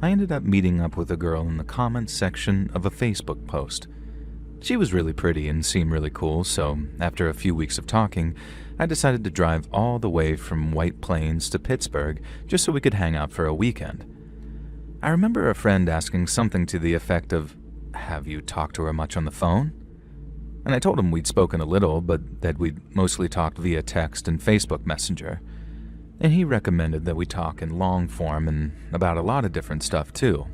I ended up meeting up with a girl in the comments section of a Facebook post. She was really pretty and seemed really cool, so after a few weeks of talking, I decided to drive all the way from White Plains to Pittsburgh just so we could hang out for a weekend. I remember a friend asking something to the effect of, "Have you talked to her much on the phone?" And I told him we'd spoken a little, but that we'd mostly talked via text and Facebook Messenger. And he recommended that we talk in long form and about a lot of different stuff too.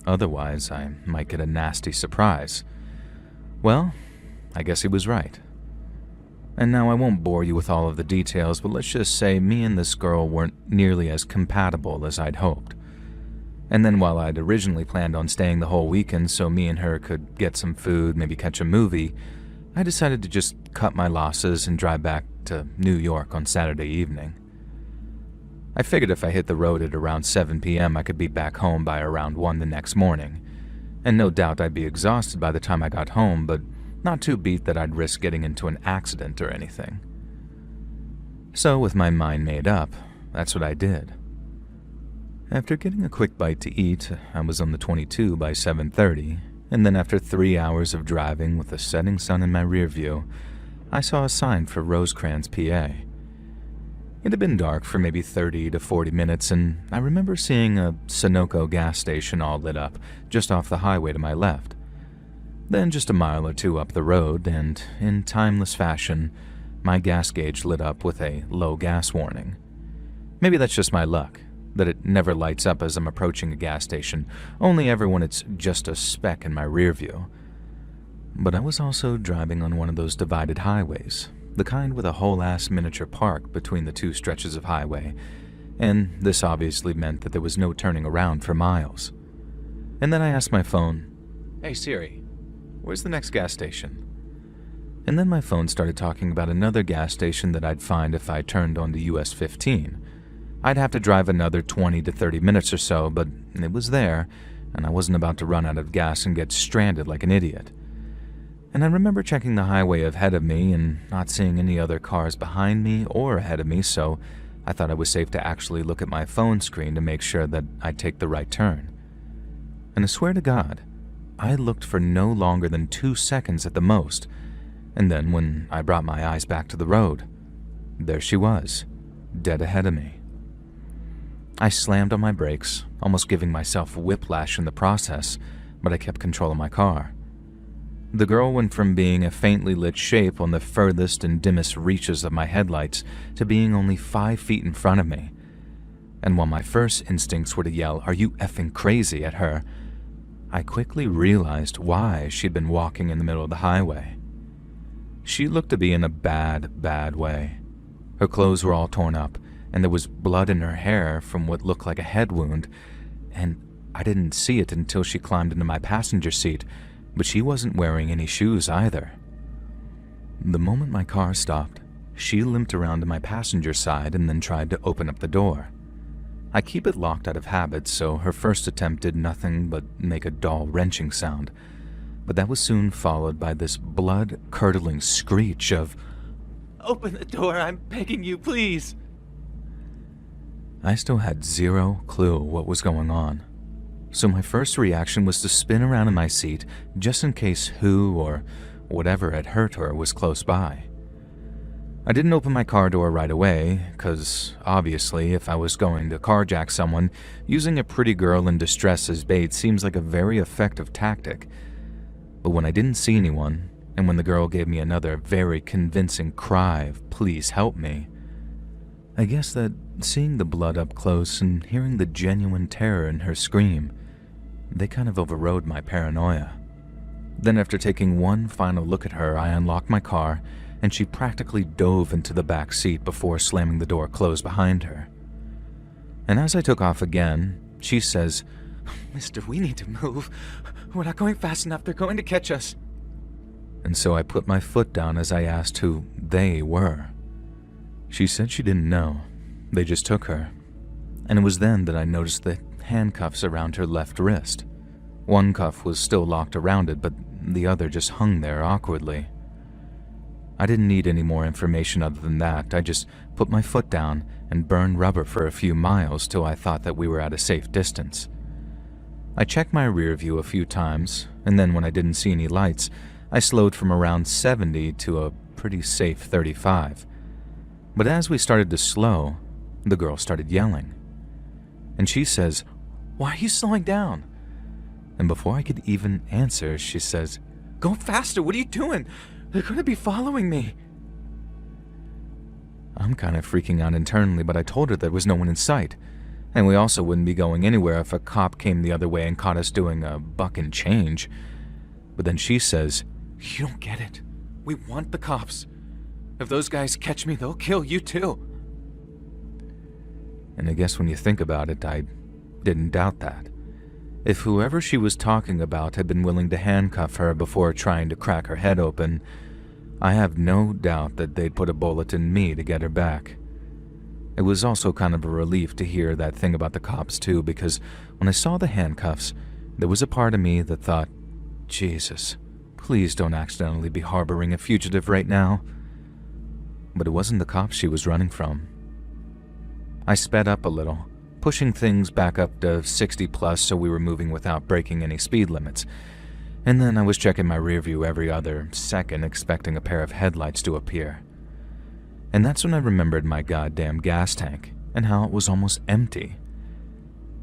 Otherwise, I might get a nasty surprise. Well, I guess he was right. And now I won't bore you with all of the details, but let's just say me and this girl weren't nearly as compatible as I'd hoped. And then while I'd originally planned on staying the whole weekend so me and her could get some food, maybe catch a movie, I decided to just cut my losses and drive back to New York on Saturday evening. I figured if I hit the road at around 7 p.m. I could be back home by around 1 the next morning. And no doubt I'd be exhausted by the time I got home, but not too beat that I'd risk getting into an accident or anything. So with my mind made up, that's what I did. After getting a quick bite to eat, I was on the 22 by 7:30, and then after 3 hours of driving with the setting sun in my rear view, I saw a sign for Rosecrans, PA. It had been dark for maybe 30 to 40 minutes, and I remember seeing a Sunoco gas station all lit up just off the highway to my left. Then just a mile or two up the road, and in timeless fashion, my gas gauge lit up with a low gas warning. Maybe that's just my luck, that it never lights up as I'm approaching a gas station, only ever when it's just a speck in my rear view. But I was also driving on one of those divided highways, the kind with a whole-ass miniature park between the two stretches of highway, and this obviously meant that there was no turning around for miles. And then I asked my phone, "Hey Siri, where's the next gas station?" And then my phone started talking about another gas station that I'd find if I turned onto US 15. I'd have to drive another 20 to 30 minutes or so, but it was there, and I wasn't about to run out of gas and get stranded like an idiot. And I remember checking the highway ahead of me and not seeing any other cars behind me or ahead of me, so I thought it was safe to actually look at my phone screen to make sure that I'd take the right turn. And I swear to God, I looked for no longer than 2 seconds at the most, and then when I brought my eyes back to the road, there she was, dead ahead of me. I slammed on my brakes, almost giving myself whiplash in the process, but I kept control of my car. The girl went from being a faintly lit shape on the furthest and dimmest reaches of my headlights to being only 5 feet in front of me. And while my first instincts were to yell, "Are you effing crazy?" at her, I quickly realized why she'd been walking in the middle of the highway. She looked to be in a bad way. Her clothes were all torn up, and there was blood in her hair from what looked like a head wound, and I didn't see it until she climbed into my passenger seat, but she wasn't wearing any shoes either. The moment my car stopped, she limped around to my passenger side and then tried to open up the door. I keep it locked out of habit, so her first attempt did nothing but make a dull wrenching sound, but that was soon followed by this blood-curdling screech of, "Open the door, I'm begging you, please!" I still had zero clue what was going on, so my first reaction was to spin around in my seat just in case who or whatever had hurt her was close by. I didn't open my car door right away, because obviously if I was going to carjack someone, using a pretty girl in distress as bait seems like a very effective tactic. But when I didn't see anyone, and when the girl gave me another very convincing cry of "please help me," I guess that seeing the blood up close and hearing the genuine terror in her scream, they kind of overrode my paranoia. Then after taking one final look at her, I unlocked my car, and she practically dove into the back seat before slamming the door closed behind her. And as I took off again, she says, "Mister, we need to move. We're not going fast enough. They're going to catch us." And so I put my foot down as I asked who they were. She said she didn't know. They just took her. And it was then that I noticed the handcuffs around her left wrist. One cuff was still locked around it, but the other just hung there awkwardly. I didn't need any more information other than that. I just put my foot down and burned rubber for a few miles till I thought that we were at a safe distance. I checked my rear view a few times, and then when I didn't see any lights, I slowed from around 70 to a pretty safe 35. But as we started to slow, the girl started yelling. And she says, "Why are you slowing down?" And before I could even answer, she says, "Go faster, what are you doing? They're going to be following me." I'm kind of freaking out internally, but I told her there was no one in sight, and we also wouldn't be going anywhere if a cop came the other way and caught us doing a buck and change. But then she says, "You don't get it. We want the cops. If those guys catch me, they'll kill you too." And I guess when you think about it, I didn't doubt that. If whoever she was talking about had been willing to handcuff her before trying to crack her head open, I have no doubt that they'd put a bullet in me to get her back. It was also kind of a relief to hear that thing about the cops too, because when I saw the handcuffs, there was a part of me that thought, Jesus, please don't accidentally be harboring a fugitive right now. But it wasn't the cops she was running from. I sped up a little, pushing things back up to 60 plus so we were moving without breaking any speed limits. And then I was checking my rear view every other second, expecting a pair of headlights to appear. And that's when I remembered my goddamn gas tank and how it was almost empty.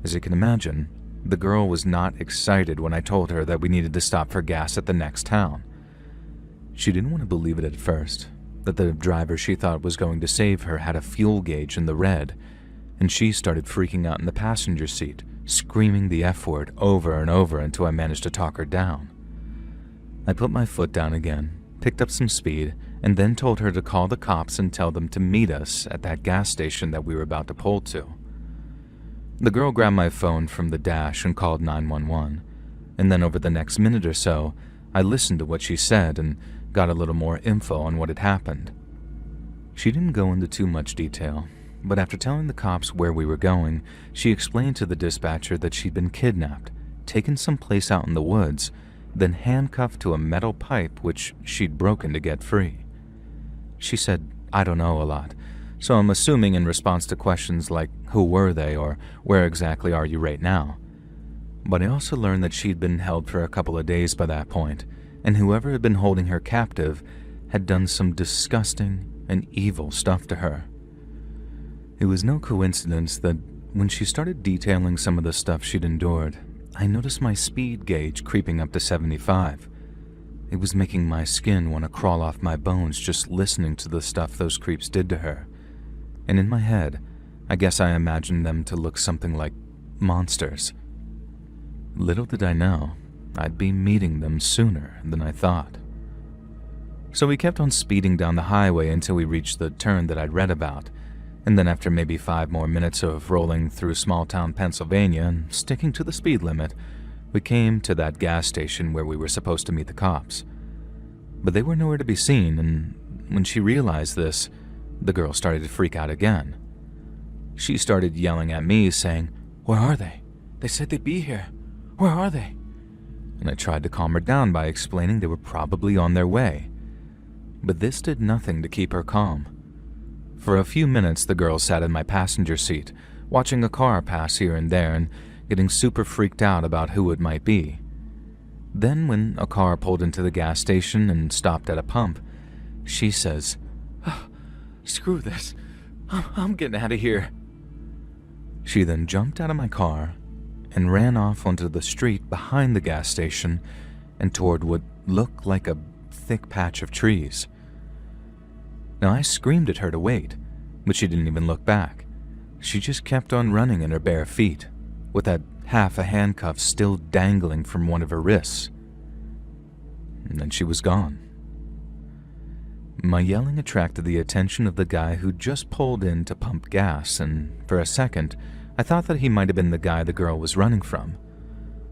As you can imagine, the girl was not excited when I told her that we needed to stop for gas at the next town. She didn't want to believe it at first, that the driver she thought was going to save her had a fuel gauge in the red, and she started freaking out in the passenger seat, screaming the F word over and over until I managed to talk her down. I put my foot down again, picked up some speed, and then told her to call the cops and tell them to meet us at that gas station that we were about to pull to. The girl grabbed my phone from the dash and called 911, and then over the next minute or so, I listened to what she said and got a little more info on what had happened. She didn't go into too much detail, but after telling the cops where we were going, she explained to the dispatcher that she'd been kidnapped, taken someplace out in the woods, then handcuffed to a metal pipe which she'd broken to get free. She said, "I don't know a lot, so I'm assuming in response to questions like, who were they or where exactly are you right now?" But I also learned that she'd been held for a couple of days by that point, and whoever had been holding her captive had done some disgusting and evil stuff to her. It was no coincidence that when she started detailing some of the stuff she'd endured, I noticed my speed gauge creeping up to 75. It was making my skin want to crawl off my bones just listening to the stuff those creeps did to her. And in my head, I guess I imagined them to look something like monsters. Little did I know, I'd be meeting them sooner than I thought. So we kept on speeding down the highway until we reached the turn that I'd read about, and then after maybe 5 more minutes of rolling through small-town Pennsylvania and sticking to the speed limit, we came to that gas station where we were supposed to meet the cops. But they were nowhere to be seen, and when she realized this, the girl started to freak out again. She started yelling at me, saying, "Where are they? They said they'd be here. Where are they?" And I tried to calm her down by explaining they were probably on their way. But this did nothing to keep her calm. For a few minutes, the girl sat in my passenger seat, watching a car pass here and there and getting super freaked out about who it might be. Then when a car pulled into the gas station and stopped at a pump, she says, "Oh, screw this. I'm getting out of here." She then jumped out of my car and ran off onto the street behind the gas station and toward what looked like a thick patch of trees. Now, I screamed at her to wait, but she didn't even look back. She just kept on running in her bare feet, with that half a handcuff still dangling from one of her wrists. And then she was gone. My yelling attracted the attention of the guy who just pulled in to pump gas, and for a second, I thought that he might have been the guy the girl was running from.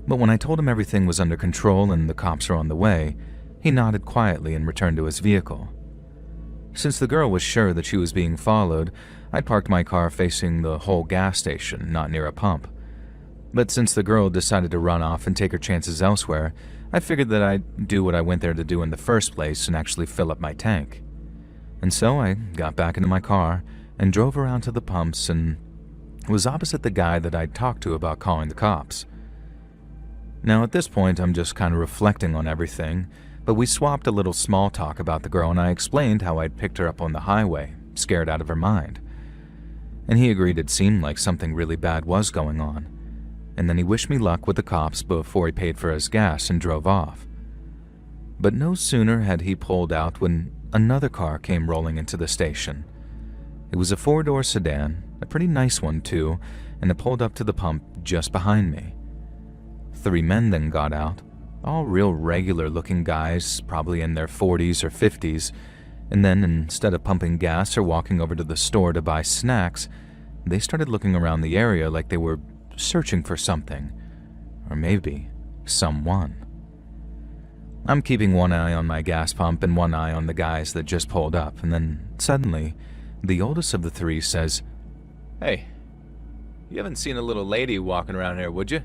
But when I told him everything was under control and the cops were on the way, he nodded quietly and returned to his vehicle. Since the girl was sure that she was being followed, I parked my car facing the whole gas station, not near a pump. But since the girl decided to run off and take her chances elsewhere, I figured that I'd do what I went there to do in the first place and actually fill up my tank. And so I got back into my car and drove around to the pumps and was opposite the guy that I'd talked to about calling the cops. Now at this point, I'm just kind of reflecting on everything, but we swapped a little small talk about the girl and I explained how I'd picked her up on the highway, scared out of her mind. And he agreed it seemed like something really bad was going on. And then he wished me luck with the cops before he paid for his gas and drove off. But no sooner had he pulled out when another car came rolling into the station. It was a 4-door sedan, a pretty nice one too, and it pulled up to the pump just behind me. 3 men then got out, all real regular-looking guys, probably in their 40s or 50s, and then instead of pumping gas or walking over to the store to buy snacks, they started looking around the area like they were searching for something, or maybe someone. I'm keeping one eye on my gas pump and one eye on the guys that just pulled up, and then suddenly, the oldest of the 3 says, "Hey, you haven't seen a little lady walking around here, would you?"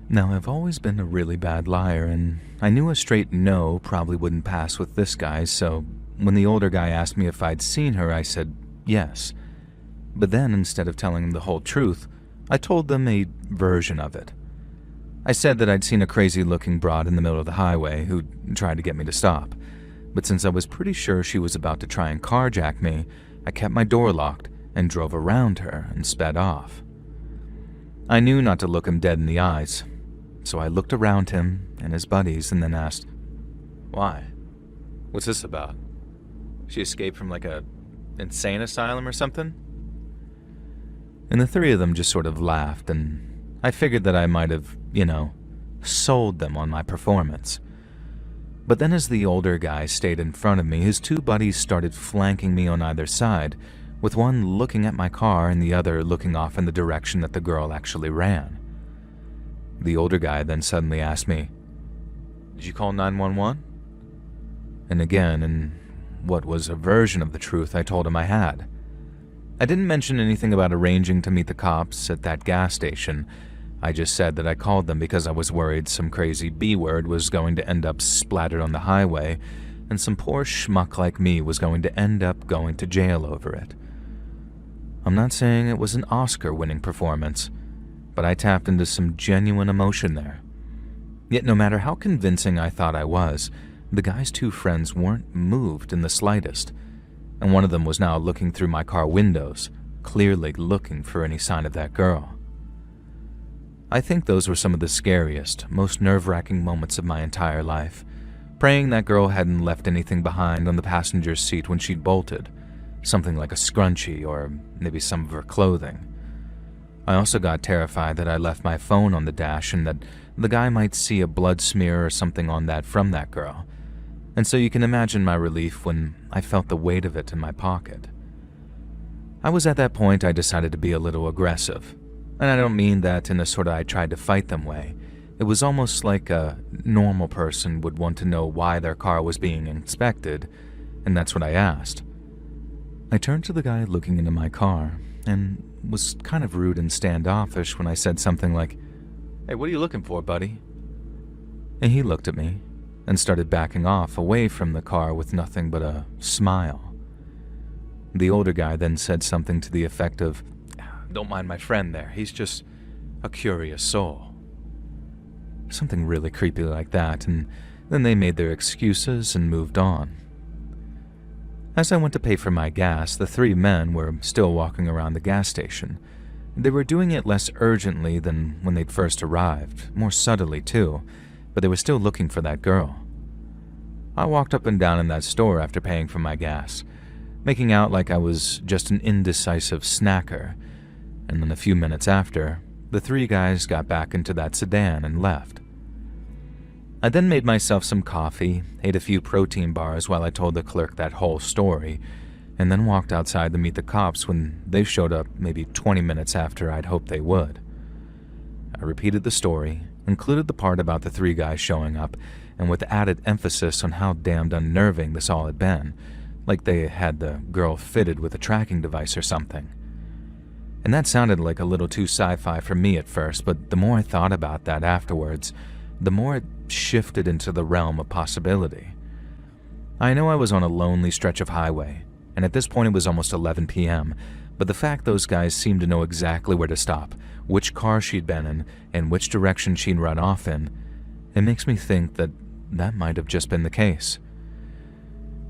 Now, I've always been a really bad liar, and I knew a straight no probably wouldn't pass with this guy, so when the older guy asked me if I'd seen her, I said yes. But then, instead of telling them the whole truth, I told them a version of it. I said that I'd seen a crazy-looking broad in the middle of the highway who tried to get me to stop, but since I was pretty sure she was about to try and carjack me, I kept my door locked and drove around her and sped off. I knew not to look him dead in the eyes, so I looked around him and his buddies and then asked, "Why? What's this about? She escaped from like a insane asylum or something?" And the 3 of them just sort of laughed, and I figured that I might have, sold them on my performance. But then as the older guy stayed in front of me, his 2 buddies started flanking me on either side, with one looking at my car and the other looking off in the direction that the girl actually ran. The older guy then suddenly asked me, "Did you call 911?" And again, in what was a version of the truth, I told him I had. I didn't mention anything about arranging to meet the cops at that gas station. I just said that I called them because I was worried some crazy B-word was going to end up splattered on the highway, and some poor schmuck like me was going to end up going to jail over it. I'm not saying it was an Oscar-winning performance, but I tapped into some genuine emotion there. Yet no matter how convincing I thought I was, the guy's 2 friends weren't moved in the slightest, and one of them was now looking through my car windows, clearly looking for any sign of that girl. I think those were some of the scariest, most nerve-wracking moments of my entire life, praying that girl hadn't left anything behind on the passenger seat when she'd bolted, something like a scrunchie or maybe some of her clothing. I also got terrified that I left my phone on the dash and that the guy might see a blood smear or something on that from that girl, and so you can imagine my relief when I felt the weight of it in my pocket. I was at that point I decided to be a little aggressive, and I don't mean that in a sort of I tried to fight them way. It was almost like a normal person would want to know why their car was being inspected, and that's what I asked. I turned to the guy looking into my car, and was kind of rude and standoffish when I said something like, "Hey, what are you looking for, buddy?" And he looked at me, and started backing off away from the car with nothing but a smile. The older guy then said something to the effect of, "Don't mind my friend there, he's just a curious soul." Something really creepy like that, and then they made their excuses and moved on. As I went to pay for my gas, the 3 men were still walking around the gas station. They were doing it less urgently than when they'd first arrived, more subtly too, but they were still looking for that girl. I walked up and down in that store after paying for my gas, making out like I was just an indecisive snacker, and then a few minutes after, the 3 guys got back into that sedan and left. I then made myself some coffee, ate a few protein bars while I told the clerk that whole story, and then walked outside to meet the cops when they showed up maybe 20 minutes after I'd hoped they would. I repeated the story, included the part about the 3 guys showing up, and with added emphasis on how damned unnerving this all had been, like they had the girl fitted with a tracking device or something. And that sounded like a little too sci-fi for me at first, but the more I thought about that afterwards, the more it shifted into the realm of possibility. I know I was on a lonely stretch of highway, and at this point it was almost 11 p.m., but the fact those guys seemed to know exactly where to stop, which car she'd been in, and which direction she'd run off in, it makes me think that that might have just been the case.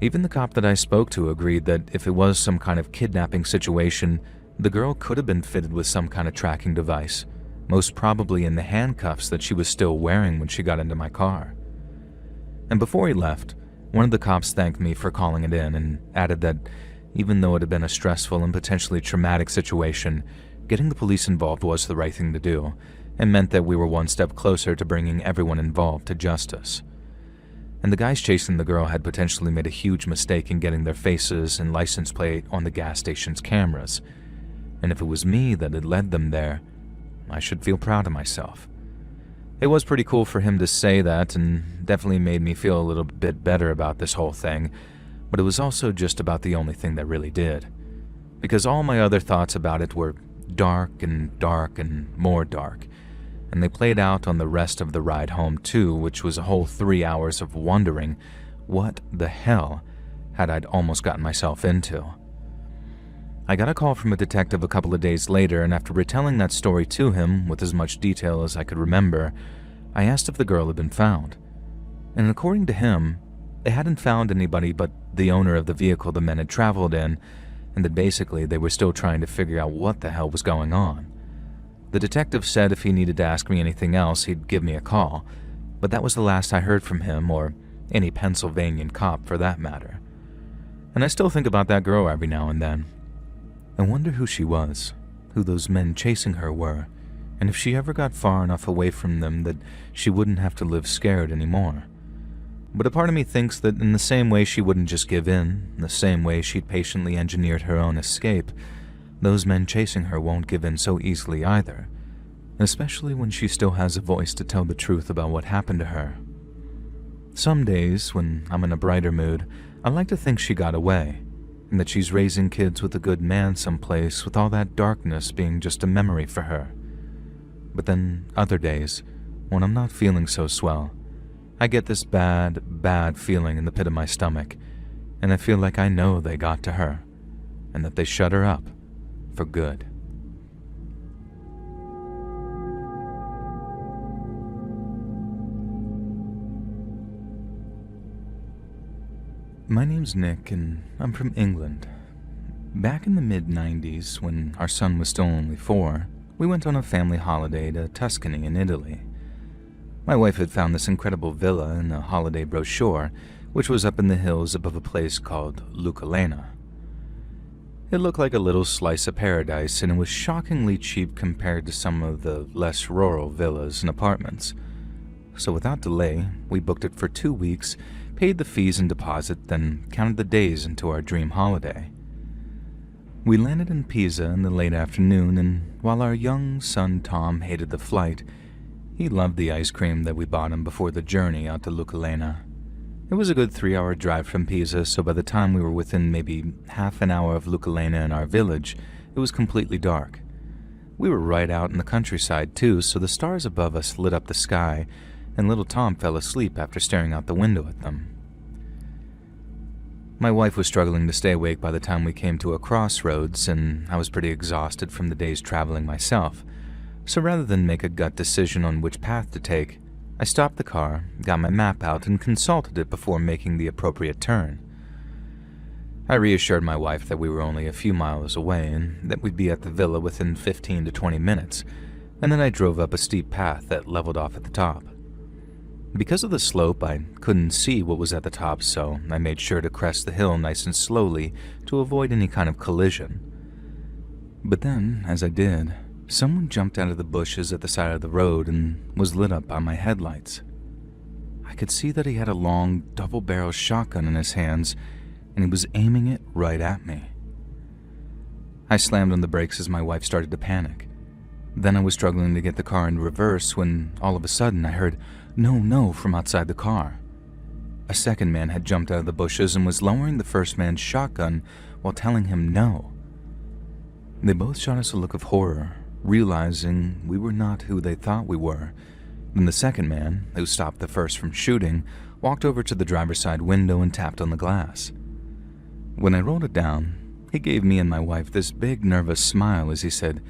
Even the cop that I spoke to agreed that if it was some kind of kidnapping situation, the girl could have been fitted with some kind of tracking device, most probably in the handcuffs that she was still wearing when she got into my car. And before he left, one of the cops thanked me for calling it in and added that even though it had been a stressful and potentially traumatic situation, getting the police involved was the right thing to do, and meant that we were one step closer to bringing everyone involved to justice. And the guys chasing the girl had potentially made a huge mistake in getting their faces and license plate on the gas station's cameras. And if it was me that had led them there, I should feel proud of myself. It was pretty cool for him to say that, and definitely made me feel a little bit better about this whole thing, but it was also just about the only thing that really did. Because all my other thoughts about it were dark and more dark, and they played out on the rest of the ride home too, which was a whole 3 hours of wondering what the hell had I almost gotten myself into. I got a call from a detective a couple of days later, and after retelling that story to him with as much detail as I could remember, I asked if the girl had been found. And according to him, they hadn't found anybody but the owner of the vehicle the men had traveled in, and that basically they were still trying to figure out what the hell was going on. The detective said if he needed to ask me anything else, he'd give me a call, but that was the last I heard from him, or any Pennsylvanian cop for that matter. And I still think about that girl every now and then. I wonder who she was, who those men chasing her were, and if she ever got far enough away from them that she wouldn't have to live scared anymore. But a part of me thinks that in the same way she wouldn't just give in the same way she'd patiently engineered her own escape, those men chasing her won't give in so easily either, especially when she still has a voice to tell the truth about what happened to her. Some days, when I'm in a brighter mood, I like to think she got away, and that she's raising kids with a good man someplace with all that darkness being just a memory for her. But then other days, when I'm not feeling so swell, I get this bad feeling in the pit of my stomach, and I feel like I know they got to her, and that they shut her up for good. My name's Nick, and I'm from England. Back in the mid-90s, when our son was still only 4, we went on a family holiday to Tuscany in Italy. My wife had found this incredible villa in a holiday brochure, which was up in the hills above a place called Lucalena. It looked like a little slice of paradise, and it was shockingly cheap compared to some of the less rural villas and apartments. So without delay, we booked it for 2 weeks, paid the fees and deposit, then counted the days into our dream holiday. We landed in Pisa in the late afternoon, and while our young son Tom hated the flight, he loved the ice cream that we bought him before the journey out to Lucalena. It was a good 3-hour drive from Pisa, so by the time we were within maybe half an hour of Lucalena and our village, it was completely dark. We were right out in the countryside too, so the stars above us lit up the sky, and little Tom fell asleep after staring out the window at them. My wife was struggling to stay awake by the time we came to a crossroads, and I was pretty exhausted from the day's traveling myself. So rather than make a gut decision on which path to take, I stopped the car, got my map out, and consulted it before making the appropriate turn. I reassured my wife that we were only a few miles away and that we'd be at the villa within 15 to 20 minutes, and then I drove up a steep path that leveled off at the top. Because of the slope, I couldn't see what was at the top, so I made sure to crest the hill nice and slowly to avoid any kind of collision. But then, as I did, someone jumped out of the bushes at the side of the road and was lit up by my headlights. I could see that he had a long, double-barrel shotgun in his hands, and he was aiming it right at me. I slammed on the brakes as my wife started to panic. Then I was struggling to get the car in reverse when, all of a sudden, I heard, "No, no," from outside the car. A second man had jumped out of the bushes and was lowering the first man's shotgun while telling him no. They both shot us a look of horror, realizing we were not who they thought we were. Then the second man, who stopped the first from shooting, walked over to the driver's side window and tapped on the glass. When I rolled it down, He gave me and my wife this big nervous smile as he said,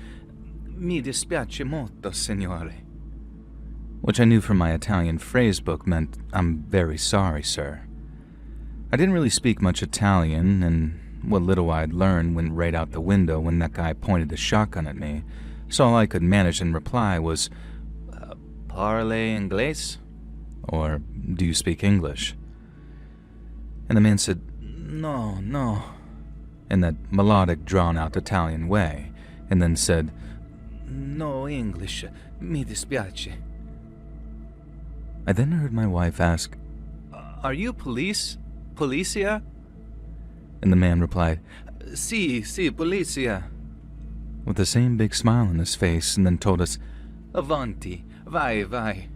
"Mi dispiace molto, signore," which I knew from my Italian phrasebook meant, "I'm very sorry, sir." I didn't really speak much Italian, and what little I'd learned went right out the window when that guy pointed a shotgun at me, so all I could manage in reply was, "Parle inglés?" or "Do you speak English?" And the man said, "No, no," in that melodic, drawn-out Italian way, and then said, "No English, mi dispiace." I then heard my wife ask, "Are you police? Policia?" And the man replied, "Si, policia," with the same big smile on his face, and then told us, "Avanti, vai,"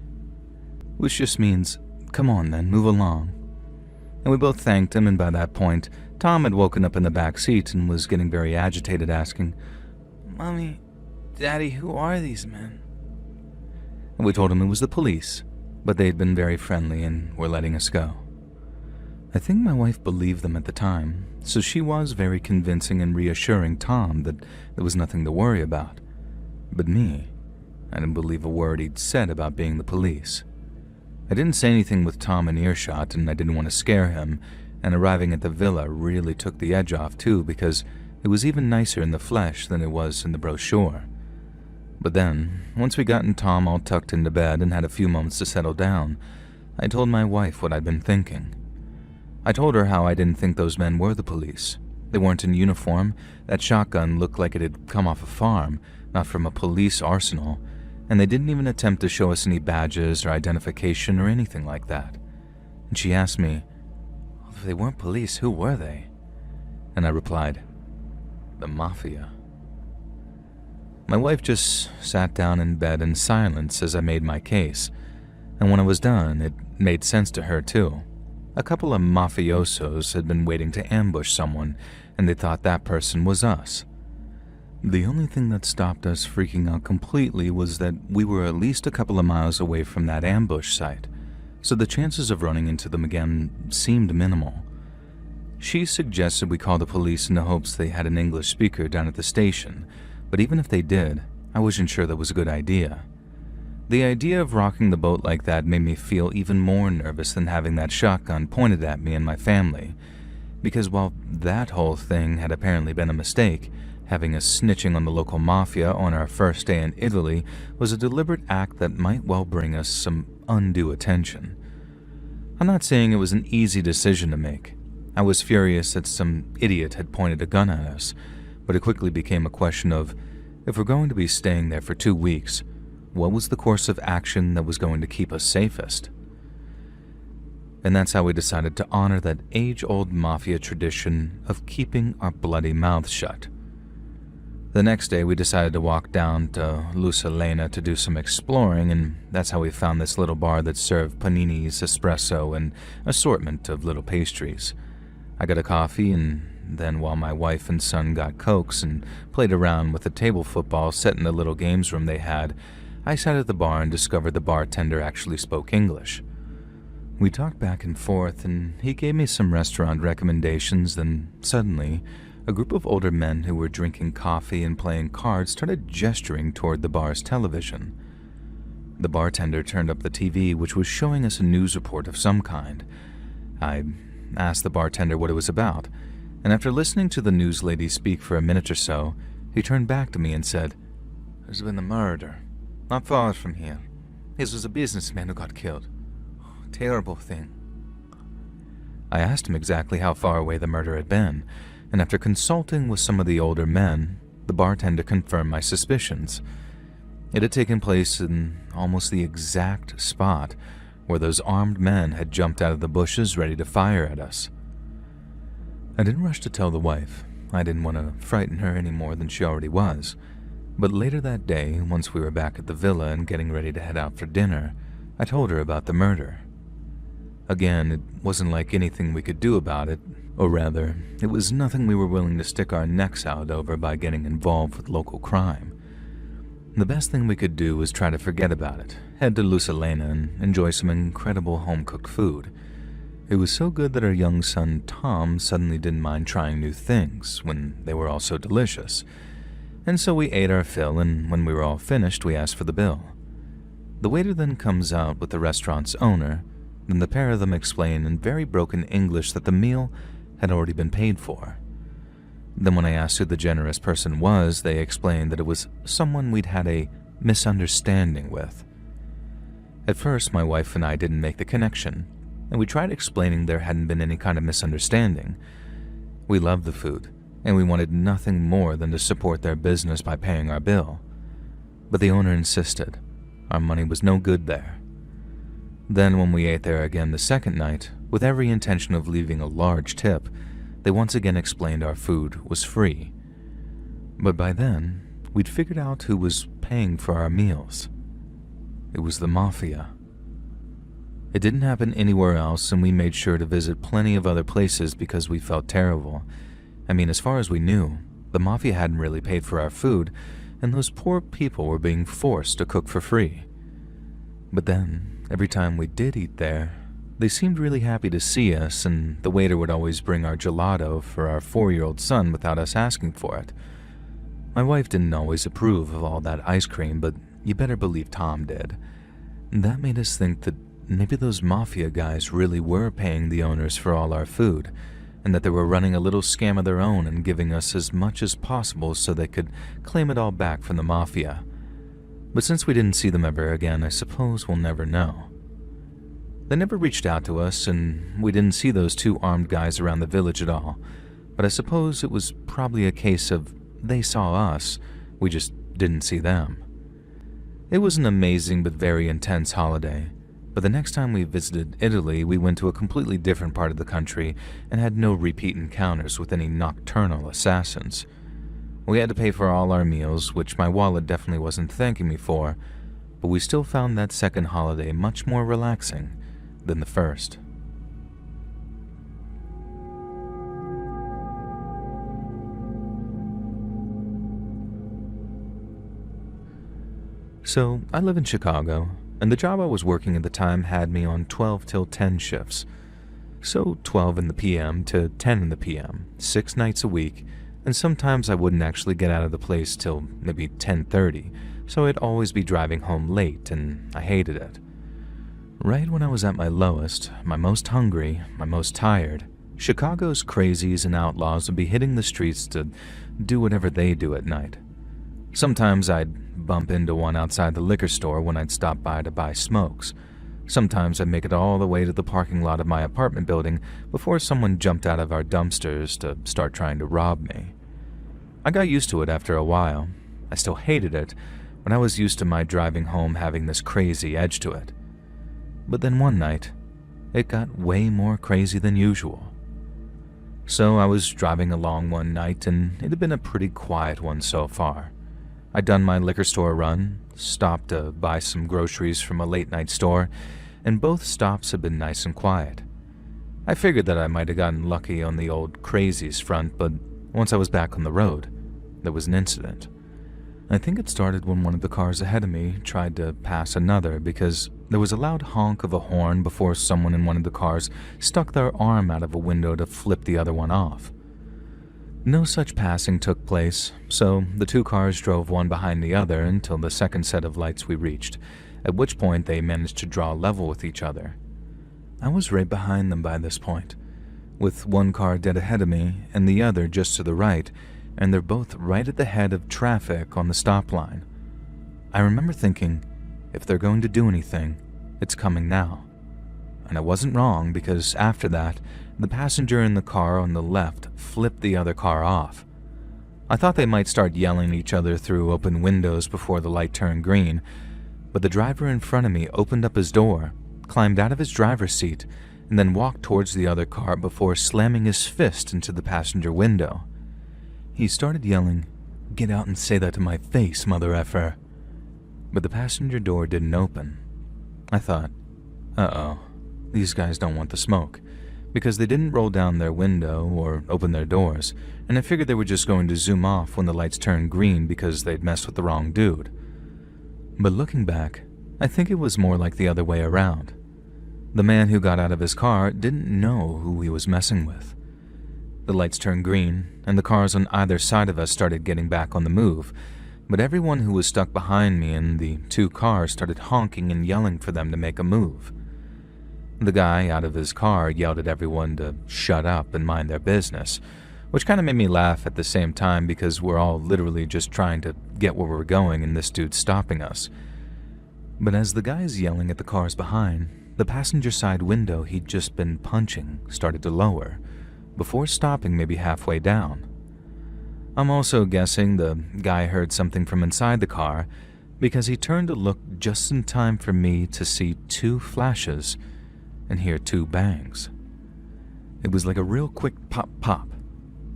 which just means, "Come on then, move along." And we both thanked him, and by that point, Tom had woken up in the back seat and was getting very agitated, asking, "Mommy, Daddy, who are these men?" And we told him it was the police, but they had been very friendly and were letting us go. I think my wife believed them at the time, so she was very convincing and reassuring Tom that there was nothing to worry about. But me, I didn't believe a word he'd said about being the police. I didn't say anything with Tom in earshot, and I didn't want to scare him, and arriving at the villa really took the edge off too, because it was even nicer in the flesh than it was in the brochure. But then, once we got Tom all tucked into bed and had a few moments to settle down, I told my wife what I'd been thinking. I told her how I didn't think those men were the police. They weren't in uniform, that shotgun looked like it had come off a farm, not from a police arsenal, and they didn't even attempt to show us any badges or identification or anything like that. And she asked me, "If they weren't police, who were they?" And I replied, "The mafia." My wife just sat down in bed in silence as I made my case, and when I was done, it made sense to her too. A couple of mafiosos had been waiting to ambush someone, and they thought that person was us. The only thing that stopped us freaking out completely was that we were at least a couple of miles away from that ambush site, so the chances of running into them again seemed minimal. She suggested we call the police in the hopes they had an English speaker down at the station, but even if they did, I wasn't sure that was a good idea. The idea of rocking the boat like that made me feel even more nervous than having that shotgun pointed at me and my family, because while that whole thing had apparently been a mistake, having us snitching on the local mafia on our first day in Italy was a deliberate act that might well bring us some undue attention. I'm not saying it was an easy decision to make. I was furious that some idiot had pointed a gun at us, but it quickly became a question of, if we're going to be staying there for 2 weeks, what was the course of action that was going to keep us safest? And that's how we decided to honor that age-old mafia tradition of keeping our bloody mouths shut. The next day, we decided to walk down to Lull to do some exploring, and that's how we found this little bar that served paninis, espresso, and assortment of little pastries. I got a coffee, and then while my wife and son got Cokes and played around with the table football set in the little games room they had, I sat at the bar and discovered the bartender actually spoke English. We talked back and forth, and he gave me some restaurant recommendations, then suddenly, a group of older men who were drinking coffee and playing cards started gesturing toward the bar's television. The bartender turned up the TV, which was showing us a news report of some kind. I asked the bartender what it was about, and after listening to the news lady speak for a minute or so, he turned back to me and said, "There's been a murder, not far from here. This was a businessman who got killed. Terrible thing." I asked him exactly how far away the murder had been, and after consulting with some of the older men, the bartender confirmed my suspicions. It had taken place in almost the exact spot where those armed men had jumped out of the bushes ready to fire at us. I didn't rush to tell the wife. I didn't want to frighten her any more than she already was. But later that day, once we were back at the villa and getting ready to head out for dinner, I told her about the murder. Again, it wasn't like anything we could do about it, or rather, it was nothing we were willing to stick our necks out over by getting involved with local crime. The best thing we could do was try to forget about it, head to Lull and enjoy some incredible home-cooked food. It was so good that our young son Tom suddenly didn't mind trying new things when they were all so delicious. And so we ate our fill, and when we were all finished, we asked for the bill. The waiter then comes out with the restaurant's owner, and the pair of them explain in very broken English that the meal had already been paid for. Then when I asked who the generous person was, they explained that it was someone we'd had a misunderstanding with. At first, my wife and I didn't make the connection, and we tried explaining there hadn't been any kind of misunderstanding. We loved the food, and we wanted nothing more than to support their business by paying our bill. But the owner insisted. Our money was no good there. Then when we ate there again the second night, with every intention of leaving a large tip, they once again explained our food was free. But by then, we'd figured out who was paying for our meals. It was the mafia. It didn't happen anywhere else, and we made sure to visit plenty of other places because we felt terrible. I mean, as far as we knew, the mafia hadn't really paid for our food, and those poor people were being forced to cook for free. But then, every time we did eat there, they seemed really happy to see us, and the waiter would always bring our gelato for our 4-year-old son without us asking for it. My wife didn't always approve of all that ice cream, but you better believe Tom did. That made us think that maybe those mafia guys really were paying the owners for all our food, and that they were running a little scam of their own and giving us as much as possible so they could claim it all back from the mafia. But since we didn't see them ever again, I suppose we'll never know. They never reached out to us, and we didn't see those 2 armed guys around the village at all, but I suppose it was probably a case of they saw us, we just didn't see them. It was an amazing but very intense holiday, but the next time we visited Italy, we went to a completely different part of the country and had no repeat encounters with any nocturnal assassins. We had to pay for all our meals, which my wallet definitely wasn't thanking me for, but we still found that second holiday much more relaxing than the first. So, I live in Chicago, and the job I was working at the time had me on 12 till 10 shifts. So 12 in the PM to 10 in the PM, 6 nights a week, and sometimes I wouldn't actually get out of the place till maybe 10:30, so I'd always be driving home late, and I hated it. Right when I was at my lowest, my most hungry, my most tired, Chicago's crazies and outlaws would be hitting the streets to do whatever they do at night. Sometimes I'd bump into one outside the liquor store when I'd stop by to buy smokes. Sometimes I'd make it all the way to the parking lot of my apartment building before someone jumped out of our dumpsters to start trying to rob me. I got used to it after a while. I still hated it, but I was used to my driving home having this crazy edge to it. But then one night, it got way more crazy than usual. So I was driving along one night, and it had been a pretty quiet one so far. I'd done my liquor store run, stopped to buy some groceries from a late-night store, and both stops had been nice and quiet. I figured that I might have gotten lucky on the old crazies front, but once I was back on the road, there was an incident. I think it started when one of the cars ahead of me tried to pass another because there was a loud honk of a horn before someone in one of the cars stuck their arm out of a window to flip the other one off. No such passing took place, so the 2 cars drove one behind the other until the second set of lights we reached, at which point they managed to draw level with each other. I was right behind them by this point, with one car dead ahead of me and the other just to the right, and they're both right at the head of traffic on the stop line. I remember thinking, if they're going to do anything, it's coming now. And I wasn't wrong, because after that, the passenger in the car on the left flipped the other car off. I thought they might start yelling at each other through open windows before the light turned green, but the driver in front of me opened up his door, climbed out of his driver's seat, and then walked towards the other car before slamming his fist into the passenger window. He started yelling, "Get out and say that to my face, mother effer." But the passenger door didn't open. I thought, uh-oh, these guys don't want the smoke, because they didn't roll down their window or open their doors, and I figured they were just going to zoom off when the lights turned green because they'd messed with the wrong dude. But looking back, I think it was more like the other way around. The man who got out of his car didn't know who he was messing with. The lights turned green, and the cars on either side of us started getting back on the move, but everyone who was stuck behind me in the two cars started honking and yelling for them to make a move. The guy out of his car yelled at everyone to shut up and mind their business, which kind of made me laugh at the same time because we're all literally just trying to get where we're going and this dude's stopping us. But as the guy's yelling at the cars behind, the passenger side window he'd just been punching started to lower, before stopping maybe halfway down. I'm also guessing the guy heard something from inside the car because he turned to look just in time for me to see two flashes and hear two bangs. It was like a real quick pop-pop,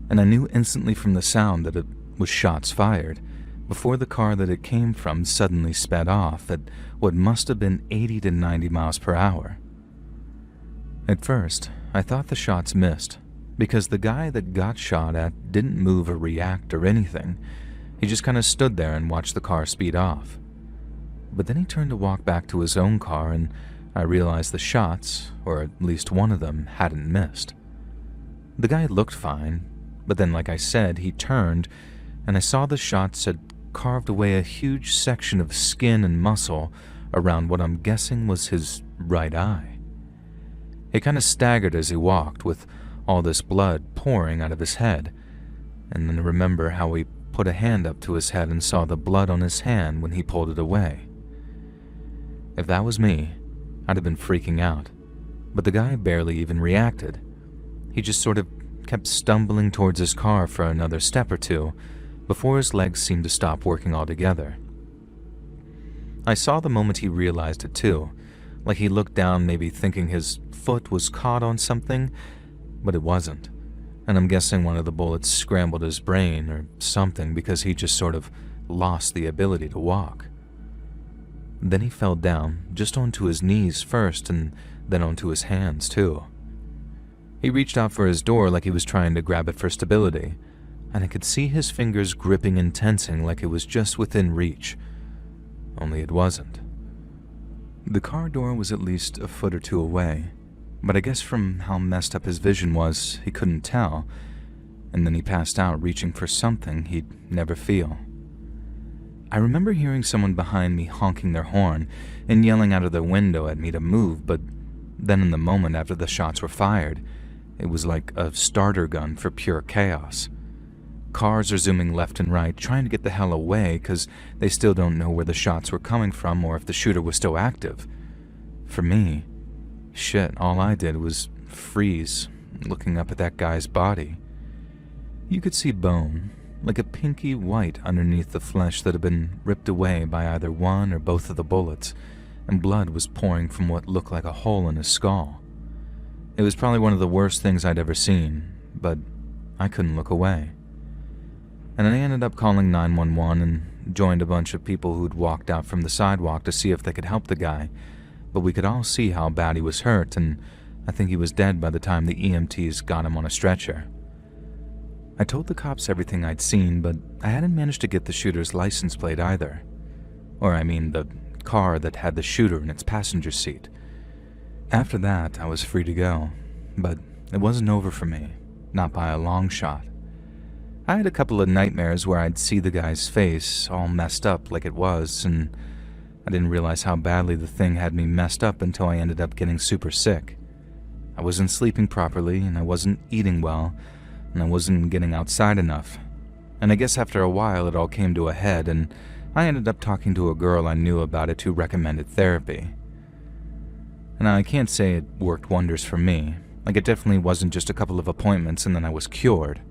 and I knew instantly from the sound that it was shots fired before the car that it came from suddenly sped off at what must have been 80 to 90 miles per hour. At first, I thought the shots missed, because the guy that got shot at didn't move or react or anything. He just kind of stood there and watched the car speed off. But then he turned to walk back to his own car, and I realized the shots, or at least one of them, hadn't missed. The guy looked fine, but then, like I said, he turned, and I saw the shots had carved away a huge section of skin and muscle around what I'm guessing was his right eye. He kind of staggered as he walked, with all this blood pouring out of his head, and then I remember how he put a hand up to his head and saw the blood on his hand when he pulled it away. If that was me, I'd have been freaking out, but the guy barely even reacted. He just sort of kept stumbling towards his car for another step or two before his legs seemed to stop working altogether. I saw the moment he realized it too, like he looked down maybe thinking his foot was caught on something, but it wasn't, and I'm guessing one of the bullets scrambled his brain or something because he just sort of lost the ability to walk. Then he fell down, just onto his knees first and then onto his hands too. He reached out for his door like he was trying to grab it for stability, and I could see his fingers gripping and tensing like it was just within reach, only it wasn't. The car door was at least a foot or two away, but I guess from how messed up his vision was, he couldn't tell, and then he passed out reaching for something he'd never feel. I remember hearing someone behind me honking their horn and yelling out of their window at me to move, but then in the moment after the shots were fired, it was like a starter gun for pure chaos. Cars are zooming left and right, trying to get the hell away because they still don't know where the shots were coming from or if the shooter was still active. For me, shit, all I did was freeze, looking up at that guy's body. You could see bone, like a pinky white underneath the flesh that had been ripped away by either one or both of the bullets, and blood was pouring from what looked like a hole in his skull. It was probably one of the worst things I'd ever seen, but I couldn't look away. And I ended up calling 911 and joined a bunch of people who'd walked out from the sidewalk to see if they could help the guy, but we could all see how bad he was hurt, and I think he was dead by the time the EMTs got him on a stretcher. I told the cops everything I'd seen, but I hadn't managed to get the shooter's license plate either. Or I mean, the car that had the shooter in its passenger seat. After that, I was free to go, but it wasn't over for me, not by a long shot. I had a couple of nightmares where I'd see the guy's face all messed up like it was, and I didn't realize how badly the thing had me messed up until I ended up getting super sick. I wasn't sleeping properly, and I wasn't eating well, and I wasn't getting outside enough. And I guess after a while it all came to a head, and I ended up talking to a girl I knew about it who recommended therapy. And I can't say it worked wonders for me. Like, it definitely wasn't just a couple of appointments and then I was cured.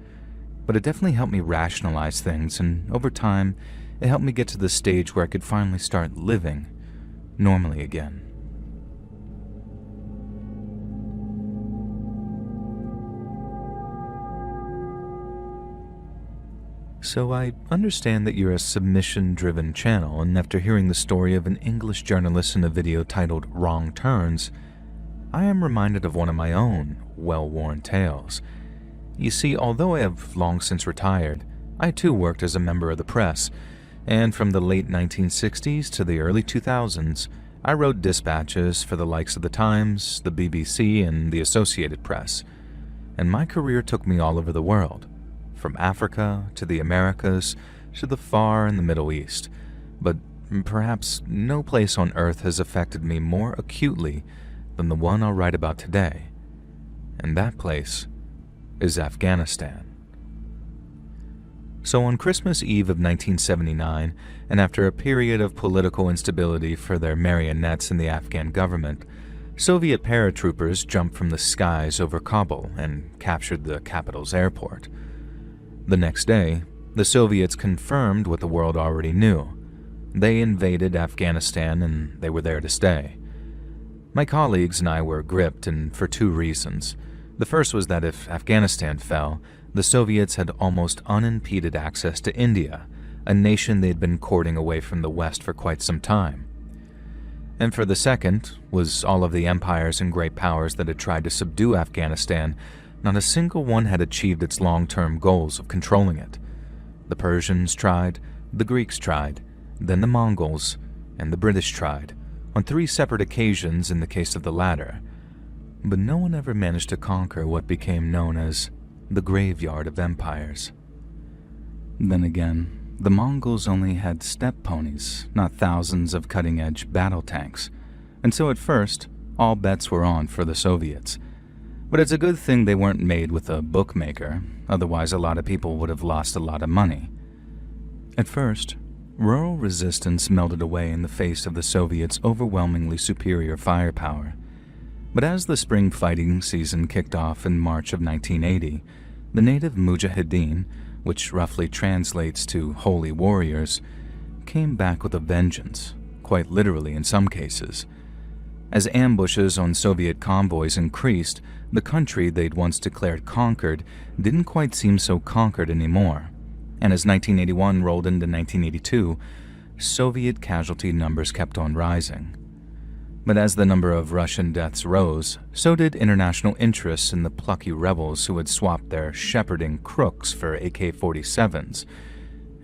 But it definitely helped me rationalize things, and over time, it helped me get to the stage where I could finally start living normally again. So I understand that you're a submission-driven channel, and after hearing the story of an English journalist in a video titled Wrong Turns, I am reminded of one of my own well-worn tales. You see, although I have long since retired, I too worked as a member of the press, and from the late 1960s to the early 2000s, I wrote dispatches for the likes of the Times, the BBC, and the Associated Press, and my career took me all over the world, from Africa to the Americas to the far and the Middle East, but perhaps no place on Earth has affected me more acutely than the one I'll write about today, and that place is Afghanistan. So on Christmas Eve of 1979, and after a period of political instability for their marionettes in the Afghan government, Soviet paratroopers jumped from the skies over Kabul and captured the capital's airport. The next day, the Soviets confirmed what the world already knew. They invaded Afghanistan and they were there to stay. My colleagues and I were gripped, and for two reasons. The first was that if Afghanistan fell, the Soviets had almost unimpeded access to India, a nation they'd been courting away from the West for quite some time. And for the second was all of the empires and great powers that had tried to subdue Afghanistan, not a single one had achieved its long-term goals of controlling it. The Persians tried, the Greeks tried, then the Mongols, and the British tried, on 3 separate occasions in the case of the latter. But no one ever managed to conquer what became known as the graveyard of empires. Then again, the Mongols only had steppe ponies, not thousands of cutting-edge battle tanks, and so at first, all bets were on for the Soviets. But it's a good thing they weren't made with a bookmaker, otherwise a lot of people would have lost a lot of money. At first, rural resistance melted away in the face of the Soviets' overwhelmingly superior firepower. But as the spring fighting season kicked off in March of 1980, the native Mujahideen, which roughly translates to holy warriors, came back with a vengeance, quite literally in some cases. As ambushes on Soviet convoys increased, the country they'd once declared conquered didn't quite seem so conquered anymore. And as 1981 rolled into 1982, Soviet casualty numbers kept on rising. But as the number of Russian deaths rose, so did international interest in the plucky rebels who had swapped their shepherding crooks for AK-47s,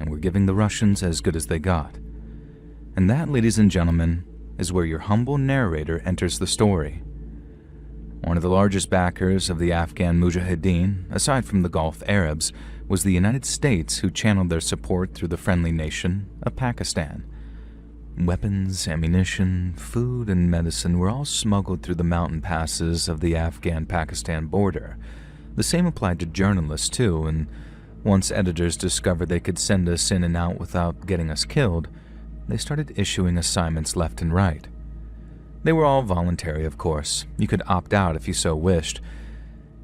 and were giving the Russians as good as they got. And that, ladies and gentlemen, is where your humble narrator enters the story. One of the largest backers of the Afghan Mujahideen, aside from the Gulf Arabs, was the United States, who channeled their support through the friendly nation of Pakistan. Weapons, ammunition, food, and medicine were all smuggled through the mountain passes of the Afghan-Pakistan border. The same applied to journalists, too, and once editors discovered they could send us in and out without getting us killed, they started issuing assignments left and right. They were all voluntary, of course. You could opt out if you so wished,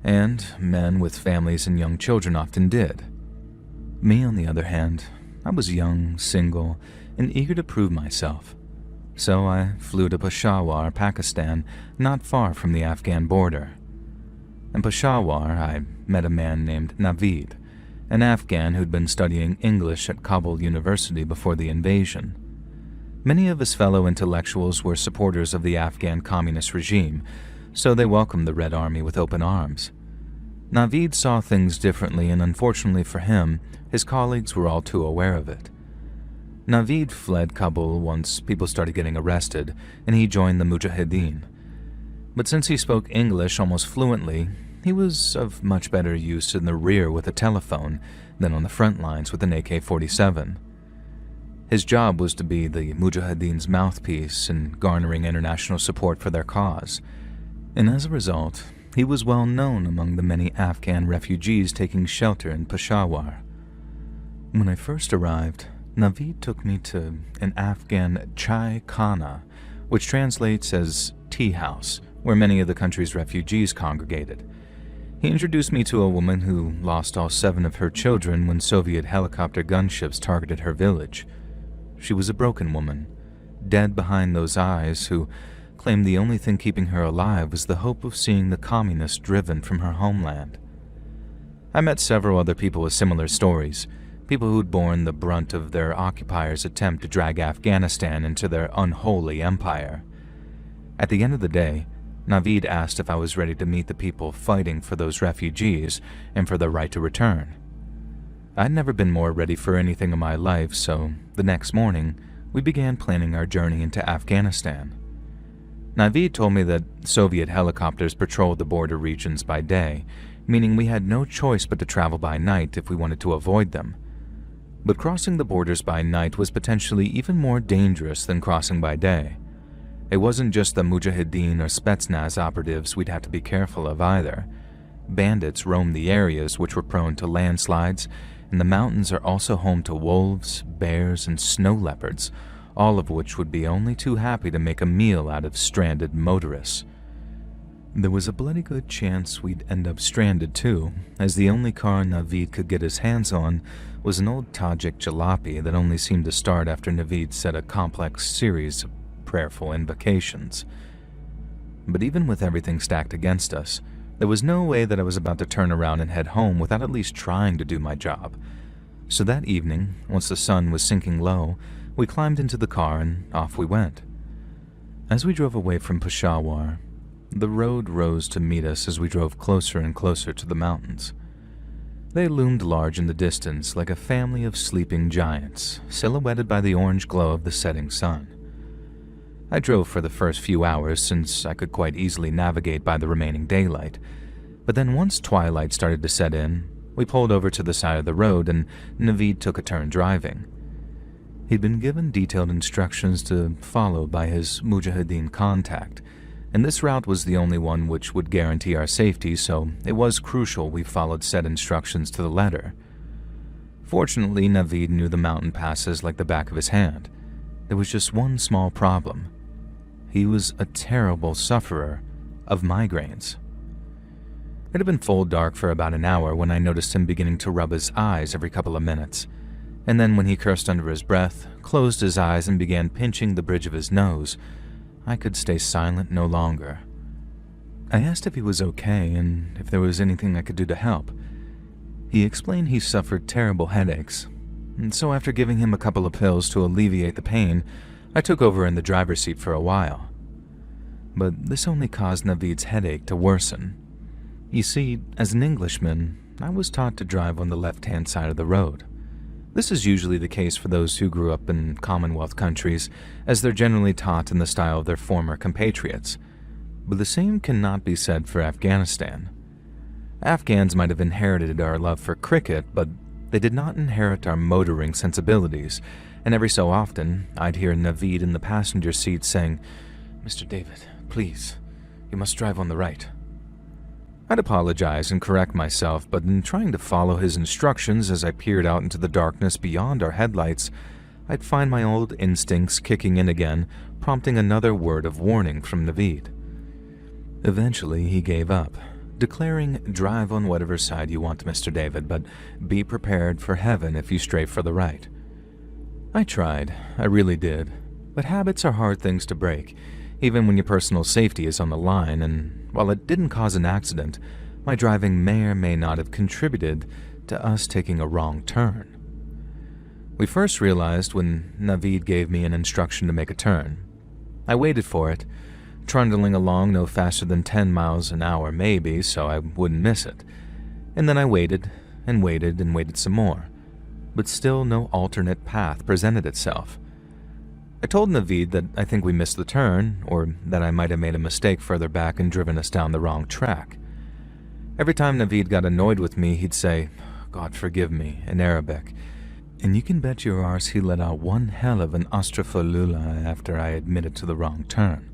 and men with families and young children often did. Me, on the other hand, I was young, single, and eager to prove myself. So I flew to Peshawar, Pakistan, not far from the Afghan border. In Peshawar, I met a man named Naveed, an Afghan who'd been studying English at Kabul University before the invasion. Many of his fellow intellectuals were supporters of the Afghan communist regime, so they welcomed the Red Army with open arms. Naveed saw things differently, and unfortunately for him, his colleagues were all too aware of it. Naveed fled Kabul once people started getting arrested, and he joined the Mujahideen. But since he spoke English almost fluently, he was of much better use in the rear with a telephone than on the front lines with an AK-47. His job was to be the Mujahideen's mouthpiece in garnering international support for their cause, and as a result, he was well known among the many Afghan refugees taking shelter in Peshawar. When I first arrived, Naveed took me to an Afghan chai khana, which translates as tea house, where many of the country's refugees congregated. He introduced me to a woman who lost all 7 of her children when Soviet helicopter gunships targeted her village. She was a broken woman, dead behind those eyes, who claimed the only thing keeping her alive was the hope of seeing the communists driven from her homeland. I met several other people with similar stories, people who'd borne the brunt of their occupiers' attempt to drag Afghanistan into their unholy empire. At the end of the day, Naveed asked if I was ready to meet the people fighting for those refugees and for their right to return. I'd never been more ready for anything in my life, so the next morning, we began planning our journey into Afghanistan. Naveed told me that Soviet helicopters patrolled the border regions by day, meaning we had no choice but to travel by night if we wanted to avoid them. But crossing the borders by night was potentially even more dangerous than crossing by day. It wasn't just the Mujahideen or Spetsnaz operatives we'd have to be careful of either. Bandits roamed the areas which were prone to landslides, and the mountains are also home to wolves, bears, and snow leopards, all of which would be only too happy to make a meal out of stranded motorists. There was a bloody good chance we'd end up stranded too, as the only car Naveed could get his hands on was an old Tajik jalopy that only seemed to start after Naveed said a complex series of prayerful invocations. But even with everything stacked against us, there was no way that I was about to turn around and head home without at least trying to do my job. So that evening, once the sun was sinking low, we climbed into the car and off we went. As we drove away from Peshawar, the road rose to meet us as we drove closer and closer to the mountains. They loomed large in the distance like a family of sleeping giants, silhouetted by the orange glow of the setting sun. I drove for the first few hours since I could quite easily navigate by the remaining daylight, but then once twilight started to set in, we pulled over to the side of the road and Naveed took a turn driving. He'd been given detailed instructions to follow by his Mujahideen contact, and this route was the only one which would guarantee our safety, so it was crucial we followed said instructions to the letter. Fortunately, Naveed knew the mountain passes like the back of his hand. There was just one small problem. He was a terrible sufferer of migraines. It had been full dark for about an hour when I noticed him beginning to rub his eyes every couple of minutes, and then when he cursed under his breath, closed his eyes and began pinching the bridge of his nose, I could stay silent no longer. I asked if he was okay and if there was anything I could do to help. He explained he suffered terrible headaches, and so after giving him a couple of pills to alleviate the pain, I took over in the driver's seat for a while. But this only caused Naveed's headache to worsen. You see, as an Englishman, I was taught to drive on the left-hand side of the road. This is usually the case for those who grew up in Commonwealth countries, as they're generally taught in the style of their former compatriots. But the same cannot be said for Afghanistan. Afghans might have inherited our love for cricket, but they did not inherit our motoring sensibilities, and every so often I'd hear Naveed in the passenger seat saying, "Mr. David, please, you must drive on the right." I'd apologize and correct myself, but in trying to follow his instructions as I peered out into the darkness beyond our headlights, I'd find my old instincts kicking in again, prompting another word of warning from Naveed. Eventually, he gave up, declaring, "Drive on whatever side you want, Mr. David, but be prepared for heaven if you stray for the right." I tried, I really did, but habits are hard things to break, even when your personal safety is on the line, and while it didn't cause an accident, my driving may or may not have contributed to us taking a wrong turn. We first realized when Naveed gave me an instruction to make a turn. I waited for it, trundling along no faster than 10 miles an hour maybe, so I wouldn't miss it. And then I waited, and waited, and waited some more, but still no alternate path presented itself. I told Naveed that I think we missed the turn, or that I might have made a mistake further back and driven us down the wrong track. Every time Naveed got annoyed with me, he'd say, "God forgive me," in Arabic, and you can bet your arse he let out one hell of an astaghfirullah after I admitted to the wrong turn.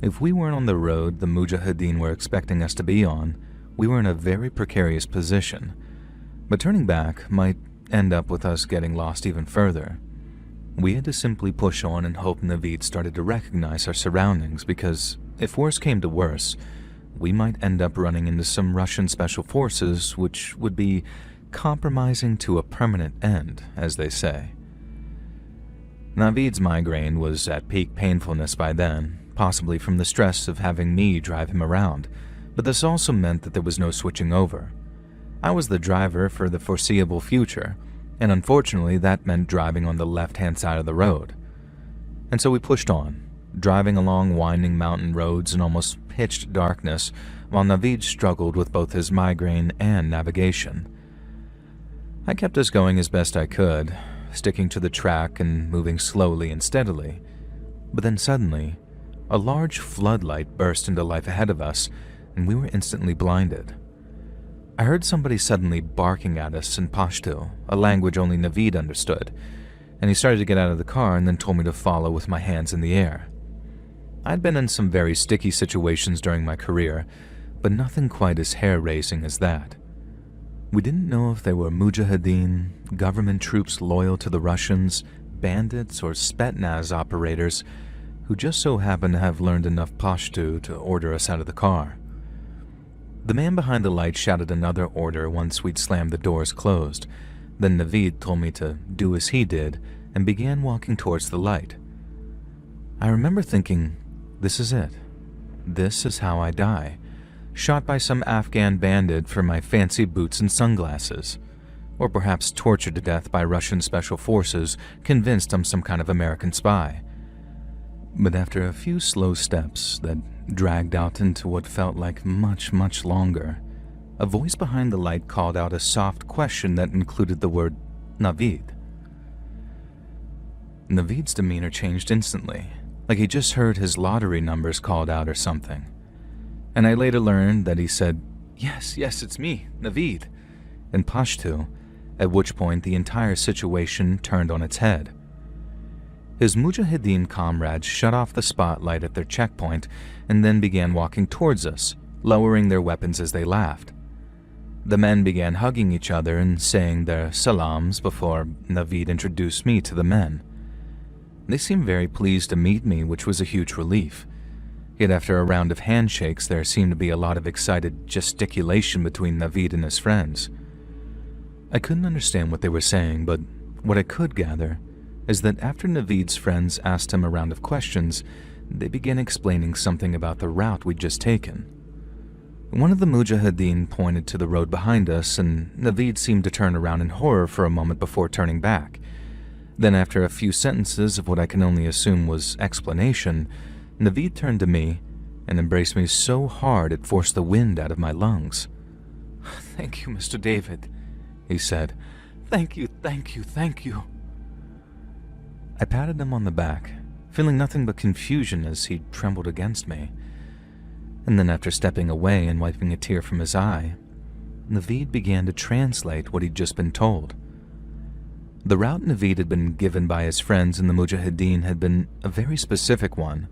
If we weren't on the road the Mujahideen were expecting us to be on, we were in a very precarious position, but turning back might end up with us getting lost even further. We had to simply push on and hope Naveed started to recognize our surroundings, because if worse came to worse, we might end up running into some Russian special forces, which would be compromising to a permanent end, as they say. Naveed's migraine was at peak painfulness by then, possibly from the stress of having me drive him around, but this also meant that there was no switching over. I was the driver for the foreseeable future, and unfortunately that meant driving on the left-hand side of the road. And so we pushed on, driving along winding mountain roads in almost pitched darkness, while Naveed struggled with both his migraine and navigation. I kept us going as best I could, sticking to the track and moving slowly and steadily, but then suddenly, a large floodlight burst into life ahead of us, and we were instantly blinded. I heard somebody suddenly barking at us in Pashto, a language only Naveed understood, and he started to get out of the car and then told me to follow with my hands in the air. I'd been in some very sticky situations during my career, but nothing quite as hair-raising as that. We didn't know if they were mujahideen, government troops loyal to the Russians, bandits, or Spetsnaz operators who just so happened to have learned enough Pashto to order us out of the car. The man behind the light shouted another order once we'd slammed the doors closed. Then Naveed told me to do as he did and began walking towards the light. I remember thinking, this is it. This is how I die. Shot by some Afghan bandit for my fancy boots and sunglasses. Or perhaps tortured to death by Russian special forces, convinced I'm some kind of American spy. But after a few slow steps that dragged out into what felt like much, much longer, a voice behind the light called out a soft question that included the word Naveed. Naveed's demeanor changed instantly, like he just heard his lottery numbers called out or something. And I later learned that he said, yes, it's me, Naveed, in Pashto, at which point the entire situation turned on its head. His mujahideen comrades shut off the spotlight at their checkpoint and then began walking towards us, lowering their weapons as they laughed. The men began hugging each other and saying their salams before Naveed introduced me to the men. They seemed very pleased to meet me, which was a huge relief. Yet after a round of handshakes, there seemed to be a lot of excited gesticulation between Naveed and his friends. I couldn't understand what they were saying, but what I could gather is that after Naveed's friends asked him a round of questions, they began explaining something about the route we'd just taken. One of the mujahideen pointed to the road behind us, and Naveed seemed to turn around in horror for a moment before turning back. Then after a few sentences of what I can only assume was explanation, Naveed turned to me and embraced me so hard it forced the wind out of my lungs. "Thank you, Mr. David," he said. "Thank you, thank you, thank you." I patted him on the back, feeling nothing but confusion as he trembled against me. And then after stepping away and wiping a tear from his eye, Naveed began to translate what he'd just been told. The route Naveed had been given by his friends in the Mujahideen had been a very specific one,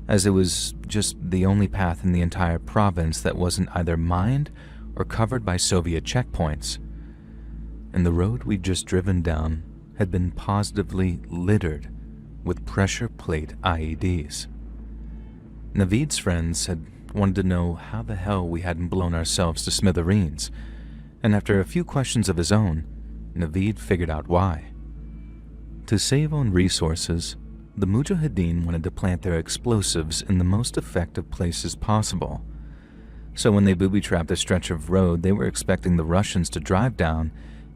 as it was just the only path in the entire province that wasn't either mined or covered by Soviet checkpoints. And the road we'd just driven down had been positively littered with pressure plate IEDs. Naveed's friends had wanted to know how the hell we hadn't blown ourselves to smithereens, and after a few questions of his own, Naveed figured out why. To save on resources, the Mujahideen wanted to plant their explosives in the most effective places possible. So when they booby-trapped a stretch of road they were expecting the Russians to drive down,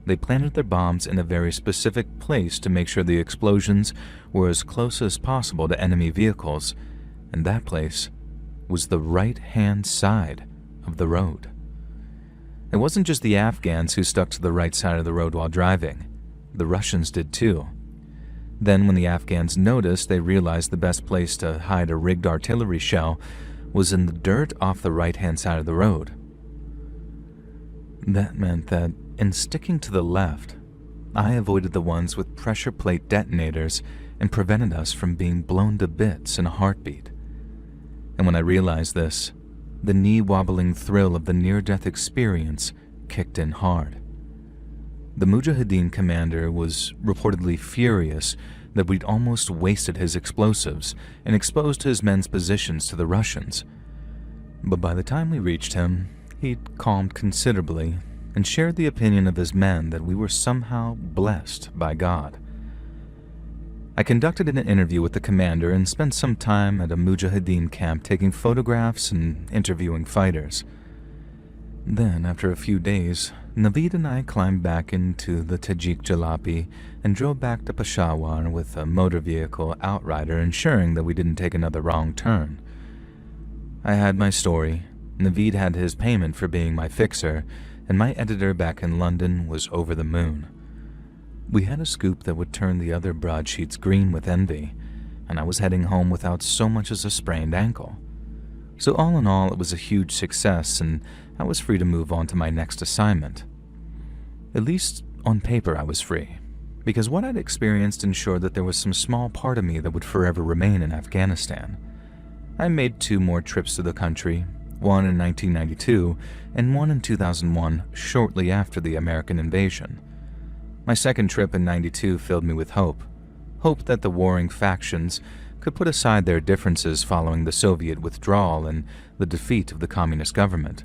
they planted their bombs in a very specific place to make sure the explosions were as close as possible to enemy vehicles, and that place was the right-hand side of the road. It wasn't just the Afghans who stuck to the right side of the road while driving. The Russians did too. Then when the Afghans noticed, they realized the best place to hide a rigged artillery shell was in the dirt off the right-hand side of the road. That meant that in sticking to the left, I avoided the ones with pressure plate detonators and prevented us from being blown to bits in a heartbeat. And when I realized this, the knee-wobbling thrill of the near-death experience kicked in hard. The Mujahideen commander was reportedly furious that we'd almost wasted his explosives and exposed his men's positions to the Russians. But by the time we reached him, he'd calmed considerably and shared the opinion of his men that we were somehow blessed by God. I conducted an interview with the commander and spent some time at a Mujahideen camp taking photographs and interviewing fighters. Then, after a few days, Naveed and I climbed back into the Tajik Jalopy and drove back to Peshawar with a motor vehicle outrider, ensuring that we didn't take another wrong turn. I had my story, Naveed had his payment for being my fixer, and my editor back in London was over the moon. We had a scoop that would turn the other broadsheets green with envy, and I was heading home without so much as a sprained ankle. So all in all, it was a huge success, and I was free to move on to my next assignment. At least on paper I was free, because what I'd experienced ensured that there was some small part of me that would forever remain in Afghanistan. I made 2 more trips to the country, one in 1992 and one in 2001, shortly after the American invasion. My second trip in '92 filled me with hope that the warring factions could put aside their differences following the Soviet withdrawal and the defeat of the communist government.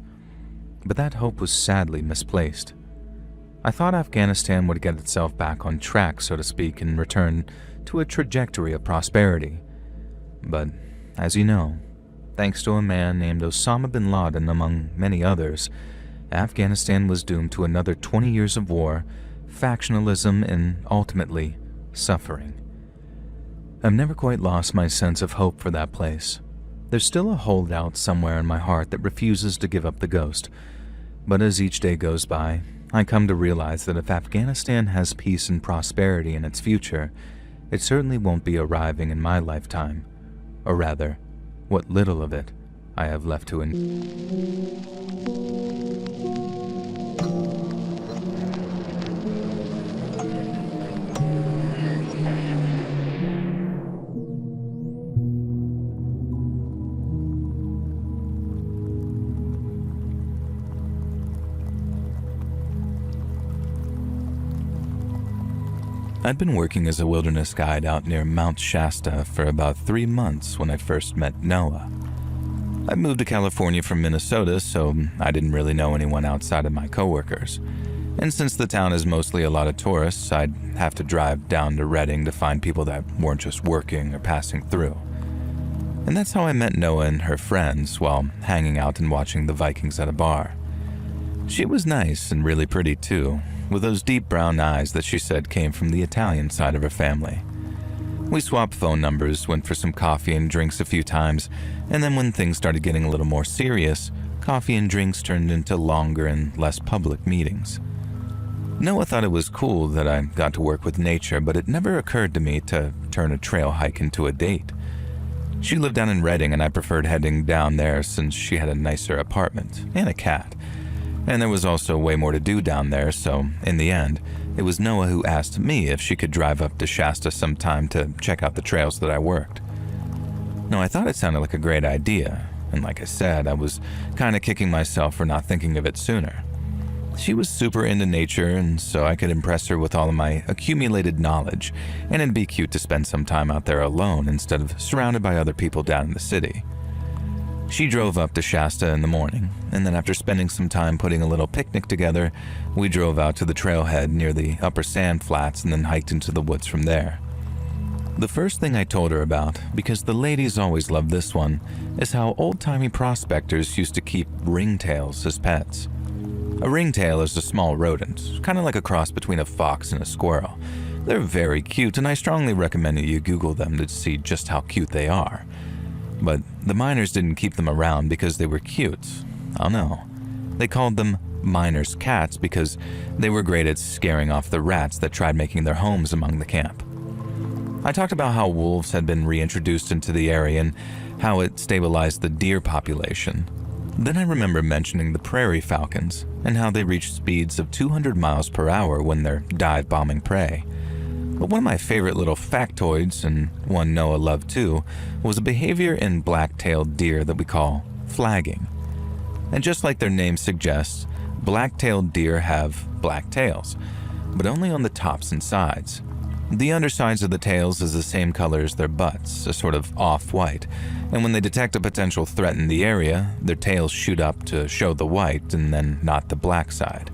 But that hope was sadly misplaced. I thought Afghanistan would get itself back on track, so to speak, and return to a trajectory of prosperity. But, as you know, thanks to a man named Osama bin Laden among many others, Afghanistan was doomed to another 20 years of war, factionalism, and ultimately, suffering. I've never quite lost my sense of hope for that place. There's still a holdout somewhere in my heart that refuses to give up the ghost. But as each day goes by, I come to realize that if Afghanistan has peace and prosperity in its future, it certainly won't be arriving in my lifetime. Or rather, what little of it I have left to I'd been working as a wilderness guide out near Mount Shasta for about 3 months when I first met Noah. I moved to California from Minnesota, so I didn't really know anyone outside of my coworkers. And since the town is mostly a lot of tourists, I'd have to drive down to Redding to find people that weren't just working or passing through. And that's how I met Noah and her friends while hanging out and watching the Vikings at a bar. She was nice and really pretty too, with those deep brown eyes that she said came from the Italian side of her family. We swapped phone numbers, went for some coffee and drinks a few times, and then when things started getting a little more serious, coffee and drinks turned into longer and less public meetings. Noah thought it was cool that I got to work with nature, but it never occurred to me to turn a trail hike into a date. She lived down in Redding, and I preferred heading down there since she had a nicer apartment and a cat. And there was also way more to do down there, so in the end, it was Noah who asked me if she could drive up to Shasta sometime to check out the trails that I worked. No, I thought it sounded like a great idea, and like I said, I was kind of kicking myself for not thinking of it sooner. She was super into nature, and so I could impress her with all of my accumulated knowledge, and it'd be cute to spend some time out there alone instead of surrounded by other people down in the city. She drove up to Shasta in the morning, and then after spending some time putting a little picnic together, we drove out to the trailhead near the upper sand flats and then hiked into the woods from there. The first thing I told her about, because the ladies always love this one, is how old-timey prospectors used to keep ringtails as pets. A ringtail is a small rodent, kind of like a cross between a fox and a squirrel. They're very cute, and I strongly recommend that you Google them to see just how cute they are. But the miners didn't keep them around because they were cute. Oh no. They called them miners' cats because they were great at scaring off the rats that tried making their homes among the camp. I talked about how wolves had been reintroduced into the area and how it stabilized the deer population. Then I remember mentioning the prairie falcons and how they reached speeds of 200 miles per hour when they're dive-bombing prey. But one of my favorite little factoids, and one Noah loved too, was a behavior in black-tailed deer that we call flagging. And just like their name suggests, black-tailed deer have black tails, but only on the tops and sides. The undersides of the tails is the same color as their butts, a sort of off-white, and when they detect a potential threat in the area, their tails shoot up to show the white and then not the black side.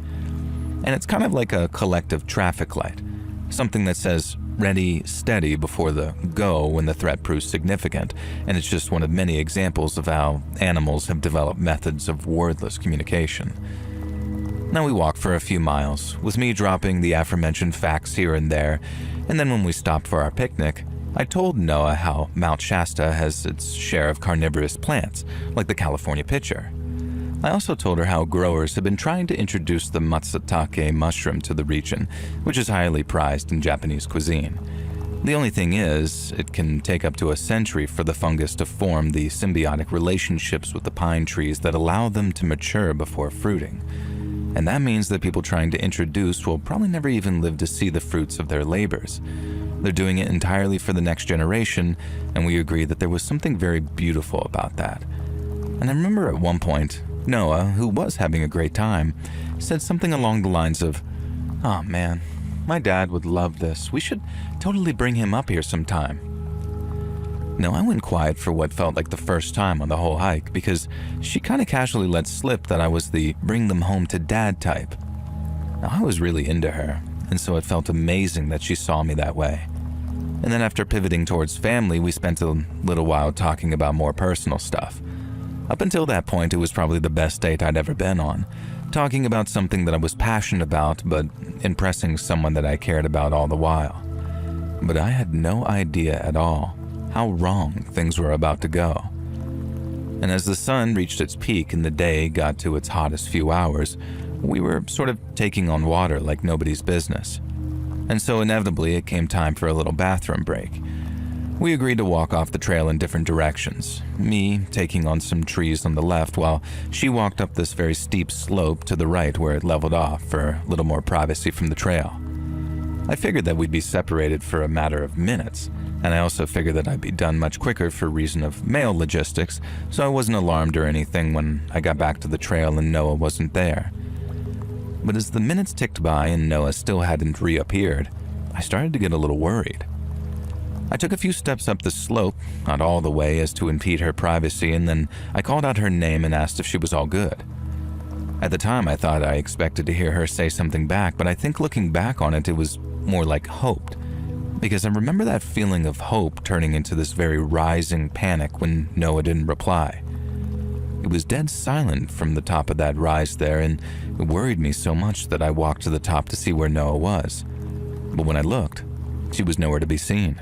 And it's kind of like a collective traffic light. Something that says ready, steady before the go when the threat proves significant, and it's just one of many examples of how animals have developed methods of wordless communication. Now we walked for a few miles, with me dropping the aforementioned facts here and there, and then when we stopped for our picnic, I told Noah how Mount Shasta has its share of carnivorous plants, like the California pitcher. I also told her how growers have been trying to introduce the matsutake mushroom to the region, which is highly prized in Japanese cuisine. The only thing is, it can take up to a century for the fungus to form the symbiotic relationships with the pine trees that allow them to mature before fruiting. And that means that people trying to introduce will probably never even live to see the fruits of their labors. They're doing it entirely for the next generation, and we agree that there was something very beautiful about that. And I remember at one point, Noah, who was having a great time, said something along the lines of, "Oh man, my dad would love this. We should totally bring him up here sometime." Now, I went quiet for what felt like the first time on the whole hike because she kind of casually let slip that I was the bring them home to dad type. Now, I was really into her, and so it felt amazing that she saw me that way. And then after pivoting towards family, we spent a little while talking about more personal stuff. Up until that point, it was probably the best date I'd ever been on, talking about something that I was passionate about, but impressing someone that I cared about all the while. But I had no idea at all how wrong things were about to go. And as the sun reached its peak and the day got to its hottest few hours, we were sort of taking on water like nobody's business. And so inevitably it came time for a little bathroom break. We agreed to walk off the trail in different directions, me taking on some trees on the left while she walked up this very steep slope to the right where it leveled off for a little more privacy from the trail. I figured that we'd be separated for a matter of minutes, and I also figured that I'd be done much quicker for reason of mail logistics, so I wasn't alarmed or anything when I got back to the trail and Noah wasn't there. But as the minutes ticked by and Noah still hadn't reappeared, I started to get a little worried. I took a few steps up the slope, not all the way as to impede her privacy, and then I called out her name and asked if she was all good. At the time, I thought I expected to hear her say something back, but I think looking back on it, it was more like hoped, because I remember that feeling of hope turning into this very rising panic when Noah didn't reply. It was dead silent from the top of that rise there, and it worried me so much that I walked to the top to see where Noah was. But when I looked, she was nowhere to be seen.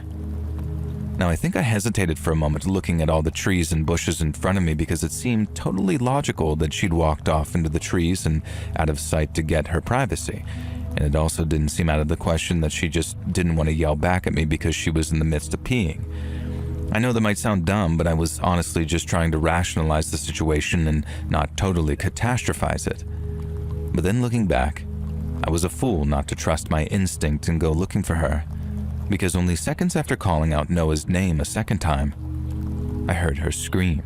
Now, I think I hesitated for a moment looking at all the trees and bushes in front of me because it seemed totally logical that she'd walked off into the trees and out of sight to get her privacy. And it also didn't seem out of the question that she just didn't want to yell back at me because she was in the midst of peeing. I know that might sound dumb, but I was honestly just trying to rationalize the situation and not totally catastrophize it. But then looking back, I was a fool not to trust my instinct and go looking for her. Because only seconds after calling out Noah's name a second time, I heard her scream.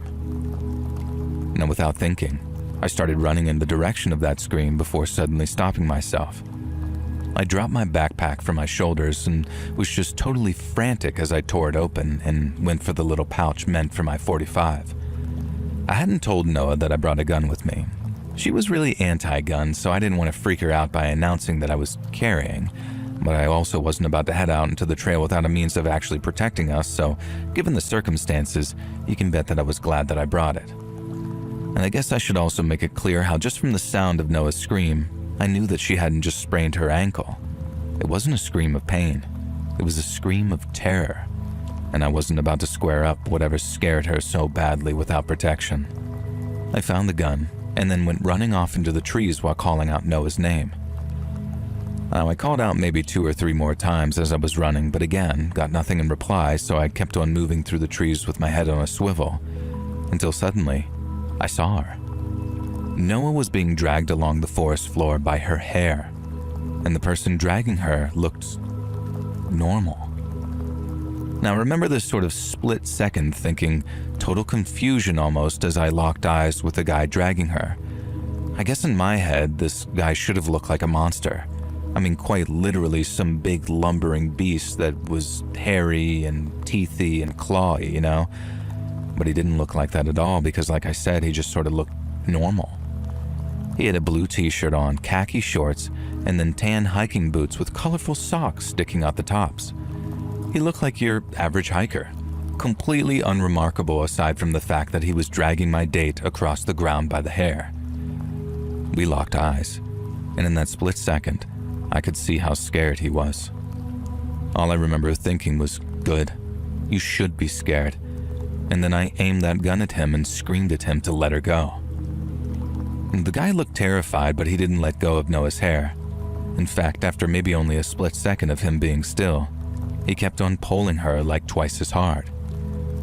Now, without thinking, I started running in the direction of that scream before suddenly stopping myself. I dropped my backpack from my shoulders and was just totally frantic as I tore it open and went for the little pouch meant for my .45. I hadn't told Noah that I brought a gun with me. She was really anti-gun, so I didn't want to freak her out by announcing that I was carrying. But I also wasn't about to head out into the trail without a means of actually protecting us, so given the circumstances, you can bet that I was glad that I brought it. And I guess I should also make it clear how just from the sound of Noah's scream, I knew that she hadn't just sprained her ankle. It wasn't a scream of pain. It was a scream of terror. And I wasn't about to square up whatever scared her so badly without protection. I found the gun and then went running off into the trees while calling out Noah's name. Now, I called out maybe 2 or 3 more times as I was running, but again, got nothing in reply, so I kept on moving through the trees with my head on a swivel, until suddenly, I saw her. Noah was being dragged along the forest floor by her hair, and the person dragging her looked normal. Now, remember this sort of split second thinking, total confusion almost as I locked eyes with the guy dragging her. I guess in my head, this guy should have looked like a monster. I mean, quite literally some big lumbering beast that was hairy and teethy and clawy, you know? But he didn't look like that at all because, like I said, he just sort of looked normal. He had a blue t-shirt on, khaki shorts, and then tan hiking boots with colorful socks sticking out the tops. He looked like your average hiker, completely unremarkable aside from the fact that he was dragging my date across the ground by the hair. We locked eyes, and in that split second, I could see how scared he was. All I remember thinking was, good, you should be scared. And then I aimed that gun at him and screamed at him to let her go. The guy looked terrified, but he didn't let go of Noah's hair. In fact, after maybe only a split second of him being still, He kept on pulling her like twice as hard.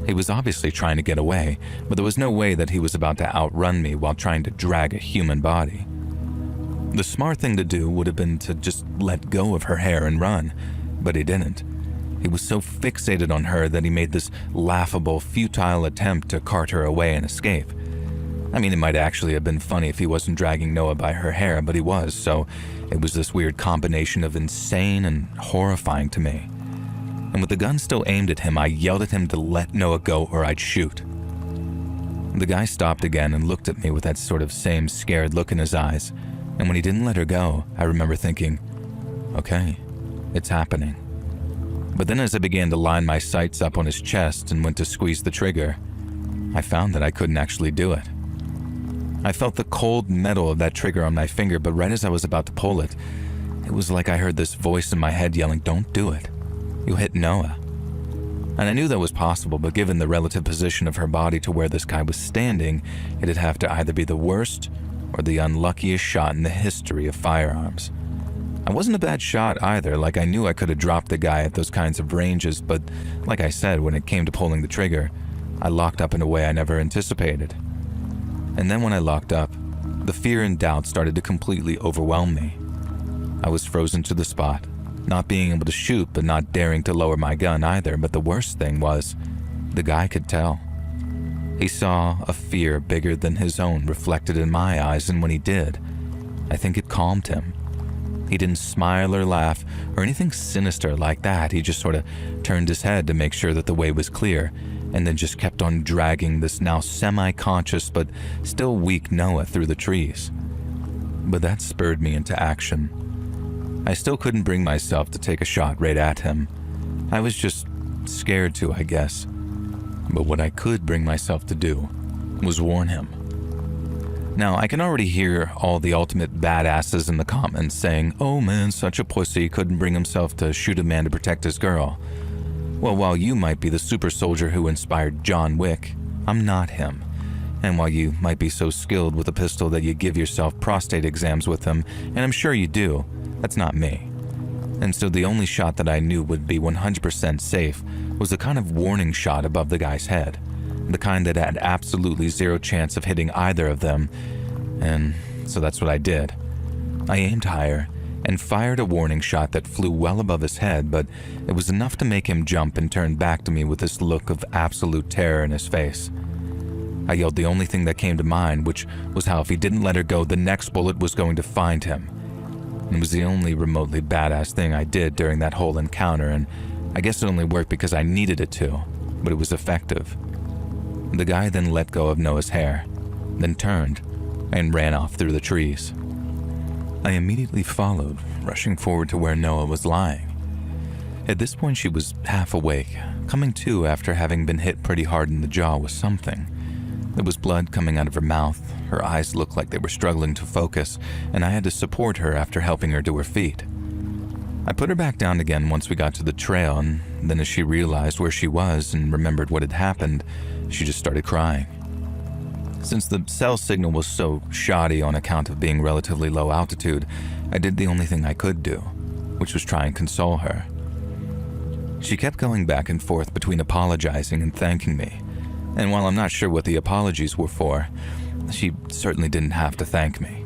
He was obviously trying to get away, but there was no way that he was about to outrun me while trying to drag a human body. The smart thing to do would have been to just let go of her hair and run, but he didn't. He was so fixated on her that he made this laughable, futile attempt to cart her away and escape. I mean, it might actually have been funny if he wasn't dragging Noah by her hair, but he was, so it was this weird combination of insane and horrifying to me. And with the gun still aimed at him, I yelled at him to let Noah go or I'd shoot. The guy stopped again and looked at me with that sort of same scared look in his eyes, and when he didn't let her go, I remember thinking, okay, it's happening. But then as I began to line my sights up on his chest and went to squeeze the trigger, I found that I couldn't actually do it. I felt the cold metal of that trigger on my finger, but right as I was about to pull it, it was like I heard this voice in my head yelling, "Don't do it. You'll hit Noah." And I knew that was possible, but given the relative position of her body to where this guy was standing, it'd have to either be the worst or the unluckiest shot in the history of firearms. I wasn't a bad shot either, like I knew I could have dropped the guy at those kinds of ranges, but like I said, when it came to pulling the trigger, I locked up in a way I never anticipated. And then when I locked up, the fear and doubt started to completely overwhelm me. I was frozen to the spot, not being able to shoot but not daring to lower my gun either, but the worst thing was, the guy could tell. He saw a fear bigger than his own reflected in my eyes, and when he did, I think it calmed him. He didn't smile or laugh or anything sinister like that. He just sort of turned his head to make sure that the way was clear, and then just kept on dragging this now semi-conscious but still weak Noah through the trees. But that spurred me into action. I still couldn't bring myself to take a shot right at him. I was just scared to, I guess. But what I could bring myself to do was warn him. Now, I can already hear all the ultimate badasses in the comments saying, "Oh man, such a pussy, couldn't bring himself to shoot a man to protect his girl." Well, while you might be the super soldier who inspired John Wick, I'm not him. And while you might be so skilled with a pistol that you give yourself prostate exams with them, and I'm sure you do, that's not me. And so the only shot that I knew would be 100% safe was the kind of warning shot above the guy's head, the kind that had absolutely zero chance of hitting either of them, and so that's what I did. I aimed higher and fired a warning shot that flew well above his head, but it was enough to make him jump and turn back to me with this look of absolute terror in his face. I yelled the only thing that came to mind, which was how if he didn't let her go, the next bullet was going to find him. It was the only remotely badass thing I did during that whole encounter, and I guess it only worked because I needed it to, but it was effective. The guy then let go of Noah's hair, then turned and ran off through the trees. I immediately followed, rushing forward to where Noah was lying. At this point, she was half awake, coming to after having been hit pretty hard in the jaw with something. There was blood coming out of her mouth, her eyes looked like they were struggling to focus, and I had to support her after helping her to her feet. I put her back down again once we got to the trail, and then as she realized where she was and remembered what had happened, she just started crying. Since the cell signal was so shoddy on account of being relatively low altitude, I did the only thing I could do, which was try and console her. She kept going back and forth between apologizing and thanking me, and while I'm not sure what the apologies were for, she certainly didn't have to thank me.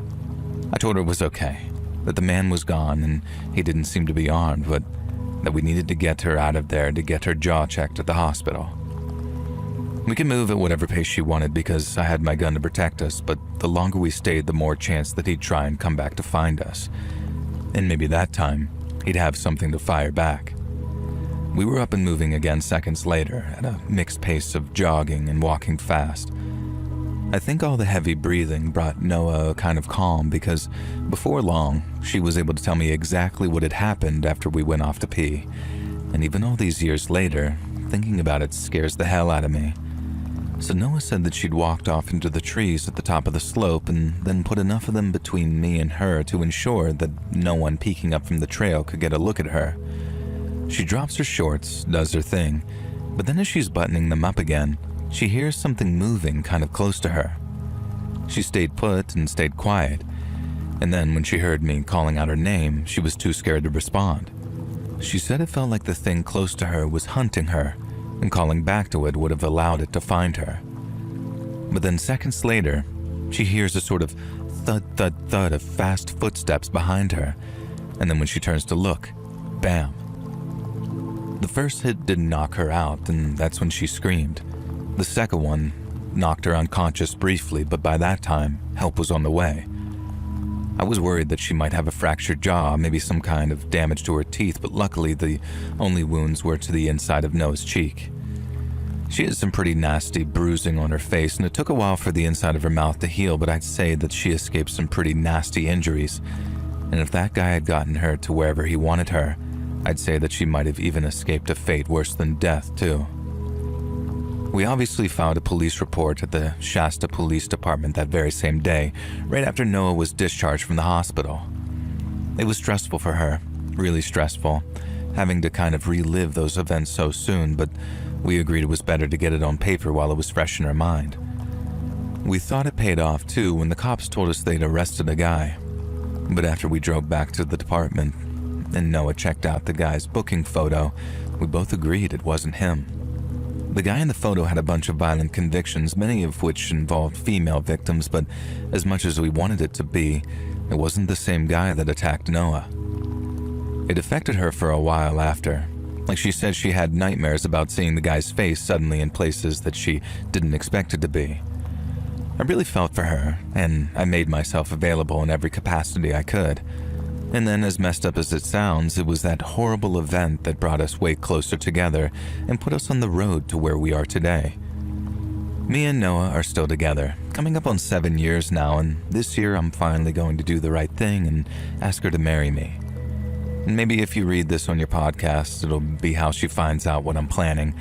I told her it was okay, that the man was gone and he didn't seem to be armed, but that we needed to get her out of there to get her jaw checked at the hospital. We could move at whatever pace she wanted because I had my gun to protect us, but the longer we stayed, the more chance that he'd try and come back to find us. And maybe that time, he'd have something to fire back. We were up and moving again seconds later at a mixed pace of jogging and walking fast. I think all the heavy breathing brought Noah a kind of calm because before long, she was able to tell me exactly what had happened after we went off to pee. And even all these years later, thinking about it scares the hell out of me. So Noah said that she'd walked off into the trees at the top of the slope and then put enough of them between me and her to ensure that no one peeking up from the trail could get a look at her. She drops her shorts, does her thing, but then as she's buttoning them up again, she hears something moving kind of close to her. She stayed put and stayed quiet, and then when she heard me calling out her name, she was too scared to respond. She said it felt like the thing close to her was hunting her, and calling back to it would have allowed it to find her. But then seconds later, she hears a sort of thud, thud, thud of fast footsteps behind her, and then when she turns to look, bam. The first hit didn't knock her out, and that's when she screamed. The second one knocked her unconscious briefly, but by that time, help was on the way. I was worried that she might have a fractured jaw, maybe some kind of damage to her teeth, but luckily the only wounds were to the inside of Noah's cheek. She had some pretty nasty bruising on her face, and it took a while for the inside of her mouth to heal, but I'd say that she escaped some pretty nasty injuries. And if that guy had gotten her to wherever he wanted her, I'd say that she might have even escaped a fate worse than death, too. We obviously filed a police report at the Shasta Police Department that very same day, right after Noah was discharged from the hospital. It was stressful for her, really stressful, having to kind of relive those events so soon, but we agreed it was better to get it on paper while it was fresh in her mind. We thought it paid off too when the cops told us they'd arrested a guy. But after we drove back to the department and Noah checked out the guy's booking photo, we both agreed it wasn't him. The guy in the photo had a bunch of violent convictions, many of which involved female victims, but as much as we wanted it to be, it wasn't the same guy that attacked Noah. It affected her for a while after. Like she said, she had nightmares about seeing the guy's face suddenly in places that she didn't expect it to be. I really felt for her, and I made myself available in every capacity I could. And then, as messed up as it sounds, it was that horrible event that brought us way closer together and put us on the road to where we are today. Me and Noah are still together, coming up on 7 years now, and this year I'm finally going to do the right thing and ask her to marry me. And maybe if you read this on your podcast, it'll be how she finds out what I'm planning.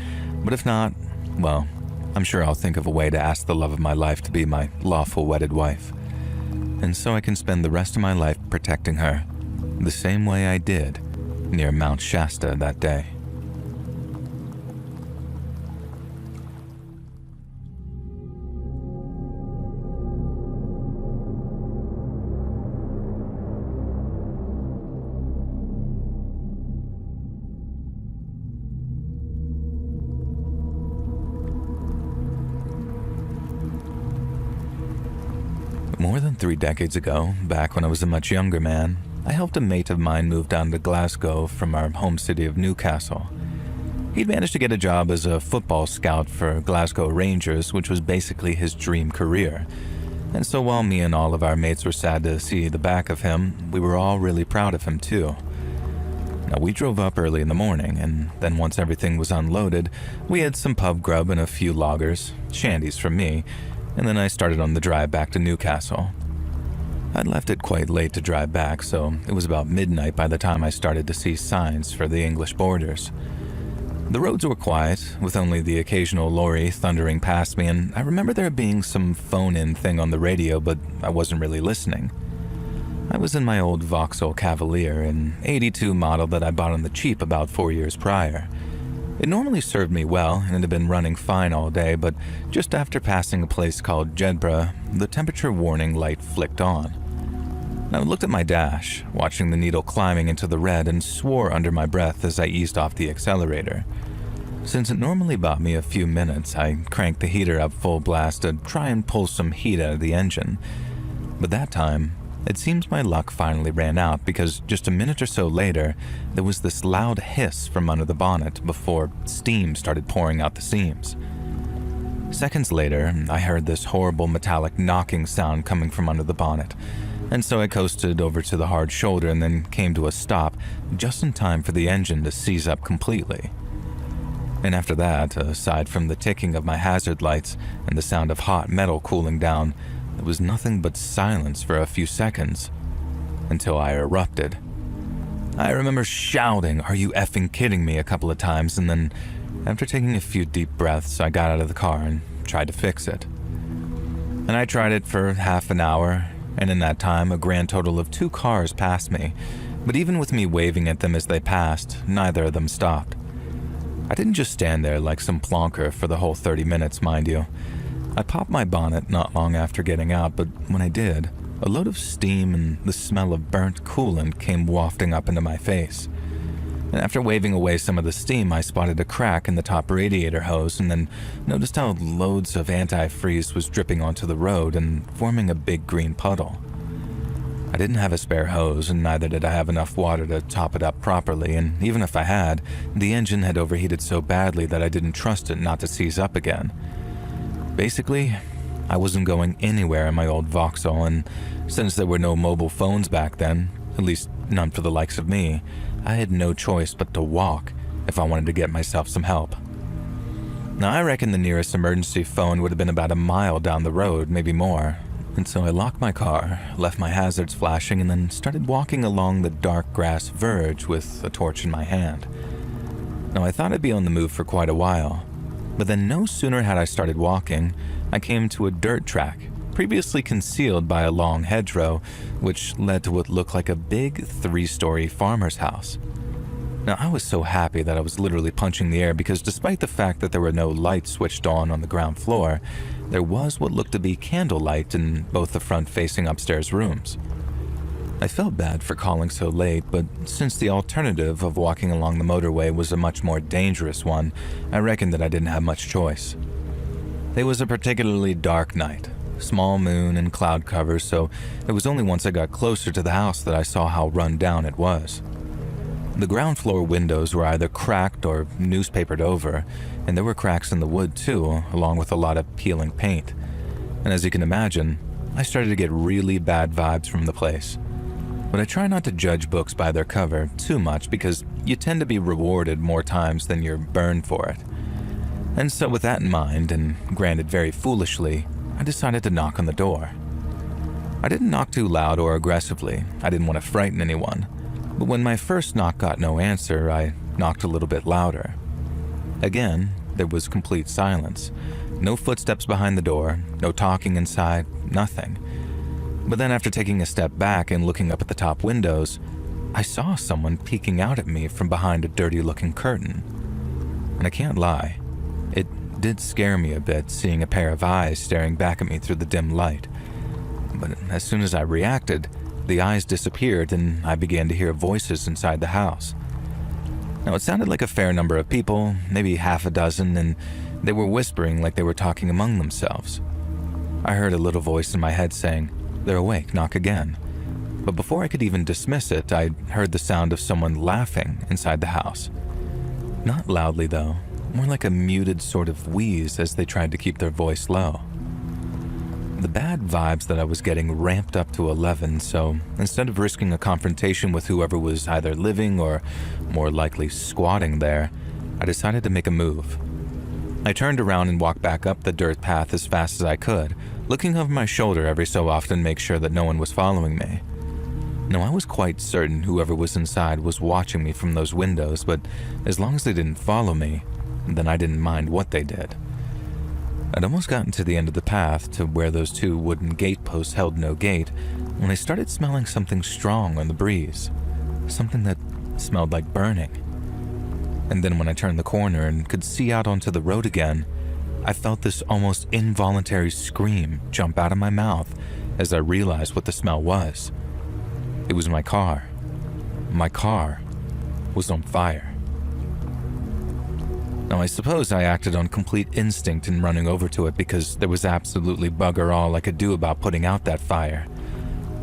But if not, well, I'm sure I'll think of a way to ask the love of my life to be my lawful wedded wife. And so I can spend the rest of my life protecting her, the same way I did near Mount Shasta that day. More than 3 decades ago, back when I was a much younger man, I helped a mate of mine move down to Glasgow from our home city of Newcastle. He'd managed to get a job as a football scout for Glasgow Rangers, which was basically his dream career. And so while me and all of our mates were sad to see the back of him, we were all really proud of him too. Now, we drove up early in the morning, and then once everything was unloaded, we had some pub grub and a few lagers, shandies for me, and then I started on the drive back to Newcastle. I'd left it quite late to drive back, so it was about midnight by the time I started to see signs for the English borders. The roads were quiet, with only the occasional lorry thundering past me, and I remember there being some phone-in thing on the radio, but I wasn't really listening. I was in my old Vauxhall Cavalier, an '82 model that I bought on the cheap about 4 years prior. It normally served me well, and it had been running fine all day, but just after passing a place called Jedburgh, the temperature warning light flicked on. I looked at my dash, watching the needle climbing into the red, and swore under my breath as I eased off the accelerator. Since it normally bought me a few minutes, I cranked the heater up full blast to try and pull some heat out of the engine. But that time, it seems my luck finally ran out, because just a minute or so later, there was this loud hiss from under the bonnet before steam started pouring out the seams. Seconds later, I heard this horrible metallic knocking sound coming from under the bonnet, and so I coasted over to the hard shoulder and then came to a stop just in time for the engine to seize up completely. And after that, aside from the ticking of my hazard lights and the sound of hot metal cooling down, there was nothing but silence for a few seconds, until I erupted. I remember shouting, "Are you effing kidding me?" a couple of times, and then, after taking a few deep breaths, I got out of the car and tried to fix it. And I tried it for half an hour, and in that time, a grand total of 2 cars passed me, but even with me waving at them as they passed, neither of them stopped. I didn't just stand there like some plonker for the whole 30 minutes, mind you. I popped my bonnet not long after getting out, but when I did, a load of steam and the smell of burnt coolant came wafting up into my face. And after waving away some of the steam, I spotted a crack in the top radiator hose and then noticed how loads of antifreeze was dripping onto the road and forming a big green puddle. I didn't have a spare hose, and neither did I have enough water to top it up properly, and even if I had, the engine had overheated so badly that I didn't trust it not to seize up again. Basically, I wasn't going anywhere in my old Vauxhall, and since there were no mobile phones back then, at least none for the likes of me, I had no choice but to walk if I wanted to get myself some help. Now, I reckon the nearest emergency phone would have been about a mile down the road, maybe more. And so I locked my car, left my hazards flashing, and then started walking along the dark grass verge with a torch in my hand. Now, I thought I'd be on the move for quite a while, but then no sooner had I started walking, I came to a dirt track, previously concealed by a long hedgerow, which led to what looked like a big 3-story farmer's house. Now, I was so happy that I was literally punching the air because despite the fact that there were no lights switched on the ground floor, there was what looked to be candlelight in both the front-facing upstairs rooms. I felt bad for calling so late, but since the alternative of walking along the motorway was a much more dangerous one, I reckoned that I didn't have much choice. It was a particularly dark night, small moon and cloud cover, so it was only once I got closer to the house that I saw how run down it was. The ground floor windows were either cracked or newspapered over, and there were cracks in the wood too, along with a lot of peeling paint. And as you can imagine, I started to get really bad vibes from the place. But I try not to judge books by their cover too much because you tend to be rewarded more times than you're burned for it. And so with that in mind, and granted very foolishly, I decided to knock on the door. I didn't knock too loud or aggressively. I didn't want to frighten anyone. But when my first knock got no answer, I knocked a little bit louder. Again, there was complete silence. No footsteps behind the door, no talking inside, nothing. But then after taking a step back and looking up at the top windows, I saw someone peeking out at me from behind a dirty-looking curtain. And I can't lie, it did scare me a bit seeing a pair of eyes staring back at me through the dim light. But as soon as I reacted, the eyes disappeared and I began to hear voices inside the house. Now, it sounded like a fair number of people, maybe half a dozen, and they were whispering like they were talking among themselves. I heard a little voice in my head saying, "They're awake, knock again." But before I could even dismiss it, I heard the sound of someone laughing inside the house. Not loudly though, more like a muted sort of wheeze as they tried to keep their voice low. The bad vibes that I was getting ramped up to 11, so instead of risking a confrontation with whoever was either living or more likely squatting there, I decided to make a move. I turned around and walked back up the dirt path as fast as I could, looking over my shoulder every so often to make sure that no one was following me. Now, I was quite certain whoever was inside was watching me from those windows, but as long as they didn't follow me, then I didn't mind what they did. I'd almost gotten to the end of the path to where those 2 wooden gate posts held no gate when I started smelling something strong on the breeze, something that smelled like burning. And then when I turned the corner and could see out onto the road again, I felt this almost involuntary scream jump out of my mouth as I realized what the smell was. It was my car. My car was on fire. Now, I suppose I acted on complete instinct in running over to it because there was absolutely bugger all I could do about putting out that fire.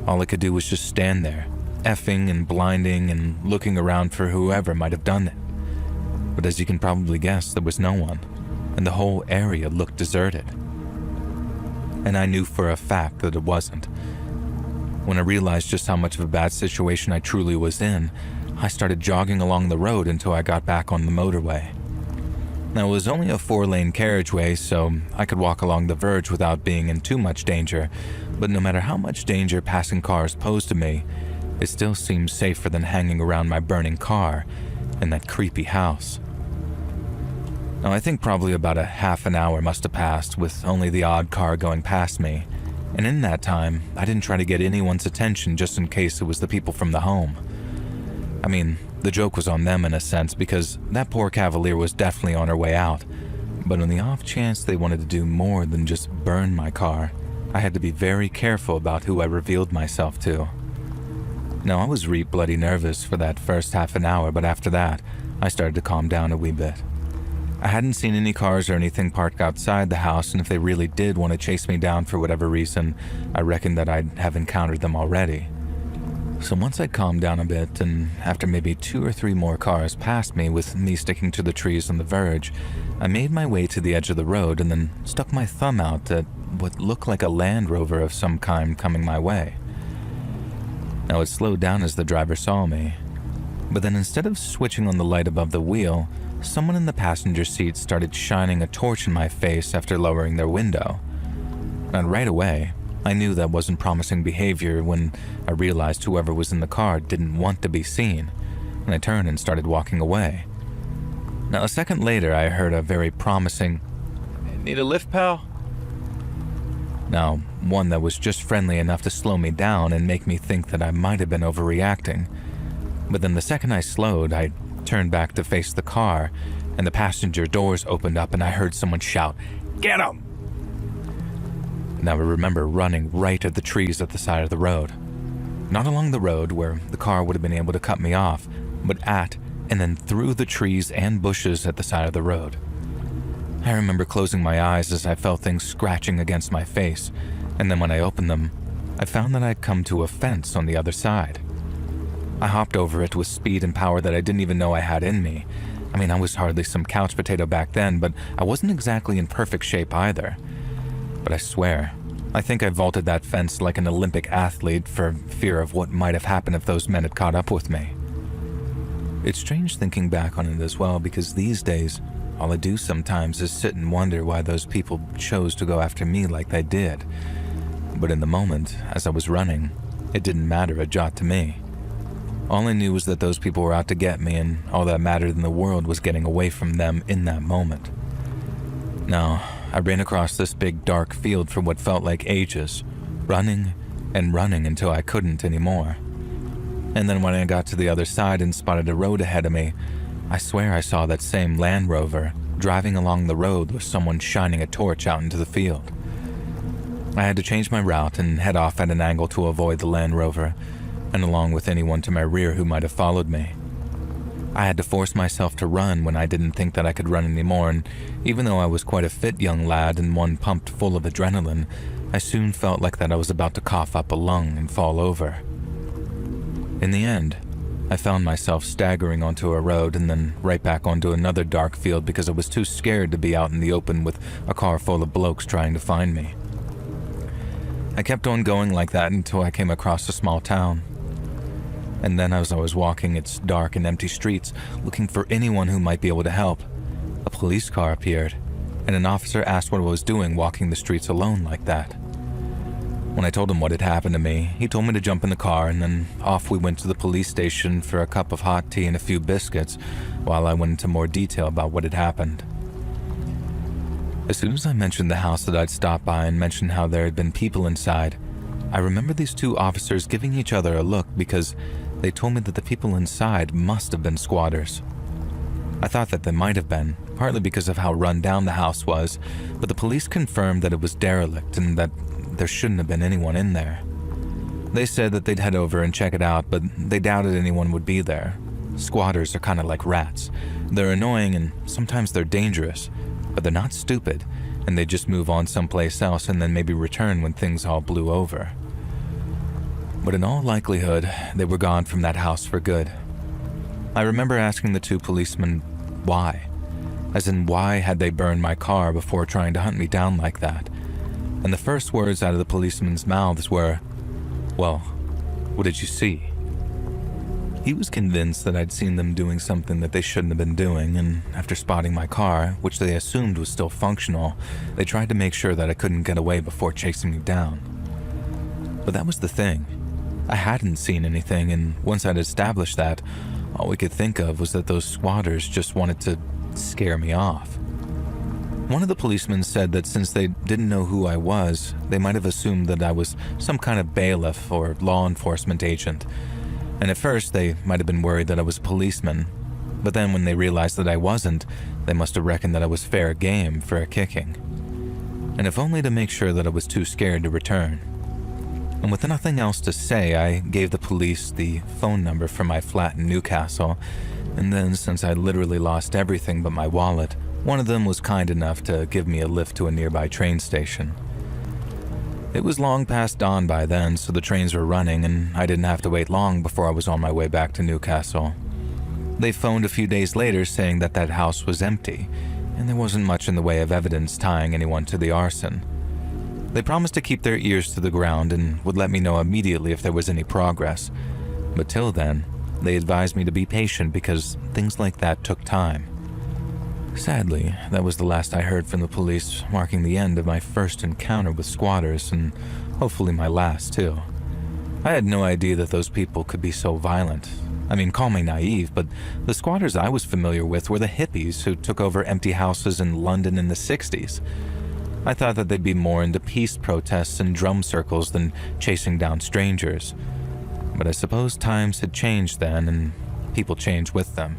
All I could do was just stand there, effing and blinding and looking around for whoever might have done it. But as you can probably guess, there was no one, and the whole area looked deserted. And I knew for a fact that it wasn't. When I realized just how much of a bad situation I truly was in, I started jogging along the road until I got back on the motorway. Now, it was only a 4-lane carriageway, so I could walk along the verge without being in too much danger, but no matter how much danger passing cars posed to me, it still seemed safer than hanging around my burning car in that creepy house. Now, I think probably about a half an hour must have passed with only the odd car going past me, and in that time, I didn't try to get anyone's attention just in case it was the people from the home. I mean, the joke was on them in a sense because that poor cavalier was definitely on her way out, but on the off chance they wanted to do more than just burn my car, I had to be very careful about who I revealed myself to. Now, I was bloody nervous for that first half an hour, but after that, I started to calm down a wee bit. I hadn't seen any cars or anything parked outside the house, and if they really did want to chase me down for whatever reason, I reckoned that I'd have encountered them already. So once I'd calmed down a bit, and after maybe 2 or 3 more cars passed me with me sticking to the trees on the verge, I made my way to the edge of the road and then stuck my thumb out at what looked like a Land Rover of some kind coming my way. Now, it slowed down as the driver saw me, but then instead of switching on the light above the wheel, someone in the passenger seat started shining a torch in my face after lowering their window. And right away, I knew that wasn't promising behavior when I realized whoever was in the car didn't want to be seen, and I turned and started walking away. Now, a second later, I heard a very promising, "Need a lift, pal?" Now, one that was just friendly enough to slow me down and make me think that I might have been overreacting. But then the second I slowed, I turned back to face the car, and the passenger doors opened up and I heard someone shout, "Get him!" Now, I remember running right at the trees at the side of the road. Not along the road where the car would have been able to cut me off, but at and then through the trees and bushes at the side of the road. I remember closing my eyes as I felt things scratching against my face, and then when I opened them, I found that I'd come to a fence on the other side. I hopped over it with speed and power that I didn't even know I had in me. I mean, I was hardly some couch potato back then, but I wasn't exactly in perfect shape either. But I swear, I think I vaulted that fence like an Olympic athlete for fear of what might have happened if those men had caught up with me. It's strange thinking back on it as well, because these days, all I do sometimes is sit and wonder why those people chose to go after me like they did. But in the moment, as I was running, it didn't matter a jot to me. All I knew was that those people were out to get me, and all that mattered in the world was getting away from them in that moment. Now, I ran across this big dark field for what felt like ages, running and running until I couldn't anymore. And then when I got to the other side and spotted a road ahead of me, I swear I saw that same Land Rover driving along the road with someone shining a torch out into the field. I had to change my route and head off at an angle to avoid the Land Rover, and along with anyone to my rear who might have followed me. I had to force myself to run when I didn't think that I could run anymore, and even though I was quite a fit young lad and one pumped full of adrenaline, I soon felt like that I was about to cough up a lung and fall over. In the end, I found myself staggering onto a road and then right back onto another dark field because I was too scared to be out in the open with a car full of blokes trying to find me. I kept on going like that until I came across a small town. And then as I was walking its dark and empty streets, looking for anyone who might be able to help, a police car appeared, and an officer asked what I was doing walking the streets alone like that. When I told him what had happened to me, he told me to jump in the car, and then off we went to the police station for a cup of hot tea and a few biscuits, while I went into more detail about what had happened. As soon as I mentioned the house that I'd stopped by and mentioned how there had been people inside, I remember these two officers giving each other a look because they told me that the people inside must have been squatters. I thought that they might have been, partly because of how run down the house was, but the police confirmed that it was derelict and that there shouldn't have been anyone in there. They said that they'd head over and check it out, but they doubted anyone would be there. Squatters are kind of like rats. They're annoying and sometimes they're dangerous, but they're not stupid, and they just move on someplace else and then maybe return when things all blew over. But in all likelihood, they were gone from that house for good. I remember asking the two policemen why. As in, why had they burned my car before trying to hunt me down like that? And the first words out of the policemen's mouths were, "Well, what did you see?" He was convinced that I'd seen them doing something that they shouldn't have been doing, and after spotting my car, which they assumed was still functional, they tried to make sure that I couldn't get away before chasing me down. But that was the thing. I hadn't seen anything, and once I'd established that, all we could think of was that those squatters just wanted to scare me off. One of the policemen said that since they didn't know who I was, they might have assumed that I was some kind of bailiff or law enforcement agent. And at first, they might have been worried that I was a policeman, but then when they realized that I wasn't, they must have reckoned that I was fair game for a kicking. And if only to make sure that I was too scared to return. and with nothing else to say, I gave the police the phone number for my flat in Newcastle, and then, since I literally lost everything but my wallet, one of them was kind enough to give me a lift to a nearby train station. It was long past dawn by then, so the trains were running, and I didn't have to wait long before I was on my way back to Newcastle. They phoned a few days later saying that that house was empty, and there wasn't much in the way of evidence tying anyone to the arson. They promised to keep their ears to the ground and would let me know immediately if there was any progress, but till then, they advised me to be patient because things like that took time. Sadly, that was the last I heard from the police, marking the end of my first encounter with squatters, and hopefully my last too. I had no idea that those people could be so violent. I mean, call me naive, but the squatters I was familiar with were the hippies who took over empty houses in London in the 60s. I thought that they'd be more into peace protests and drum circles than chasing down strangers. But I suppose times had changed then, and people changed with them.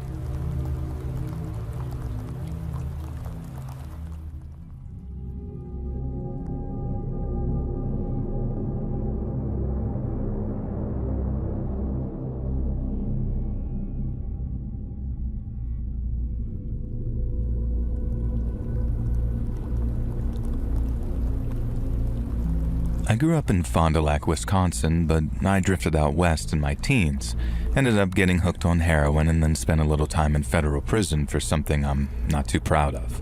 I grew up in Fond du Lac, Wisconsin, but I drifted out west in my teens, ended up getting hooked on heroin, and then spent a little time in federal prison for something I'm not too proud of.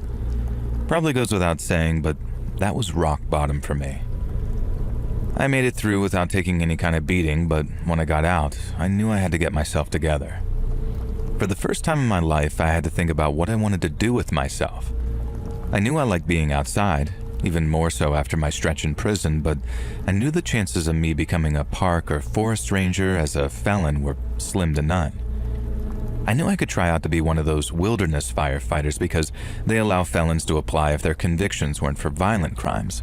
Probably goes without saying, but that was rock bottom for me. I made it through without taking any kind of beating, but when I got out, I knew I had to get myself together. For the first time in my life, I had to think about what I wanted to do with myself. I knew I liked being outside, even more so after my stretch in prison, but I knew the chances of me becoming a park or forest ranger as a felon were slim to none. I knew I could try out to be one of those wilderness firefighters because they allow felons to apply if their convictions weren't for violent crimes.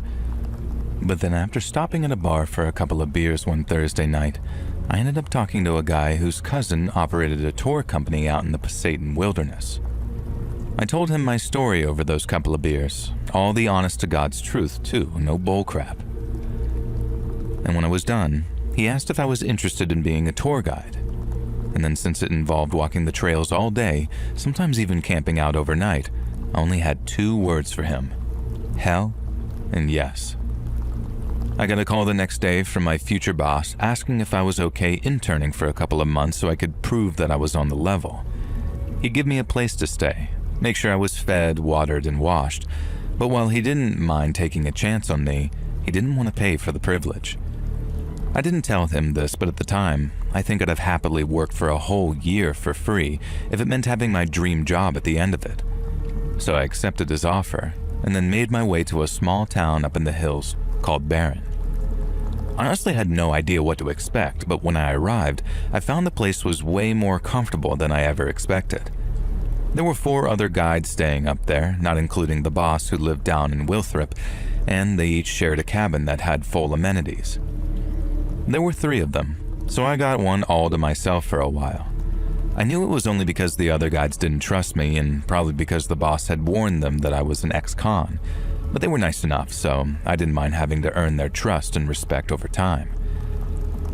But then after stopping at a bar for a couple of beers one Thursday night, I ended up talking to a guy whose cousin operated a tour company out in the Pasayten wilderness. I told him my story over those couple of beers, all the honest-to-God's truth, too, no bullcrap. And when I was done, he asked if I was interested in being a tour guide. And then since it involved walking the trails all day, sometimes even camping out overnight, I only had 2 words for him: hell and yes. I got a call the next day from my future boss asking if I was okay interning for a couple of months so I could prove that I was on the level. He'd give me a place to stay, make sure I was fed, watered, and washed, but while he didn't mind taking a chance on me, he didn't want to pay for the privilege. I didn't tell him this, but at the time, I think I'd have happily worked for a whole year for free if it meant having my dream job at the end of it. So I accepted his offer, and then made my way to a small town up in the hills called Barron. I honestly had no idea what to expect, but when I arrived, I found the place was way more comfortable than I ever expected. There were 4 other guides staying up there, not including the boss who lived down in Winthrop, and they each shared a cabin that had full amenities. There were 3 of them, so I got one all to myself for a while. I knew it was only because the other guides didn't trust me, and probably because the boss had warned them that I was an ex-con, but they were nice enough, so I didn't mind having to earn their trust and respect over time.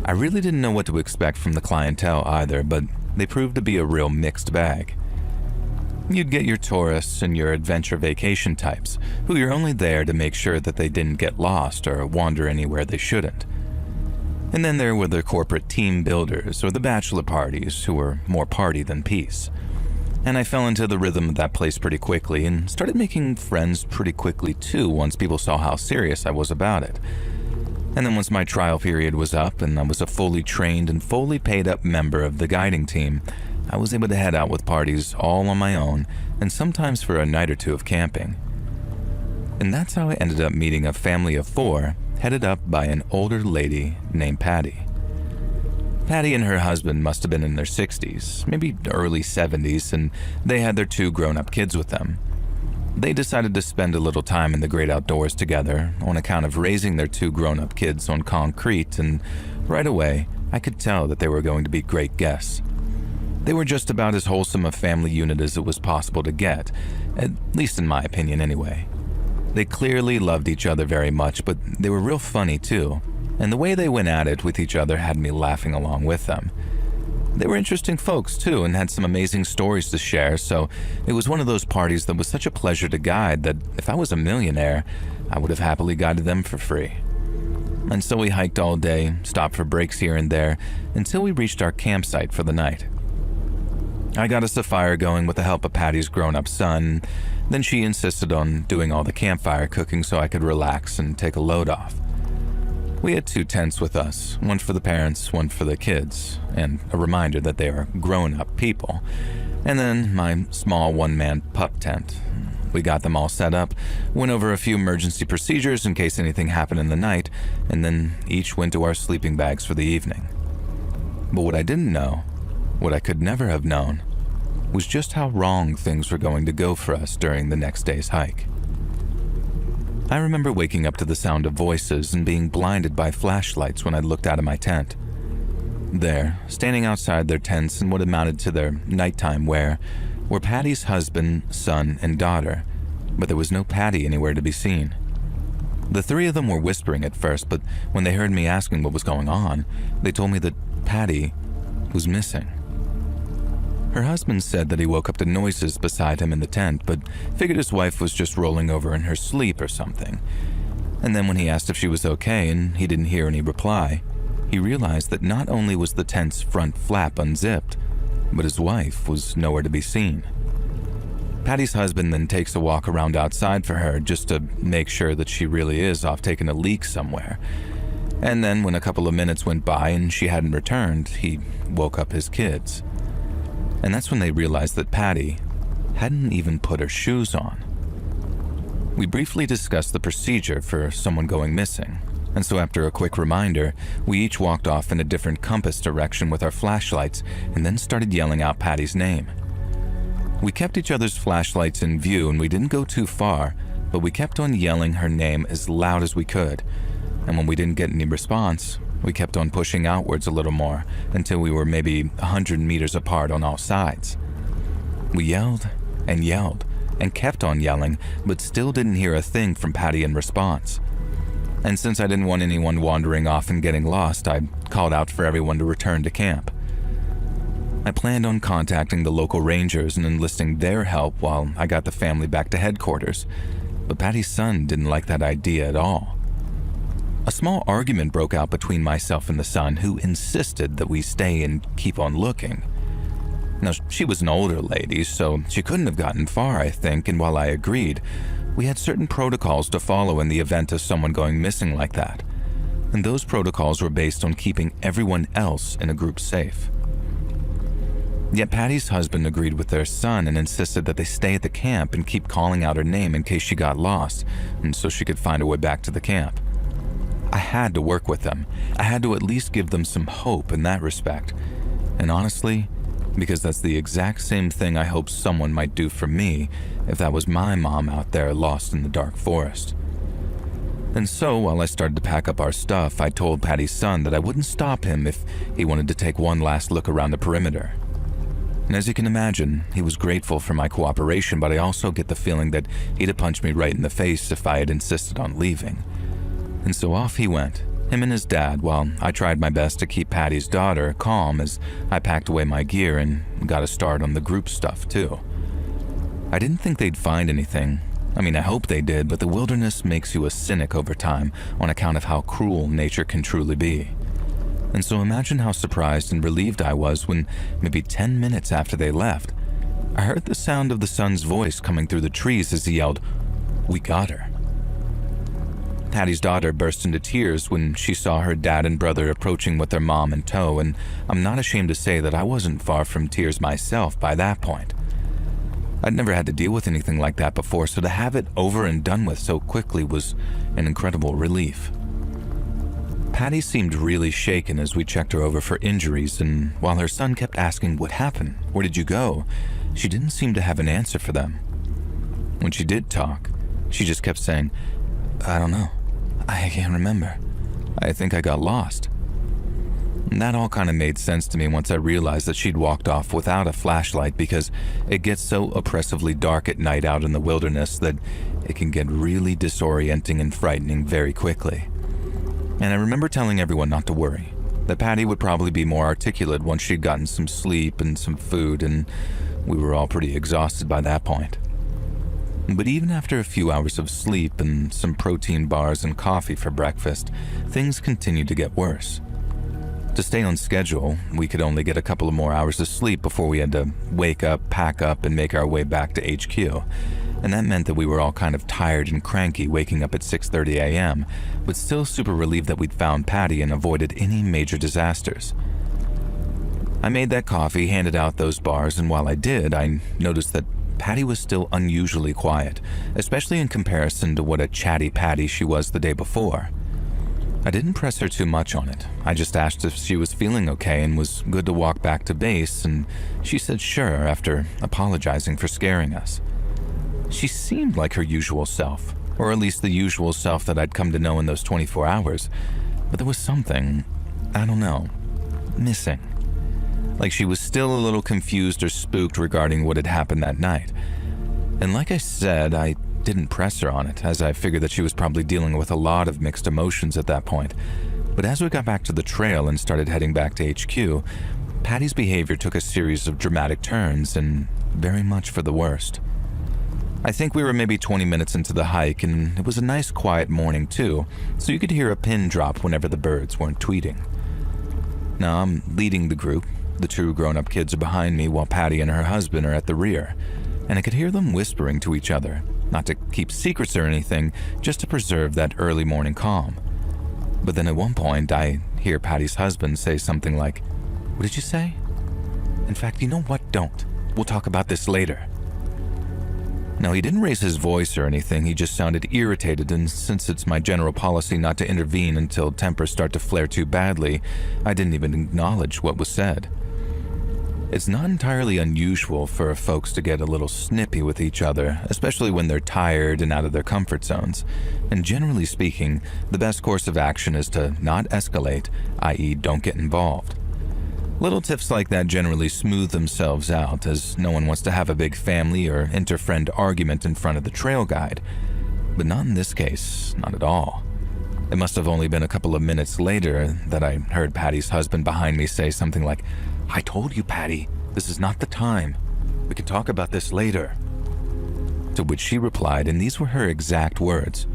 I really didn't know what to expect from the clientele either, but they proved to be a real mixed bag. You'd get your tourists and your adventure vacation types, who you're only there to make sure that they didn't get lost or wander anywhere they shouldn't. And then there were the corporate team builders or the bachelor parties who were more party than peace. And I fell into the rhythm of that place pretty quickly and started making friends pretty quickly too once people saw how serious I was about it. And then once my trial period was up and I was a fully trained and fully paid up member of the guiding team, I was able to head out with parties all on my own and sometimes for a night or 2 of camping. And that's how I ended up meeting a family of 4 headed up by an older lady named Patty. Patty and her husband must have been in their 60s, maybe early 70s, and they had their 2 grown-up kids with them. They decided to spend a little time in the great outdoors together on account of raising their 2 grown-up kids on concrete, and right away, I could tell that they were going to be great guests. They were just about as wholesome a family unit as it was possible to get, at least in my opinion anyway. They clearly loved each other very much, but they were real funny too. and the way they went at it with each other had me laughing along with them. They were interesting folks too and had some amazing stories to share, so it was one of those parties that was such a pleasure to guide that if I was a millionaire, I would have happily guided them for free. And so we hiked all day, stopped for breaks here and there, until we reached our campsite for the night. I got us a fire going with the help of Patty's grown-up son, then she insisted on doing all the campfire cooking so I could relax and take a load off. We had 2 tents with us, one for the parents, one for the kids, and a reminder that they are grown-up people, and then my small one-man pup tent. We got them all set up, went over a few emergency procedures in case anything happened in the night, and then each went to our sleeping bags for the evening. But what I didn't know, what I could never have known, was just how wrong things were going to go for us during the next day's hike. I remember waking up to the sound of voices and being blinded by flashlights when I looked out of my tent. There, standing outside their tents in what amounted to their nighttime wear, were Patty's husband, son, and daughter, but there was no Patty anywhere to be seen. The 3 of them were whispering at first, but when they heard me asking what was going on, they told me that Patty was missing. Her husband said that he woke up to noises beside him in the tent, but figured his wife was just rolling over in her sleep or something. And then when he asked if she was okay and he didn't hear any reply, he realized that not only was the tent's front flap unzipped, but his wife was nowhere to be seen. Patty's husband then takes a walk around outside for her just to make sure that she really is off taking a leak somewhere. And then when a couple of minutes went by and she hadn't returned, he woke up his kids. And that's when they realized that Patty hadn't even put her shoes on. We briefly discussed the procedure for someone going missing, and so after a quick reminder, we each walked off in a different compass direction with our flashlights and then started yelling out Patty's name. We kept each other's flashlights in view and we didn't go too far, but we kept on yelling her name as loud as we could, and when we didn't get any response, we kept on pushing outwards a little more until we were maybe 100 meters apart on all sides. We yelled and kept on yelling, but still didn't hear a thing from Patty in response. And since I didn't want anyone wandering off and getting lost, I called out for everyone to return to camp. I planned on contacting the local rangers and enlisting their help while I got the family back to headquarters, but Patty's son didn't like that idea at all. A small argument broke out between myself and the son, who insisted that we stay and keep on looking. Now, she was an older lady, so she couldn't have gotten far, I think, and while I agreed, we had certain protocols to follow in the event of someone going missing like that, and those protocols were based on keeping everyone else in a group safe. Yet Patty's husband agreed with their son and insisted that they stay at the camp and keep calling out her name in case she got lost, and so she could find her way back to the camp. I had to work with them. I had to at least give them some hope in that respect. And honestly, because that's the exact same thing I hoped someone might do for me if that was my mom out there lost in the dark forest. And so, while I started to pack up our stuff, I told Patty's son that I wouldn't stop him if he wanted to take one last look around the perimeter. And as you can imagine, he was grateful for my cooperation, but I also get the feeling that he'd have punched me right in the face if I had insisted on leaving. And so off he went, him and his dad, while I tried my best to keep Patty's daughter calm as I packed away my gear and got a start on the group stuff too. I didn't think they'd find anything. I mean, I hope they did, but the wilderness makes you a cynic over time on account of how cruel nature can truly be. And so imagine how surprised and relieved I was when, maybe 10 minutes after they left, I heard the sound of the son's voice coming through the trees as he yelled, "We got her." Patty's daughter burst into tears when she saw her dad and brother approaching with their mom in tow, and I'm not ashamed to say that I wasn't far from tears myself by that point. I'd never had to deal with anything like that before, so to have it over and done with so quickly was an incredible relief. Patty seemed really shaken as we checked her over for injuries, and while her son kept asking what happened, where did you go, she didn't seem to have an answer for them. When she did talk, she just kept saying, "I don't know. I can't remember. I think I got lost." And that all kind of made sense to me once I realized that she'd walked off without a flashlight, because it gets so oppressively dark at night out in the wilderness that it can get really disorienting and frightening very quickly. And I remember telling everyone not to worry, that Patty would probably be more articulate once she'd gotten some sleep and some food, and we were all pretty exhausted by that point. But even after a few hours of sleep and some protein bars and coffee for breakfast, things continued to get worse. To stay on schedule, we could only get a couple of more hours of sleep before we had to wake up, pack up, and make our way back to HQ. And that meant that we were all kind of tired and cranky waking up at 6:30 a.m., but still super relieved that we'd found Patty and avoided any major disasters. I made that coffee, handed out those bars, and while I did, I noticed that Patty was still unusually quiet, especially in comparison to what a chatty Patty she was the day before. I didn't press her too much on it. I just asked if she was feeling okay and was good to walk back to base, and she said sure after apologizing for scaring us. She seemed like her usual self, or at least the usual self that I'd come to know in those 24 hours, but there was something, I don't know, missing. Like she was still a little confused or spooked regarding what had happened that night. And like I said, I didn't press her on it, as I figured that she was probably dealing with a lot of mixed emotions at that point. But as we got back to the trail and started heading back to HQ, Patty's behavior took a series of dramatic turns, and very much for the worst. I think we were maybe 20 minutes into the hike, and it was a nice quiet morning too, so you could hear a pin drop whenever the birds weren't tweeting. Now I'm leading the group. The two grown-up kids are behind me while Patty and her husband are at the rear, and I could hear them whispering to each other, not to keep secrets or anything, just to preserve that early morning calm. But then at one point, I hear Patty's husband say something like, "What did you say? In fact, you know what? Don't. We'll talk about this later." Now, he didn't raise his voice or anything, he just sounded irritated, and since it's my general policy not to intervene until tempers start to flare too badly, I didn't even acknowledge what was said. It's not entirely unusual for folks to get a little snippy with each other, especially when they're tired and out of their comfort zones. And generally speaking, the best course of action is to not escalate, i.e. don't get involved. Little tips like that generally smooth themselves out, as no one wants to have a big family or inter-friend argument in front of the trail guide. But not in this case, not at all. It must have only been a couple of minutes later that I heard Patty's husband behind me say something like, "I told you, Patty, this is not the time. We can talk about this later." To which she replied, and these were her exact words,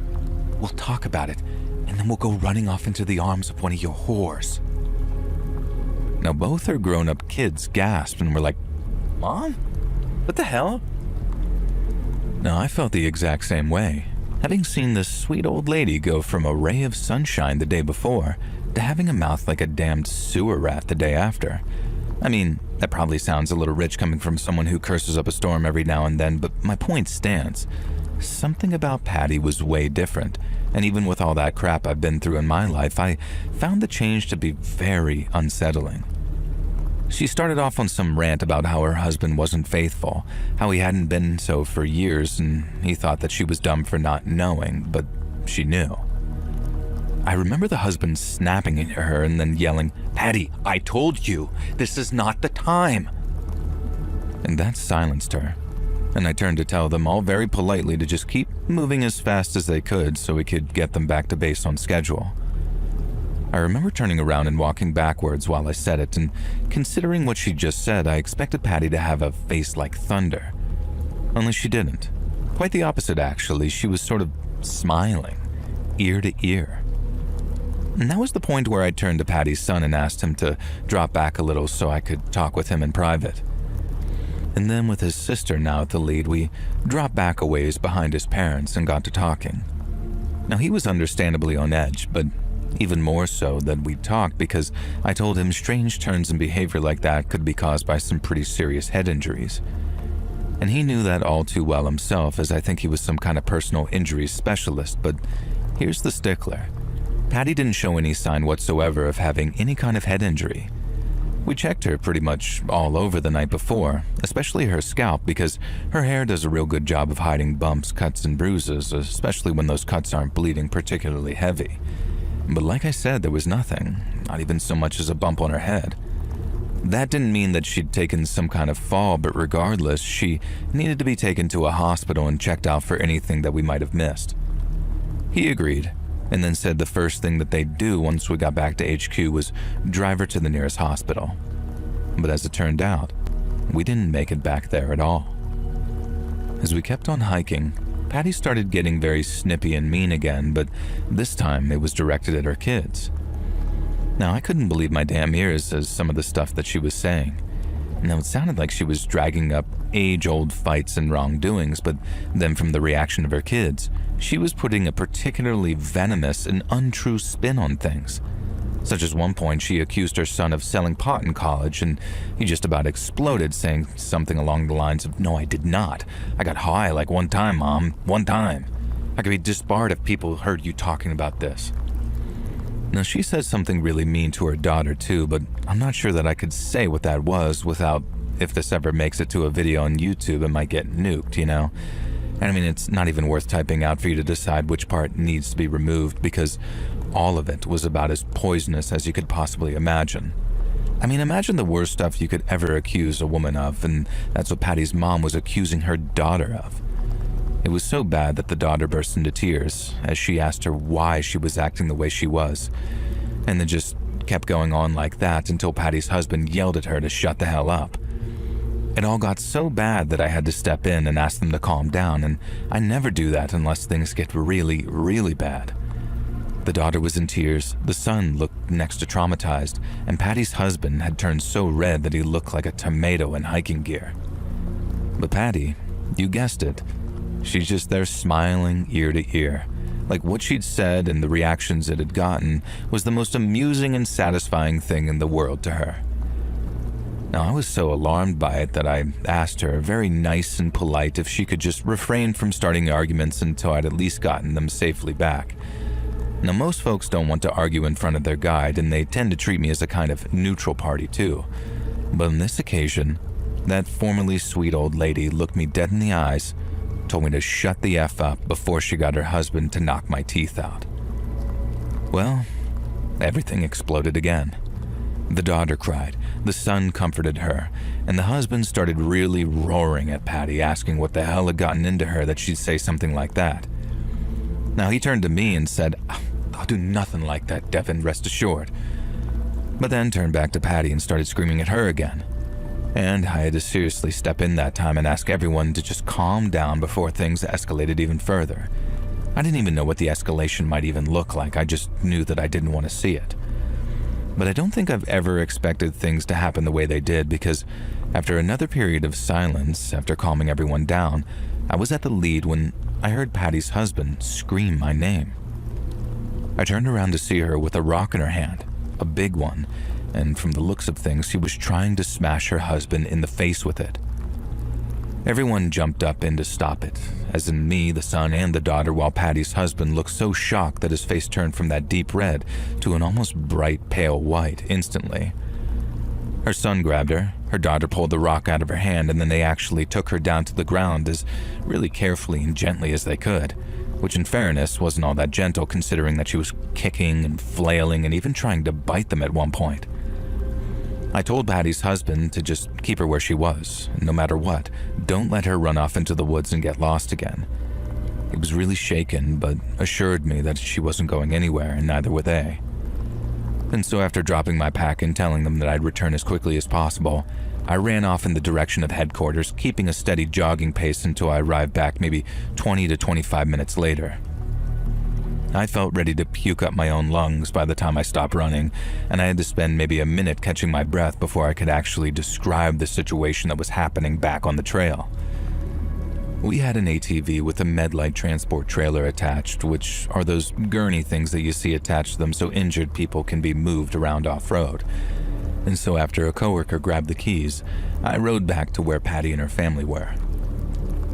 "We'll talk about it, and then we'll go running off into the arms of one of your whores." Now both her grown-up kids gasped and were like, "Mom? What the hell?" Now I felt the exact same way, having seen this sweet old lady go from a ray of sunshine the day before to having a mouth like a damned sewer rat the day after. I mean, that probably sounds a little rich coming from someone who curses up a storm every now and then, but my point stands. Something about Patty was way different, and even with all that crap I've been through in my life, I found the change to be very unsettling. She started off on some rant about how her husband wasn't faithful, how he hadn't been so for years, and he thought that she was dumb for not knowing, but she knew. I remember the husband snapping at her and then yelling, "Patty, I told you, this is not the time." And that silenced her, and I turned to tell them all very politely to just keep moving as fast as they could so we could get them back to base on schedule. I remember turning around and walking backwards while I said it, and considering what she just said, I expected Patty to have a face like thunder. Only she didn't. Quite the opposite, actually. She was sort of smiling, ear to ear. And that was the point where I turned to Patty's son and asked him to drop back a little so I could talk with him in private. And then with his sister now at the lead, we dropped back a ways behind his parents and got to talking. Now he was understandably on edge, but even more so that we talked because I told him strange turns in behavior like that could be caused by some pretty serious head injuries. And he knew that all too well himself, as I think he was some kind of personal injuries specialist, but here's the stickler. Patty didn't show any sign whatsoever of having any kind of head injury. We checked her pretty much all over the night before, especially her scalp, because her hair does a real good job of hiding bumps, cuts, and bruises, especially when those cuts aren't bleeding particularly heavy. But like I said, there was nothing, not even so much as a bump on her head. That didn't mean that she'd taken some kind of fall, but regardless, she needed to be taken to a hospital and checked out for anything that we might have missed. He agreed, and then said the first thing that they'd do once we got back to HQ was drive her to the nearest hospital. But as it turned out, we didn't make it back there at all. As we kept on hiking, Patty started getting very snippy and mean again, but this time it was directed at her kids. Now, I couldn't believe my damn ears as some of the stuff that she was saying. Now, it sounded like she was dragging up age-old fights and wrongdoings, but then from the reaction of her kids, she was putting a particularly venomous and untrue spin on things. Such as one point she accused her son of selling pot in college, and he just about exploded, saying something along the lines of, "No, I did not. I got high like one time, Mom. One time. I could be disbarred if people heard you talking about this." Now, she says something really mean to her daughter too, but I'm not sure that I could say what that was without, if this ever makes it to a video on YouTube, it might get nuked, you know? And I mean, it's not even worth typing out for you to decide which part needs to be removed, because all of it was about as poisonous as you could possibly imagine. I mean, imagine the worst stuff you could ever accuse a woman of, and that's what Patty's mom was accusing her daughter of. It was so bad that the daughter burst into tears as she asked her why she was acting the way she was, and it just kept going on like that until Patty's husband yelled at her to shut the hell up. It all got so bad that I had to step in and ask them to calm down, and I never do that unless things get really, really bad. The daughter was in tears, the son looked next to traumatized, and Patty's husband had turned so red that he looked like a tomato in hiking gear. But Patty, you guessed it, she's just there smiling ear to ear, like what she'd said and the reactions it had gotten was the most amusing and satisfying thing in the world to her. Now, I was so alarmed by it that I asked her, very nice and polite, if she could just refrain from starting arguments until I'd at least gotten them safely back. Now, most folks don't want to argue in front of their guide, and they tend to treat me as a kind of neutral party too. But on this occasion, that formerly sweet old lady looked me dead in the eyes, told me to shut the F up before she got her husband to knock my teeth out. Well, everything exploded again. The daughter cried, the son comforted her, and the husband started really roaring at Patty, asking what the hell had gotten into her that she'd say something like that. Now, he turned to me and said, "I'll do nothing like that, Devin, rest assured." But then turned back to Patty and started screaming at her again. And I had to seriously step in that time and ask everyone to just calm down before things escalated even further. I didn't even know what the escalation might even look like, I just knew that I didn't want to see it. But I don't think I've ever expected things to happen the way they did, because after another period of silence, after calming everyone down, I was at the lead when I heard Patty's husband scream my name. I turned around to see her with a rock in her hand, a big one, and from the looks of things, she was trying to smash her husband in the face with it. Everyone jumped up in to stop it, as in me, the son, and the daughter, while Patty's husband looked so shocked that his face turned from that deep red to an almost bright pale white instantly. Her son grabbed her, her daughter pulled the rock out of her hand, and then they actually took her down to the ground as really carefully and gently as they could, which in fairness wasn't all that gentle considering that she was kicking and flailing and even trying to bite them at one point. I told Patty's husband to just keep her where she was, no matter what. Don't let her run off into the woods and get lost again. He was really shaken, but assured me that she wasn't going anywhere, and neither were they. And so after dropping my pack and telling them that I'd return as quickly as possible, I ran off in the direction of headquarters, keeping a steady jogging pace until I arrived back maybe 20 to 25 minutes later. I felt ready to puke up my own lungs by the time I stopped running, and I had to spend maybe a minute catching my breath before I could actually describe the situation that was happening back on the trail. We had an ATV with a Medlight transport trailer attached, which are those gurney things that you see attached to them so injured people can be moved around off-road. And so after a coworker grabbed the keys, I rode back to where Patty and her family were.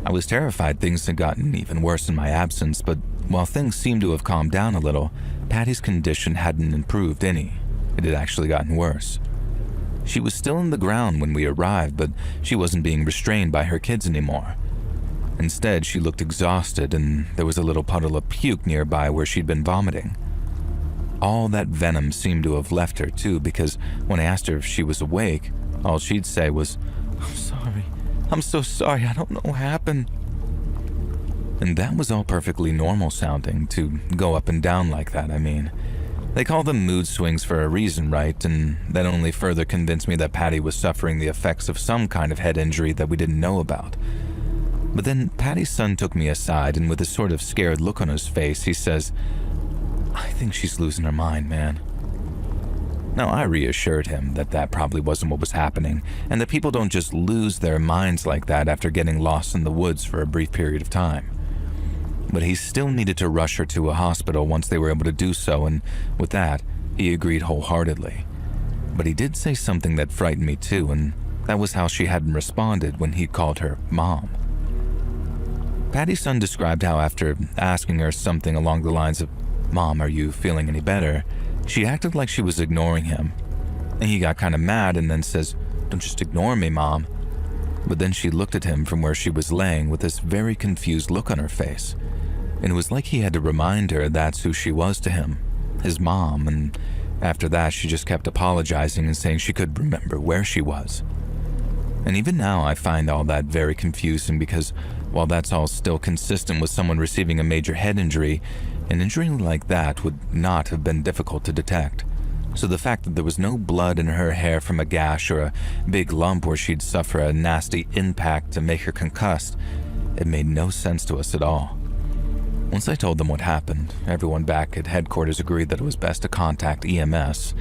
I was terrified things had gotten even worse in my absence, but while things seemed to have calmed down a little, Patty's condition hadn't improved any. It had actually gotten worse. She was still in the ground when we arrived, but she wasn't being restrained by her kids anymore. Instead, she looked exhausted, and there was a little puddle of puke nearby where she'd been vomiting. All that venom seemed to have left her too, because when I asked her if she was awake, all she'd say was, "I'm sorry. I'm so sorry. I don't know what happened." And that was all perfectly normal sounding, to go up and down like that, I mean. They call them mood swings for a reason, right? And that only further convinced me that Patty was suffering the effects of some kind of head injury that we didn't know about. But then Patty's son took me aside, and with a sort of scared look on his face, he says, "I think she's losing her mind, man." Now, I reassured him that that probably wasn't what was happening, and that people don't just lose their minds like that after getting lost in the woods for a brief period of time. But he still needed to rush her to a hospital once they were able to do so, and with that, he agreed wholeheartedly. But he did say something that frightened me too, and that was how she hadn't responded when he called her Mom. Patty's son described how after asking her something along the lines of, "Mom, are you feeling any better?" she acted like she was ignoring him. And he got kind of mad and then says, "Don't just ignore me, Mom." But then she looked at him from where she was laying with this very confused look on her face. And it was like he had to remind her that's who she was to him, his mom, and after that she just kept apologizing and saying she could remember where she was. And even now I find all that very confusing because while that's all still consistent with someone receiving a major head injury, an injury like that would not have been difficult to detect. So the fact that there was no blood in her hair from a gash or a big lump where she'd suffer a nasty impact to make her concussed, it made no sense to us at all. Once I told them what happened, everyone back at headquarters agreed that it was best to contact EMS,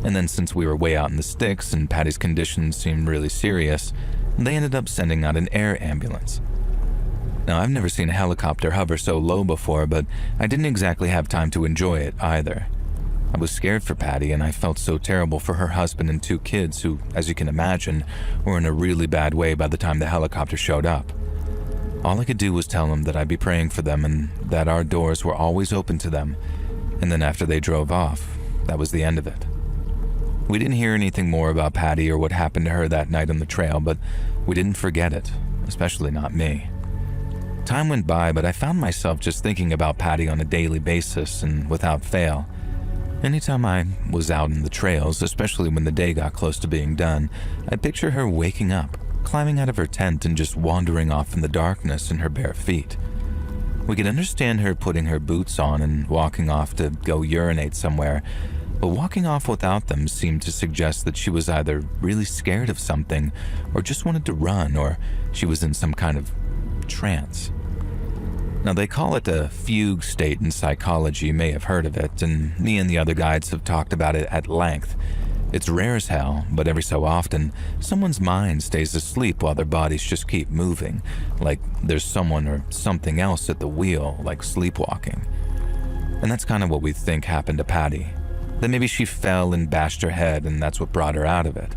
and then since we were way out in the sticks and Patty's condition seemed really serious, they ended up sending out an air ambulance. Now, I've never seen a helicopter hover so low before, but I didn't exactly have time to enjoy it either. I was scared for Patty, and I felt so terrible for her husband and 2 kids who, as you can imagine, were in a really bad way by the time the helicopter showed up. All I could do was tell them that I'd be praying for them and that our doors were always open to them, and then after they drove off, that was the end of it. We didn't hear anything more about Patty or what happened to her that night on the trail, but we didn't forget it, especially not me. Time went by, but I found myself just thinking about Patty on a daily basis and without fail. Anytime I was out in the trails, especially when the day got close to being done, I'd picture her waking up, climbing out of her tent and just wandering off in the darkness in her bare feet. We could understand her putting her boots on and walking off to go urinate somewhere, but walking off without them seemed to suggest that she was either really scared of something or just wanted to run, or she was in some kind of trance. Now, they call it a fugue state in psychology. You may have heard of it, and me and the other guides have talked about it at length. It's rare as hell, but every so often, someone's mind stays asleep while their bodies just keep moving, like there's someone or something else at the wheel, like sleepwalking. And that's kind of what we think happened to Patty. That maybe she fell and bashed her head, and that's what brought her out of it.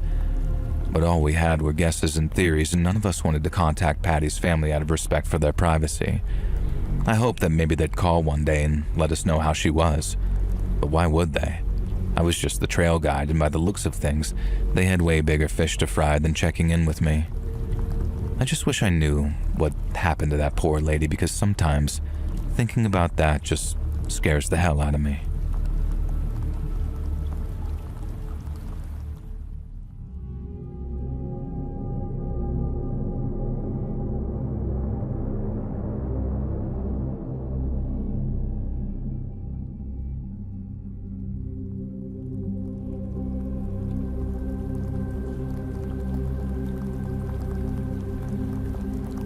But all we had were guesses and theories, and none of us wanted to contact Patty's family out of respect for their privacy. I hoped that maybe they'd call one day and let us know how she was. But why would they? I was just the trail guide, and by the looks of things, they had way bigger fish to fry than checking in with me. I just wish I knew what happened to that poor lady, because sometimes thinking about that just scares the hell out of me.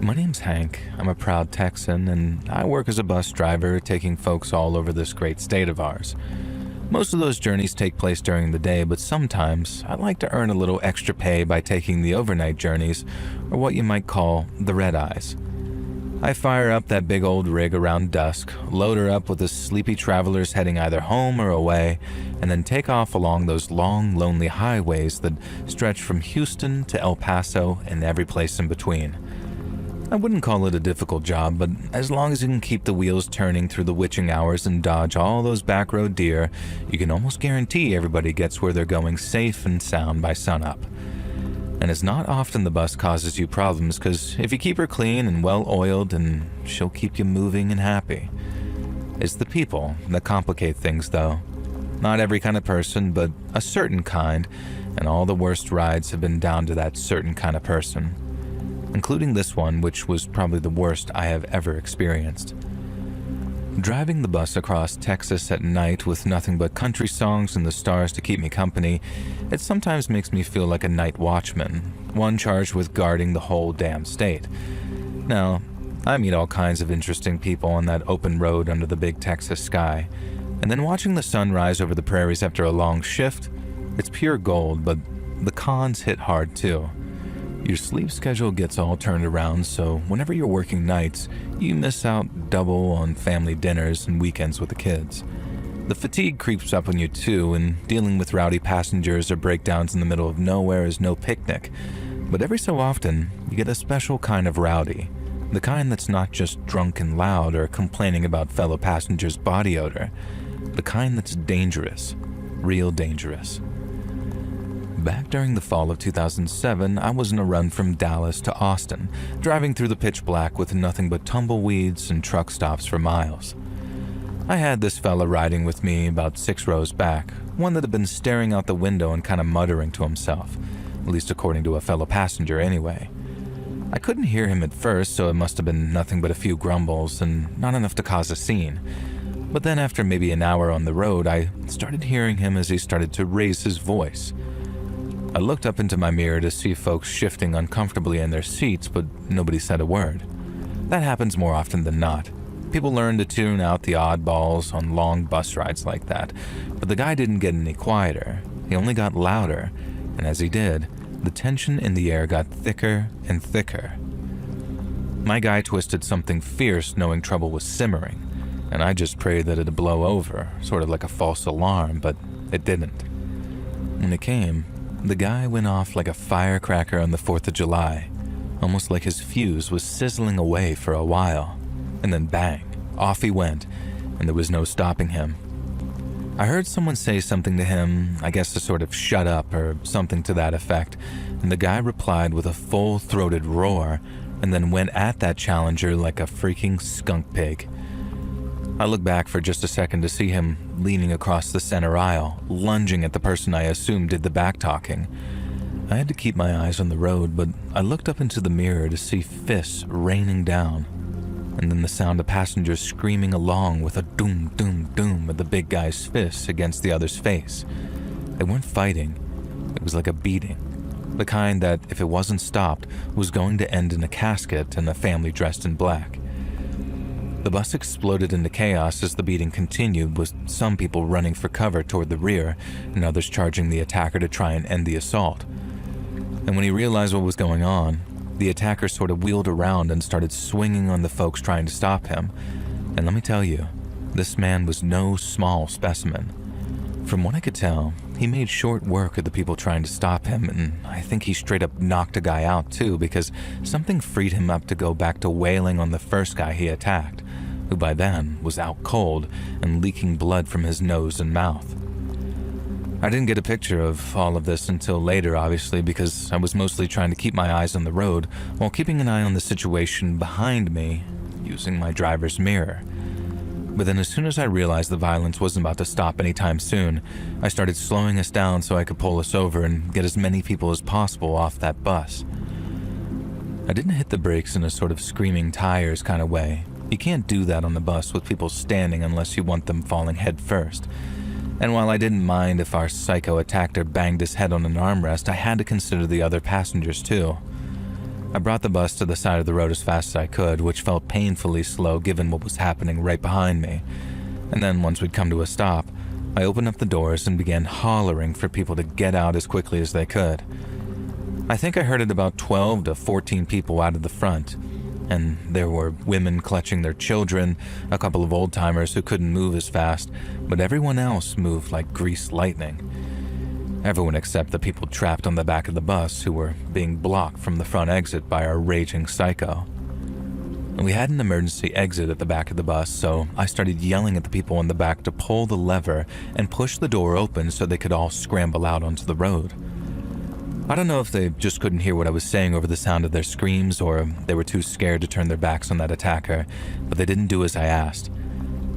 My name's Hank. I'm a proud Texan, and I work as a bus driver taking folks all over this great state of ours. Most of those journeys take place during the day, but sometimes I like to earn a little extra pay by taking the overnight journeys, or what you might call the red eyes. I fire up that big old rig around dusk, load her up with the sleepy travelers heading either home or away, and then take off along those long, lonely highways that stretch from Houston to El Paso and every place in between. I wouldn't call it a difficult job, but as long as you can keep the wheels turning through the witching hours and dodge all those back road deer, you can almost guarantee everybody gets where they're going safe and sound by sunup. And it's not often the bus causes you problems, because if you keep her clean and well-oiled, and she'll keep you moving and happy. It's the people that complicate things, though. Not every kind of person, but a certain kind, and all the worst rides have been down to that certain kind of person. including this one, which was probably the worst I have ever experienced. Driving the bus across Texas at night with nothing but country songs and the stars to keep me company, it sometimes makes me feel like a night watchman, one charged with guarding the whole damn state. Now, I meet all kinds of interesting people on that open road under the big Texas sky, and then watching the sun rise over the prairies after a long shift, it's pure gold, but the cons hit hard too. Your sleep schedule gets all turned around, so whenever you're working nights, you miss out double on family dinners and weekends with the kids. The fatigue creeps up on you too, and dealing with rowdy passengers or breakdowns in the middle of nowhere is no picnic. But every so often, you get a special kind of rowdy. The kind that's not just drunk and loud or complaining about fellow passengers' body odor. The kind that's dangerous. Real dangerous. Back during the fall of 2007, I was on a run from Dallas to Austin, driving through the pitch black with nothing but tumbleweeds and truck stops for miles. I had this fella riding with me about 6 rows back, one that had been staring out the window and kind of muttering to himself, at least according to a fellow passenger anyway. I couldn't hear him at first, so it must have been nothing but a few grumbles and not enough to cause a scene. But then after maybe an hour on the road, I started hearing him as he started to raise his voice. I looked up into my mirror to see folks shifting uncomfortably in their seats, but nobody said a word. That happens more often than not. People learn to tune out the oddballs on long bus rides like that, but the guy didn't get any quieter. He only got louder, and as he did, the tension in the air got thicker and thicker. My guy twisted something fierce knowing trouble was simmering, and I just prayed that it'd blow over, sort of like a false alarm, but it didn't. When it came, the guy went off like a firecracker on the 4th of July, almost like his fuse was sizzling away for a while, and then bang, off he went, and there was no stopping him. I heard someone say something to him, I guess to sort of shut up or something to that effect, and the guy replied with a full-throated roar, and then went at that challenger like a freaking skunk pig. I looked back for just a second to see him leaning across the center aisle, lunging at the person I assumed did the back-talking. I had to keep my eyes on the road, but I looked up into the mirror to see fists raining down, and then the sound of passengers screaming along with a doom, doom, doom of the big guy's fists against the other's face. They weren't fighting. It was like a beating. The kind that, if it wasn't stopped, was going to end in a casket and a family dressed in black. The bus exploded into chaos as the beating continued, with some people running for cover toward the rear and others charging the attacker to try and end the assault. And when he realized what was going on, the attacker sort of wheeled around and started swinging on the folks trying to stop him. And let me tell you, this man was no small specimen. From what I could tell, he made short work of the people trying to stop him, and I think he straight up knocked a guy out too, because something freed him up to go back to wailing on the first guy he attacked, who by then was out cold and leaking blood from his nose and mouth. I didn't get a picture of all of this until later, obviously, because I was mostly trying to keep my eyes on the road while keeping an eye on the situation behind me using my driver's mirror. But then as soon as I realized the violence wasn't about to stop anytime soon, I started slowing us down so I could pull us over and get as many people as possible off that bus. I didn't hit the brakes in a sort of screaming tires kind of way. You can't do that on the bus with people standing unless you want them falling head first. And while I didn't mind if our psycho attacker banged his head on an armrest, I had to consider the other passengers too. I brought the bus to the side of the road as fast as I could, which felt painfully slow given what was happening right behind me. And then once we'd come to a stop, I opened up the doors and began hollering for people to get out as quickly as they could. I think I herded about 12 to 14 people out of the front, and there were women clutching their children, a couple of old-timers who couldn't move as fast, but everyone else moved like greased lightning. Everyone except the people trapped on the back of the bus who were being blocked from the front exit by our raging psycho. We had an emergency exit at the back of the bus, so I started yelling at the people in the back to pull the lever and push the door open so they could all scramble out onto the road. I don't know if they just couldn't hear what I was saying over the sound of their screams, or they were too scared to turn their backs on that attacker, but they didn't do as I asked.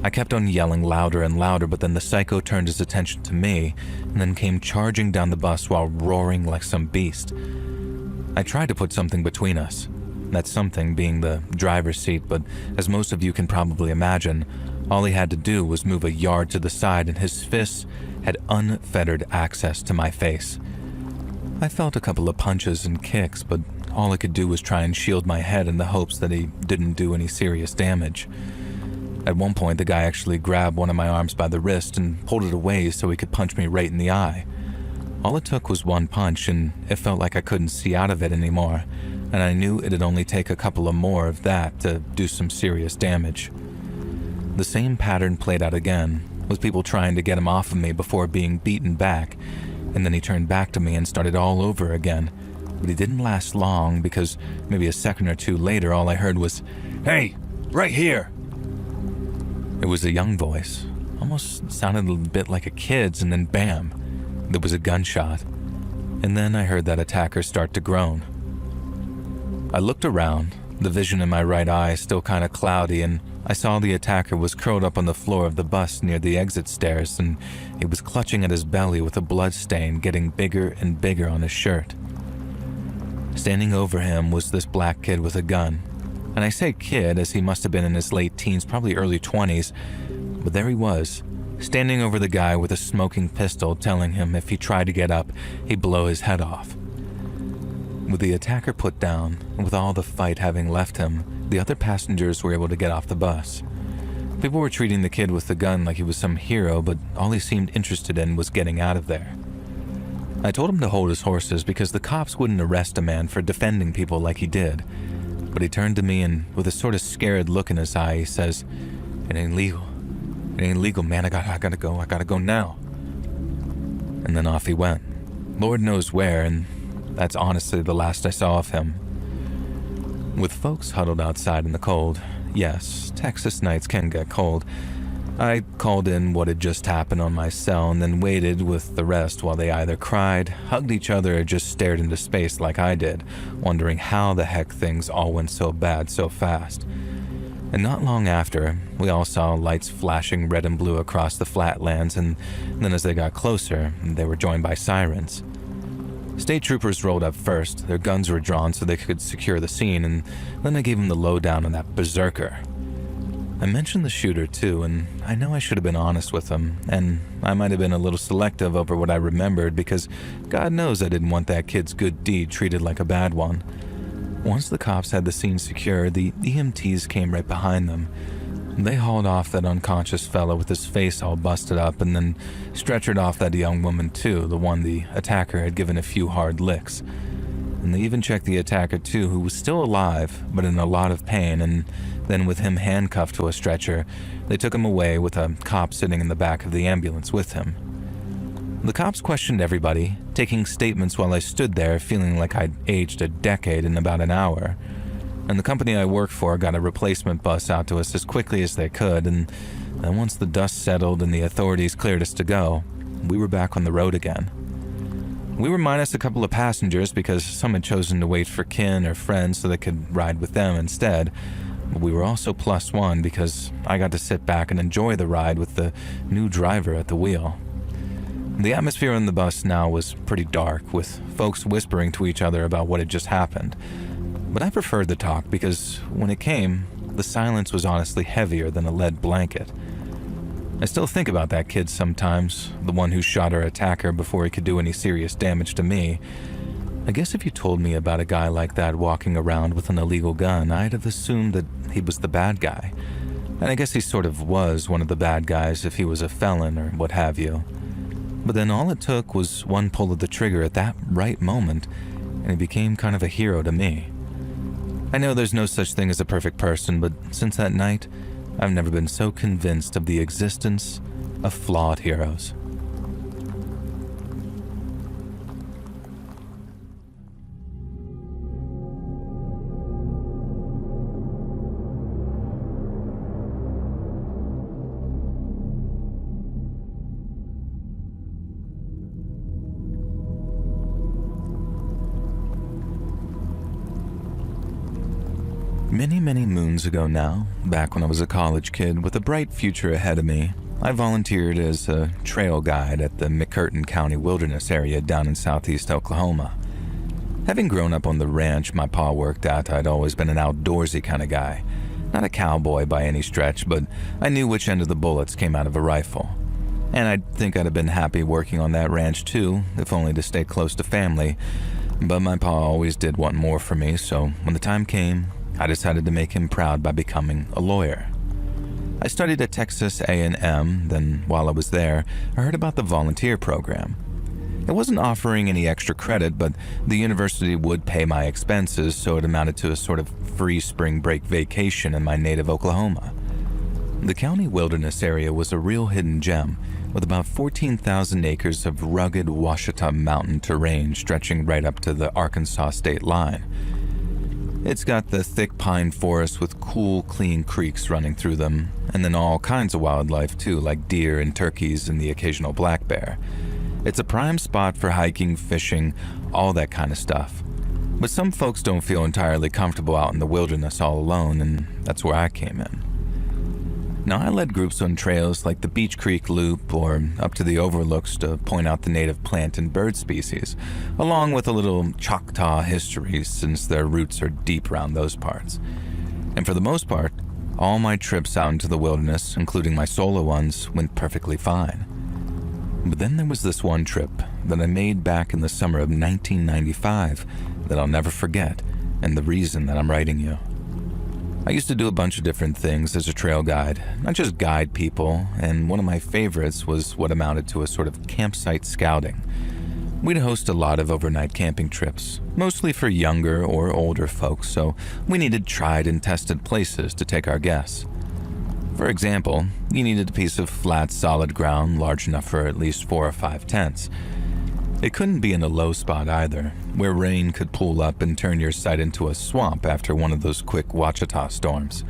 I kept on yelling louder and louder, but then the psycho turned his attention to me and then came charging down the bus while roaring like some beast. I tried to put something between us, that something being the driver's seat, but as most of you can probably imagine, all he had to do was move a yard to the side and his fists had unfettered access to my face. I felt a couple of punches and kicks, but all I could do was try and shield my head in the hopes that he didn't do any serious damage. At one point, the guy actually grabbed one of my arms by the wrist and pulled it away so he could punch me right in the eye. All it took was one punch, and it felt like I couldn't see out of it anymore, and I knew it'd only take a couple of more of that to do some serious damage. The same pattern played out again, with people trying to get him off of me before being beaten back, and then he turned back to me and started all over again. But he didn't last long because maybe a second or two later all I heard was, "Hey, right here!" It was a young voice, almost sounded a bit like a kid's, and then bam, there was a gunshot. And then I heard that attacker start to groan. I looked around, the vision in my right eye still kind of cloudy, and I saw the attacker was curled up on the floor of the bus near the exit stairs, and he was clutching at his belly with a blood stain getting bigger and bigger on his shirt. Standing over him was this black kid with a gun. And I say kid as he must have been in his late teens, probably early 20s, but there he was, standing over the guy with a smoking pistol, telling him if he tried to get up, he'd blow his head off. With the attacker put down, and with all the fight having left him, the other passengers were able to get off the bus. People were treating the kid with the gun like he was some hero, but all he seemed interested in was getting out of there. I told him to hold his horses because the cops wouldn't arrest a man for defending people like he did. But he turned to me and, with a sort of scared look in his eye, he says, "It ain't legal. It ain't legal, man. I gotta go now." And then off he went. Lord knows where, and that's honestly the last I saw of him. With folks huddled outside in the cold, yes, Texas nights can get cold, I called in what had just happened on my cell and then waited with the rest while they either cried, hugged each other, or just stared into space like I did, wondering how the heck things all went so bad so fast. And not long after, we all saw lights flashing red and blue across the flatlands, and then as they got closer, they were joined by sirens. State troopers rolled up first. Their guns were drawn so they could secure the scene, and then I gave them the lowdown on that berserker. I mentioned the shooter too, and I know I should have been honest with him, and I might have been a little selective over what I remembered because God knows I didn't want that kid's good deed treated like a bad one. Once the cops had the scene secured, the EMTs came right behind them. They hauled off that unconscious fellow with his face all busted up and then stretchered off that young woman too, the one the attacker had given a few hard licks. And they even checked the attacker too, who was still alive, but in a lot of pain, and then with him handcuffed to a stretcher, they took him away with a cop sitting in the back of the ambulance with him. The cops questioned everybody, taking statements while I stood there feeling like I'd aged a decade in about an hour. And the company I work for got a replacement bus out to us as quickly as they could, and then once the dust settled and the authorities cleared us to go, we were back on the road again. We were minus a couple of passengers because some had chosen to wait for kin or friends so they could ride with them instead, but we were also plus one because I got to sit back and enjoy the ride with the new driver at the wheel. The atmosphere on the bus now was pretty dark, with folks whispering to each other about what had just happened. But I preferred the talk because when it came, the silence was honestly heavier than a lead blanket. I still think about that kid sometimes, the one who shot our attacker before he could do any serious damage to me. I guess if you told me about a guy like that walking around with an illegal gun, I'd have assumed that he was the bad guy. And I guess he sort of was one of the bad guys if he was a felon or what have you. But then all it took was one pull of the trigger at that right moment, and he became kind of a hero to me. I know there's no such thing as a perfect person, but since that night, I've never been so convinced of the existence of flawed heroes. Many moons ago now, back when I was a college kid with a bright future ahead of me, I volunteered as a trail guide at the McCurtain County Wilderness area down in southeast Oklahoma. Having grown up on the ranch my pa worked at, I'd always been an outdoorsy kind of guy. Not a cowboy by any stretch, but I knew which end of the bullets came out of a rifle. And I think I'd have been happy working on that ranch too, if only to stay close to family. But my pa always did want more for me, so when the time came, I decided to make him proud by becoming a lawyer. I studied at Texas A&M, then while I was there, I heard about the volunteer program. It wasn't offering any extra credit, but the university would pay my expenses, so it amounted to a sort of free spring break vacation in my native Oklahoma. The county wilderness area was a real hidden gem, with about 14,000 acres of rugged Ouachita mountain terrain stretching right up to the Arkansas state line. It's got the thick pine forests with cool, clean creeks running through them, and then all kinds of wildlife too, like deer and turkeys and the occasional black bear. It's a prime spot for hiking, fishing, all that kind of stuff. But some folks don't feel entirely comfortable out in the wilderness all alone, and that's where I came in. Now, I led groups on trails like the Beach Creek Loop or up to the overlooks to point out the native plant and bird species, along with a little Choctaw history since their roots are deep around those parts. And for the most part, all my trips out into the wilderness, including my solo ones, went perfectly fine. But then there was this one trip that I made back in the summer of 1995 that I'll never forget, and the reason that I'm writing you. I used to do a bunch of different things as a trail guide, not just guide people, and one of my favorites was what amounted to a sort of campsite scouting. We'd host a lot of overnight camping trips, mostly for younger or older folks, so we needed tried and tested places to take our guests. For example, you needed a piece of flat, solid ground large enough for at least 4 or 5 tents. It couldn't be in a low spot either, where rain could pool up and turn your site into a swamp after one of those quick Ouachita storms.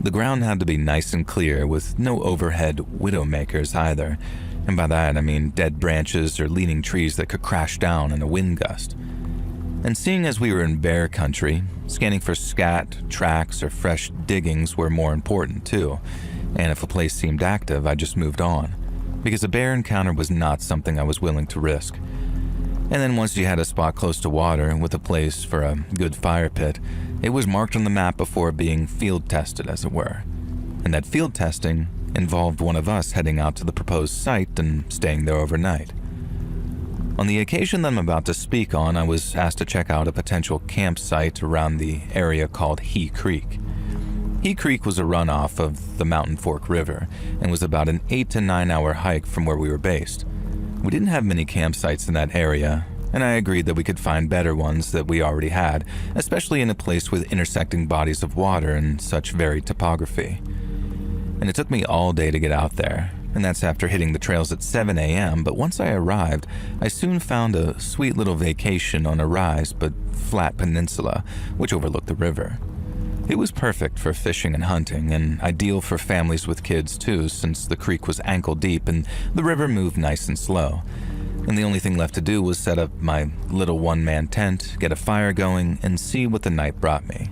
The ground had to be nice and clear with no overhead widowmakers either, and by that I mean dead branches or leaning trees that could crash down in a wind gust. And seeing as we were in bear country, scanning for scat, tracks, or fresh diggings were more important too, and if a place seemed active, I just moved on, because a bear encounter was not something I was willing to risk. And then once you had a spot close to water with a place for a good fire pit, it was marked on the map before being field tested, as it were. And that field testing involved one of us heading out to the proposed site and staying there overnight. On the occasion that I'm about to speak on, I was asked to check out a potential campsite around the area called He Creek. He Creek was a runoff of the Mountain Fork River and was about an 8 to 9 hour hike from where we were based. We didn't have many campsites in that area, and I agreed that we could find better ones that we already had, especially in a place with intersecting bodies of water and such varied topography. And it took me all day to get out there, and that's after hitting the trails at 7 a.m., but once I arrived, I soon found a sweet little vacation on a rise but flat peninsula which overlooked the river. It was perfect for fishing and hunting, and ideal for families with kids too, since the creek was ankle deep and the river moved nice and slow. And the only thing left to do was set up my little one-man tent, get a fire going, and see what the night brought me.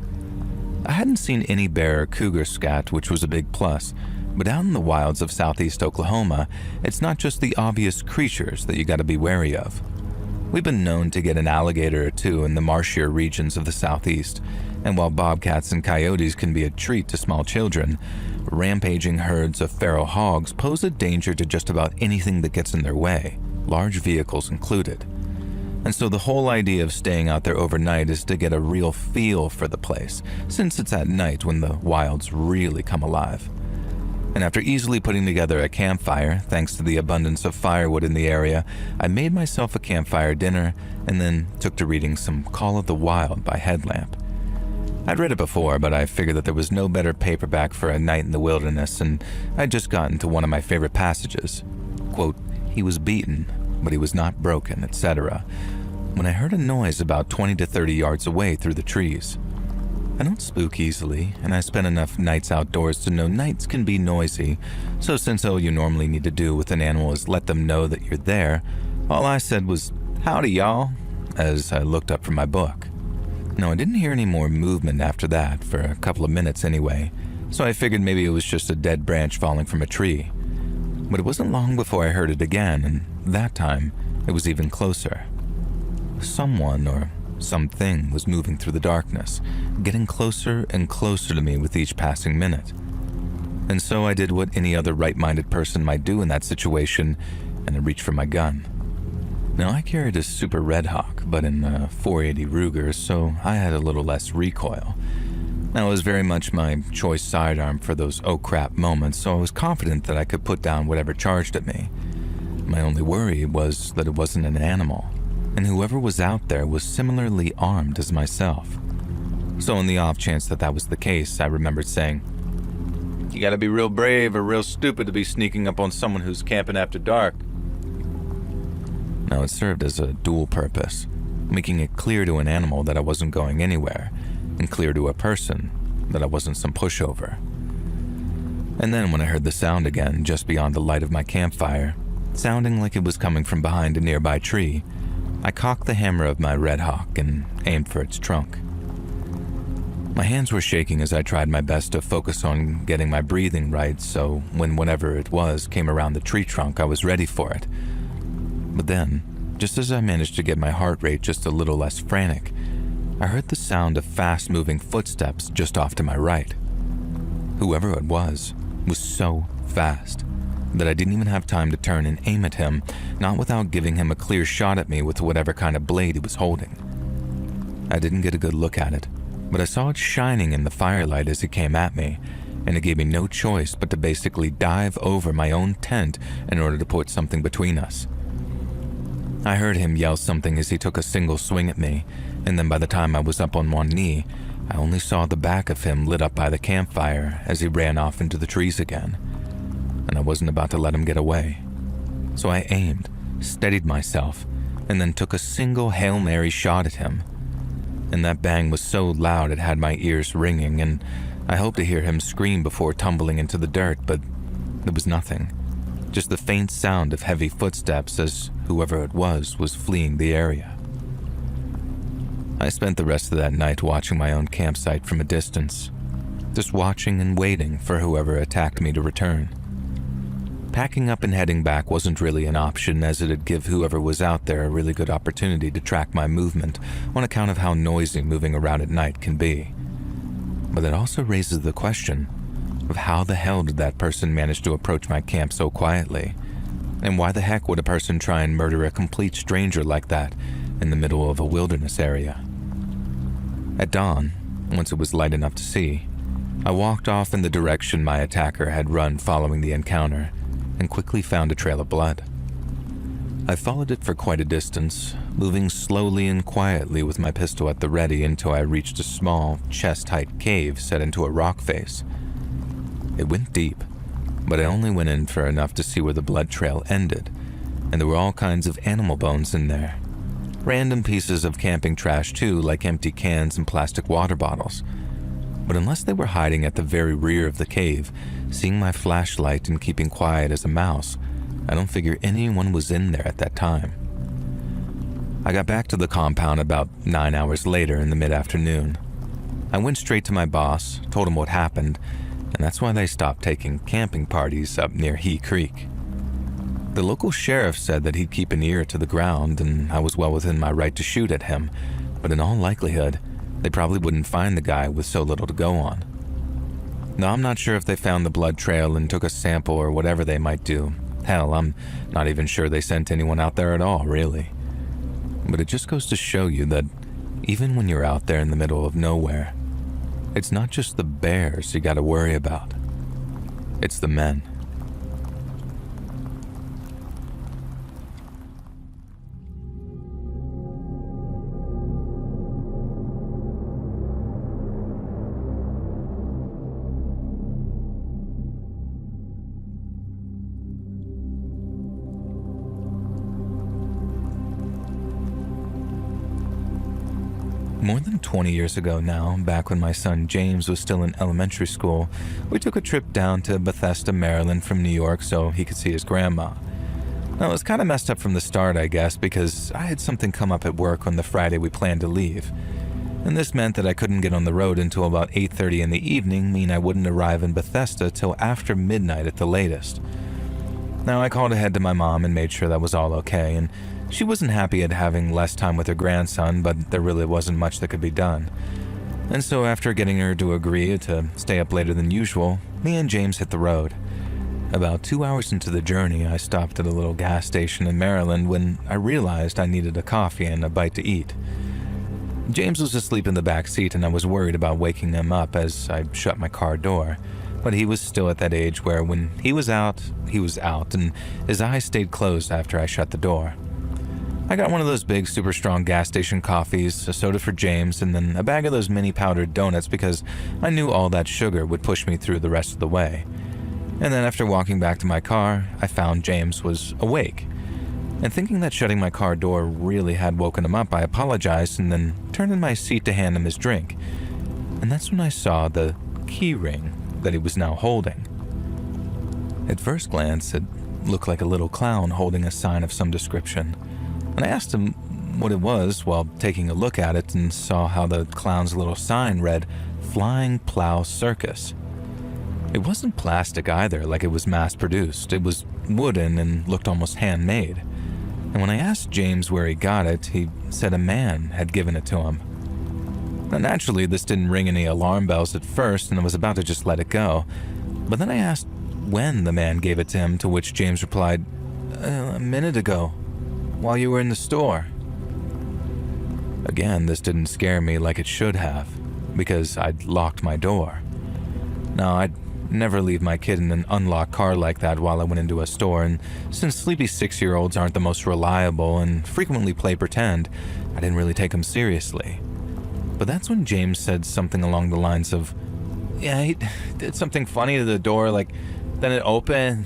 I hadn't seen any bear or cougar scat, which was a big plus, but out in the wilds of southeast Oklahoma, it's not just the obvious creatures that you gotta be wary of. We've been known to get an alligator or two in the marshier regions of the southeast, and while bobcats and coyotes can be a treat to small children, rampaging herds of feral hogs pose a danger to just about anything that gets in their way, large vehicles included. And so the whole idea of staying out there overnight is to get a real feel for the place, since it's at night when the wilds really come alive. And after easily putting together a campfire, thanks to the abundance of firewood in the area, I made myself a campfire dinner and then took to reading some Call of the Wild by Headlamp. I'd read it before, but I figured that there was no better paperback for a night in the wilderness, and I'd just gotten to one of my favorite passages. Quote, "He was beaten, but he was not broken, etc." when I heard a noise about 20 to 30 yards away through the trees. I don't spook easily, and I spent enough nights outdoors to know nights can be noisy, so since all you normally need to do with an animal is let them know that you're there, all I said was, "Howdy, y'all," as I looked up from my book. No, I didn't hear any more movement after that, for a couple of minutes anyway, so I figured maybe it was just a dead branch falling from a tree. But it wasn't long before I heard it again, and that time, it was even closer. Someone, or something was moving through the darkness, getting closer and closer to me with each passing minute. And so I did what any other right-minded person might do in that situation, and I reached for my gun. Now, I carried a Super Red Hawk, but in a .480 Ruger, so I had a little less recoil. Now, it was very much my choice sidearm for those oh crap moments, so I was confident that I could put down whatever charged at me. My only worry was that it wasn't an animal, and whoever was out there was similarly armed as myself. So in the off chance that that was the case, I remembered saying, "You gotta be real brave or real stupid to be sneaking up on someone who's camping after dark." Now, it served as a dual purpose, making it clear to an animal that I wasn't going anywhere, and clear to a person that I wasn't some pushover. And then when I heard the sound again just beyond the light of my campfire, sounding like it was coming from behind a nearby tree, I cocked the hammer of my Red Hawk and aimed for its trunk. My hands were shaking as I tried my best to focus on getting my breathing right, so when whatever it was came around the tree trunk, I was ready for it. But then, just as I managed to get my heart rate just a little less frantic, I heard the sound of fast-moving footsteps just off to my right. Whoever it was so fast that I didn't even have time to turn and aim at him, not without giving him a clear shot at me with whatever kind of blade he was holding. I didn't get a good look at it, but I saw it shining in the firelight as it came at me, and it gave me no choice but to basically dive over my own tent in order to put something between us. I heard him yell something as he took a single swing at me, and then by the time I was up on one knee, I only saw the back of him lit up by the campfire as he ran off into the trees again. And I wasn't about to let him get away. So I aimed, steadied myself, and then took a single Hail Mary shot at him. And that bang was so loud it had my ears ringing, and I hoped to hear him scream before tumbling into the dirt, but there was nothing. Just the faint sound of heavy footsteps as whoever it was fleeing the area. I spent the rest of that night watching my own campsite from a distance, just watching and waiting for whoever attacked me to return. Packing up and heading back wasn't really an option, as it'd give whoever was out there a really good opportunity to track my movement on account of how noisy moving around at night can be. But it also raises the question of how the hell did that person manage to approach my camp so quietly? And why the heck would a person try and murder a complete stranger like that in the middle of a wilderness area? At dawn, once it was light enough to see, I walked off in the direction my attacker had run following the encounter and quickly found a trail of blood. I followed it for quite a distance, moving slowly and quietly with my pistol at the ready until I reached a small, chest-height cave set into a rock face. It went deep, but I only went in for enough to see where the blood trail ended, and there were all kinds of animal bones in there. Random pieces of camping trash too, like empty cans and plastic water bottles. But unless they were hiding at the very rear of the cave, seeing my flashlight and keeping quiet as a mouse, I don't figure anyone was in there at that time. I got back to the compound about 9 hours later in the mid-afternoon. I went straight to my boss, told him what happened, and that's why they stopped taking camping parties up near He Creek. The local sheriff said that he'd keep an ear to the ground and I was well within my right to shoot at him, but in all likelihood, they probably wouldn't find the guy with so little to go on. Now, I'm not sure if they found the blood trail and took a sample or whatever they might do. Hell, I'm not even sure they sent anyone out there at all, really. But it just goes to show you that even when you're out there in the middle of nowhere, it's not just the bears you gotta worry about. It's the men. More than 20 years ago now, back when my son James was still in elementary school, we took a trip down to Bethesda, Maryland from New York so he could see his grandma. Now, it was kind of messed up from the start, I guess, because I had something come up at work on the Friday we planned to leave. And this meant that I couldn't get on the road until about 8:30 in the evening, meaning I wouldn't arrive in Bethesda till after midnight at the latest. Now, I called ahead to my mom and made sure that was all okay, and She wasn't happy at having less time with her grandson, but there really wasn't much that could be done. And so after getting her to agree to stay up later than usual, me and James hit the road. About 2 hours into the journey, I stopped at a little gas station in Maryland when I realized I needed a coffee and a bite to eat. James was asleep in the back seat and I was worried about waking him up as I shut my car door. But he was still at that age where when he was out, and his eyes stayed closed after I shut the door. I got one of those big, super strong gas station coffees, a soda for James, and then a bag of those mini powdered donuts because I knew all that sugar would push me through the rest of the way. And then after walking back to my car, I found James was awake. And thinking that shutting my car door really had woken him up, I apologized and then turned in my seat to hand him his drink. And that's when I saw the key ring that he was now holding. At first glance, it looked like a little clown holding a sign of some description. And I asked him what it was while taking a look at it and saw how the clown's little sign read, "Flying Plow Circus." It wasn't plastic either, like it was mass-produced. It was wooden and looked almost handmade. And when I asked James where he got it, he said a man had given it to him. Now, naturally, this didn't ring any alarm bells at first, and I was about to just let it go. But then I asked when the man gave it to him, to which James replied, "A minute ago, while you were in the store." Again, this didn't scare me like it should have, because I'd locked my door. Now, I'd never leave my kid in an unlocked car like that while I went into a store, and since sleepy 6-year-olds aren't the most reliable and frequently play pretend, I didn't really take them seriously. But that's when James said something along the lines of, "Yeah, he did something funny to the door, like, then it opened,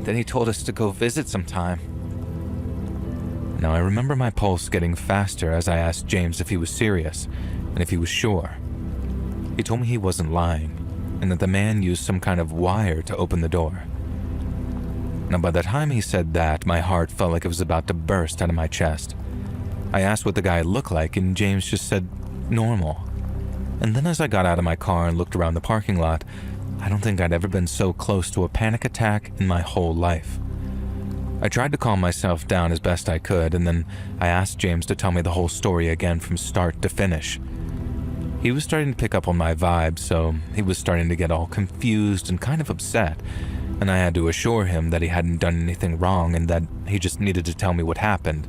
then he told us to go visit sometime." Now I remember my pulse getting faster as I asked James if he was serious, and if he was sure. He told me he wasn't lying, and that the man used some kind of wire to open the door. Now by the time he said that, my heart felt like it was about to burst out of my chest. I asked what the guy looked like, and James just said, "Normal." And then as I got out of my car and looked around the parking lot, I don't think I'd ever been so close to a panic attack in my whole life. I tried to calm myself down as best I could, and then I asked James to tell me the whole story again from start to finish. He was starting to pick up on my vibe, so he was starting to get all confused and kind of upset, and I had to assure him that he hadn't done anything wrong and that he just needed to tell me what happened,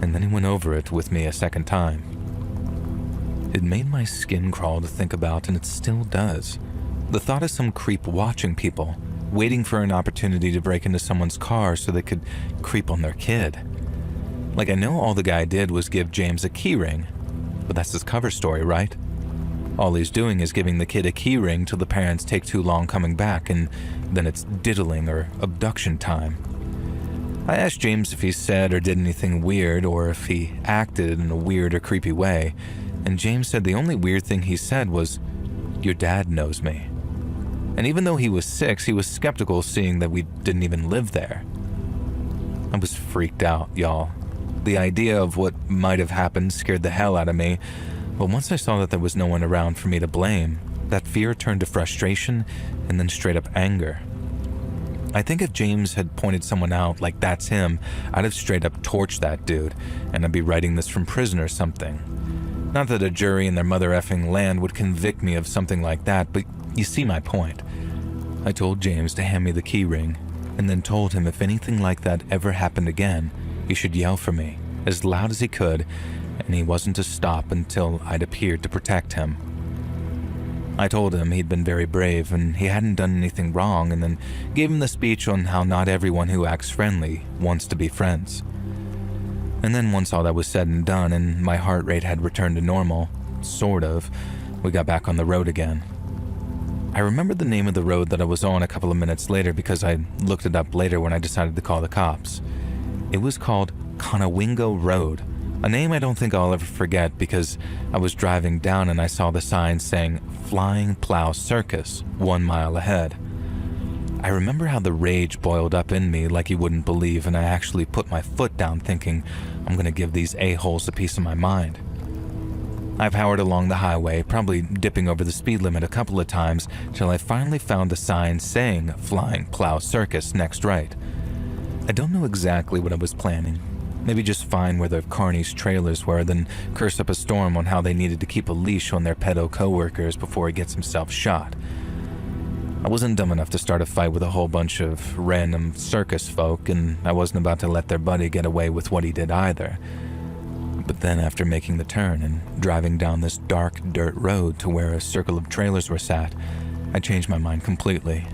and then he went over it with me a second time. It made my skin crawl to think about, and it still does. The thought of some creep watching people, waiting for an opportunity to break into someone's car so they could creep on their kid. Like, I know all the guy did was give James a key ring, but that's his cover story, right? All he's doing is giving the kid a key ring till the parents take too long coming back, and then it's diddling or abduction time. I asked James if he said or did anything weird, or if he acted in a weird or creepy way, and James said the only weird thing he said was, "Your dad knows me." And even though he was 6, he was skeptical seeing that we didn't even live there. I was freaked out, y'all. The idea of what might have happened scared the hell out of me, but once I saw that there was no one around for me to blame, that fear turned to frustration and then straight up anger. I think if James had pointed someone out like that's him, I'd have straight up torched that dude, and I'd be writing this from prison or something. Not that a jury in their mother effing land would convict me of something like that, but you see my point. I told James to hand me the key ring, and then told him if anything like that ever happened again, he should yell for me, as loud as he could, and he wasn't to stop until I'd appeared to protect him. I told him he'd been very brave and he hadn't done anything wrong, and then gave him the speech on how not everyone who acts friendly wants to be friends. And then once all that was said and done and my heart rate had returned to normal, sort of, we got back on the road again. I remembered the name of the road that I was on a couple of minutes later because I looked it up later when I decided to call the cops. It was called Conowingo Road, a name I don't think I'll ever forget because I was driving down and I saw the sign saying Flying Plow Circus 1 mile ahead. I remember how the rage boiled up in me like you wouldn't believe, and I actually put my foot down thinking, I'm gonna give these a-holes a piece of my mind. I powered along the highway, probably dipping over the speed limit a couple of times, till I finally found the sign saying Flying Plow Circus next right. I don't know exactly what I was planning, Maybe just find where the carnies' trailers were, then curse up a storm on how they needed to keep a leash on their pedo coworkers before he gets himself shot. I wasn't dumb enough to start a fight with a whole bunch of random circus folk, and I wasn't about to let their buddy get away with what he did either. But then after making the turn and driving down this dark dirt road to where a circle of trailers were sat, I changed my mind completely.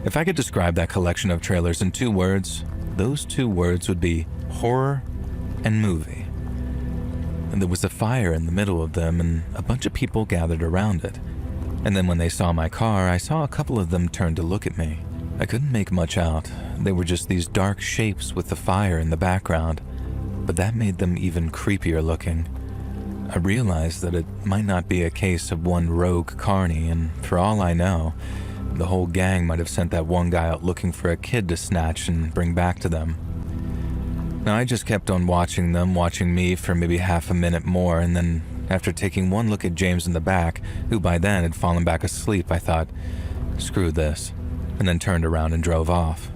If I could describe that collection of trailers in 2 words, those 2 words would be horror and movie. And there was a fire in the middle of them and a bunch of people gathered around it. And then when they saw my car, I saw a couple of them turn to look at me. I couldn't make much out. They were just these dark shapes with the fire in the background, but that made them even creepier looking. I realized that it might not be a case of one rogue carny, and for all I know, the whole gang might have sent that one guy out looking for a kid to snatch and bring back to them. Now I just kept on watching them, watching me for maybe half a minute more, and then after taking one look at James in the back, who by then had fallen back asleep, I thought, screw this, and then turned around and drove off.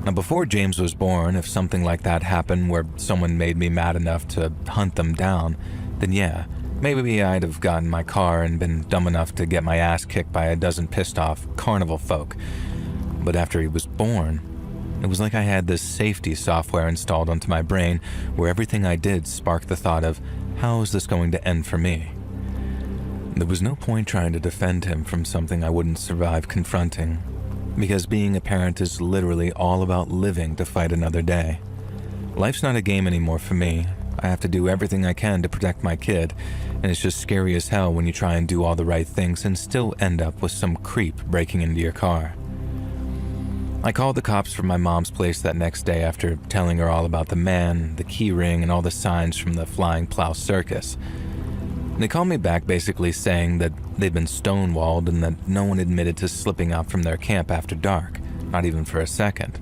Now before James was born, if something like that happened where someone made me mad enough to hunt them down, then yeah, maybe I'd have gotten my car and been dumb enough to get my ass kicked by a dozen pissed off carnival folk. But after he was born, it was like I had this safety software installed onto my brain where everything I did sparked the thought of, how is this going to end for me? There was no point trying to defend him from something I wouldn't survive confronting, because being a parent is literally all about living to fight another day. Life's not a game anymore for me. I have to do everything I can to protect my kid, and it's just scary as hell when you try and do all the right things and still end up with some creep breaking into your car. I called the cops from my mom's place that next day after telling her all about the man, the key ring, and all the signs from the flying plow circus. They called me back basically saying that they'd been stonewalled and that no one admitted to slipping out from their camp after dark, not even for a second.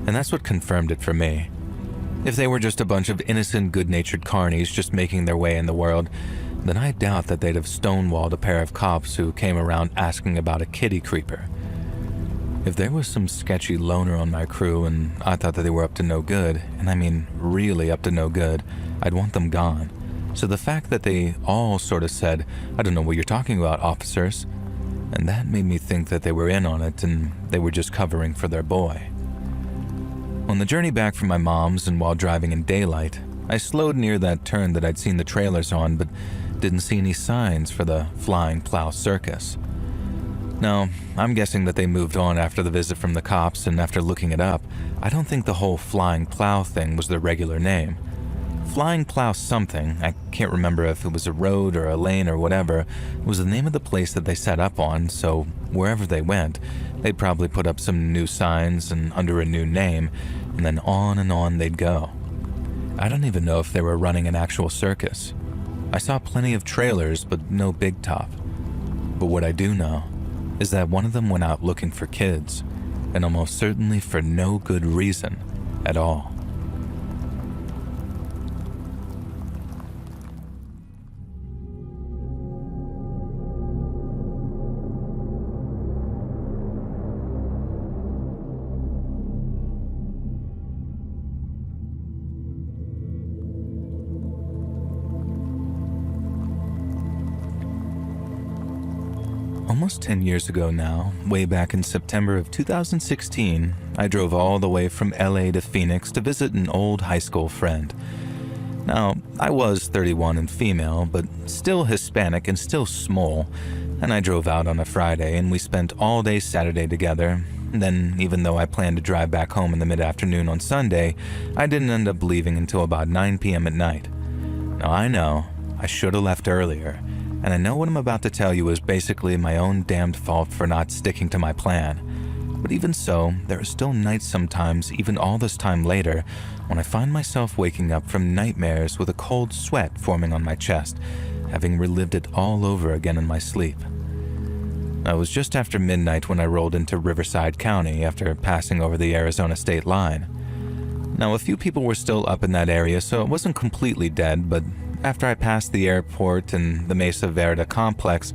And that's what confirmed it for me. If they were just a bunch of innocent, good-natured carnies just making their way in the world, then I doubt that they'd have stonewalled a pair of cops who came around asking about a kitty creeper. If there was some sketchy loner on my crew and I thought that they were up to no good, and I mean really up to no good, I'd want them gone. So the fact that they all sort of said, "I don't know what you're talking about, officers," and that made me think that they were in on it and they were just covering for their boy. On the journey back from my mom's and while driving in daylight, I slowed near that turn that I'd seen the trailers on but didn't see any signs for the flying plow circus. Now, I'm guessing that they moved on after the visit from the cops, and after looking it up, I don't think the whole flying plow thing was their regular name. Flying Plow something, I can't remember if it was a road or a lane or whatever, was the name of the place that they set up on, so wherever they went, they'd probably put up some new signs and under a new name, and then on they'd go. I don't even know if they were running an actual circus. I saw plenty of trailers, but no big top. But what I do know is that one of them went out looking for kids, and almost certainly for no good reason at all. Almost 10 years ago now, way back in September of 2016, I drove all the way from LA to Phoenix to visit an old high school friend. Now, I was 31 and female, but still Hispanic and still small, and I drove out on a Friday and we spent all day Saturday together. Then, even though I planned to drive back home in the mid-afternoon on Sunday, I didn't end up leaving until about 9 p.m. at night. Now I know, I should have left earlier, and I know what I'm about to tell you is basically my own damned fault for not sticking to my plan. But even so, there are still nights sometimes, even all this time later, when I find myself waking up from nightmares with a cold sweat forming on my chest, having relived it all over again in my sleep. It was just after midnight when I rolled into Riverside County after passing over the Arizona state line. Now, a few people were still up in that area, so it wasn't completely dead, but after I passed the airport and the Mesa Verde complex,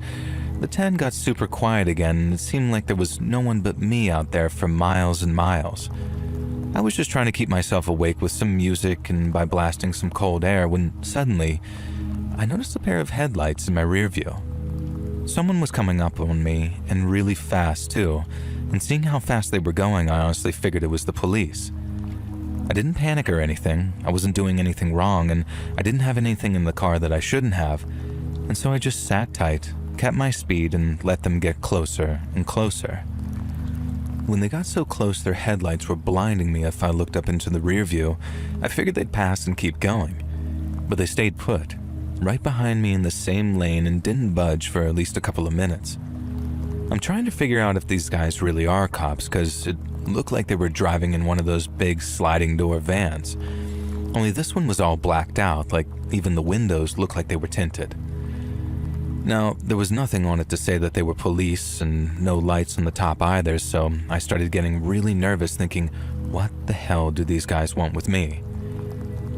the 10 got super quiet again, and it seemed like there was no one but me out there for miles and miles. I was just trying to keep myself awake with some music and by blasting some cold air when suddenly I noticed a pair of headlights in my rear view. Someone was coming up on me, and really fast too, and seeing how fast they were going, I honestly figured it was the police. I didn't panic or anything, I wasn't doing anything wrong, and I didn't have anything in the car that I shouldn't have, and so I just sat tight, kept my speed, and let them get closer and closer. When they got so close their headlights were blinding me if I looked up into the rear view, I figured they'd pass and keep going, but they stayed put, right behind me in the same lane and didn't budge for at least a couple of minutes. I'm trying to figure out if these guys really are cops, because it looked like they were driving in one of those big sliding door vans. Only this one was all blacked out, like even the windows looked like they were tinted. Now, there was nothing on it to say that they were police and no lights on the top either, so I started getting really nervous thinking, what the hell do these guys want with me?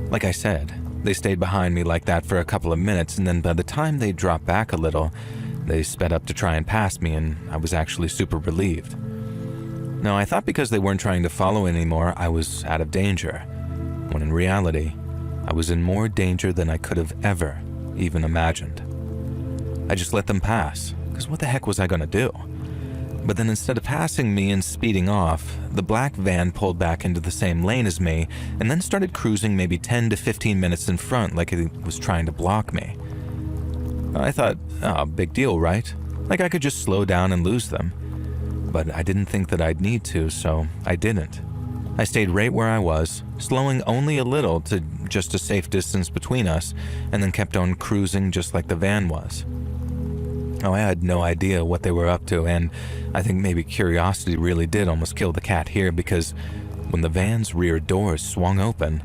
Like I said, they stayed behind me like that for a couple of minutes, and then by the time they dropped back a little, they sped up to try and pass me, and I was actually super relieved. Now, I thought because they weren't trying to follow anymore, I was out of danger, when in reality, I was in more danger than I could have ever even imagined. I just let them pass, because what the heck was I gonna do? But then instead of passing me and speeding off, the black van pulled back into the same lane as me and then started cruising maybe 10 to 15 minutes in front like it was trying to block me. I thought, oh, big deal, right? Like I could just slow down and lose them. But I didn't think that I'd need to, so I didn't. I stayed right where I was, slowing only a little to just a safe distance between us, and then kept on cruising just like the van was. Oh, I had no idea what they were up to, and I think maybe curiosity really did almost kill the cat here, because when the van's rear doors swung open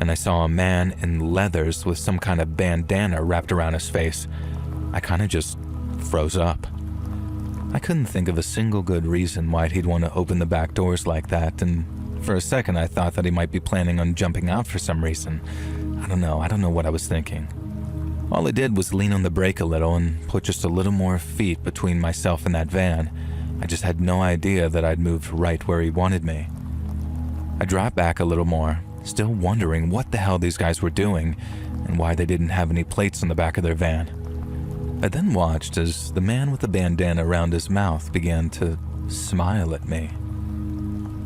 and I saw a man in leathers with some kind of bandana wrapped around his face, I kind of just froze up. I couldn't think of a single good reason why he'd want to open the back doors like that, and for a second I thought that he might be planning on jumping out for some reason. I don't know what I was thinking. All I did was lean on the brake a little and put just a little more feet between myself and that van. I just had no idea that I'd moved right where he wanted me. I dropped back a little more, still wondering what the hell these guys were doing and why they didn't have any plates on the back of their van. I then watched as the man with the bandana around his mouth began to smile at me.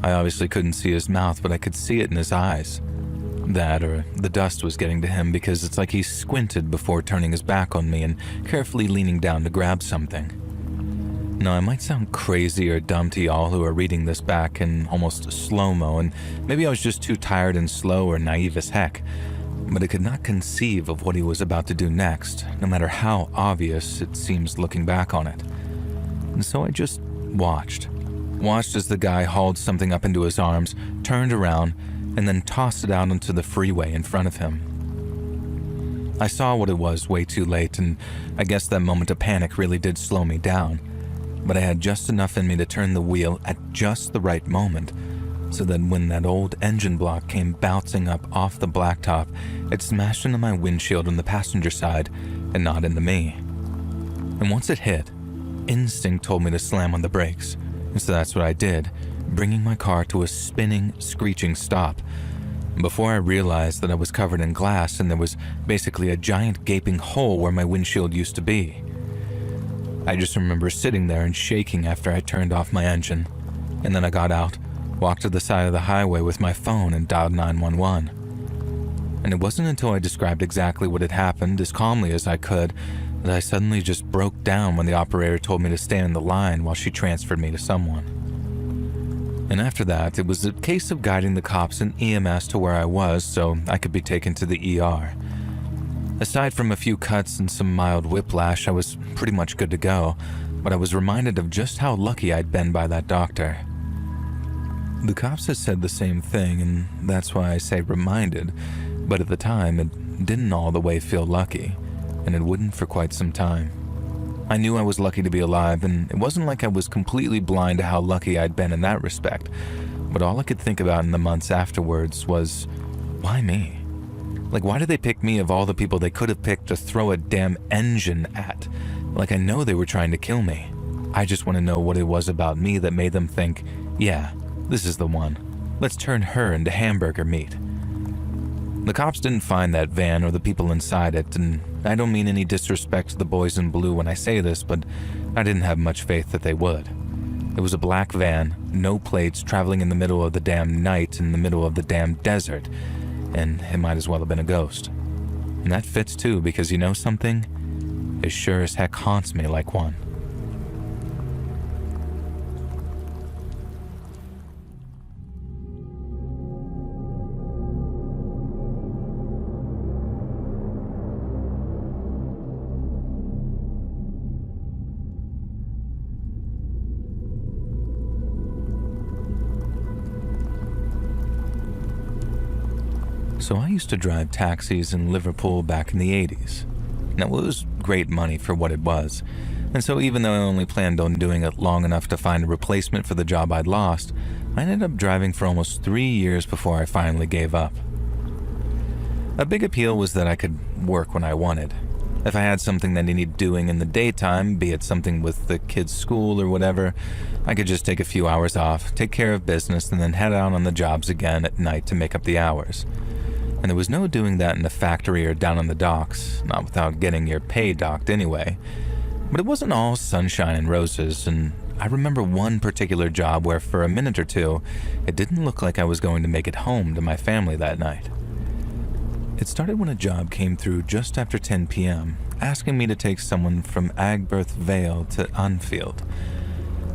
I obviously couldn't see his mouth, but I could see it in his eyes. That or the dust was getting to him, because it's like he squinted before turning his back on me and carefully leaning down to grab something. Now, I might sound crazy or dumb to y'all who are reading this back in almost slow-mo, and maybe I was just too tired and slow or naive as heck, but I could not conceive of what he was about to do next, no matter how obvious it seems looking back on it. And so I just watched as the guy hauled something up into his arms, turned around, and then tossed it out onto the freeway in front of him. I saw what it was way too late, and I guess that moment of panic really did slow me down, but I had just enough in me to turn the wheel at just the right moment, so that when that old engine block came bouncing up off the blacktop, it smashed into my windshield on the passenger side and not into me. And once it hit, instinct told me to slam on the brakes, and so that's what I did, bringing my car to a spinning, screeching stop. Before I realized that I was covered in glass and there was basically a giant gaping hole where my windshield used to be. I just remember sitting there and shaking after I turned off my engine, and then I got out, walked to the side of the highway with my phone and dialed 911. And it wasn't until I described exactly what had happened as calmly as I could that I suddenly just broke down when the operator told me to stay in the line while she transferred me to someone. And after that, it was a case of guiding the cops and EMS to where I was so I could be taken to the ER. Aside from a few cuts and some mild whiplash, I was pretty much good to go, but I was reminded of just how lucky I'd been by that doctor. The cops had said the same thing, and that's why I say reminded, but at the time, it didn't all the way feel lucky, and it wouldn't for quite some time. I knew I was lucky to be alive, and it wasn't like I was completely blind to how lucky I'd been in that respect, but all I could think about in the months afterwards was, why me? Like, why did they pick me of all the people they could have picked to throw a damn engine at? Like, I know they were trying to kill me. I just want to know what it was about me that made them think, yeah, this is the one. Let's turn her into hamburger meat. The cops didn't find that van or the people inside it, and I don't mean any disrespect to the boys in blue when I say this, but I didn't have much faith that they would. It was a black van, no plates, traveling in the middle of the damn night in the middle of the damn desert, and it might as well have been a ghost. And that fits too, because you know something? It sure as heck haunts me like one. So I used to drive taxis in Liverpool back in the 80s. Now it was great money for what it was, and so even though I only planned on doing it long enough to find a replacement for the job I'd lost, I ended up driving for almost 3 years before I finally gave up. A big appeal was that I could work when I wanted. If I had something that I needed doing in the daytime, be it something with the kids' school or whatever, I could just take a few hours off, take care of business, and then head out on the jobs again at night to make up the hours. And there was no doing that in a factory or down on the docks, not without getting your pay docked anyway. But it wasn't all sunshine and roses, and I remember one particular job where for a minute or two, it didn't look like I was going to make it home to my family that night. It started when a job came through just after 10 p.m., asking me to take someone from Agberth Vale to Anfield.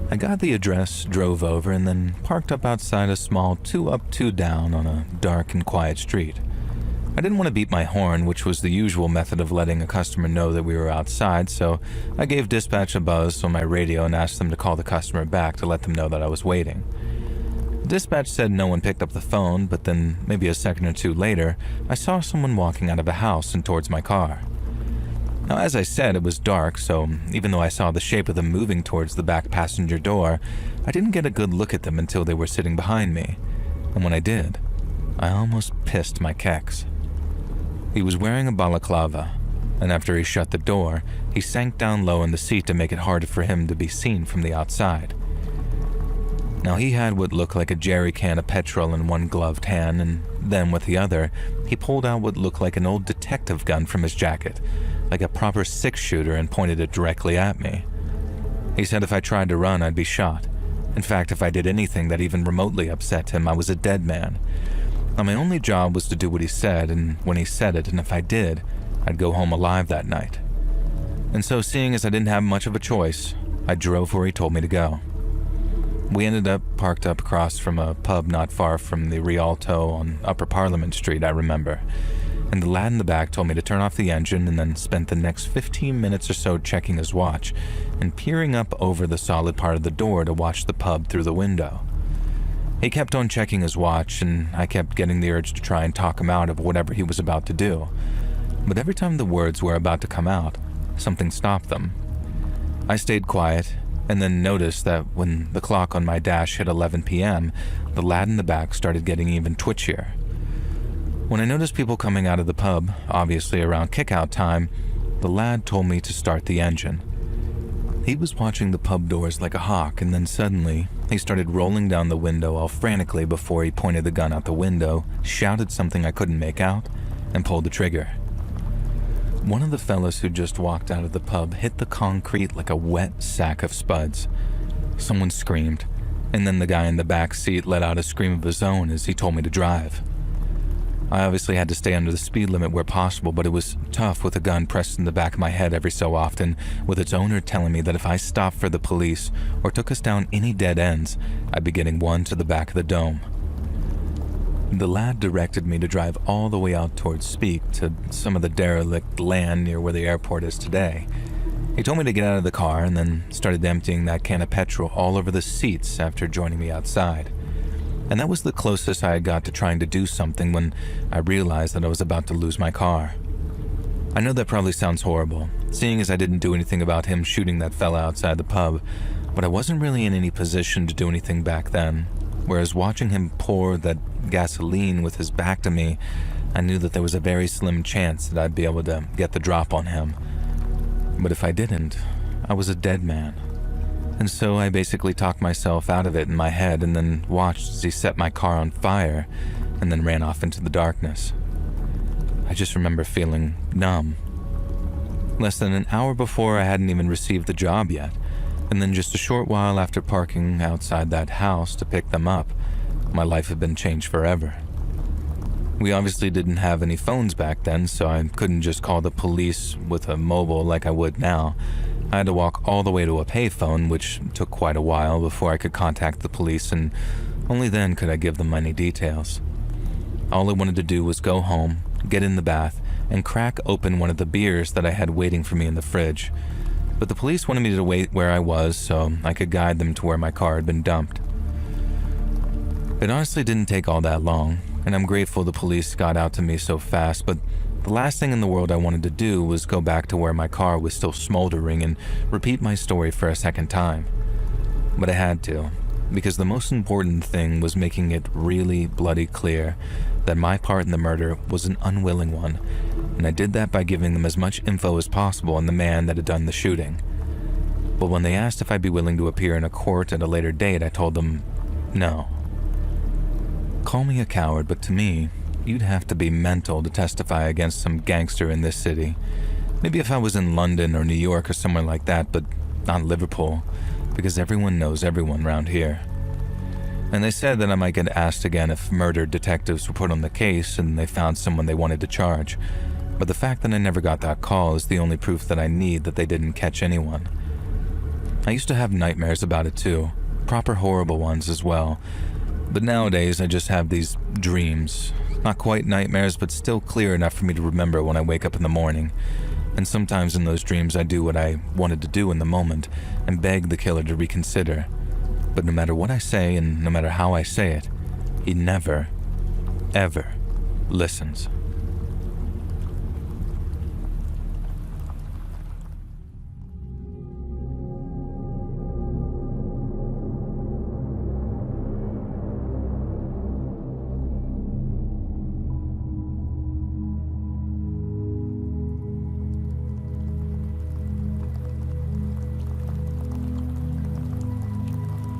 I got the address, drove over, and then parked up outside a small 2 up, 2 down on a dark and quiet street. I didn't want to beat my horn, which was the usual method of letting a customer know that we were outside, so I gave dispatch a buzz on my radio and asked them to call the customer back to let them know that I was waiting. Dispatch said no one picked up the phone, but then maybe a second or two later, I saw someone walking out of a house and towards my car. Now, as I said, it was dark, so even though I saw the shape of them moving towards the back passenger door, I didn't get a good look at them until they were sitting behind me. And when I did, I almost pissed my kecks. He was wearing a balaclava, and after he shut the door, he sank down low in the seat to make it harder for him to be seen from the outside. Now, he had what looked like a jerry can of petrol in one gloved hand, and then with the other, he pulled out what looked like an old detective gun from his jacket, like a proper six-shooter, and pointed it directly at me. He said if I tried to run, I'd be shot. In fact, if I did anything that even remotely upset him, I was a dead man. Now, my only job was to do what he said, and when he said it, and if I did, I'd go home alive that night. And so, seeing as I didn't have much of a choice, I drove where he told me to go. We ended up parked up across from a pub not far from the Rialto on Upper Parliament Street, I remember. And the lad in the back told me to turn off the engine and then spent the next 15 minutes or so checking his watch and peering up over the solid part of the door to watch the pub through the window. He kept on checking his watch, and I kept getting the urge to try and talk him out of whatever he was about to do. But every time the words were about to come out, something stopped them. I stayed quiet, and then noticed that when the clock on my dash hit 11 p.m., the lad in the back started getting even twitchier. When I noticed people coming out of the pub, obviously around kick-out time, the lad told me to start the engine. He was watching the pub doors like a hawk, and then suddenly, he started rolling down the window all frantically before he pointed the gun out the window, shouted something I couldn't make out, and pulled the trigger. One of the fellas who just walked out of the pub hit the concrete like a wet sack of spuds. Someone screamed, and then the guy in the back seat let out a scream of his own as he told me to drive. I obviously had to stay under the speed limit where possible, but it was tough with a gun pressed in the back of my head every so often, with its owner telling me that if I stopped for the police or took us down any dead ends, I'd be getting one to the back of the dome. The lad directed me to drive all the way out towards Speke to some of the derelict land near where the airport is today. He told me to get out of the car and then started emptying that can of petrol all over the seats after joining me outside. And that was the closest I had got to trying to do something when I realized that I was about to lose my car. I know that probably sounds horrible, seeing as I didn't do anything about him shooting that fella outside the pub, but I wasn't really in any position to do anything back then, whereas watching him pour that gasoline with his back to me, I knew that there was a very slim chance that I'd be able to get the drop on him. But if I didn't, I was a dead man. And so I basically talked myself out of it in my head and then watched as he set my car on fire and then ran off into the darkness. I just remember feeling numb. Less than an hour before, I hadn't even received the job yet, and then just a short while after parking outside that house to pick them up, my life had been changed forever. We obviously didn't have any phones back then, so I couldn't just call the police with a mobile like I would now. I had to walk all the way to a payphone, which took quite a while before I could contact the police, and only then could I give them any details. All I wanted to do was go home, get in the bath, and crack open one of the beers that I had waiting for me in the fridge. But the police wanted me to wait where I was so I could guide them to where my car had been dumped. It honestly didn't take all that long, and I'm grateful the police got out to me so fast, but the last thing in the world I wanted to do was go back to where my car was still smoldering and repeat my story for a second time. But I had to, because the most important thing was making it really bloody clear that my part in the murder was an unwilling one, and I did that by giving them as much info as possible on the man that had done the shooting. But when they asked if I'd be willing to appear in a court at a later date, I told them no. Call me a coward, but to me, you'd have to be mental to testify against some gangster in this city. Maybe if I was in London or New York or somewhere like that, but not Liverpool, because everyone knows everyone around here. And they said that I might get asked again if murder detectives were put on the case and they found someone they wanted to charge. But the fact that I never got that call is the only proof that I need that they didn't catch anyone. I used to have nightmares about it too, proper horrible ones as well. But nowadays I just have these dreams. Not quite nightmares, but still clear enough for me to remember when I wake up in the morning. And sometimes in those dreams I do what I wanted to do in the moment and beg the killer to reconsider. But no matter what I say and no matter how I say it, he never, ever listens.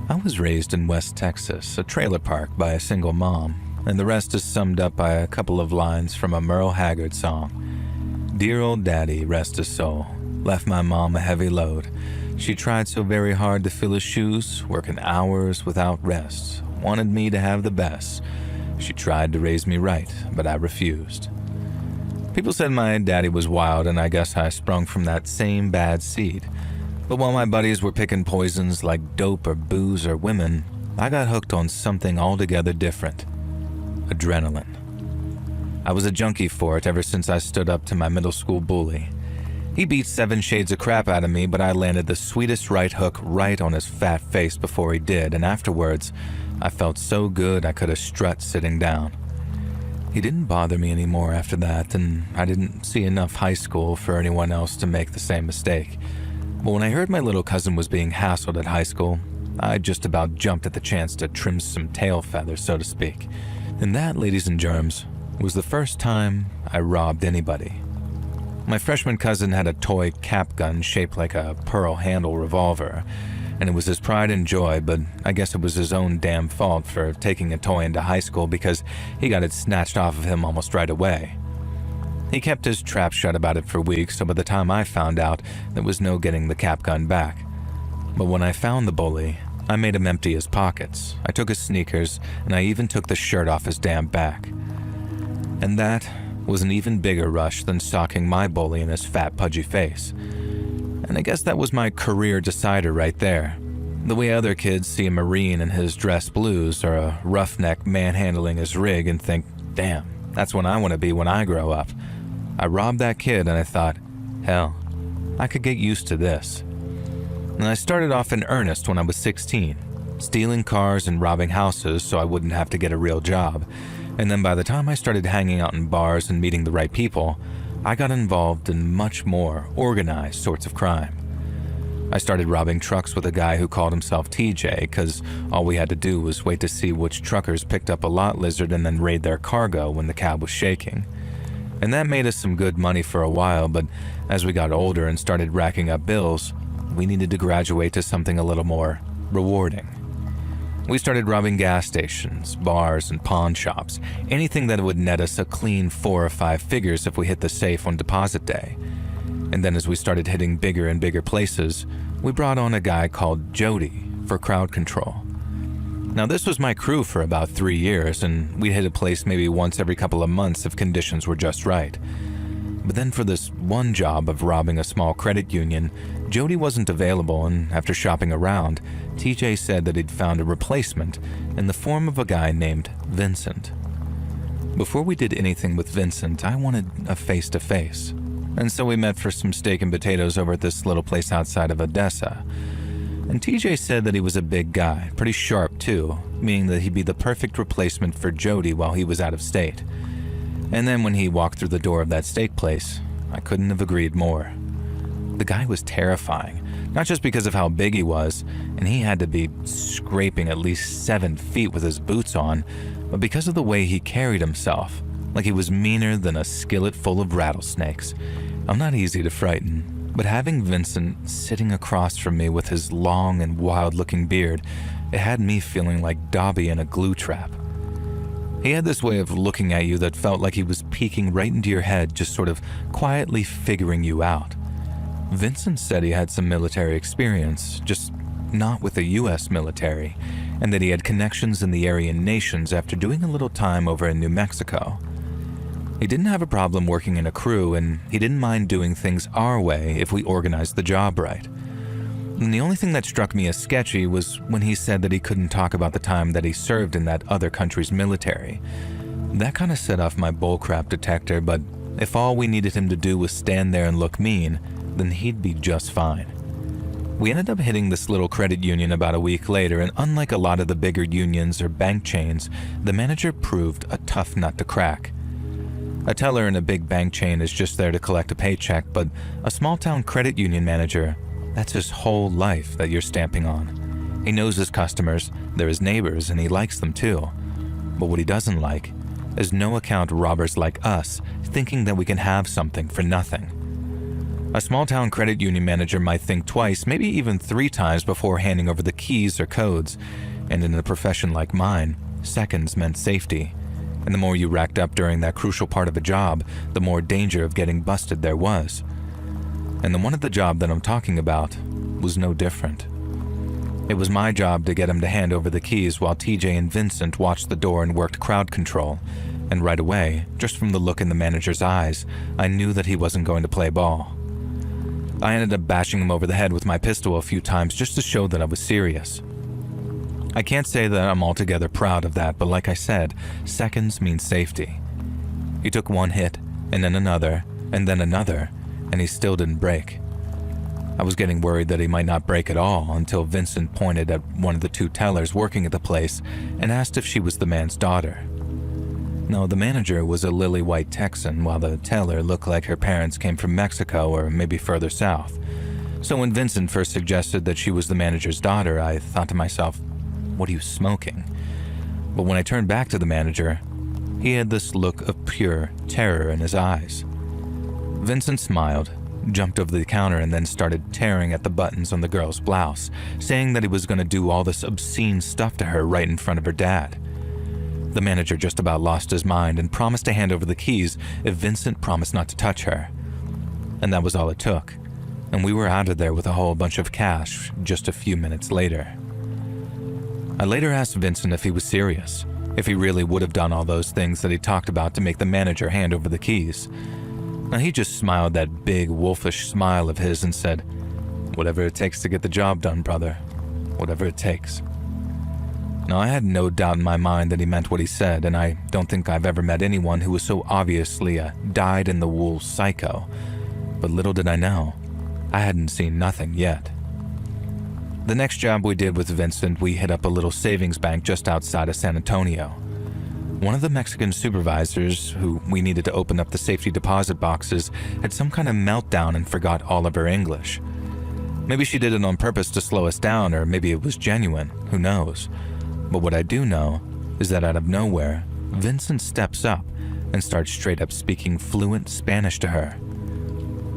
I was raised in West Texas, a trailer park by a single mom, and the rest is summed up by a couple of lines from a Merle Haggard song. Dear old daddy, rest his soul, left my mom a heavy load. She tried so very hard to fill his shoes, working hours without rest, wanted me to have the best. She tried to raise me right, but I refused. People said my daddy was wild, and I guess I sprung from that same bad seed. But while my buddies were picking poisons like dope or booze or women, I got hooked on something altogether different. Adrenaline. I was a junkie for it ever since I stood up to my middle school bully. He beat 7 shades of crap out of me, but I landed the sweetest right hook right on his fat face before he did, and afterwards, I felt so good I could have strut sitting down. He didn't bother me anymore after that, and I didn't see enough high school for anyone else to make the same mistake. But when I heard my little cousin was being hassled at high school, I just about jumped at the chance to trim some tail feathers, so to speak. And that, ladies and germs, was the first time I robbed anybody. My freshman cousin had a toy cap gun shaped like a pearl handle revolver, and it was his pride and joy, but I guess it was his own damn fault for taking a toy into high school because he got it snatched off of him almost right away. He kept his trap shut about it for weeks, so by the time I found out, there was no getting the cap gun back. But when I found the bully, I made him empty his pockets. I took his sneakers, and I even took the shirt off his damn back. And that was an even bigger rush than stalking my bully in his fat, pudgy face. And I guess that was my career decider right there. The way other kids see a Marine in his dress blues or a roughneck manhandling his rig and think, damn, that's what I want to be when I grow up. I robbed that kid and I thought, hell, I could get used to this. And I started off in earnest when I was 16, stealing cars and robbing houses so I wouldn't have to get a real job. And then by the time I started hanging out in bars and meeting the right people, I got involved in much more organized sorts of crime. I started robbing trucks with a guy who called himself TJ because all we had to do was wait to see which truckers picked up a lot lizard and then raid their cargo when the cab was shaking. And that made us some good money for a while, but as we got older and started racking up bills, we needed to graduate to something a little more rewarding. We started robbing gas stations, bars, and pawn shops, anything that would net us a clean 4 or 5 figures if we hit the safe on deposit day. And then as we started hitting bigger and bigger places, we brought on a guy called Jody for crowd control. Now this was my crew for about 3 years, and we'd hit a place maybe once every couple of months if conditions were just right. But then for this one job of robbing a small credit union, Jody wasn't available, and after shopping around, TJ said that he'd found a replacement in the form of a guy named Vincent. Before we did anything with Vincent, I wanted a face-to-face, and so we met for some steak and potatoes over at this little place outside of Odessa. And TJ said that he was a big guy, pretty sharp too, meaning that he'd be the perfect replacement for Jody while he was out of state. And then when he walked through the door of that steak place, I couldn't have agreed more. The guy was terrifying, not just because of how big he was, and he had to be scraping at least 7 feet with his boots on, but because of the way he carried himself, like he was meaner than a skillet full of rattlesnakes. I'm not easy to frighten, but having Vincent sitting across from me with his long and wild-looking beard, it had me feeling like Dobby in a glue trap. He had this way of looking at you that felt like he was peeking right into your head, just sort of quietly figuring you out. Vincent said he had some military experience, just not with the US military, and that he had connections in the Aryan nations after doing a little time over in New Mexico. He didn't have a problem working in a crew, and he didn't mind doing things our way if we organized the job right. And the only thing that struck me as sketchy was when he said that he couldn't talk about the time that he served in that other country's military. That kind of set off my bullcrap detector, but if all we needed him to do was stand there and look mean, then he'd be just fine. We ended up hitting this little credit union about a week later, and unlike a lot of the bigger unions or bank chains, the manager proved a tough nut to crack. A teller in a big bank chain is just there to collect a paycheck, but a small-town credit union manager, that's his whole life that you're stamping on. He knows his customers, they're his neighbors, and he likes them too. But what he doesn't like is no-account robbers like us thinking that we can have something for nothing. A small-town credit union manager might think twice, maybe even 3 times before handing over the keys or codes, and in a profession like mine, seconds meant safety. And the more you racked up during that crucial part of a job, the more danger of getting busted there was. And the one at the job that I'm talking about was no different. It was my job to get him to hand over the keys while TJ and Vincent watched the door and worked crowd control. And right away, just from the look in the manager's eyes, I knew that he wasn't going to play ball. I ended up bashing him over the head with my pistol a few times just to show that I was serious. I can't say that I'm altogether proud of that, but like I said, seconds mean safety. He took one hit, and then another, and he still didn't break. I was getting worried that he might not break at all until Vincent pointed at one of the 2 tellers working at the place and asked if she was the man's daughter. No, the manager was a lily-white Texan, while the teller looked like her parents came from Mexico or maybe further south. So when Vincent first suggested that she was the manager's daughter, I thought to myself, what are you smoking? But when I turned back to the manager, he had this look of pure terror in his eyes. Vincent smiled, jumped over the counter, and then started tearing at the buttons on the girl's blouse, saying that he was going to do all this obscene stuff to her right in front of her dad. The manager just about lost his mind and promised to hand over the keys if Vincent promised not to touch her. And that was all it took, and we were out of there with a whole bunch of cash just a few minutes later. I later asked Vincent if he was serious, if he really would have done all those things that he talked about to make the manager hand over the keys. Now he just smiled that big wolfish smile of his and said, "Whatever it takes to get the job done, brother. Whatever it takes." Now I had no doubt in my mind that he meant what he said, and I don't think I've ever met anyone who was so obviously a dyed-in-the-wool psycho. But little did I know, I hadn't seen nothing yet. The next job we did with Vincent, we hit up a little savings bank just outside of San Antonio. One of the Mexican supervisors, who we needed to open up the safety deposit boxes, had some kind of meltdown and forgot all of her English. Maybe she did it on purpose to slow us down, or maybe it was genuine, who knows. But what I do know is that out of nowhere, Vincent steps up and starts straight up speaking fluent Spanish to her.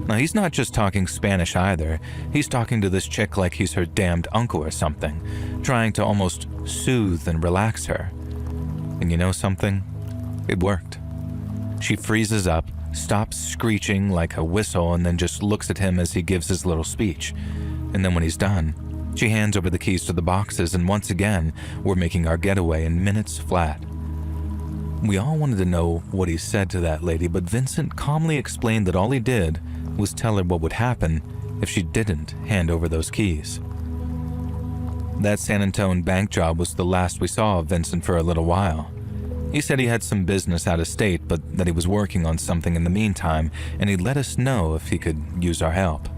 Now, he's not just talking Spanish either. He's talking to this chick like he's her damned uncle or something, trying to almost soothe and relax her. And you know something? It worked. She freezes up, stops screeching like a whistle, and then just looks at him as he gives his little speech. And then when he's done, she hands over the keys to the boxes, and once again, we're making our getaway in minutes flat. We all wanted to know what he said to that lady, but Vincent calmly explained that all he did was tell her what would happen if she didn't hand over those keys. That San Antone bank job was the last we saw of Vincent for a little while. He said he had some business out of state, but that he was working on something in the meantime, and he'd let us know if he could use our help.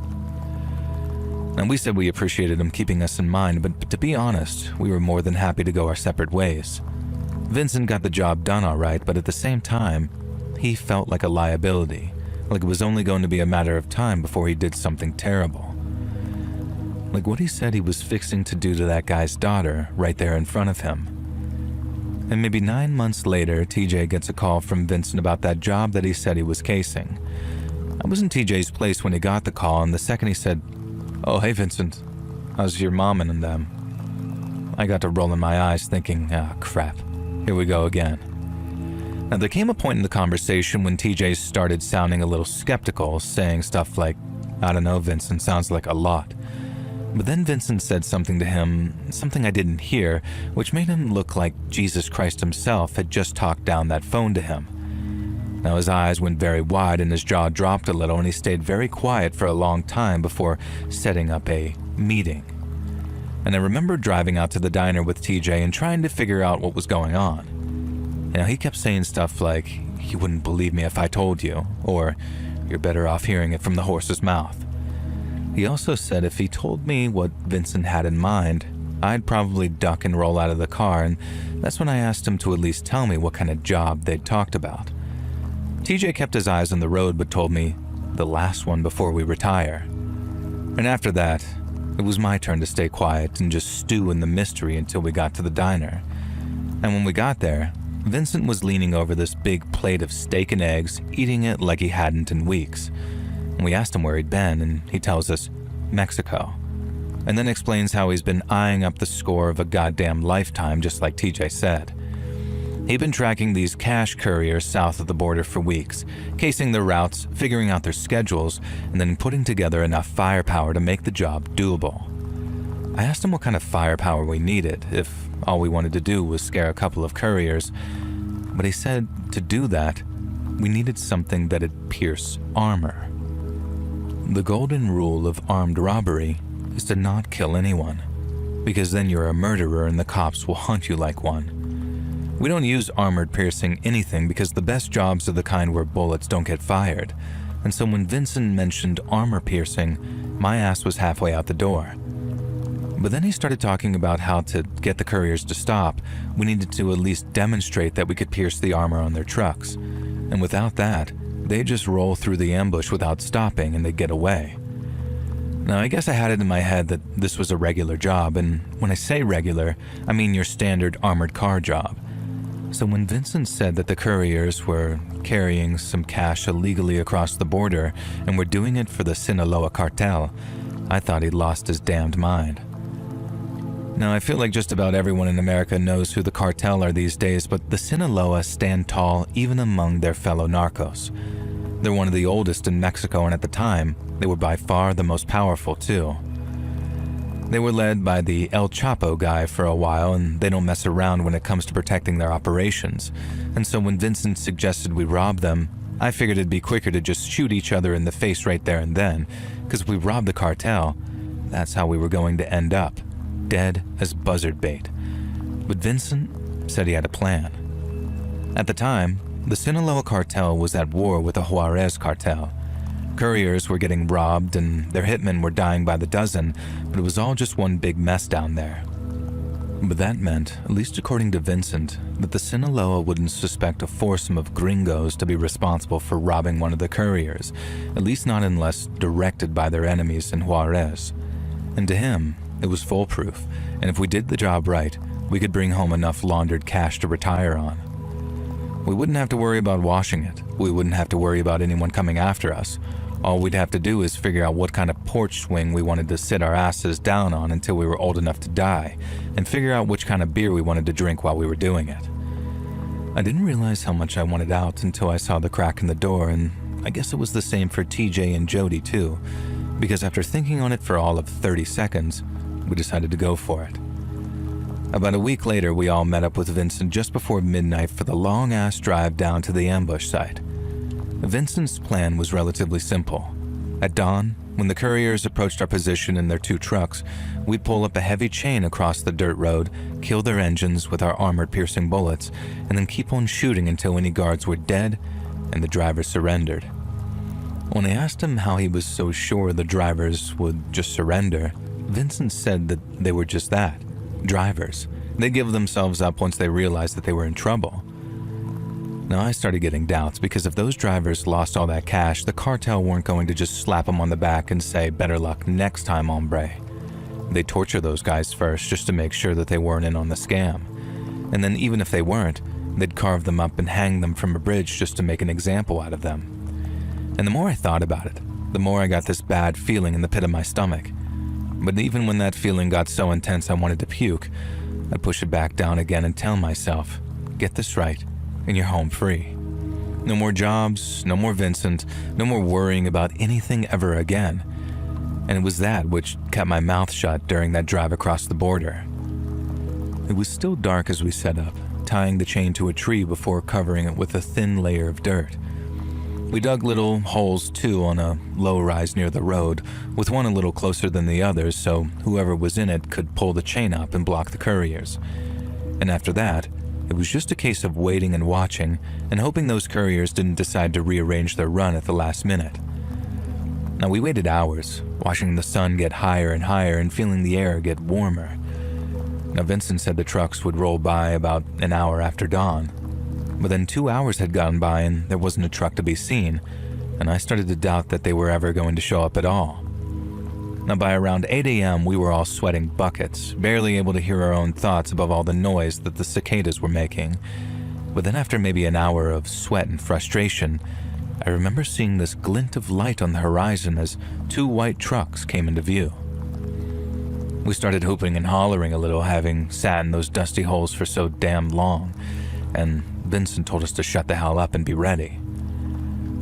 And we said we appreciated him keeping us in mind, but to be honest, we were more than happy to go our separate ways. Vincent got the job done all right, but at the same time, he felt like a liability, like it was only going to be a matter of time before he did something terrible. Like what he said he was fixing to do to that guy's daughter right there in front of him. And maybe 9 months later, TJ gets a call from Vincent about that job that he said he was casing. I was in TJ's place when he got the call, and the second he said, "Oh, hey Vincent, how's your mom and them?" I got to rolling my eyes thinking, ah, crap, here we go again. Now, there came a point in the conversation when TJ started sounding a little skeptical, saying stuff like, "I don't know, Vincent, sounds like a lot." But then Vincent said something to him, something I didn't hear, which made him look like Jesus Christ himself had just talked down that phone to him. Now his eyes went very wide and his jaw dropped a little, and he stayed very quiet for a long time before setting up a meeting. And I remember driving out to the diner with TJ and trying to figure out what was going on. Now he kept saying stuff like, "You wouldn't believe me if I told you," or "You're better off hearing it from the horse's mouth." He also said if he told me what Vincent had in mind, I'd probably duck and roll out of the car, and that's when I asked him to at least tell me what kind of job they'd talked about. TJ kept his eyes on the road but told me, "The last one before we retire." And after that, it was my turn to stay quiet and just stew in the mystery until we got to the diner. And when we got there, Vincent was leaning over this big plate of steak and eggs, eating it like he hadn't in weeks. And we asked him where he'd been, and he tells us, Mexico. And then explains how he's been eyeing up the score of a goddamn lifetime, just like TJ said. He'd been tracking these cash couriers south of the border for weeks, casing their routes, figuring out their schedules, and then putting together enough firepower to make the job doable. I asked him what kind of firepower we needed, if all we wanted to do was scare a couple of couriers, but he said to do that, we needed something that'd pierce armor. The golden rule of armed robbery is to not kill anyone, because then you're a murderer and the cops will hunt you like one. We don't use armored piercing anything because the best jobs are the kind where bullets don't get fired, and so when Vincent mentioned armor piercing, my ass was halfway out the door. But then he started talking about how to get the couriers to stop, we needed to at least demonstrate that we could pierce the armor on their trucks, and without that, they'd just roll through the ambush without stopping and they'd get away. Now, I guess I had it in my head that this was a regular job, and when I say regular, I mean your standard armored car job. So when Vincent said that the couriers were carrying some cash illegally across the border and were doing it for the Sinaloa cartel, I thought he'd lost his damned mind. Now, I feel like just about everyone in America knows who the cartel are these days, but the Sinaloa stand tall even among their fellow narcos. They're one of the oldest in Mexico, and at the time, they were by far the most powerful too. They were led by the El Chapo guy for a while, and they don't mess around when it comes to protecting their operations. And so when Vincent suggested we rob them, I figured it'd be quicker to just shoot each other in the face right there and then, because if we robbed the cartel, that's how we were going to end up. Dead as buzzard bait. But Vincent said he had a plan. At the time, the Sinaloa cartel was at war with the Juarez cartel. Couriers were getting robbed and their hitmen were dying by the dozen, but it was all just one big mess down there. But that meant, at least according to Vincent, that the Sinaloa wouldn't suspect a foursome of gringos to be responsible for robbing one of the couriers, at least not unless directed by their enemies in Juarez. And to him, it was foolproof, and if we did the job right, we could bring home enough laundered cash to retire on. We wouldn't have to worry about washing it. We wouldn't have to worry about anyone coming after us. All we'd have to do is figure out what kind of porch swing we wanted to sit our asses down on until we were old enough to die, and figure out which kind of beer we wanted to drink while we were doing it. I didn't realize how much I wanted out until I saw the crack in the door, and I guess it was the same for TJ and Jody too, because after thinking on it for all of 30 seconds, we decided to go for it. About a week later, we all met up with Vincent just before midnight for the long-ass drive down to the ambush site. Vincent's plan was relatively simple. At dawn, when the couriers approached our position in their 2 trucks, we'd pull up a heavy chain across the dirt road, kill their engines with our armor-piercing bullets, and then keep on shooting until any guards were dead and the driver surrendered. When I asked him how he was so sure the drivers would just surrender, Vincent said that they were just that, drivers. They'd give themselves up once they realized that they were in trouble. Now I started getting doubts, because if those drivers lost all that cash, the cartel weren't going to just slap them on the back and say, "Better luck next time, hombre." They'd torture those guys first just to make sure that they weren't in on the scam. And then even if they weren't, they'd carve them up and hang them from a bridge just to make an example out of them. And the more I thought about it, the more I got this bad feeling in the pit of my stomach. But even when that feeling got so intense I wanted to puke, I'd push it back down again and tell myself, get this right, and you're home free. No more jobs, no more Vincent, no more worrying about anything ever again. And it was that which kept my mouth shut during that drive across the border. It was still dark as we set up, tying the chain to a tree before covering it with a thin layer of dirt. We dug little holes too on a low rise near the road, with one a little closer than the others so whoever was in it could pull the chain up and block the couriers. And after that, it was just a case of waiting and watching and hoping those couriers didn't decide to rearrange their run at the last minute. Now we waited hours, watching the sun get higher and higher and feeling the air get warmer. Now Vincent said the trucks would roll by about an hour after dawn, but then 2 hours had gone by and there wasn't a truck to be seen, and I started to doubt that they were ever going to show up at all. Now by around 8 a.m. we were all sweating buckets, barely able to hear our own thoughts above all the noise that the cicadas were making. But then after maybe an hour of sweat and frustration, I remember seeing this glint of light on the horizon as 2 white trucks came into view. We started hooping and hollering a little, having sat in those dusty holes for so damn long, and Vincent told us to shut the hell up and be ready.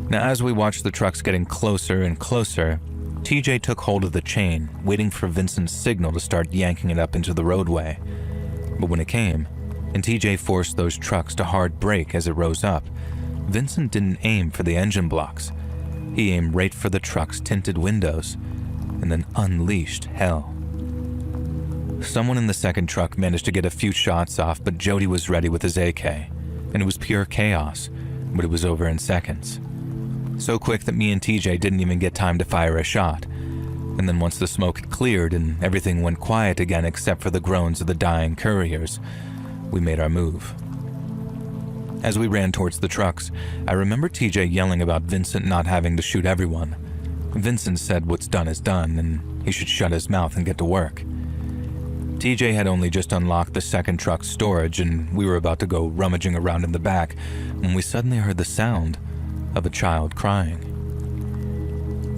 Now as we watched the trucks getting closer and closer, TJ took hold of the chain, waiting for Vincent's signal to start yanking it up into the roadway. But when it came, and TJ forced those trucks to hard brake as it rose up, Vincent didn't aim for the engine blocks. He aimed right for the truck's tinted windows, and then unleashed hell. Someone in the second truck managed to get a few shots off, but Jody was ready with his AK, and it was pure chaos, but it was over in seconds. So quick that me and TJ didn't even get time to fire a shot. And then once the smoke had cleared and everything went quiet again except for the groans of the dying couriers, we made our move. As we ran towards the trucks, I remember TJ yelling about Vincent not having to shoot everyone. Vincent said what's done is done and he should shut his mouth and get to work. TJ had only just unlocked the second truck's storage and we were about to go rummaging around in the back when we suddenly heard the sound of a child crying.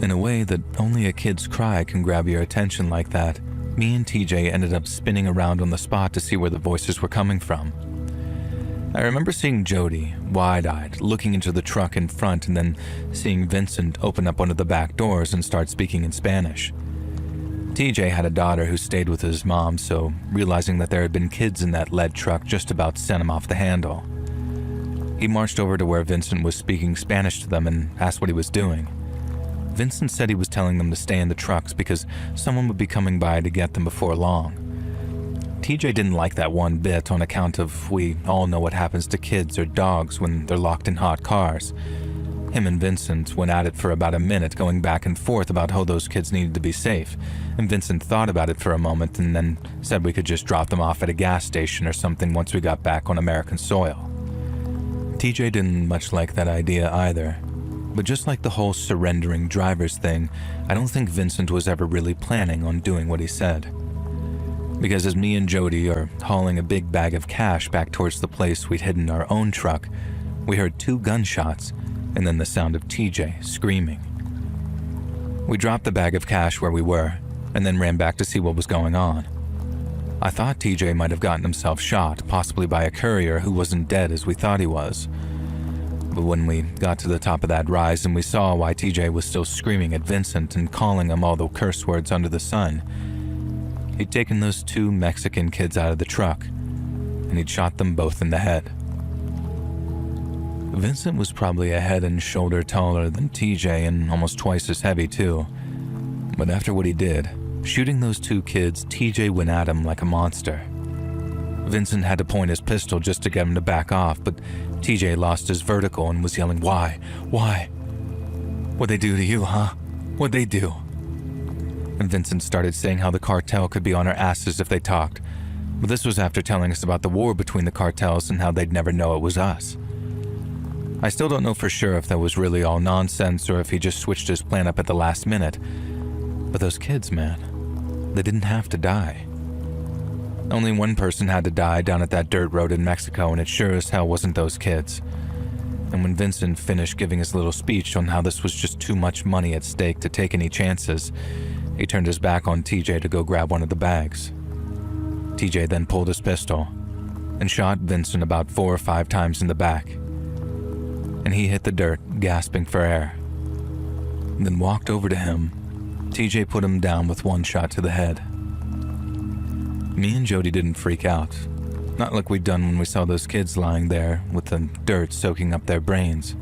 In a way that only a kid's cry can grab your attention like that, me and TJ ended up spinning around on the spot to see where the voices were coming from. I remember seeing Jody, wide-eyed, looking into the truck in front and then seeing Vincent open up one of the back doors and start speaking in Spanish. TJ had a daughter who stayed with his mom, so realizing that there had been kids in that lead truck just about sent him off the handle. He marched over to where Vincent was speaking Spanish to them and asked what he was doing. Vincent said he was telling them to stay in the trucks because someone would be coming by to get them before long. TJ didn't like that one bit on account of we all know what happens to kids or dogs when they're locked in hot cars. Him and Vincent went at it for about a minute, going back and forth about how those kids needed to be safe, and Vincent thought about it for a moment and then said we could just drop them off at a gas station or something once we got back on American soil. TJ didn't much like that idea either, but just like the whole surrendering drivers thing, I don't think Vincent was ever really planning on doing what he said. Because as me and Jody are hauling a big bag of cash back towards the place we'd hidden our own truck, we heard 2 gunshots and then the sound of TJ screaming. We dropped the bag of cash where we were, and then ran back to see what was going on. I thought TJ might have gotten himself shot, possibly by a courier who wasn't dead as we thought he was. But when we got to the top of that rise and we saw why TJ was still screaming at Vincent and calling him all the curse words under the sun, he'd taken those 2 Mexican kids out of the truck, and he'd shot them both in the head. Vincent was probably a head and shoulder taller than TJ and almost twice as heavy too. But after what he did, shooting those 2 kids, TJ went at him like a monster. Vincent had to point his pistol just to get him to back off, but TJ lost his vertical and was yelling, "Why? Why? What'd they do to you, huh? What'd they do?" And Vincent started saying how the cartel could be on our asses if they talked, but this was after telling us about the war between the cartels and how they'd never know it was us. I still don't know for sure if that was really all nonsense or if he just switched his plan up at the last minute, but those kids, man, they didn't have to die. Only one person had to die down at that dirt road in Mexico, and it sure as hell wasn't those kids. And when Vincent finished giving his little speech on how this was just too much money at stake to take any chances, he turned his back on TJ to go grab one of the bags. TJ then pulled his pistol and shot Vincent about 4 or 5 times in the back, and he hit the dirt, gasping for air. Then walked over to him. TJ put him down with 1 shot to the head. Me and Jody didn't freak out, not like we'd done when we saw those kids lying there with the dirt soaking up their brains.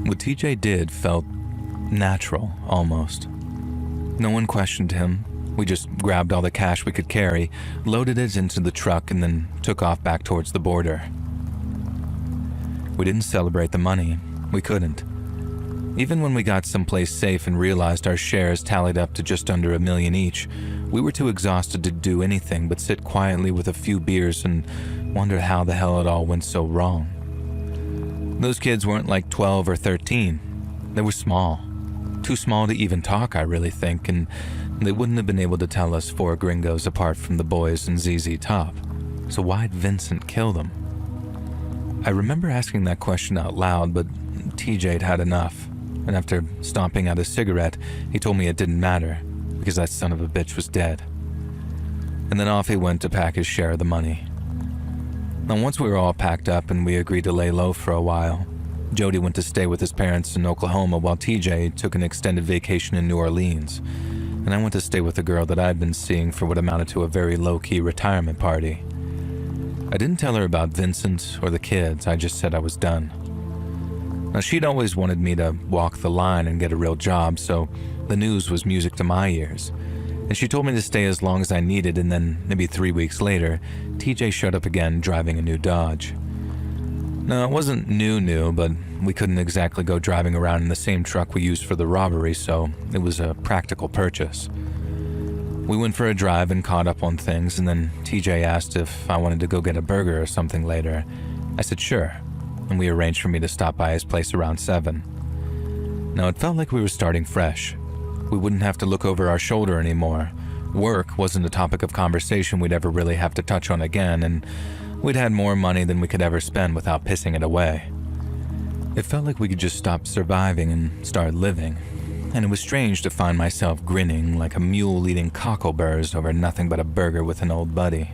What TJ did felt natural, almost. No one questioned him. We just grabbed all the cash we could carry, loaded it into the truck, and then took off back towards the border. We didn't celebrate the money. We couldn't. Even when we got someplace safe and realized our shares tallied up to just under $1 million each, we were too exhausted to do anything but sit quietly with a few beers and wonder how the hell it all went so wrong. Those kids weren't like 12 or 13. They were small. Too small to even talk, I really think, and they wouldn't have been able to tell us 4 gringos apart from the boys in ZZ Top. So why'd Vincent kill them? I remember asking that question out loud, but TJ'd had enough. And after stomping out a cigarette, he told me it didn't matter, because that son of a bitch was dead. And then off he went to pack his share of the money. Now once we were all packed up and we agreed to lay low for a while, Jody went to stay with his parents in Oklahoma while TJ took an extended vacation in New Orleans, and I went to stay with a girl that I'd been seeing for what amounted to a very low-key retirement party. I didn't tell her about Vincent or the kids, I just said I was done. Now, she'd always wanted me to walk the line and get a real job, so the news was music to my ears. And she told me to stay as long as I needed, and then maybe 3 weeks later, TJ showed up again driving a new Dodge. Now, it wasn't new, but we couldn't exactly go driving around in the same truck we used for the robbery, so it was a practical purchase. We went for a drive and caught up on things, and then TJ asked if I wanted to go get a burger or something later. I said sure, and we arranged for me to stop by his place around 7. Now, it felt like we were starting fresh. We wouldn't have to look over our shoulder anymore. Work wasn't a topic of conversation we'd ever really have to touch on again, and we'd had more money than we could ever spend without pissing it away. It felt like we could just stop surviving and start living, and it was strange to find myself grinning like a mule eating cockleburrs over nothing but a burger with an old buddy.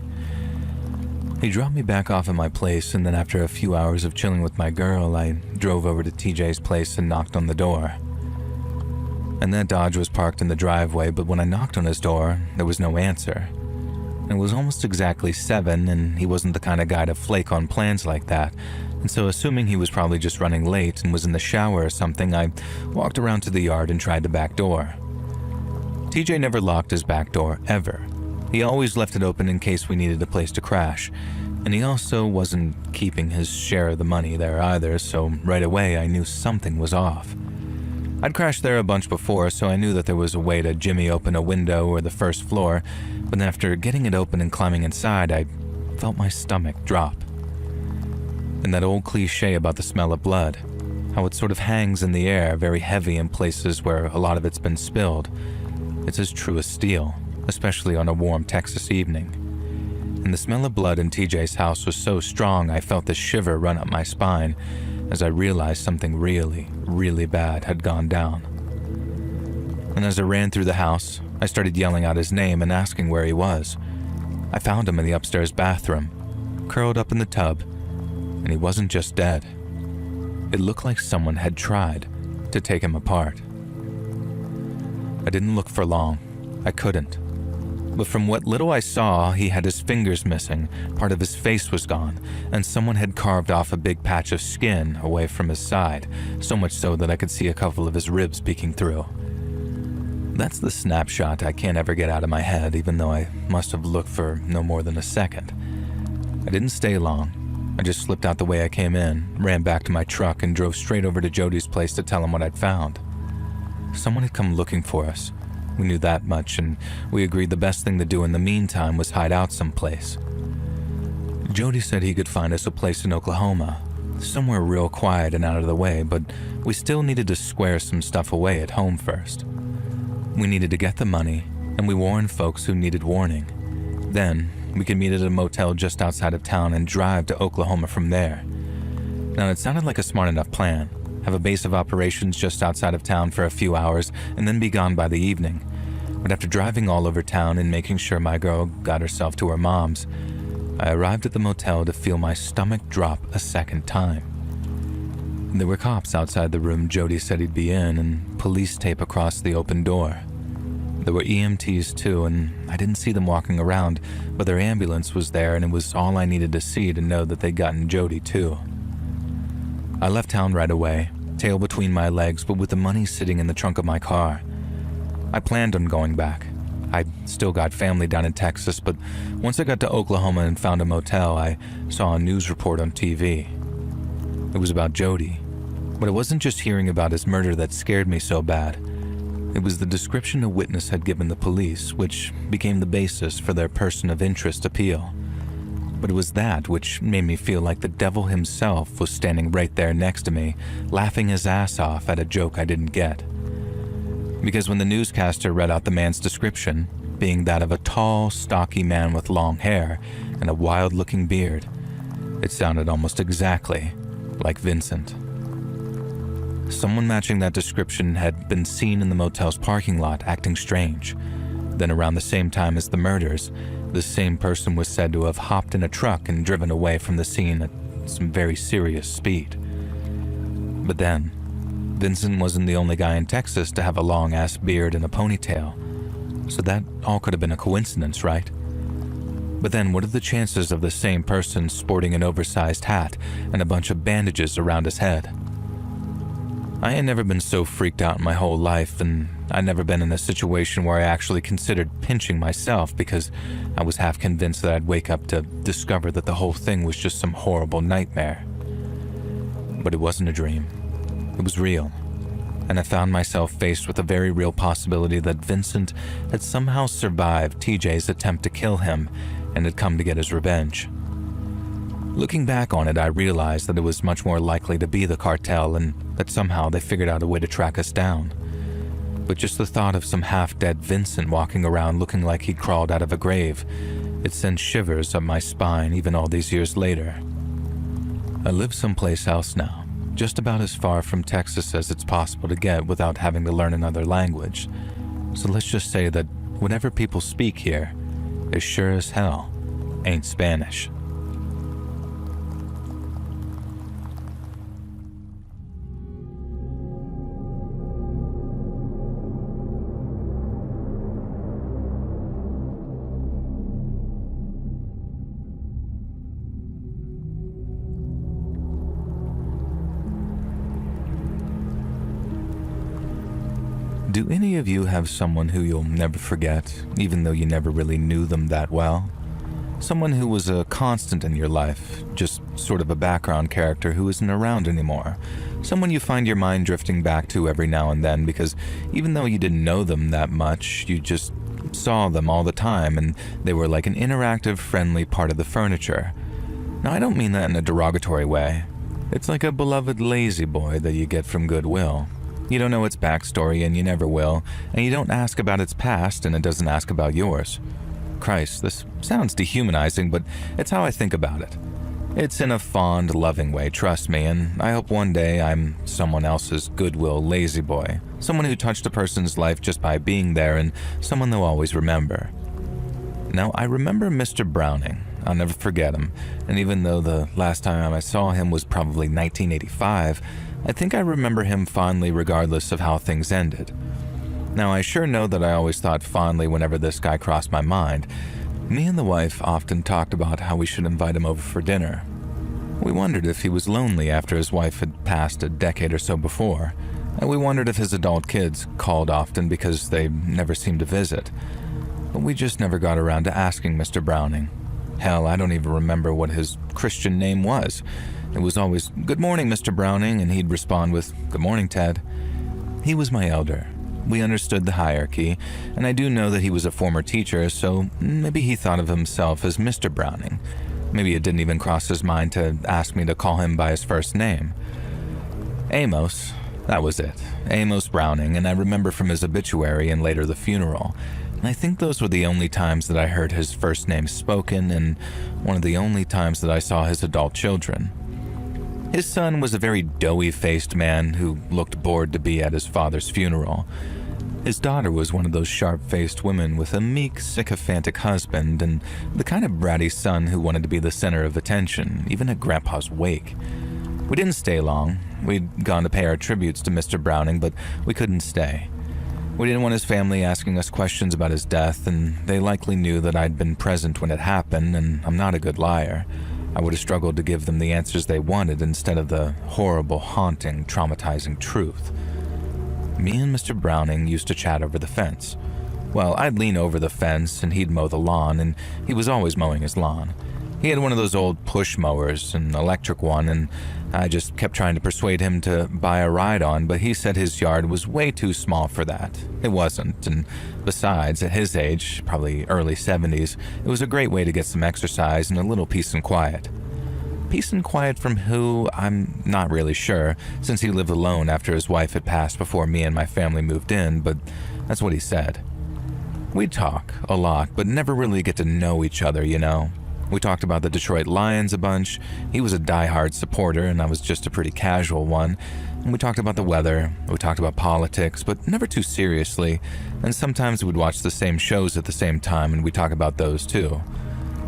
He dropped me back off at my place, and then after a few hours of chilling with my girl, I drove over to TJ's place and knocked on the door. And that Dodge was parked in the driveway, but when I knocked on his door, there was no answer. It was almost exactly 7, and he wasn't the kind of guy to flake on plans like that, and so assuming he was probably just running late and was in the shower or something, I walked around to the yard and tried the back door. TJ never locked his back door, ever. He always left it open in case we needed a place to crash, and he also wasn't keeping his share of the money there either, so right away I knew something was off. I'd crashed there a bunch before, so I knew that there was a way to jimmy open a window or the first floor, but after getting it open and climbing inside, I felt my stomach drop. And that old cliche about the smell of blood, how it sort of hangs in the air, very heavy in places where a lot of it's been spilled, it's as true as steel, especially on a warm Texas evening. And the smell of blood in TJ's house was so strong I felt the shiver run up my spine as I realized something really, really bad had gone down. and as I ran through the house, I started yelling out his name and asking where he was. I found him in the upstairs bathroom, curled up in the tub, and he wasn't just dead. It looked like someone had tried to take him apart. I didn't look for long. I couldn't. But from what little I saw, he had his fingers missing, part of his face was gone, and someone had carved off a big patch of skin away from his side, so much so that I could see a couple of his ribs peeking through. That's the snapshot I can't ever get out of my head, even though I must have looked for no more than a second. I didn't stay long. I just slipped out the way I came in, ran back to my truck, and drove straight over to Jody's place to tell him what I'd found. Someone had come looking for us. We knew that much, and we agreed the best thing to do in the meantime was hide out someplace. Jody said he could find us a place in Oklahoma, somewhere real quiet and out of the way, but we still needed to square some stuff away at home first. We needed to get the money, and we warned folks who needed warning. Then, we could meet at a motel just outside of town and drive to Oklahoma from there. Now, it sounded like a smart enough plan. Have a base of operations just outside of town for a few hours, and then be gone by the evening. But after driving all over town and making sure my girl got herself to her mom's, I arrived at the motel to feel my stomach drop a second time. There were cops outside the room Jody said he'd be in, and police tape across the open door. There were EMTs too, and I didn't see them walking around, but their ambulance was there, and it was all I needed to see to know that they'd gotten Jody too. I left town right away, tail between my legs, but with the money sitting in the trunk of my car. I planned on going back. I still got family down in Texas, but once I got to Oklahoma and found a motel, I saw a news report on TV. It was about Jody, but it wasn't just hearing about his murder that scared me so bad. It was the description a witness had given the police, which became the basis for their person of interest appeal. But it was that which made me feel like the devil himself was standing right there next to me, laughing his ass off at a joke I didn't get. Because when the newscaster read out the man's description, being that of a tall, stocky man with long hair and a wild-looking beard, it sounded almost exactly like Vincent. Someone matching that description had been seen in the motel's parking lot acting strange. Then around the same time as the murders, the same person was said to have hopped in a truck and driven away from the scene at some very serious speed. But then, Vincent wasn't the only guy in Texas to have a long-ass beard and a ponytail, so that all could have been a coincidence, right? But then what are the chances of the same person sporting an oversized hat and a bunch of bandages around his head? I had never been so freaked out in my whole life, and I'd never been in a situation where I actually considered pinching myself because I was half convinced that I'd wake up to discover that the whole thing was just some horrible nightmare. But it wasn't a dream. It was real, and I found myself faced with a very real possibility that Vincent had somehow survived TJ's attempt to kill him and had come to get his revenge. Looking back on it, I realized that it was much more likely to be the cartel and that somehow they figured out a way to track us down. But just the thought of some half-dead Vincent walking around looking like he'd crawled out of a grave, it sent shivers up my spine even all these years later. I live someplace else now, just about as far from Texas as it's possible to get without having to learn another language. So let's just say that whatever people speak here, they sure as hell ain't Spanish. Do any of you have someone who you'll never forget, even though you never really knew them that well? Someone who was a constant in your life, just sort of a background character who isn't around anymore. Someone you find your mind drifting back to every now and then because even though you didn't know them that much, you just saw them all the time and they were like an interactive, friendly part of the furniture. Now, I don't mean that in a derogatory way. It's like a beloved lazy boy that you get from Goodwill. You don't know its backstory and you never will, and you don't ask about its past and it doesn't ask about yours. Christ, this sounds dehumanizing, but it's how I think about it. It's in a fond, loving way, trust me, and I hope one day I'm someone else's goodwill lazy boy, someone who touched a person's life just by being there and someone they'll always remember. Now, I remember Mr. Browning. I'll never forget him, and even though the last time I saw him was probably 1985, I think I remember him fondly regardless of how things ended. Now, I sure know that I always thought fondly whenever this guy crossed my mind. Me and the wife often talked about how we should invite him over for dinner. We wondered if he was lonely after his wife had passed a decade or so before, and we wondered if his adult kids called often because they never seemed to visit. But we just never got around to asking Mr. Browning. Hell, I don't even remember what his Christian name was. It was always, "Good morning, Mr. Browning," and he'd respond with, "Good morning, Ted." He was my elder. We understood the hierarchy, and I do know that he was a former teacher, so maybe he thought of himself as Mr. Browning. Maybe it didn't even cross his mind to ask me to call him by his first name. Amos, that was it. Amos Browning, and I remember from his obituary and later the funeral. And I think those were the only times that I heard his first name spoken, and one of the only times that I saw his adult children. His son was a very doughy-faced man who looked bored to be at his father's funeral. His daughter was one of those sharp-faced women with a meek, sycophantic husband and the kind of bratty son who wanted to be the center of attention, even at Grandpa's wake. We didn't stay long. We'd gone to pay our tributes to Mr. Browning, but we couldn't stay. We didn't want his family asking us questions about his death, and they likely knew that I'd been present when it happened, and I'm not a good liar. I would have struggled to give them the answers they wanted instead of the horrible, haunting, traumatizing truth. Me and Mr. Browning used to chat over the fence. Well, I'd lean over the fence and he'd mow the lawn, and he was always mowing his lawn. He had one of those old push mowers, an electric one, and I just kept trying to persuade him to buy a ride-on, but he said his yard was way too small for that. It wasn't, and besides, at his age, probably early 70s, it was a great way to get some exercise and a little peace and quiet. Peace and quiet from who, I'm not really sure, since he lived alone after his wife had passed before me and my family moved in, but that's what he said. We'd talk, a lot, but never really get to know each other, you know? We talked about the Detroit Lions a bunch. He was a die-hard supporter, and I was just a pretty casual one. And we talked about the weather, we talked about politics, but never too seriously. And sometimes we'd watch the same shows at the same time, and we'd talk about those too.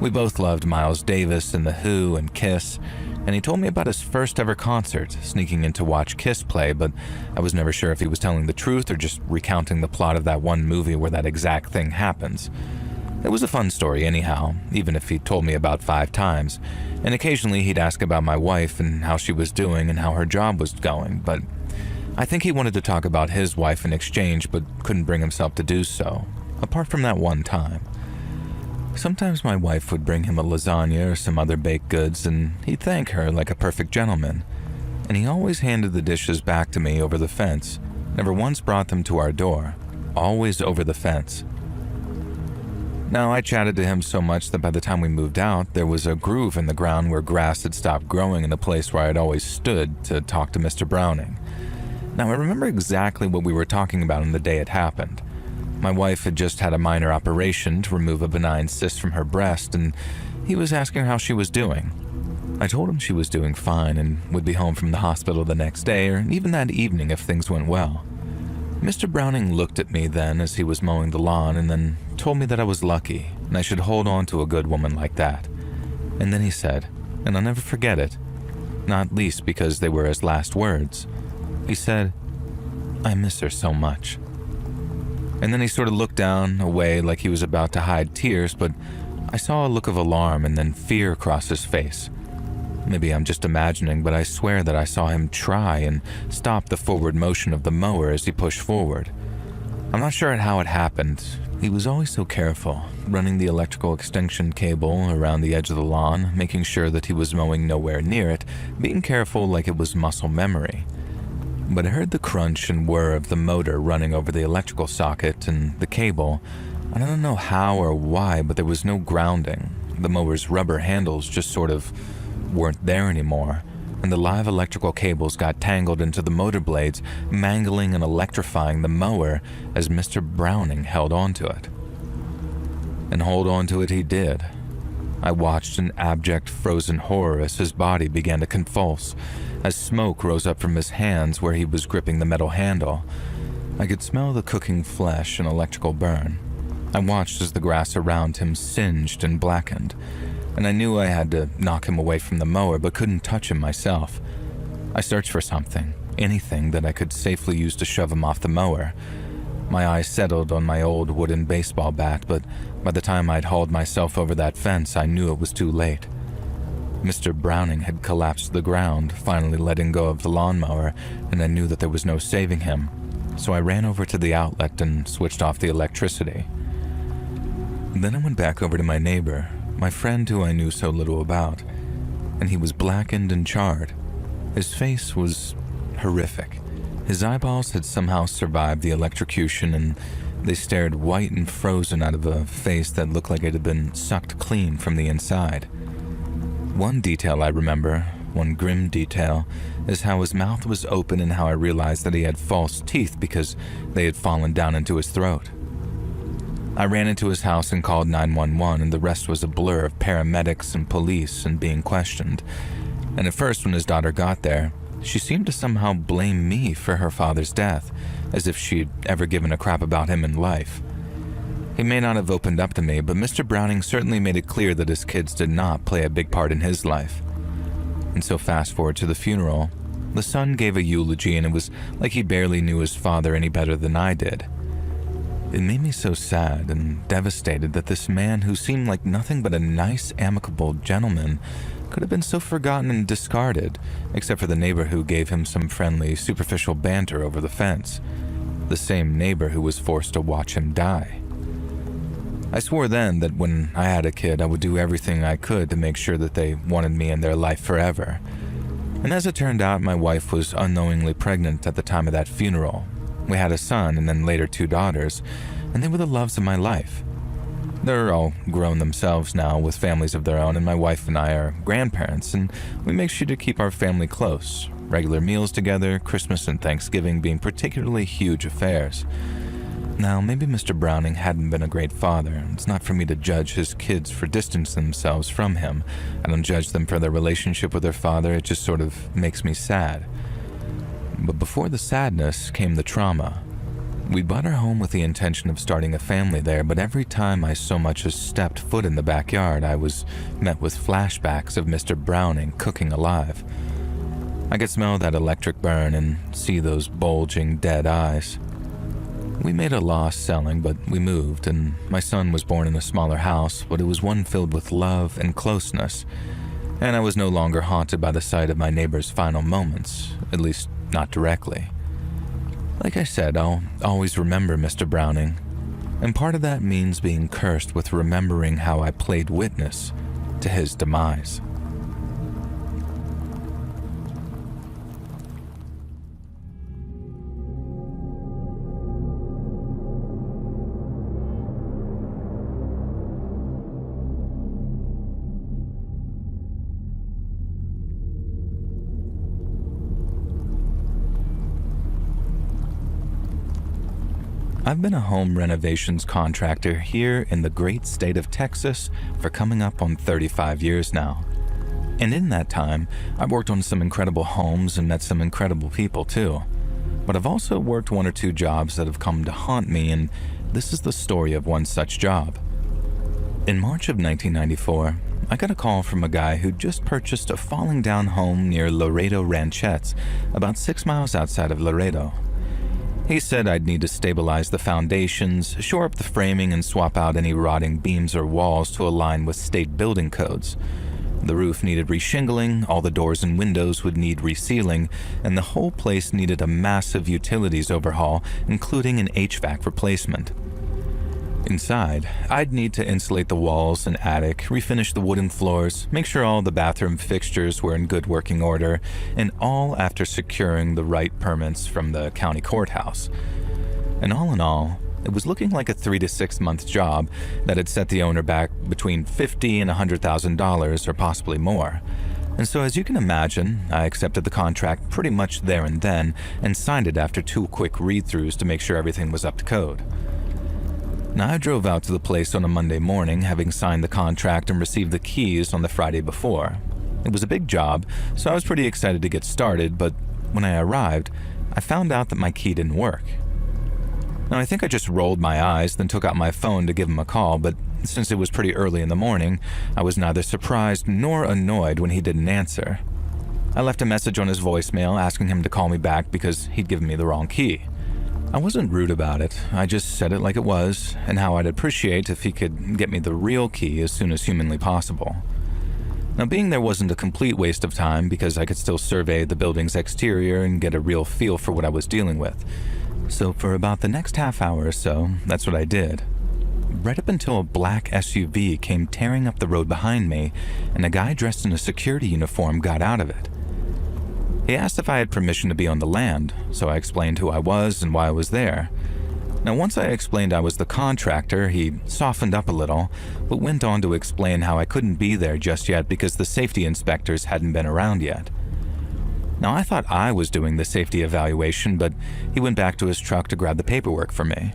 We both loved Miles Davis and The Who and Kiss, and he told me about his first ever concert, sneaking in to watch Kiss play, but I was never sure if he was telling the truth or just recounting the plot of that one movie where that exact thing happens. It was a fun story anyhow, even if he told me about 5 times, and occasionally he'd ask about my wife and how she was doing and how her job was going, but I think he wanted to talk about his wife in exchange but couldn't bring himself to do so, apart from that one time. Sometimes my wife would bring him a lasagna or some other baked goods, and he'd thank her like a perfect gentleman, and he always handed the dishes back to me over the fence, never once brought them to our door, always over the fence. Now, I chatted to him so much that by the time we moved out, there was a groove in the ground where grass had stopped growing in the place where I'd always stood to talk to Mr. Browning. Now, I remember exactly what we were talking about on the day it happened. My wife had just had a minor operation to remove a benign cyst from her breast, and he was asking how she was doing. I told him she was doing fine and would be home from the hospital the next day or even that evening if things went well. Mr. Browning looked at me then as he was mowing the lawn and then told me that I was lucky and I should hold on to a good woman like that. And then he said, and I'll never forget it, not least because they were his last words. He said, "I miss her so much." And then he sort of looked down, away like he was about to hide tears, but I saw a look of alarm and then fear cross his face. Maybe I'm just imagining, but I swear that I saw him try and stop the forward motion of the mower as he pushed forward. I'm not sure how it happened. He was always so careful, running the electrical extension cable around the edge of the lawn, making sure that he was mowing nowhere near it, being careful like it was muscle memory. But I heard the crunch and whir of the motor running over the electrical socket and the cable. I don't know how or why, but there was no grounding. The mower's rubber handles just sort of weren't there anymore, and the live electrical cables got tangled into the motor blades, mangling and electrifying the mower as Mr. Browning held onto it. And hold onto it he did. I watched in abject frozen horror as his body began to convulse, as smoke rose up from his hands where he was gripping the metal handle. I could smell the cooking flesh and electrical burn. I watched as the grass around him singed and blackened, and I knew I had to knock him away from the mower but couldn't touch him myself. I searched for something, anything that I could safely use to shove him off the mower. My eyes settled on my old wooden baseball bat, but by the time I'd hauled myself over that fence, I knew it was too late. Mr. Browning had collapsed to the ground, finally letting go of the lawnmower, and I knew that there was no saving him. So I ran over to the outlet and switched off the electricity. Then I went back over to my neighbor, my friend who I knew so little about, and he was blackened and charred. His face was horrific. His eyeballs had somehow survived the electrocution, and they stared white and frozen out of a face that looked like it had been sucked clean from the inside. One detail I remember, one grim detail, is how his mouth was open and how I realized that he had false teeth because they had fallen down into his throat. I ran into his house and called 911, and the rest was a blur of paramedics and police and being questioned. And at first, when his daughter got there, she seemed to somehow blame me for her father's death, as if she'd ever given a crap about him in life. He may not have opened up to me, but Mr. Browning certainly made it clear that his kids did not play a big part in his life. And so fast forward to the funeral, the son gave a eulogy, and it was like he barely knew his father any better than I did. It made me so sad and devastated that this man who seemed like nothing but a nice, amicable gentleman could have been so forgotten and discarded, except for the neighbor who gave him some friendly, superficial banter over the fence. The same neighbor who was forced to watch him die. I swore then that when I had a kid, I would do everything I could to make sure that they wanted me in their life forever. And as it turned out, my wife was unknowingly pregnant at the time of that funeral. We had a son and then later 2 daughters, and they were the loves of my life. They're all grown themselves now with families of their own, and my wife and I are grandparents, and we make sure to keep our family close. Regular meals together, Christmas and Thanksgiving being particularly huge affairs. Now, maybe Mr. Browning hadn't been a great father. It's not for me to judge his kids for distancing themselves from him. I don't judge them for their relationship with their father. It just sort of makes me sad. But before the sadness came the trauma. We bought our home with the intention of starting a family there, but every time I so much as stepped foot in the backyard, I was met with flashbacks of Mr. Browning cooking alive. I could smell that electric burn and see those bulging dead eyes. We made a loss selling, but we moved, and my son was born in a smaller house, but it was one filled with love and closeness, and I was no longer haunted by the sight of my neighbor's final moments, at least not directly. Like I said, I'll always remember Mr. Browning, and part of that means being cursed with remembering how I played witness to his demise. I've been a home renovations contractor here in the great state of Texas for coming up on 35 years now. And in that time, I've worked on some incredible homes and met some incredible people too. But I've also worked 1 or 2 jobs that have come to haunt me, and this is the story of one such job. In March of 1994, I got a call from a guy who just purchased a falling down home near Laredo Ranchettes, about 6 miles outside of Laredo. He said I'd need to stabilize the foundations, shore up the framing, and swap out any rotting beams or walls to align with state building codes. The roof needed reshingling, all the doors and windows would need resealing, and the whole place needed a massive utilities overhaul, including an HVAC replacement. Inside, I'd need to insulate the walls and attic, refinish the wooden floors, make sure all the bathroom fixtures were in good working order, and all after securing the right permits from the county courthouse. And all in all, it was looking like a 3 to 6 month job that had set the owner back between $50,000 and $100,000 or possibly more. And so as you can imagine, I accepted the contract pretty much there and then and signed it after 2 quick read-throughs to make sure everything was up to code. Now, I drove out to the place on a Monday morning, having signed the contract and received the keys on the Friday before. It was a big job, so I was pretty excited to get started, but when I arrived, I found out that my key didn't work. Now, I think I just rolled my eyes, then took out my phone to give him a call, but since it was pretty early in the morning, I was neither surprised nor annoyed when he didn't answer. I left a message on his voicemail asking him to call me back because he'd given me the wrong key. I wasn't rude about it, I just said it like it was, and how I'd appreciate if he could get me the real key as soon as humanly possible. Now, being there wasn't a complete waste of time because I could still survey the building's exterior and get a real feel for what I was dealing with. So for about the next half hour or so, that's what I did. Right up until a black SUV came tearing up the road behind me, and a guy dressed in a security uniform got out of it. He asked if I had permission to be on the land, so I explained who I was and why I was there. Now, once I explained I was the contractor, he softened up a little, but went on to explain how I couldn't be there just yet because the safety inspectors hadn't been around yet. Now, I thought I was doing the safety evaluation, but he went back to his truck to grab the paperwork for me.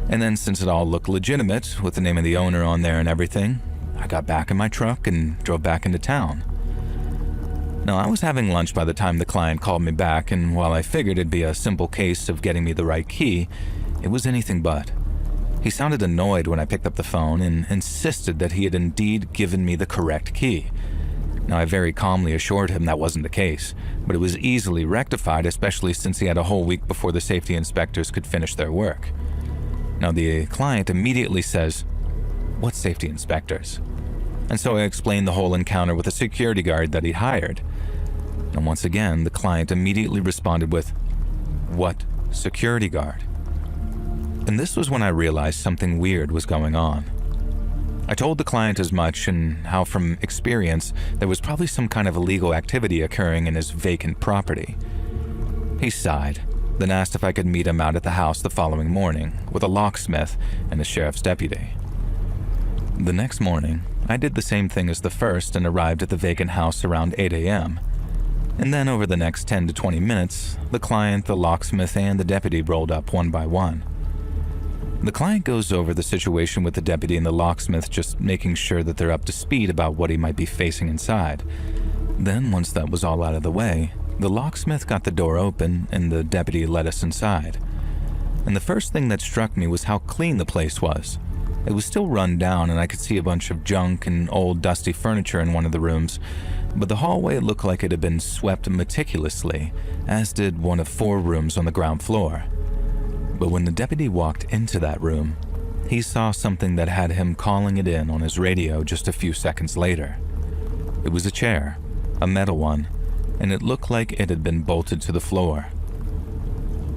And then, since it all looked legitimate, with the name of the owner on there and everything, I got back in my truck and drove back into town. Now, I was having lunch by the time the client called me back, and while I figured it'd be a simple case of getting me the right key, it was anything but. He sounded annoyed when I picked up the phone and insisted that he had indeed given me the correct key. Now, I very calmly assured him that wasn't the case, but it was easily rectified, especially since he had a whole week before the safety inspectors could finish their work. Now, the client immediately says, "What safety inspectors?" And so I explained the whole encounter with a security guard that he hired. And once again, the client immediately responded with, "What security guard?" And this was when I realized something weird was going on. I told the client as much and how from experience there was probably some kind of illegal activity occurring in his vacant property. He sighed, then asked if I could meet him out at the house the following morning with a locksmith and a sheriff's deputy. The next morning, I did the same thing as the first and arrived at the vacant house around 8 a.m. And then over the next 10 to 20 minutes, the client, the locksmith, and the deputy rolled up one by one. The client goes over the situation with the deputy and the locksmith, just making sure that they're up to speed about what he might be facing inside. Then, once that was all out of the way, the locksmith got the door open and the deputy let us inside. And the first thing that struck me was how clean the place was. It was still run down and I could see a bunch of junk and old dusty furniture in one of the rooms, but the hallway looked like it had been swept meticulously, as did one of 4 rooms on the ground floor. But when the deputy walked into that room, he saw something that had him calling it in on his radio just a few seconds later. It was a chair, a metal one, and it looked like it had been bolted to the floor.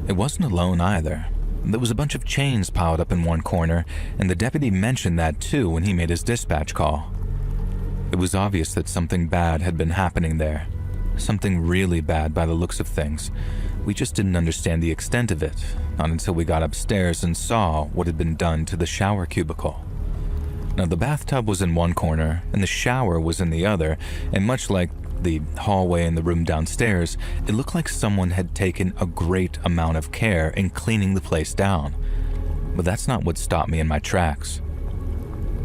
It wasn't alone either. There was a bunch of chains piled up in one corner, and the deputy mentioned that too when he made his dispatch call. It was obvious that something bad had been happening there. Something really bad by the looks of things. We just didn't understand the extent of it, not until we got upstairs and saw what had been done to the shower cubicle. Now, the bathtub was in one corner, and the shower was in the other, and much like the hallway in the room downstairs, it looked like someone had taken a great amount of care in cleaning the place down. But that's not what stopped me in my tracks.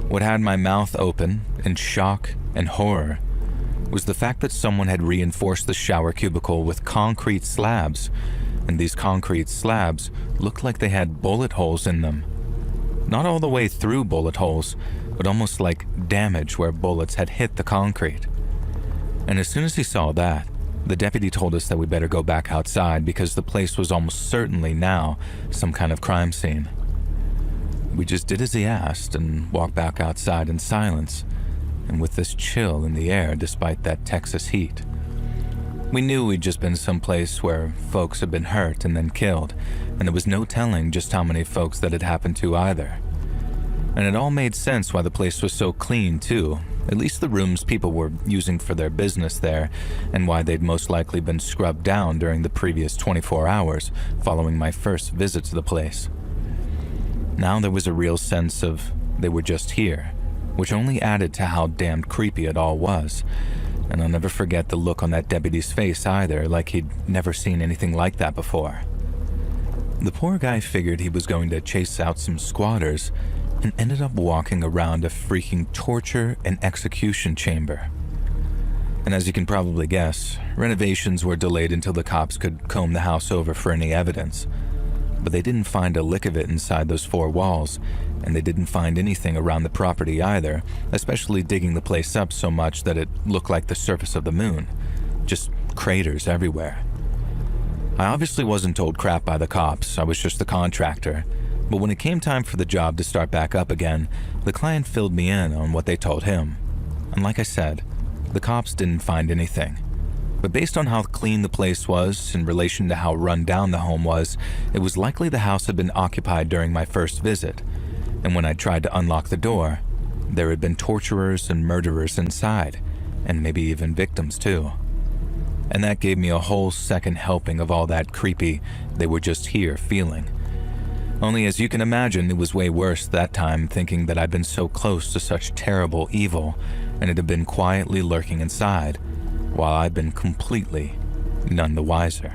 What had my mouth open in shock and horror was the fact that someone had reinforced the shower cubicle with concrete slabs, and these concrete slabs looked like they had bullet holes in them. Not all the way through bullet holes, but almost like damage where bullets had hit the concrete. And as soon as he saw that, the deputy told us that we better go back outside because the place was almost certainly now some kind of crime scene. We just did as he asked and walked back outside in silence, and with this chill in the air despite that Texas heat. We knew we'd just been someplace where folks had been hurt and then killed, and there was no telling just how many folks that had happened to either. And it all made sense why the place was so clean too, at least the rooms people were using for their business there, and why they'd most likely been scrubbed down during the previous 24 hours following my first visit to the place. Now there was a real sense of they were just here, which only added to how damned creepy it all was. And I'll never forget the look on that deputy's face either, like he'd never seen anything like that before. The poor guy figured he was going to chase out some squatters and ended up walking around a freaking torture and execution chamber. And as you can probably guess, renovations were delayed until the cops could comb the house over for any evidence. But they didn't find a lick of it inside those four walls, and they didn't find anything around the property either, especially digging the place up so much that it looked like the surface of the moon. Just craters everywhere. I obviously wasn't told crap by the cops, I was just the contractor. But when it came time for the job to start back up again, the client filled me in on what they told him. And like I said, the cops didn't find anything. But based on how clean the place was in relation to how run down the home was, it was likely the house had been occupied during my first visit. And when I tried to unlock the door, there had been torturers and murderers inside, and maybe even victims too. And that gave me a whole second helping of all that creepy, they were just here feeling. Only as you can imagine, it was way worse that time, thinking that I'd been so close to such terrible evil, and it had been quietly lurking inside, while I'd been completely none the wiser.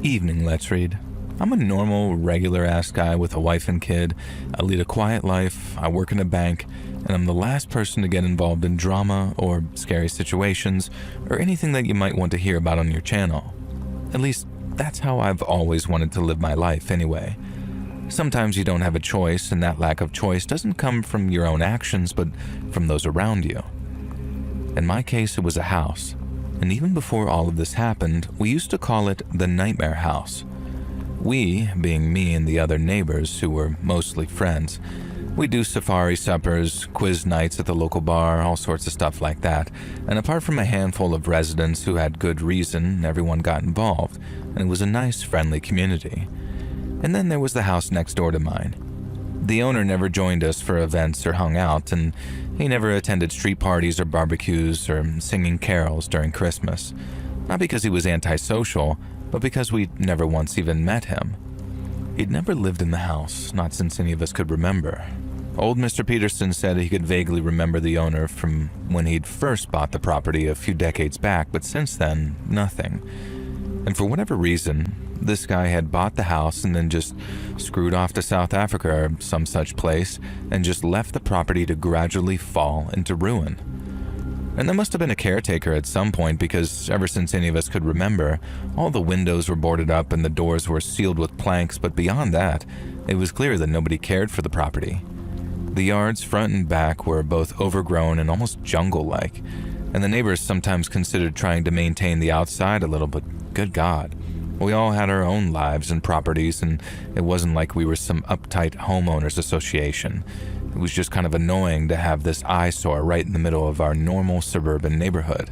Evening, let's read. I'm a normal, regular-ass guy with a wife and kid. I lead a quiet life, I work in a bank, and I'm the last person to get involved in drama or scary situations or anything that you might want to hear about on your channel. At least, that's how I've always wanted to live my life anyway. Sometimes you don't have a choice, and that lack of choice doesn't come from your own actions, but from those around you. In my case, it was a house. And even before all of this happened, we used to call it the Nightmare House. We, being me and the other neighbors who were mostly friends, we do safari suppers, quiz nights at the local bar, all sorts of stuff like that. And apart from a handful of residents who had good reason, everyone got involved, and it was a nice, friendly community. And then there was the house next door to mine. The owner never joined us for events or hung out, and he never attended street parties or barbecues or singing carols during Christmas. Not because he was antisocial, but because we'd never once even met him. He'd never lived in the house, not since any of us could remember. Old Mr. Peterson said he could vaguely remember the owner from when he'd first bought the property a few decades back, but since then, nothing. And for whatever reason, this guy had bought the house and then just screwed off to South Africa or some such place and just left the property to gradually fall into ruin. And there must have been a caretaker at some point, because ever since any of us could remember, all the windows were boarded up and the doors were sealed with planks, but beyond that, it was clear that nobody cared for the property. The yards front and back were both overgrown and almost jungle-like, and the neighbors sometimes considered trying to maintain the outside a little, but good God. We all had our own lives and properties, and it wasn't like we were some uptight homeowners association. It was just kind of annoying to have this eyesore right in the middle of our normal suburban neighborhood.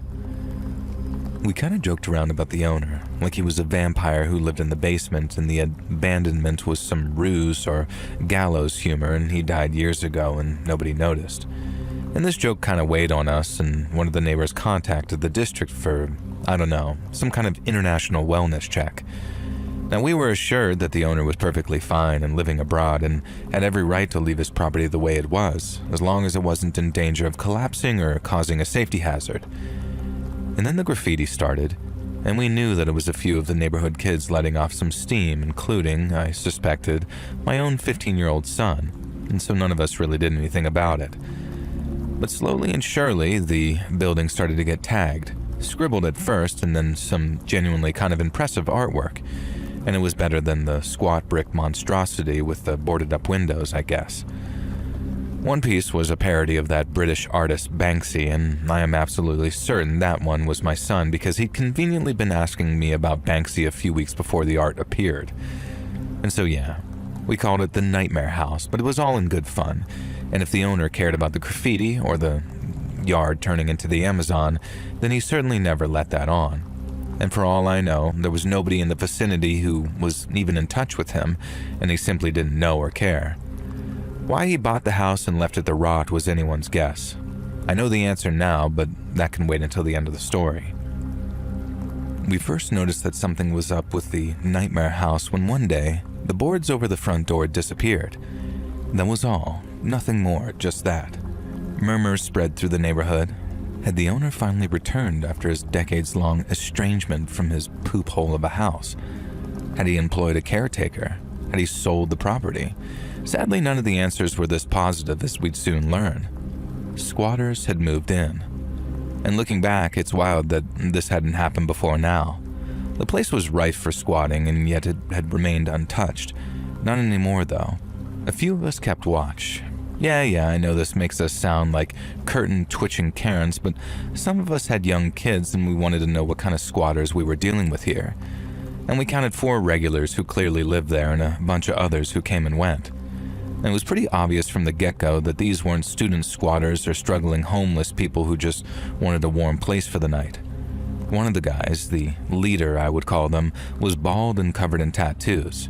We kind of joked around about the owner, like he was a vampire who lived in the basement and the abandonment was some ruse or gallows humor and he died years ago and nobody noticed. And this joke kind of weighed on us, and one of the neighbors contacted the district for, I don't know, some kind of international wellness check. Now, we were assured that the owner was perfectly fine and living abroad and had every right to leave his property the way it was, as long as it wasn't in danger of collapsing or causing a safety hazard. And then the graffiti started, and we knew that it was a few of the neighborhood kids letting off some steam, including, I suspected, my own 15-year-old son, and so none of us really did anything about it. But slowly and surely, the building started to get tagged, scribbled at first, and then some genuinely kind of impressive artwork. And it was better than the squat brick monstrosity with the boarded-up windows, I guess. One piece was a parody of that British artist Banksy, and I am absolutely certain that one was my son because he'd conveniently been asking me about Banksy a few weeks before the art appeared. And so yeah, we called it the Nightmare House, but it was all in good fun. And if the owner cared about the graffiti or the yard turning into the Amazon, then he certainly never let that on. And for all I know, there was nobody in the vicinity who was even in touch with him, and he simply didn't know or care. Why he bought the house and left it to rot was anyone's guess. I know the answer now, but that can wait until the end of the story. We first noticed that something was up with the nightmare house when one day, the boards over the front door disappeared. That was all, nothing more, just that. Murmurs spread through the neighborhood. Had the owner finally returned after his decades-long estrangement from his poop hole of a house? Had he employed a caretaker? Had he sold the property? Sadly, none of the answers were this positive, as we'd soon learn. Squatters had moved in. And looking back, it's wild that this hadn't happened before now. The place was rife for squatting, and yet it had remained untouched. Not anymore, though. A few of us kept watch. Yeah, I know this makes us sound like curtain-twitching Karens, but some of us had young kids and we wanted to know what kind of squatters we were dealing with here. And we counted 4 regulars who clearly lived there and a bunch of others who came and went. And it was pretty obvious from the get-go that these weren't student squatters or struggling homeless people who just wanted a warm place for the night. One of the guys, the leader I would call them, was bald and covered in tattoos.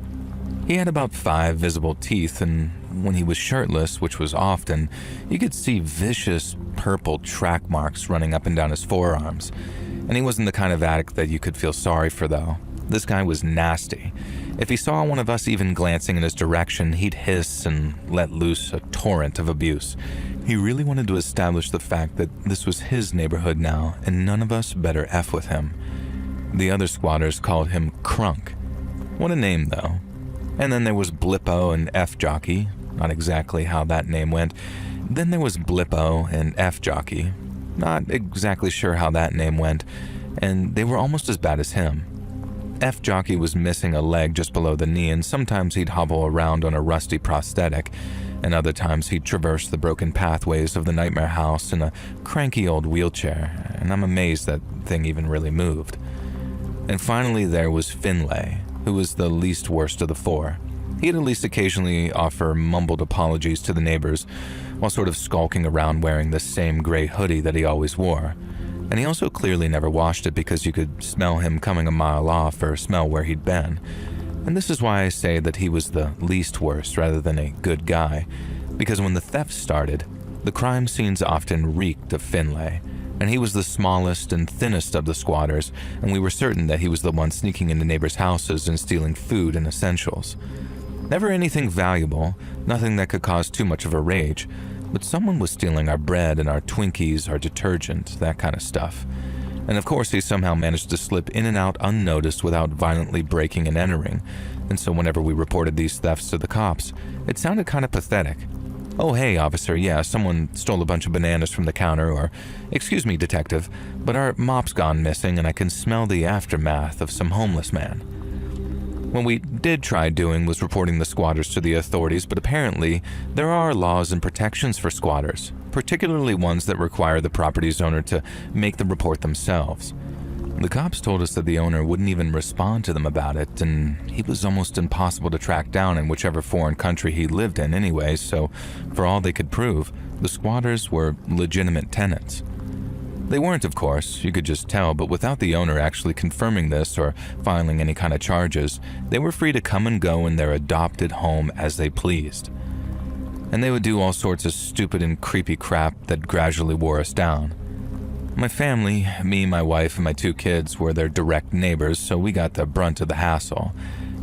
He had about 5 visible teeth, and when he was shirtless, which was often, you could see vicious purple track marks running up and down his forearms. And he wasn't the kind of addict that you could feel sorry for, though. This guy was nasty. If he saw one of us even glancing in his direction, he'd hiss and let loose a torrent of abuse. He really wanted to establish the fact that this was his neighborhood now, and none of us better F with him. The other squatters called him Crunk. What a name, though. And then there was Blippo and F-Jockey. Not exactly how that name went. Then there was Blippo and F-Jockey. Not exactly sure how that name went. And they were almost as bad as him. F-Jockey was missing a leg just below the knee, and sometimes he'd hobble around on a rusty prosthetic, and other times he'd traverse the broken pathways of the nightmare house in a cranky old wheelchair, and I'm amazed that thing even really moved. And finally there was Finlay, who was the least worst of the 4. He'd at least occasionally offer mumbled apologies to the neighbors, while sort of skulking around wearing the same gray hoodie that he always wore. And he also clearly never washed it because you could smell him coming a mile off or smell where he'd been. And this is why I say that he was the least worst rather than a good guy, because when the thefts started, the crime scenes often reeked of Finlay, and he was the smallest and thinnest of the squatters, and we were certain that he was the one sneaking into neighbors' houses and stealing food and essentials. Never anything valuable, nothing that could cause too much of a rage, but someone was stealing our bread and our Twinkies, our detergent, that kind of stuff. And of course he somehow managed to slip in and out unnoticed without violently breaking and entering, and so whenever we reported these thefts to the cops, it sounded kind of pathetic. "Oh hey officer, yeah, someone stole a bunch of bananas from the counter," or "Excuse me detective, but our mop's gone missing and I can smell the aftermath of some homeless man." What we did try doing was reporting the squatters to the authorities, but apparently there are laws and protections for squatters, particularly ones that require the property's owner to make the report themselves. The cops told us that the owner wouldn't even respond to them about it, and he was almost impossible to track down in whichever foreign country he lived in anyway, so for all they could prove, the squatters were legitimate tenants. They weren't, of course, you could just tell, but without the owner actually confirming this or filing any kind of charges, they were free to come and go in their adopted home as they pleased. And they would do all sorts of stupid and creepy crap that gradually wore us down. My family, me, my wife, and my 2 kids were their direct neighbors, so we got the brunt of the hassle.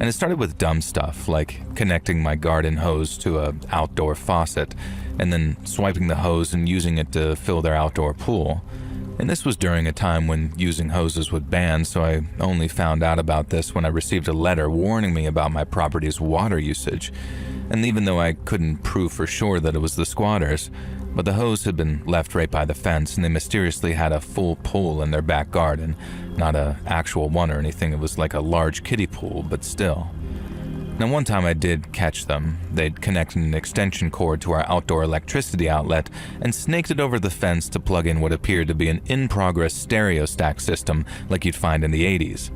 And it started with dumb stuff, like connecting my garden hose to an outdoor faucet, and then swiping the hose and using it to fill their outdoor pool. And this was during a time when using hoses was banned, so I only found out about this when I received a letter warning me about my property's water usage. And even though I couldn't prove for sure that it was the squatters, but the hose had been left right by the fence and they mysteriously had a full pool in their back garden. Not an actual one or anything, it was like a large kiddie pool, but still. Now one time I did catch them. They'd connected an extension cord to our outdoor electricity outlet and snaked it over the fence to plug in what appeared to be an in-progress stereo stack system like you'd find in the 80s.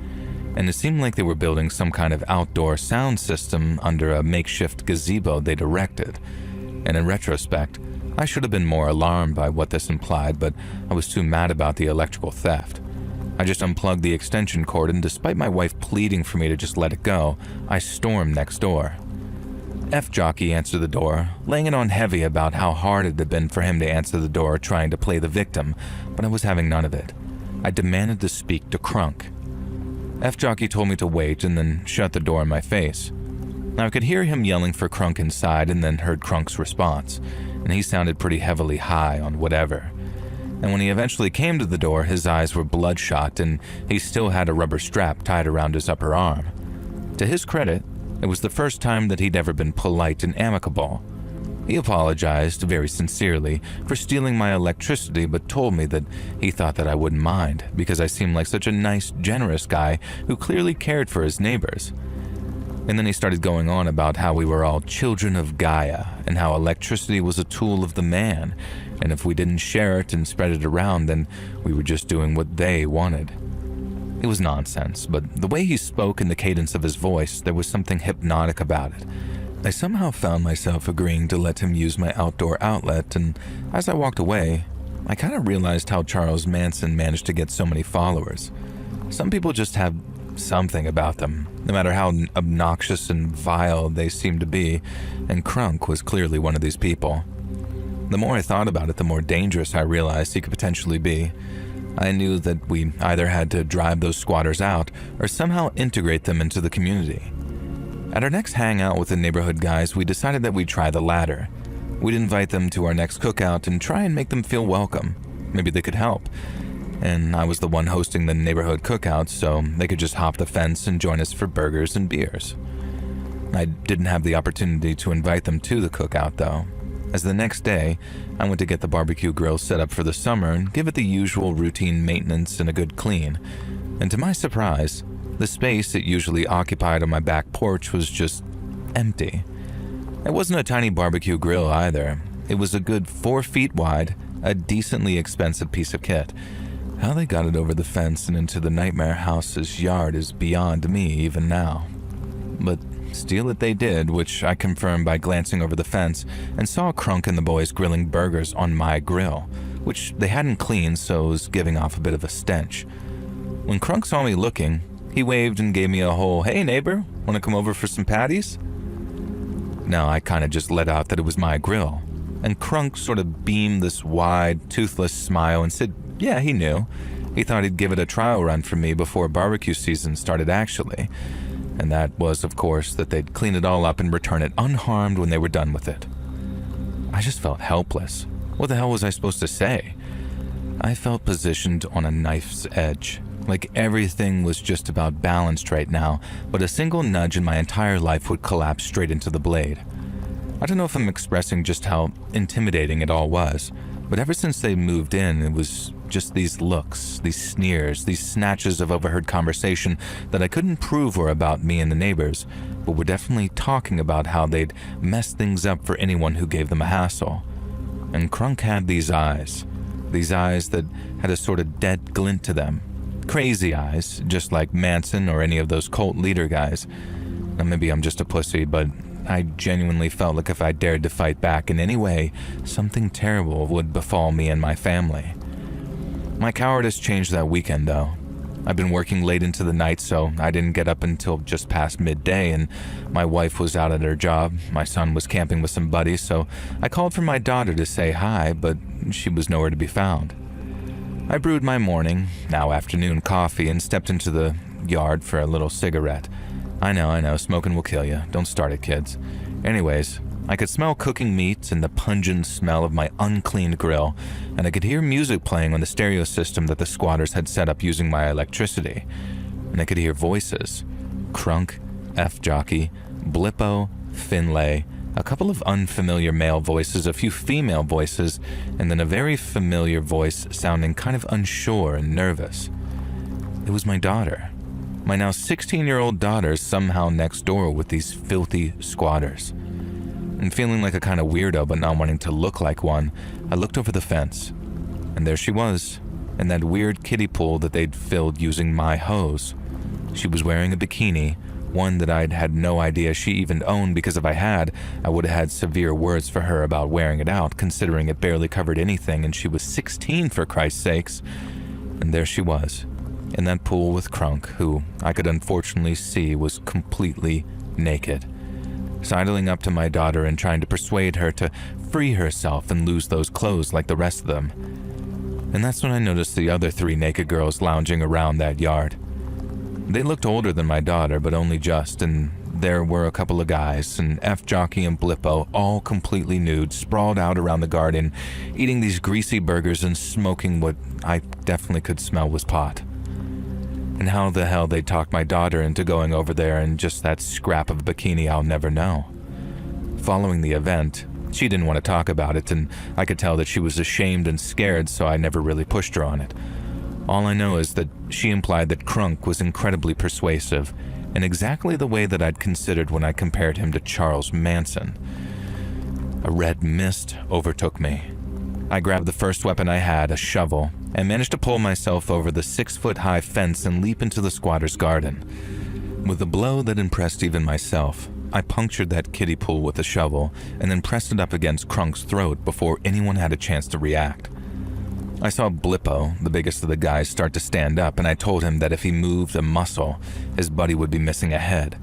And it seemed like they were building some kind of outdoor sound system under a makeshift gazebo they'd erected. And in retrospect, I should have been more alarmed by what this implied, but I was too mad about the electrical theft. I just unplugged the extension cord, and despite my wife pleading for me to just let it go, I stormed next door. F-Jockey answered the door, laying it on heavy about how hard it had been for him to answer the door trying to play the victim, but I was having none of it. I demanded to speak to Crunk. F-Jockey told me to wait and then shut the door in my face. Now I could hear him yelling for Crunk inside and then heard Crunk's response, and he sounded pretty heavily high on whatever. And when he eventually came to the door, his eyes were bloodshot and he still had a rubber strap tied around his upper arm. To his credit, it was the first time that he'd ever been polite and amicable. He apologized very sincerely for stealing my electricity, but told me that he thought that I wouldn't mind because I seemed like such a nice, generous guy who clearly cared for his neighbors. And then he started going on about how we were all children of Gaia and how electricity was a tool of the man, and if we didn't share it and spread it around, then we were just doing what they wanted. It was nonsense, but the way he spoke and the cadence of his voice, there was something hypnotic about it. I somehow found myself agreeing to let him use my outdoor outlet, and as I walked away, I kind of realized how Charles Manson managed to get so many followers. Some people just have something about them, no matter how obnoxious and vile they seem to be, and Crunk was clearly one of these people. The more I thought about it, the more dangerous I realized he could potentially be. I knew that we either had to drive those squatters out or somehow integrate them into the community. At our next hangout with the neighborhood guys, we decided that we'd try the latter. We'd invite them to our next cookout and try and make them feel welcome. Maybe they could help. And I was the one hosting the neighborhood cookout, so they could just hop the fence and join us for burgers and beers. I didn't have the opportunity to invite them to the cookout, though, as the next day, I went to get the barbecue grill set up for the summer and give it the usual routine maintenance and a good clean. And to my surprise, the space it usually occupied on my back porch was just empty. It wasn't a tiny barbecue grill either. It was a good 4 feet wide, a decently expensive piece of kit. How they got it over the fence and into the nightmare house's yard is beyond me even now. But steal it they did, which I confirmed by glancing over the fence and saw Crunk and the boys grilling burgers on my grill, which they hadn't cleaned, so it was giving off a bit of a stench. When Crunk saw me looking, he waved and gave me a whole, "Hey neighbor, want to come over for some patties?" Now I kind of just let out that it was my grill, and Crunk sort of beamed this wide, toothless smile and said, yeah, he knew. He thought he'd give it a trial run for me before barbecue season started actually. And that was, of course, that they'd clean it all up and return it unharmed when they were done with it. I just felt helpless. What the hell was I supposed to say? I felt positioned on a knife's edge, like everything was just about balanced right now, but a single nudge in my entire life would collapse straight into the blade. I don't know if I'm expressing just how intimidating it all was, but ever since they moved in, it was just these looks, these sneers, these snatches of overheard conversation that I couldn't prove were about me and the neighbors, but were definitely talking about how they'd mess things up for anyone who gave them a hassle. And Crunk had these eyes that had a sort of dead glint to them. Crazy eyes, just like Manson or any of those cult leader guys. Now maybe I'm just a pussy, but I genuinely felt like if I dared to fight back in any way, something terrible would befall me and my family. My cowardice changed that weekend, though. I'd been working late into the night, so I didn't get up until just past midday, and my wife was out at her job. My son was camping with some buddies, so I called for my daughter to say hi, but she was nowhere to be found. I brewed my morning, now afternoon coffee, and stepped into the yard for a little cigarette. I know, smoking will kill you. Don't start it, kids. Anyways, I could smell cooking meat and the pungent smell of my uncleaned grill, and I could hear music playing on the stereo system that the squatters had set up using my electricity. And I could hear voices. Crunk, F-Jockey, Blippo, Finlay, a couple of unfamiliar male voices, a few female voices, and then a very familiar voice sounding kind of unsure and nervous. It was my daughter. My now 16-year-old daughter somehow next door with these filthy squatters. And feeling like a kind of weirdo but not wanting to look like one, I looked over the fence. And there she was, in that weird kiddie pool that they'd filled using my hose. She was wearing a bikini, one that I'd had no idea she even owned because if I had, I would have had severe words for her about wearing it out, considering it barely covered anything and she was 16 for Christ's sakes. And there she was, in that pool with Crunk, who I could unfortunately see was completely naked. sidling up to my daughter and trying to persuade her to free herself and lose those clothes like the rest of them. And that's when I noticed the other 3 naked girls lounging around that yard. They looked older than my daughter, but only just, and there were a couple of guys, an F-jockey and Blippo, all completely nude, sprawled out around the garden, eating these greasy burgers and smoking what I definitely could smell was pot. And how the hell they talked my daughter into going over there in just that scrap of a bikini, I'll never know. Following the event, she didn't want to talk about it, and I could tell that she was ashamed and scared, so I never really pushed her on it. All I know is that she implied that Crunk was incredibly persuasive, in exactly the way that I'd considered when I compared him to Charles Manson. A red mist overtook me. I grabbed the first weapon I had, a shovel, and managed to pull myself over the 6-foot-high fence and leap into the squatter's garden. With a blow that impressed even myself, I punctured that kiddie pool with a shovel and then pressed it up against Crunk's throat before anyone had a chance to react. I saw Blippo, the biggest of the guys, start to stand up, and I told him that if he moved a muscle, his buddy would be missing a head.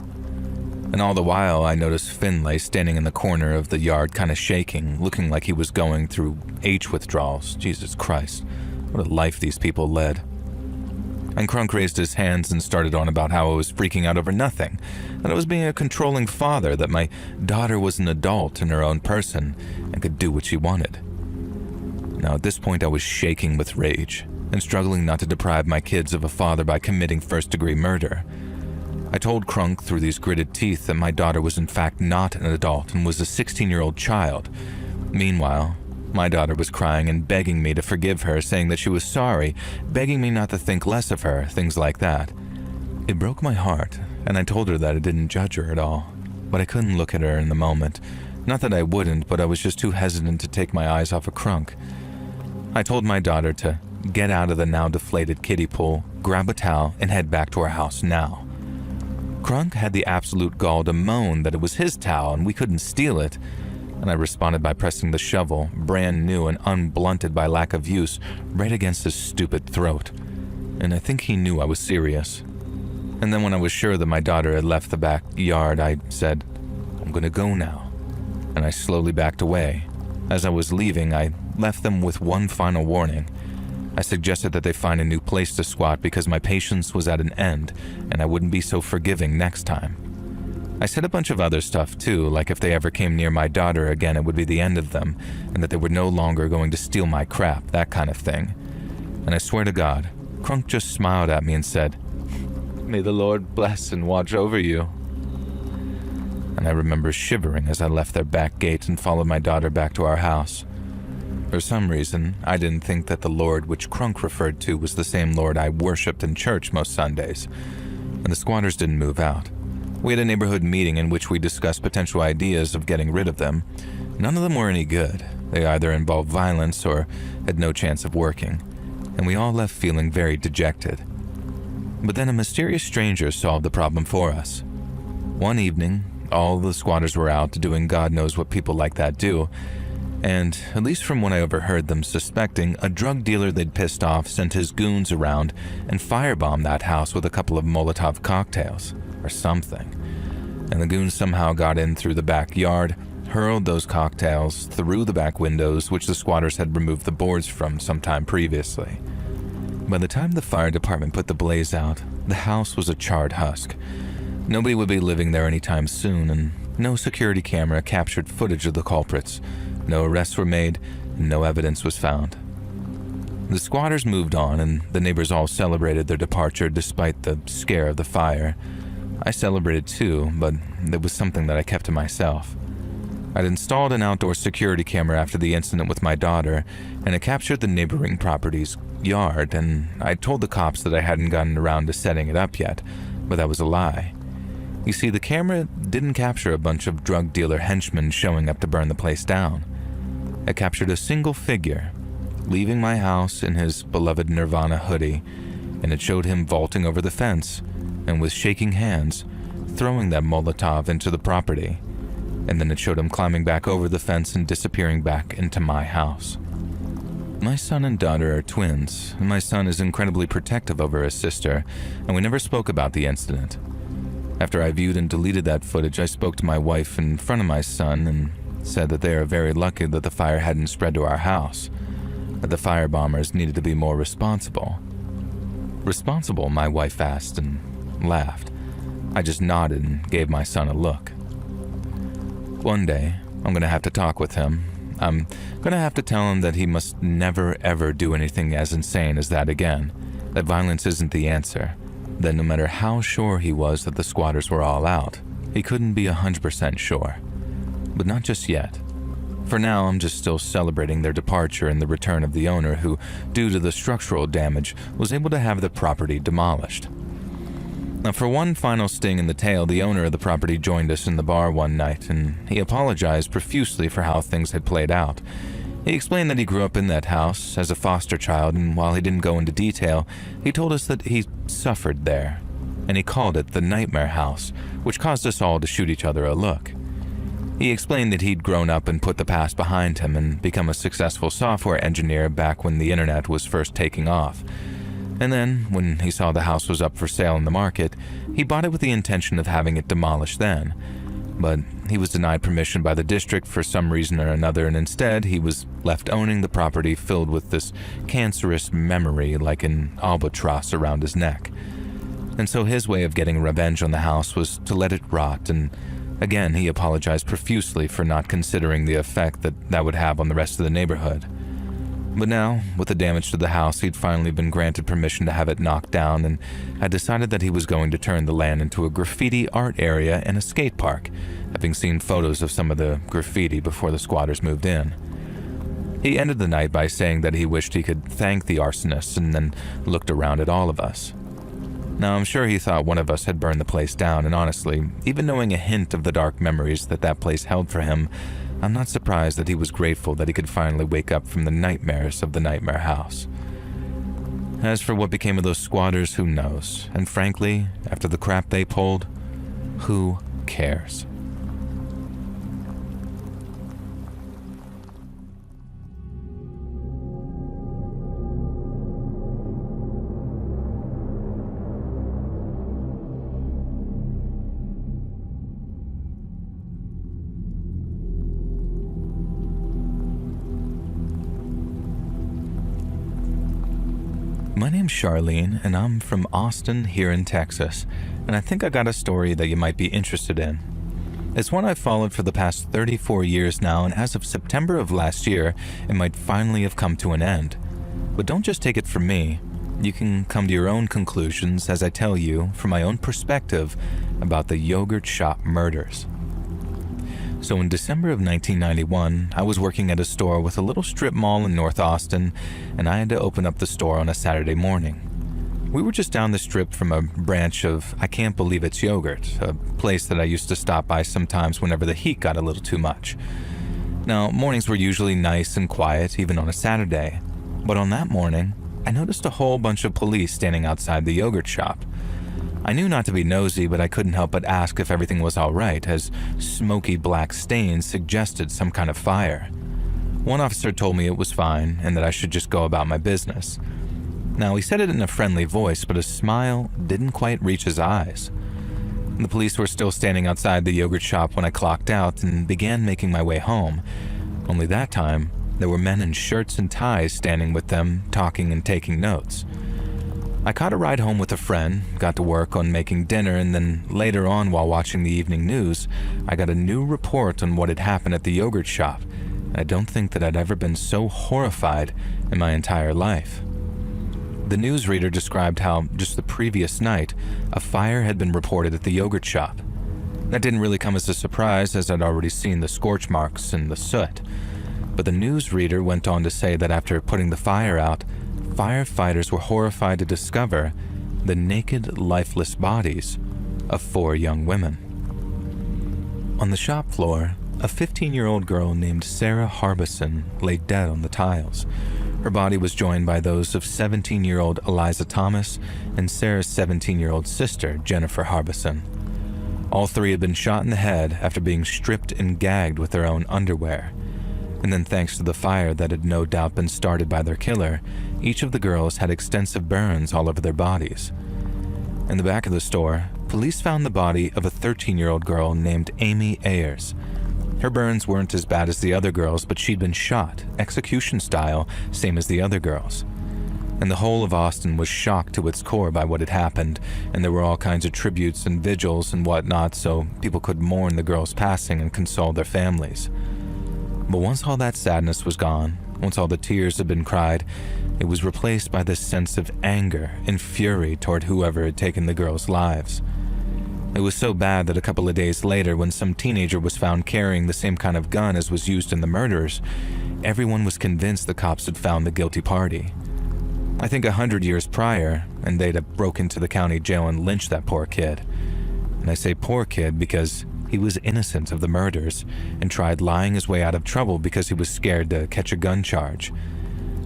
And all the while, I noticed Finlay standing in the corner of the yard kind of shaking, looking like he was going through H withdrawals. Jesus Christ, what a life these people led. And Crunk raised his hands and started on about how I was freaking out over nothing, that I was being a controlling father, that my daughter was an adult in her own person and could do what she wanted. Now at this point I was shaking with rage and struggling not to deprive my kids of a father by committing first-degree murder. I told Crunk through these gritted teeth that my daughter was in fact not an adult and was a 16-year-old child. Meanwhile, my daughter was crying and begging me to forgive her, saying that she was sorry, begging me not to think less of her, things like that. It broke my heart, and I told her that I didn't judge her at all, but I couldn't look at her in the moment. Not that I wouldn't, but I was just too hesitant to take my eyes off of Crunk. I told my daughter to get out of the now deflated kiddie pool, grab a towel, and head back to our house now. Crunk had the absolute gall to moan that it was his towel and we couldn't steal it, and I responded by pressing the shovel, brand new and unblunted by lack of use, right against his stupid throat. And I think he knew I was serious. And then when I was sure that my daughter had left the backyard, I said, "I'm gonna go now." And I slowly backed away. As I was leaving, I left them with one final warning. I suggested that they find a new place to squat because my patience was at an end and I wouldn't be so forgiving next time. I said a bunch of other stuff too, like if they ever came near my daughter again it would be the end of them, and that they were no longer going to steal my crap, that kind of thing. And I swear to God, Crunk just smiled at me and said, "May the Lord bless and watch over you." And I remember shivering as I left their back gate and followed my daughter back to our house. For some reason, I didn't think that the Lord which Crunk referred to was the same Lord I worshipped in church most Sundays. And the squatters didn't move out. We had a neighborhood meeting in which we discussed potential ideas of getting rid of them. None of them were any good. They either involved violence or had no chance of working, and we all left feeling very dejected. But then a mysterious stranger solved the problem for us. One evening, all the squatters were out doing God knows what people like that do, and, at least from what I overheard them suspecting, a drug dealer they'd pissed off sent his goons around and firebombed that house with a couple of Molotov cocktails, or something. And the goons somehow got in through the backyard, hurled those cocktails through the back windows, which the squatters had removed the boards from sometime previously. By the time the fire department put the blaze out, the house was a charred husk. Nobody would be living there anytime soon, and no security camera captured footage of the culprits. No arrests were made, and no evidence was found. The squatters moved on, and the neighbors all celebrated their departure despite the scare of the fire. I celebrated too, but it was something that I kept to myself. I'd installed an outdoor security camera after the incident with my daughter, and it captured the neighboring property's yard, and I told the cops that I hadn't gotten around to setting it up yet, but that was a lie. You see, the camera didn't capture a bunch of drug dealer henchmen showing up to burn the place down. It captured a single figure, leaving my house in his beloved Nirvana hoodie, and it showed him vaulting over the fence, and with shaking hands, throwing that Molotov into the property, and then it showed him climbing back over the fence and disappearing back into my house. My son and daughter are twins, and my son is incredibly protective over his sister, and we never spoke about the incident. After I viewed and deleted that footage, I spoke to my wife in front of my son and said that they are very lucky that the fire hadn't spread to our house, that the firebombers needed to be more responsible. Responsible, my wife asked and laughed. I just nodded and gave my son a look. One day, I'm going to have to talk with him. I'm going to have to tell him that he must never ever do anything as insane as that again, that violence isn't the answer, that no matter how sure he was that the squatters were all out, he couldn't be 100% sure. But not just yet. For now, I'm just still celebrating their departure and the return of the owner who, due to the structural damage, was able to have the property demolished. Now, for one final sting in the tail, the owner of the property joined us in the bar one night, and he apologized profusely for how things had played out. He explained that he grew up in that house as a foster child, and while he didn't go into detail, he told us that he suffered there, and he called it the Nightmare House, which caused us all to shoot each other a look. He explained that he'd grown up and put the past behind him and become a successful software engineer back when the internet was first taking off. And then, when he saw the house was up for sale in the market, he bought it with the intention of having it demolished then. But he was denied permission by the district for some reason or another, and instead he was left owning the property filled with this cancerous memory like an albatross around his neck. And so his way of getting revenge on the house was to let it rot, and again he apologized profusely for not considering the effect that would have on the rest of the neighborhood. But now, with the damage to the house, he'd finally been granted permission to have it knocked down and had decided that he was going to turn the land into a graffiti art area and a skate park, having seen photos of some of the graffiti before the squatters moved in. He ended the night by saying that he wished he could thank the arsonists and then looked around at all of us. Now, I'm sure he thought one of us had burned the place down, and honestly, even knowing a hint of the dark memories that place held for him, I'm not surprised that he was grateful that he could finally wake up from the nightmares of the Nightmare House. As for what became of those squatters, who knows? And frankly, after the crap they pulled, who cares? My name's Charlene, and I'm from Austin here in Texas, and I think I got a story that you might be interested in. It's one I've followed for the past 34 years now, and as of September of last year, it might finally have come to an end. But don't just take it from me. You can come to your own conclusions as I tell you, from my own perspective, about the yogurt shop murders. So in December of 1991, I was working at a store with a little strip mall in North Austin, and I had to open up the store on a Saturday morning. We were just down the strip from a branch of I Can't Believe It's Yogurt, a place that I used to stop by sometimes whenever the heat got a little too much. Now, mornings were usually nice and quiet, even on a Saturday, but on that morning, I noticed a whole bunch of police standing outside the yogurt shop. I knew not to be nosy, but I couldn't help but ask if everything was all right, as smoky black stains suggested some kind of fire. One officer told me it was fine and that I should just go about my business. Now, he said it in a friendly voice, but a smile didn't quite reach his eyes. The police were still standing outside the yogurt shop when I clocked out and began making my way home. Only that time, there were men in shirts and ties standing with them, talking and taking notes. I caught a ride home with a friend, got to work on making dinner, and then later on while watching the evening news, I got a new report on what had happened at the yogurt shop. I don't think that I'd ever been so horrified in my entire life. The newsreader described how, just the previous night, a fire had been reported at the yogurt shop. That didn't really come as a surprise, as I'd already seen the scorch marks and the soot. But the newsreader went on to say that after putting the fire out, firefighters were horrified to discover the naked, lifeless bodies of 4 young women. On the shop floor, a 15-year-old girl named Sarah Harbison lay dead on the tiles. Her body was joined by those of 17-year-old Eliza Thomas and Sarah's 17-year-old sister, Jennifer Harbison. All 3 had been shot in the head after being stripped and gagged with their own underwear. And then, thanks to the fire that had no doubt been started by their killer, each of the girls had extensive burns all over their bodies. In the back of the store, police found the body of a 13-year-old girl named Amy Ayers. Her burns weren't as bad as the other girls, but she'd been shot, execution style, same as the other girls. And the whole of Austin was shocked to its core by what had happened, and there were all kinds of tributes and vigils and whatnot so people could mourn the girls' passing and console their families. But once all that sadness was gone, once all the tears had been cried, it was replaced by this sense of anger and fury toward whoever had taken the girls' lives. It was so bad that a couple of days later, when some teenager was found carrying the same kind of gun as was used in the murders, everyone was convinced the cops had found the guilty party. I think 100 years prior, and they'd have broke into the county jail and lynched that poor kid. And I say poor kid because he was innocent of the murders and tried lying his way out of trouble because he was scared to catch a gun charge.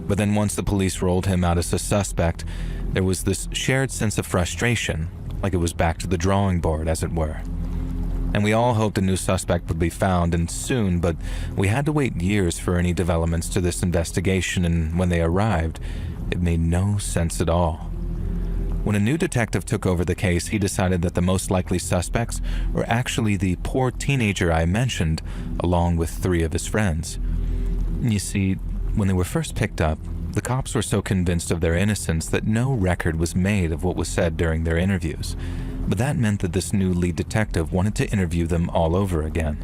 But then once the police rolled him out as a suspect, there was this shared sense of frustration, like it was back to the drawing board, as it were. And we all hoped a new suspect would be found, and soon, but we had to wait years for any developments to this investigation, and when they arrived, it made no sense at all. When a new detective took over the case, he decided that the most likely suspects were actually the poor teenager I mentioned, along with 3 of his friends. You see, when they were first picked up, the cops were so convinced of their innocence that no record was made of what was said during their interviews. But that meant that this new lead detective wanted to interview them all over again.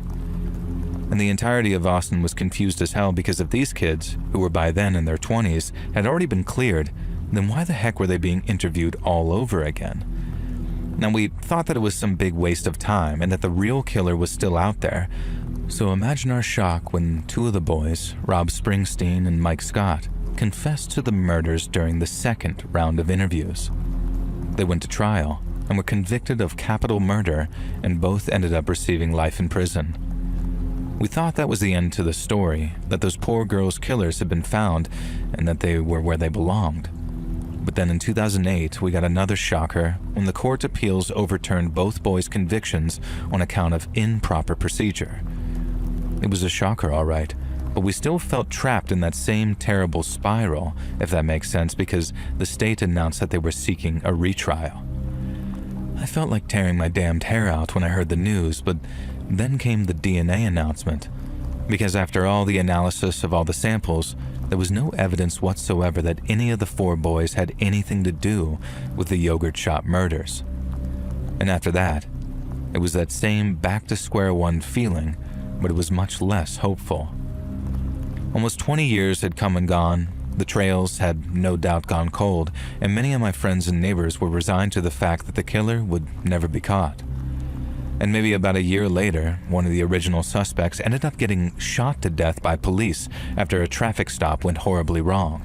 And the entirety of Austin was confused as hell because if these kids, who were by then in their 20s, had already been cleared, then why the heck were they being interviewed all over again? Now, we thought that it was some big waste of time and that the real killer was still out there. So imagine our shock when 2 of the boys, Rob Springsteen and Mike Scott, confessed to the murders during the second round of interviews. They went to trial and were convicted of capital murder, and both ended up receiving life in prison. We thought that was the end to the story, that those poor girls' killers had been found and that they were where they belonged. But then in 2008, we got another shocker when the Court of Appeals overturned both boys' convictions on account of improper procedure. It was a shocker, all right, but we still felt trapped in that same terrible spiral, if that makes sense, because the state announced that they were seeking a retrial. I felt like tearing my damned hair out when I heard the news, but then came the DNA announcement. Because after all the analysis of all the samples, there was no evidence whatsoever that any of the 4 boys had anything to do with the yogurt shop murders. And after that, it was that same back to square one feeling, but it was much less hopeful. Almost 20 years had come and gone. The trails had no doubt gone cold, and many of my friends and neighbors were resigned to the fact that the killer would never be caught. And maybe about a year later, one of the original suspects ended up getting shot to death by police after a traffic stop went horribly wrong.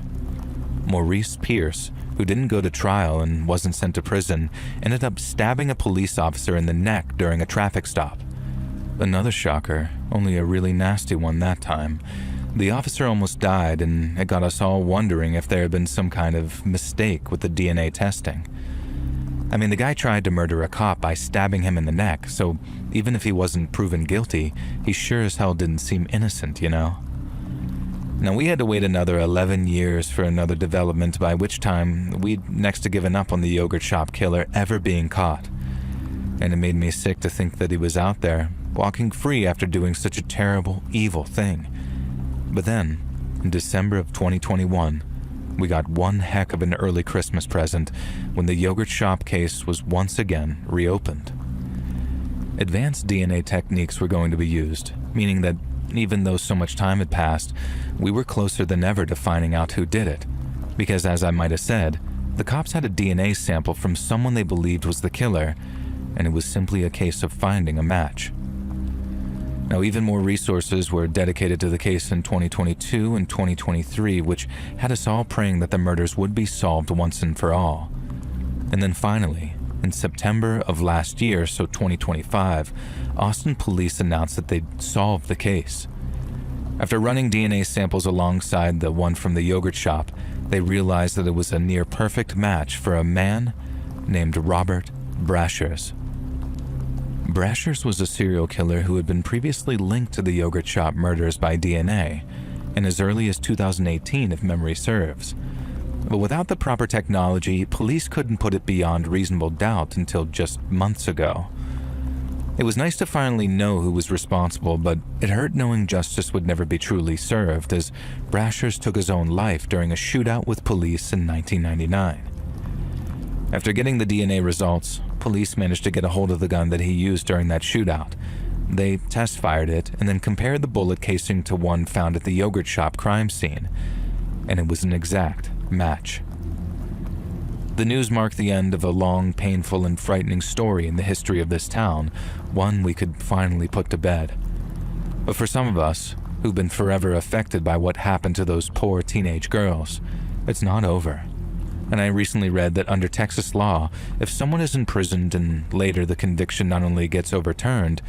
Maurice Pierce, who didn't go to trial and wasn't sent to prison, ended up stabbing a police officer in the neck during a traffic stop. Another shocker, only a really nasty one that time. The officer almost died, and it got us all wondering if there had been some kind of mistake with the DNA testing. I mean, the guy tried to murder a cop by stabbing him in the neck, so even if he wasn't proven guilty, he sure as hell didn't seem innocent, you know? Now, we had to wait another 11 years for another development, by which time we'd next to given up on the yogurt shop killer ever being caught. And it made me sick to think that he was out there, walking free after doing such a terrible, evil thing. But then, in December of 2021, we got one heck of an early Christmas present when the yogurt shop case was once again reopened. Advanced DNA techniques were going to be used, meaning that even though so much time had passed, we were closer than ever to finding out who did it. Because as I might have said, the cops had a DNA sample from someone they believed was the killer, and it was simply a case of finding a match. Now, even more resources were dedicated to the case in 2022 and 2023, which had us all praying that the murders would be solved once and for all. And then finally, in September of last year, so 2025, Austin police announced that they'd solved the case. After running DNA samples alongside the one from the yogurt shop, they realized that it was a near-perfect match for a man named Robert Brashers. Brashers was a serial killer who had been previously linked to the yogurt shop murders by DNA, and as early as 2018 if memory serves. But without the proper technology, police couldn't put it beyond reasonable doubt until just months ago. It was nice to finally know who was responsible, but it hurt knowing justice would never be truly served, as Brashers took his own life during a shootout with police in 1999. After getting the DNA results, police managed to get a hold of the gun that he used during that shootout. They test-fired it and then compared the bullet casing to one found at the yogurt shop crime scene, and it was an exact match. The news marked the end of a long, painful, and frightening story in the history of this town, one we could finally put to bed. But for some of us, who've been forever affected by what happened to those poor teenage girls, it's not over. And I recently read that under Texas law, if someone is imprisoned and later the conviction not only gets overturned,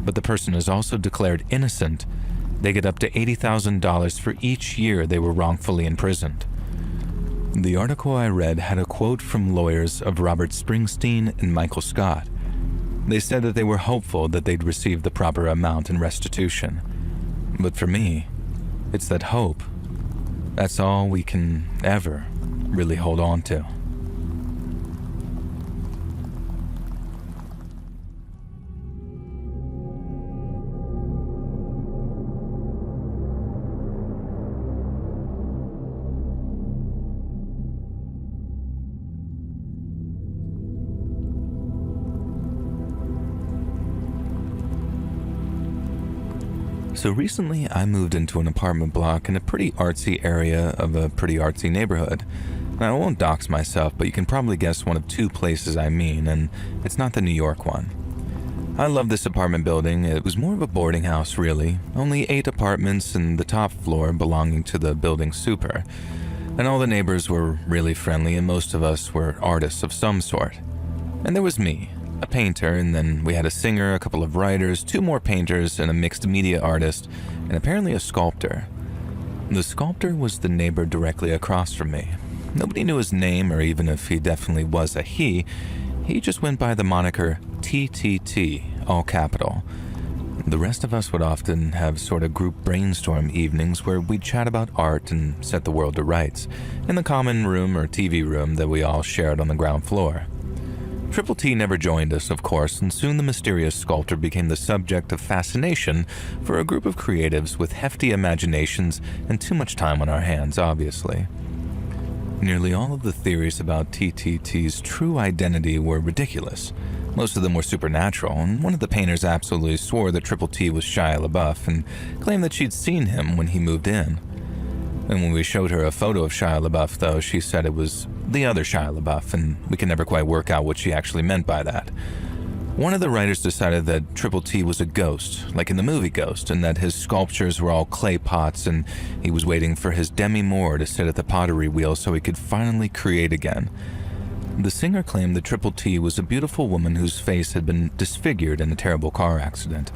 but the person is also declared innocent, they get up to $80,000 for each year they were wrongfully imprisoned. The article I read had a quote from lawyers of Robert Springsteen and Michael Scott. They said that they were hopeful that they'd receive the proper amount in restitution. But for me, it's that hope. That's all we can ever really hold on to. So recently I moved into an apartment block in a pretty artsy area of a pretty artsy neighborhood. Now I won't dox myself, but you can probably guess one of two places I mean, and it's not the New York one. I love this apartment building. It was more of a boarding house really, only 8 apartments and the top floor belonging to the building super. And all the neighbors were really friendly and most of us were artists of some sort. And there was me, a painter, and then we had a singer, a couple of writers, 2 more painters, and a mixed media artist, and apparently a sculptor. The sculptor was the neighbor directly across from me. Nobody knew his name, or even if he definitely was a he just went by the moniker TTT, all capital. The rest of us would often have sort of group brainstorm evenings where we'd chat about art and set the world to rights, in the common room or TV room that we all shared on the ground floor. Triple T never joined us, of course, and soon the mysterious sculptor became the subject of fascination for a group of creatives with hefty imaginations and too much time on our hands, obviously. Nearly all of the theories about TTT's true identity were ridiculous. Most of them were supernatural, and one of the painters absolutely swore that Triple T was Shia LaBeouf and claimed that she'd seen him when he moved in. And when we showed her a photo of Shia LaBeouf, though, she said it was the other Shia LaBeouf, and we could never quite work out what she actually meant by that. One of the writers decided that Triple T was a ghost, like in the movie Ghost, and that his sculptures were all clay pots and he was waiting for his Demi Moore to sit at the pottery wheel so he could finally create again. The singer claimed that Triple T was a beautiful woman whose face had been disfigured in a terrible car accident,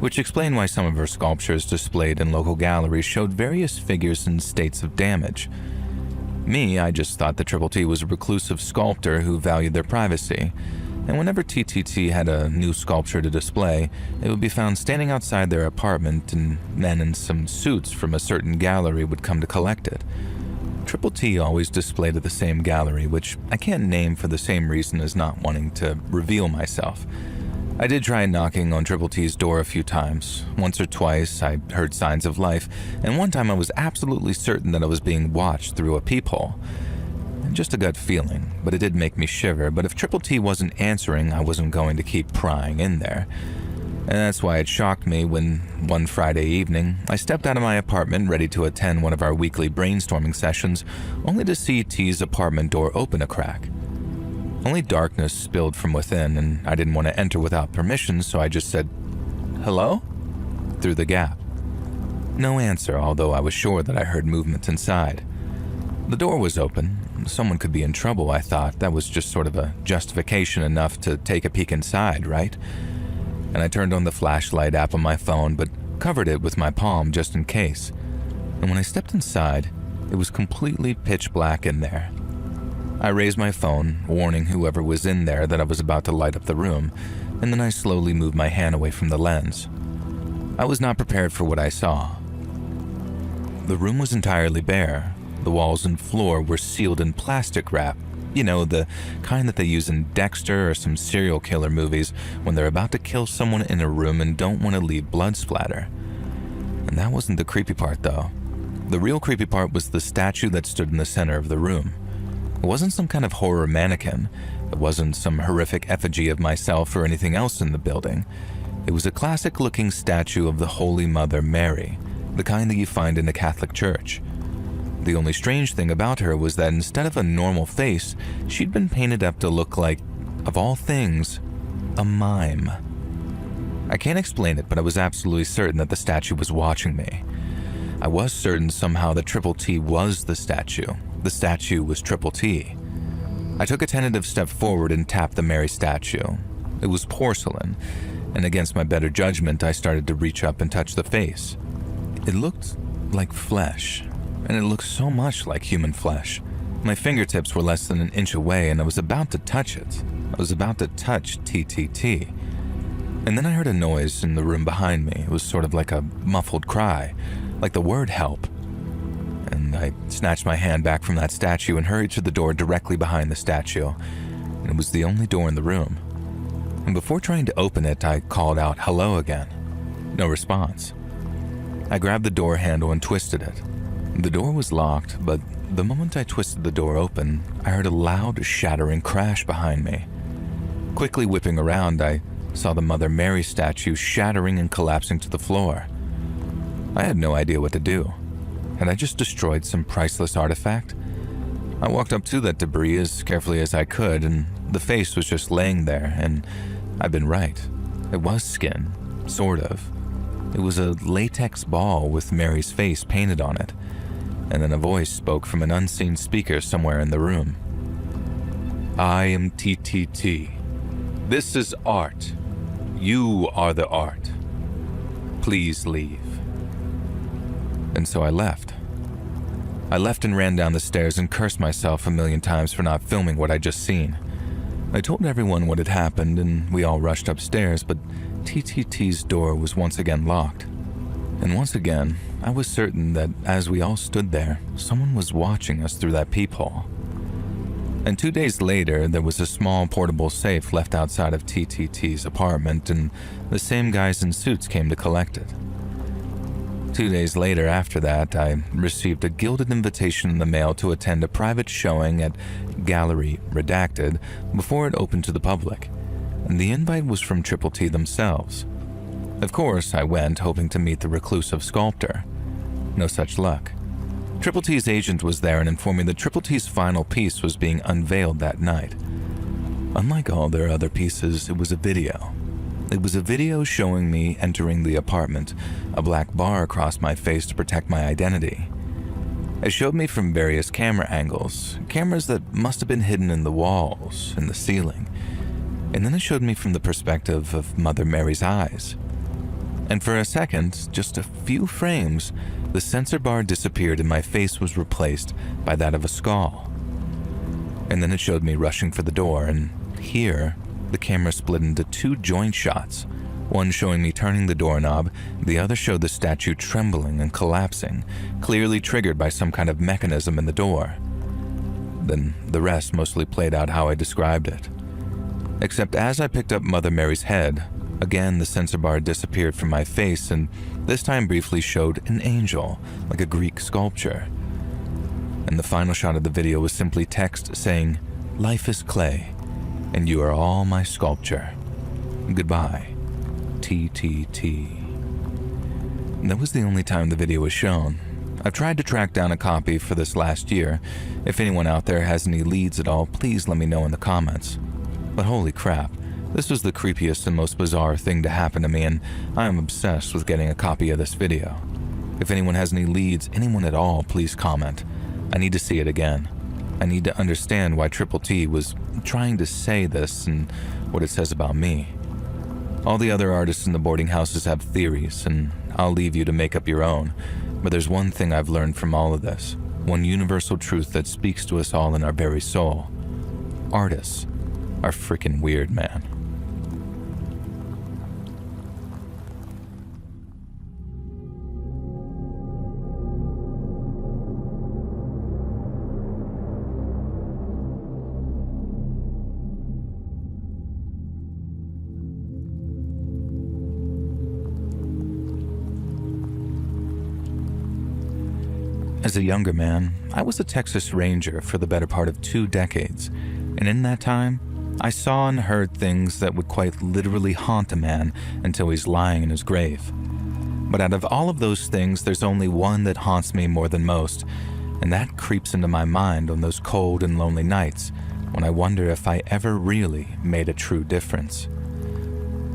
which explained why some of her sculptures displayed in local galleries showed various figures in states of damage. Me, I just thought that Triple T was a reclusive sculptor who valued their privacy, and whenever TTT had a new sculpture to display, it would be found standing outside their apartment and men in some suits from a certain gallery would come to collect it. Triple T always displayed at the same gallery, which I can't name for the same reason as not wanting to reveal myself. I did try knocking on Triple T's door a few times. Once or twice, I heard signs of life, and one time I was absolutely certain that I was being watched through a peephole. Just a gut feeling, but it did make me shiver, but if Triple T wasn't answering, I wasn't going to keep prying in there. And that's why it shocked me when, one Friday evening, I stepped out of my apartment ready to attend one of our weekly brainstorming sessions, only to see T's apartment door open a crack. Only darkness spilled from within, and I didn't want to enter without permission, so I just said, "Hello?" through the gap. No answer, although I was sure that I heard movement inside. The door was open. Someone could be in trouble, I thought. That was just sort of a justification enough to take a peek inside, right? And I turned on the flashlight app on my phone, but covered it with my palm just in case. And when I stepped inside, it was completely pitch black in there. I raised my phone, warning whoever was in there that I was about to light up the room, and then I slowly moved my hand away from the lens. I was not prepared for what I saw. The room was entirely bare. The walls and floor were sealed in plastic wrap. You know, the kind that they use in Dexter or some serial killer movies when they're about to kill someone in a room and don't want to leave blood splatter. And that wasn't the creepy part, though. The real creepy part was the statue that stood in the center of the room. It wasn't some kind of horror mannequin. It wasn't some horrific effigy of myself or anything else in the building. It was a classic-looking statue of the Holy Mother Mary, the kind that you find in a Catholic church. The only strange thing about her was that instead of a normal face, she'd been painted up to look like, of all things, a mime. I can't explain it, but I was absolutely certain that the statue was watching me. I was certain somehow that Triple T was the statue. The statue was Triple T. I took a tentative step forward and tapped the Mary statue. It was porcelain, and against my better judgment, I started to reach up and touch the face. It looked like flesh. And it looked so much like human flesh. My fingertips were less than an inch away and I was about to touch it. I was about to touch TTT. And then I heard a noise in the room behind me. It was sort of like a muffled cry, like the word help. And I snatched my hand back from that statue and hurried to the door directly behind the statue. And it was the only door in the room. And before trying to open it, I called out hello again. No response. I grabbed the door handle and twisted it. The door was locked, but the moment I twisted the door open, I heard a loud, shattering crash behind me. Quickly whipping around, I saw the Mother Mary statue shattering and collapsing to the floor. I had no idea what to do. Had I just destroyed some priceless artifact? I walked up to that debris as carefully as I could, and the face was just laying there, and I'd been right. It was skin, sort of. It was a latex ball with Mary's face painted on it. And then a voice spoke from an unseen speaker somewhere in the room. I am TTT. This is art. You are the art. Please leave. And so I left. I left and ran down the stairs and cursed myself a million times for not filming what I'd just seen. I told everyone what had happened and we all rushed upstairs, but TTT's door was once again locked. And once again, I was certain that as we all stood there, someone was watching us through that peephole. And 2 days later, there was a small portable safe left outside of TTT's apartment, and the same guys in suits came to collect it. 2 days later after that, I received a gilded invitation in the mail to attend a private showing at Gallery Redacted before it opened to the public, and the invite was from Triple T themselves. Of course, I went, hoping to meet the reclusive sculptor. No such luck. Triple T's agent was there and informed me that Triple T's final piece was being unveiled that night. Unlike all their other pieces, it was a video. It was a video showing me entering the apartment, a black bar across my face to protect my identity. It showed me from various camera angles, cameras that must have been hidden in the walls, in the ceiling. And then it showed me from the perspective of Mother Mary's eyes. And for a second, just a few frames, the sensor bar disappeared and my face was replaced by that of a skull. And then it showed me rushing for the door, and here, the camera split into two joint shots, one showing me turning the doorknob, the other showed the statue trembling and collapsing, clearly triggered by some kind of mechanism in the door. Then the rest mostly played out how I described it. Except as I picked up Mother Mary's head, again the sensor bar disappeared from my face and this time briefly showed an angel, like a Greek sculpture. And the final shot of the video was simply text saying, "Life is clay, and you are all my sculpture. Goodbye, TTT." That was the only time the video was shown. I've tried to track down a copy for this last year. If anyone out there has any leads at all, please let me know in the comments. But holy crap, this was the creepiest and most bizarre thing to happen to me, and I am obsessed with getting a copy of this video. If anyone has any leads, anyone at all, please comment. I need to see it again. I need to understand why Triple T was trying to say this and what it says about me. All the other artists in the boarding houses have theories, and I'll leave you to make up your own. But there's one thing I've learned from all of this, one universal truth that speaks to us all in our very soul. Artists are freaking weird, man. As a younger man, I was a Texas Ranger for the better part of 2 decades, and in that time, I saw and heard things that would quite literally haunt a man until he's lying in his grave. But out of all of those things, there's only one that haunts me more than most, and that creeps into my mind on those cold and lonely nights when I wonder if I ever really made a true difference.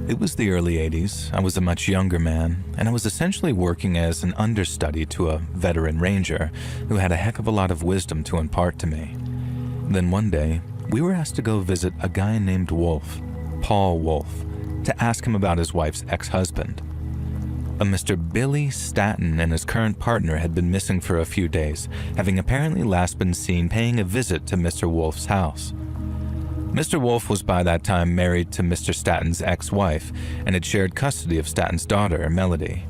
It was the early 80s, I was a much younger man, and I was essentially working as an understudy to a veteran ranger who had a heck of a lot of wisdom to impart to me. Then one day, we were asked to go visit a guy named Wolf, Paul Wolf, to ask him about his wife's ex-husband. A Mr. Billy Staton and his current partner had been missing for a few days, having apparently last been seen paying a visit to Mr. Wolf's house. Mr. Wolf was by that time married to Mr. Staton's ex-wife and had shared custody of Staton's daughter, Melody.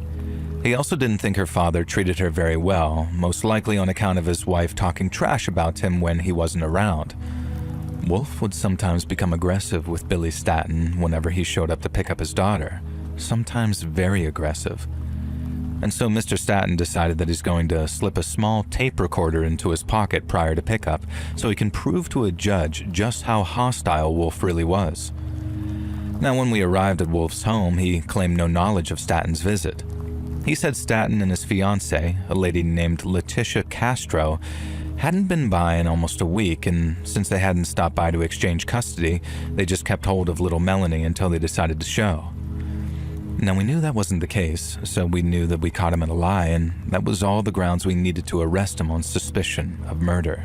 He also didn't think her father treated her very well, most likely on account of his wife talking trash about him when he wasn't around. Wolf would sometimes become aggressive with Billy Staton whenever he showed up to pick up his daughter, sometimes very aggressive. And so Mr. Staton decided that he's going to slip a small tape recorder into his pocket prior to pickup so he can prove to a judge just how hostile Wolf really was. Now, when we arrived at Wolf's home, he claimed no knowledge of Staton's visit. He said Staton and his fiancée, a lady named Letitia Castro, hadn't been by in almost a week, and since they hadn't stopped by to exchange custody, they just kept hold of little Melanie until they decided to show. Now, we knew that wasn't the case, so we knew that we caught him in a lie, and that was all the grounds we needed to arrest him on suspicion of murder.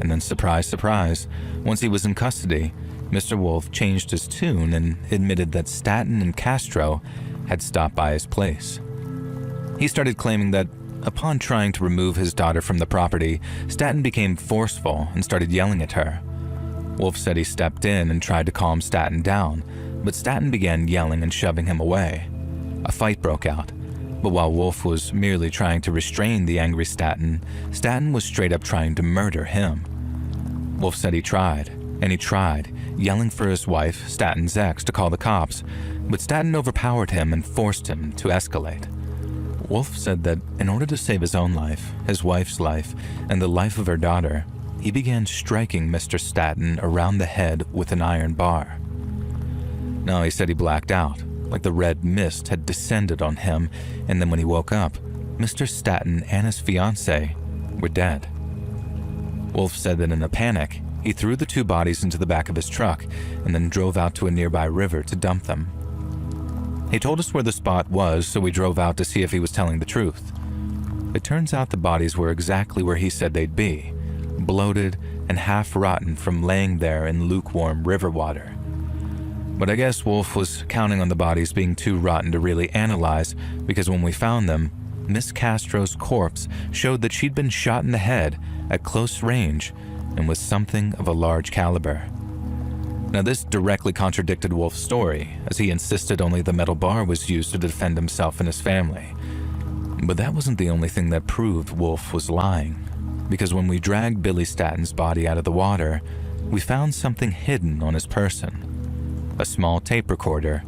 And then, surprise, surprise, once he was in custody, Mr. Wolf changed his tune and admitted that Staton and Castro had stopped by his place. He started claiming that upon trying to remove his daughter from the property, Staton became forceful and started yelling at her. Wolf said he stepped in and tried to calm Staton down, but Staton began yelling and shoving him away. A fight broke out, but while Wolf was merely trying to restrain the angry Staton, Staton was straight up trying to murder him. Wolf said he tried, and he tried, yelling for his wife, Staton's ex, to call the cops, but Staton overpowered him and forced him to escalate. Wolf said that in order to save his own life, his wife's life, and the life of her daughter, he began striking Mr. Staton around the head with an iron bar. Now, he said he blacked out, like the red mist had descended on him, and then when he woke up, Mr. Staton and his fiancée were dead. Wolf said that in a panic, he threw the 2 bodies into the back of his truck and then drove out to a nearby river to dump them. He told us where the spot was, so we drove out to see if he was telling the truth. It turns out the bodies were exactly where he said they'd be, bloated and half rotten from laying there in lukewarm river water. But I guess Wolf was counting on the bodies being too rotten to really analyze, because when we found them, Miss Castro's corpse showed that she'd been shot in the head at close range and with something of a large caliber. Now, this directly contradicted Wolf's story, as he insisted only the metal bar was used to defend himself and his family. But that wasn't the only thing that proved Wolf was lying, because when we dragged Billy Staton's body out of the water, we found something hidden on his person. A small tape recorder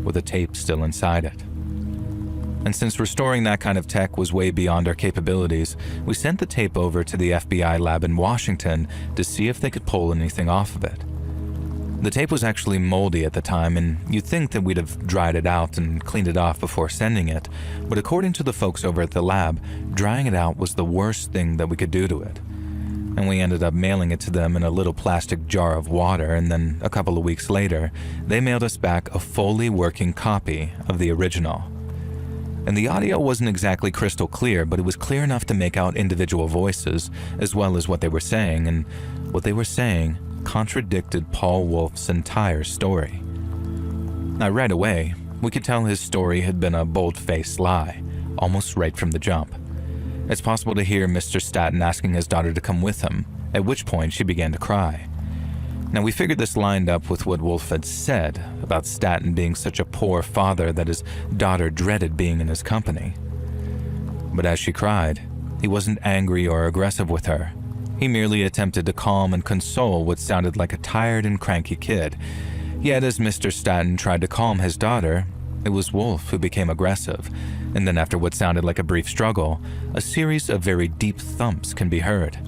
with a tape still inside it. And since restoring that kind of tech was way beyond our capabilities, we sent the tape over to the FBI lab in Washington to see if they could pull anything off of it. The tape was actually moldy at the time, and you'd think that we'd have dried it out and cleaned it off before sending it, but according to the folks over at the lab, drying it out was the worst thing that we could do to it. And we ended up mailing it to them in a little plastic jar of water, and then a couple of weeks later, they mailed us back a fully working copy of the original. And the audio wasn't exactly crystal clear, but it was clear enough to make out individual voices, as well as what they were saying, and what they were saying contradicted Paul Wolf's entire story. Now, right away, we could tell his story had been a bold-faced lie, almost right from the jump. It's possible to hear Mr. Staton asking his daughter to come with him, at which point she began to cry. Now, we figured this lined up with what Wolf had said about Staton being such a poor father that his daughter dreaded being in his company. But as she cried, he wasn't angry or aggressive with her. He merely attempted to calm and console what sounded like a tired and cranky kid. Yet as Mr. Staton tried to calm his daughter, it was Wolf who became aggressive, and then after what sounded like a brief struggle, a series of very deep thumps can be heard.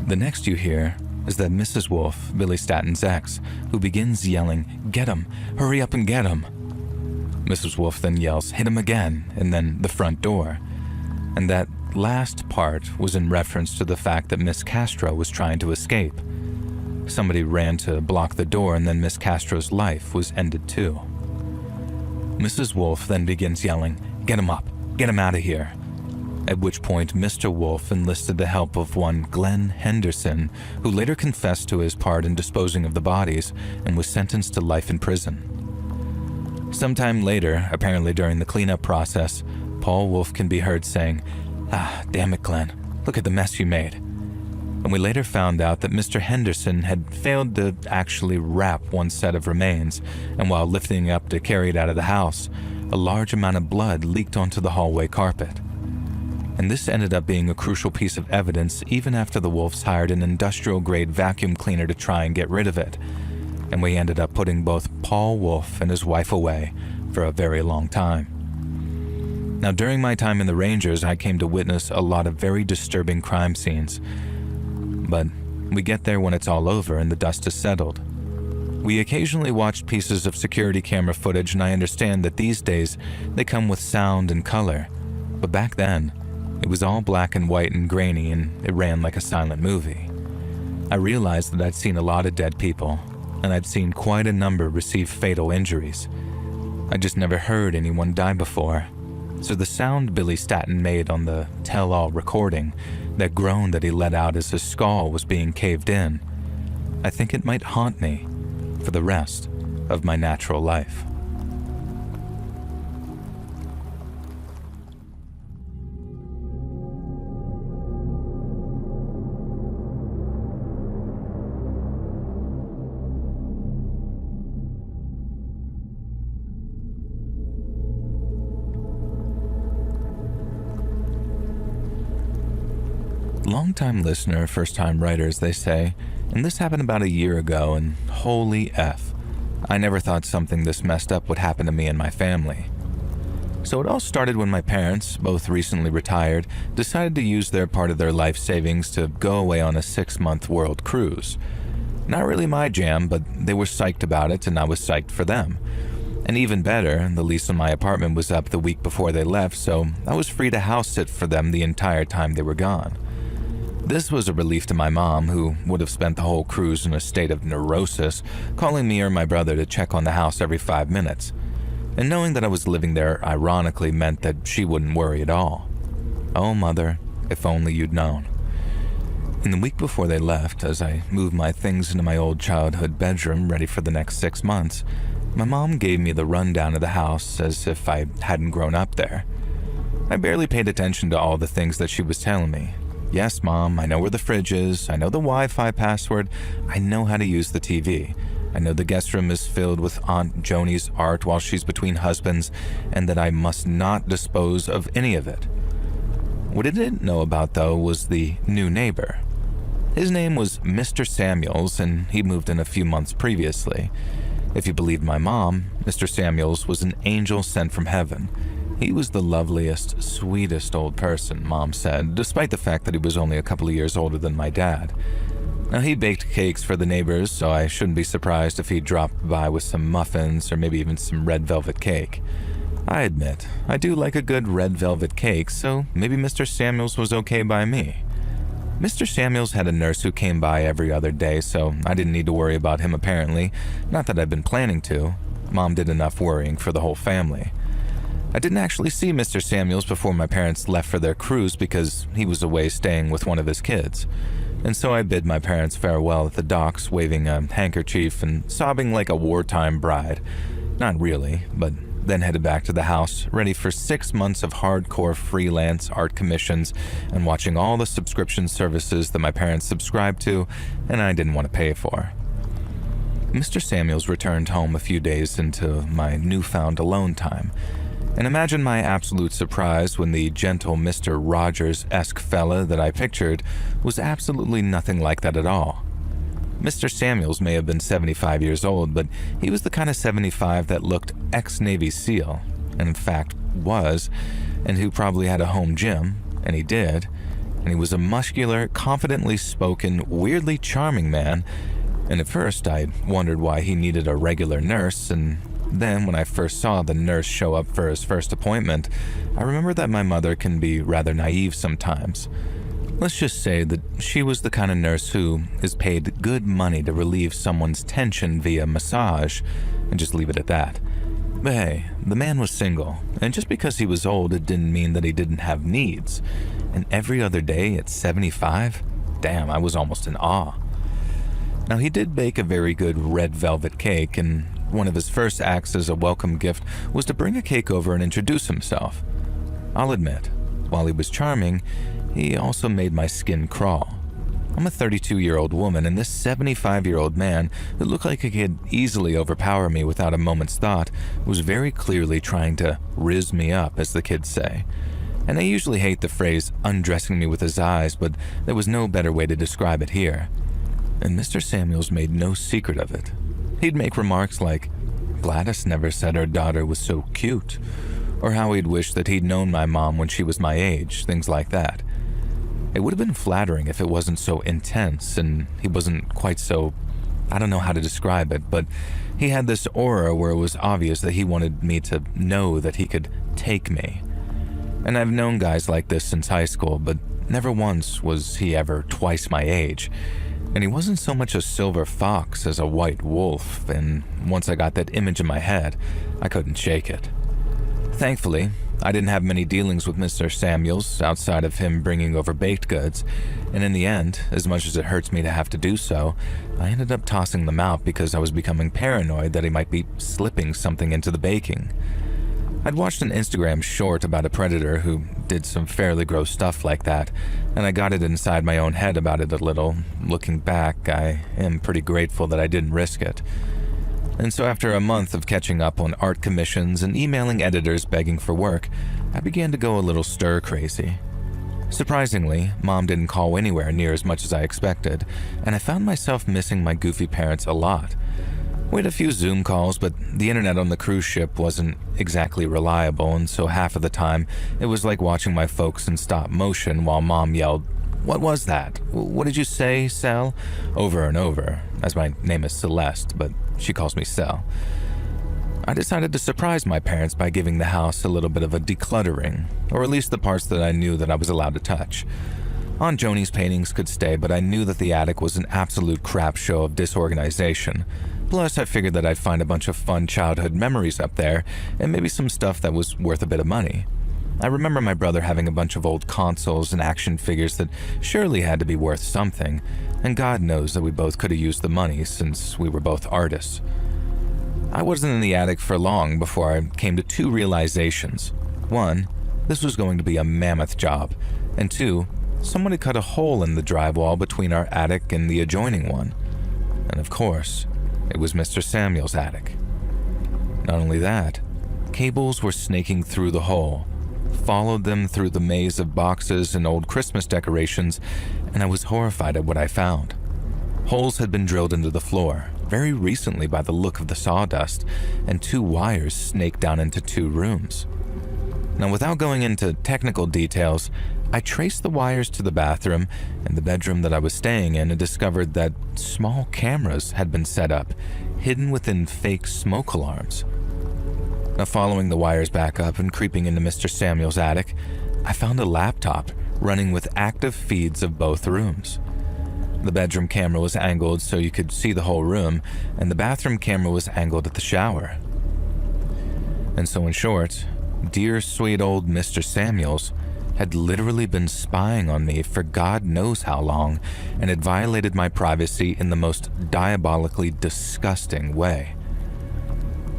The next you hear is that Mrs. Wolf, Billy Statton's ex, who begins yelling, "Get him! Hurry up and get him!" Mrs. Wolf then yells, "Hit him again," and then the front door. And that last part was in reference to the fact that Miss Castro was trying to escape. Somebody ran to block the door, and then Miss Castro's life was ended too. Mrs. Wolf then begins yelling, "Get him up! Get him out of here!" At which point Mr. Wolf enlisted the help of one Glenn Henderson, who later confessed to his part in disposing of the bodies and was sentenced to life in prison. Sometime later, apparently during the cleanup process, Paul Wolf can be heard saying, "Ah, damn it, Glenn, look at the mess you made." And we later found out that Mr. Henderson had failed to actually wrap one set of remains, and while lifting up to carry it out of the house, a large amount of blood leaked onto the hallway carpet. And this ended up being a crucial piece of evidence even after the Wolves hired an industrial-grade vacuum cleaner to try and get rid of it. And we ended up putting both Paul Wolf and his wife away for a very long time. Now, during my time in the Rangers, I came to witness a lot of very disturbing crime scenes. But we get there when it's all over and the dust is settled. We occasionally watched pieces of security camera footage, and I understand that these days they come with sound and color. But back then, it was all black and white and grainy, and it ran like a silent movie. I realized that I'd seen a lot of dead people, and I'd seen quite a number receive fatal injuries. I just never heard anyone die before. So the sound Billy Statton made on the tell-all recording, that groan that he let out as his skull was being caved in, I think it might haunt me for the rest of my natural life. Long-time listener, first-time writers, they say, and this happened about a year ago, and holy F, I never thought something this messed up would happen to me and my family. So it all started when my parents, both recently retired, decided to use their part of their life savings to go away on a 6-month world cruise. Not really my jam, but they were psyched about it, and I was psyched for them. And even better, the lease on my apartment was up the week before they left, so I was free to house sit for them the entire time they were gone. This was a relief to my mom, who would have spent the whole cruise in a state of neurosis, calling me or my brother to check on the house every 5 minutes. And knowing that I was living there ironically meant that she wouldn't worry at all. Oh, Mother, if only you'd known. In the week before they left, as I moved my things into my old childhood bedroom ready for the next 6 months, my mom gave me the rundown of the house as if I hadn't grown up there. I barely paid attention to all the things that she was telling me. Yes, Mom, I know where the fridge is, I know the Wi-Fi password, I know how to use the TV. I know the guest room is filled with Aunt Joni's art while she's between husbands, and that I must not dispose of any of it. What I didn't know about, though, was the new neighbor. His name was Mr. Samuels, and he moved in a few months previously. If you believed my mom, Mr. Samuels was an angel sent from heaven. He was the loveliest, sweetest old person, Mom said, despite the fact that he was only a couple of years older than my dad. Now, he baked cakes for the neighbors, so I shouldn't be surprised if he dropped by with some muffins or maybe even some red velvet cake. I admit, I do like a good red velvet cake, so maybe Mr. Samuels was okay by me. Mr. Samuels had a nurse who came by every other day, so I didn't need to worry about him apparently. Not that I'd been planning to. Mom did enough worrying for the whole family. I didn't actually see Mr. Samuels before my parents left for their cruise because he was away staying with one of his kids. And so I bid my parents farewell at the docks, waving a handkerchief and sobbing like a wartime bride. Not really, but then headed back to the house, ready for 6 months of hardcore freelance art commissions and watching all the subscription services that my parents subscribed to and I didn't want to pay for. Mr. Samuels returned home a few days into my newfound alone time. And imagine my absolute surprise when the gentle Mr. Rogers-esque fella that I pictured was absolutely nothing like that at all. Mr. Samuels may have been 75 years old, but he was the kind of 75 that looked ex-Navy SEAL, and in fact was, and who probably had a home gym, and he did, and he was a muscular, confidently spoken, weirdly charming man, and at first I wondered why he needed a regular nurse, and then when I first saw the nurse show up for his first appointment, I remember that my mother can be rather naive sometimes. Let's just say that she was the kind of nurse who is paid good money to relieve someone's tension via massage, and just leave it at that. But hey, the man was single, and just because he was old, it didn't mean that he didn't have needs. And every other day at 75? Damn, I was almost in awe. Now, he did bake a very good red velvet cake, and one of his first acts as a welcome gift was to bring a cake over and introduce himself. I'll admit, while he was charming, he also made my skin crawl. I'm a 32-year-old woman, and this 75-year-old man, who looked like he could easily overpower me without a moment's thought, was very clearly trying to rizz me up, as the kids say. And I usually hate the phrase undressing me with his eyes, but there was no better way to describe it here. And Mr. Samuels made no secret of it. He'd make remarks like, Gladys never said her daughter was so cute, or how he'd wish that he'd known my mom when she was my age, things like that. It would have been flattering if it wasn't so intense and he wasn't quite so, I don't know how to describe it, but he had this aura where it was obvious that he wanted me to know that he could take me. And I've known guys like this since high school, but never once was he ever twice my age. And he wasn't so much a silver fox as a white wolf, and once I got that image in my head, I couldn't shake it. Thankfully, I didn't have many dealings with Mr. Samuels outside of him bringing over baked goods, and in the end, as much as it hurts me to have to do so, I ended up tossing them out because I was becoming paranoid that he might be slipping something into the baking. I'd watched an Instagram short about a predator who did some fairly gross stuff like that, and I got it inside my own head about it a little. Looking back, I am pretty grateful that I didn't risk it. And so after a month of catching up on art commissions and emailing editors begging for work, I began to go a little stir-crazy. Surprisingly, Mom didn't call anywhere near as much as I expected, and I found myself missing my goofy parents a lot. We had a few Zoom calls, but the internet on the cruise ship wasn't exactly reliable, and so half of the time, it was like watching my folks in stop motion while Mom yelled, "What was that? What did you say, Sel?" over and over, as my name is Celeste, but she calls me Sel. I decided to surprise my parents by giving the house a little bit of a decluttering, or at least the parts that I knew that I was allowed to touch. Aunt Joni's paintings could stay, but I knew that the attic was an absolute crap show of disorganization. Plus, I figured that I'd find a bunch of fun childhood memories up there, and maybe some stuff that was worth a bit of money. I remember my brother having a bunch of old consoles and action figures that surely had to be worth something, and God knows that we both could have used the money since we were both artists. I wasn't in the attic for long before I came to two realizations. One, this was going to be a mammoth job, and two, someone had cut a hole in the drywall between our attic and the adjoining one. And of course, it was Mr. Samuel's attic. Not only that, cables were snaking through the hole, followed them through the maze of boxes and old Christmas decorations, and I was horrified at what I found. Holes had been drilled into the floor, very recently by the look of the sawdust, and two wires snaked down into two rooms. Now, without going into technical details, I traced the wires to the bathroom and the bedroom that I was staying in and discovered that small cameras had been set up, hidden within fake smoke alarms. Now, following the wires back up and creeping into Mr. Samuel's attic, I found a laptop running with active feeds of both rooms. The bedroom camera was angled so you could see the whole room, and the bathroom camera was angled at the shower. And so in short, dear sweet old Mr. Samuels had literally been spying on me for God knows how long and had violated my privacy in the most diabolically disgusting way.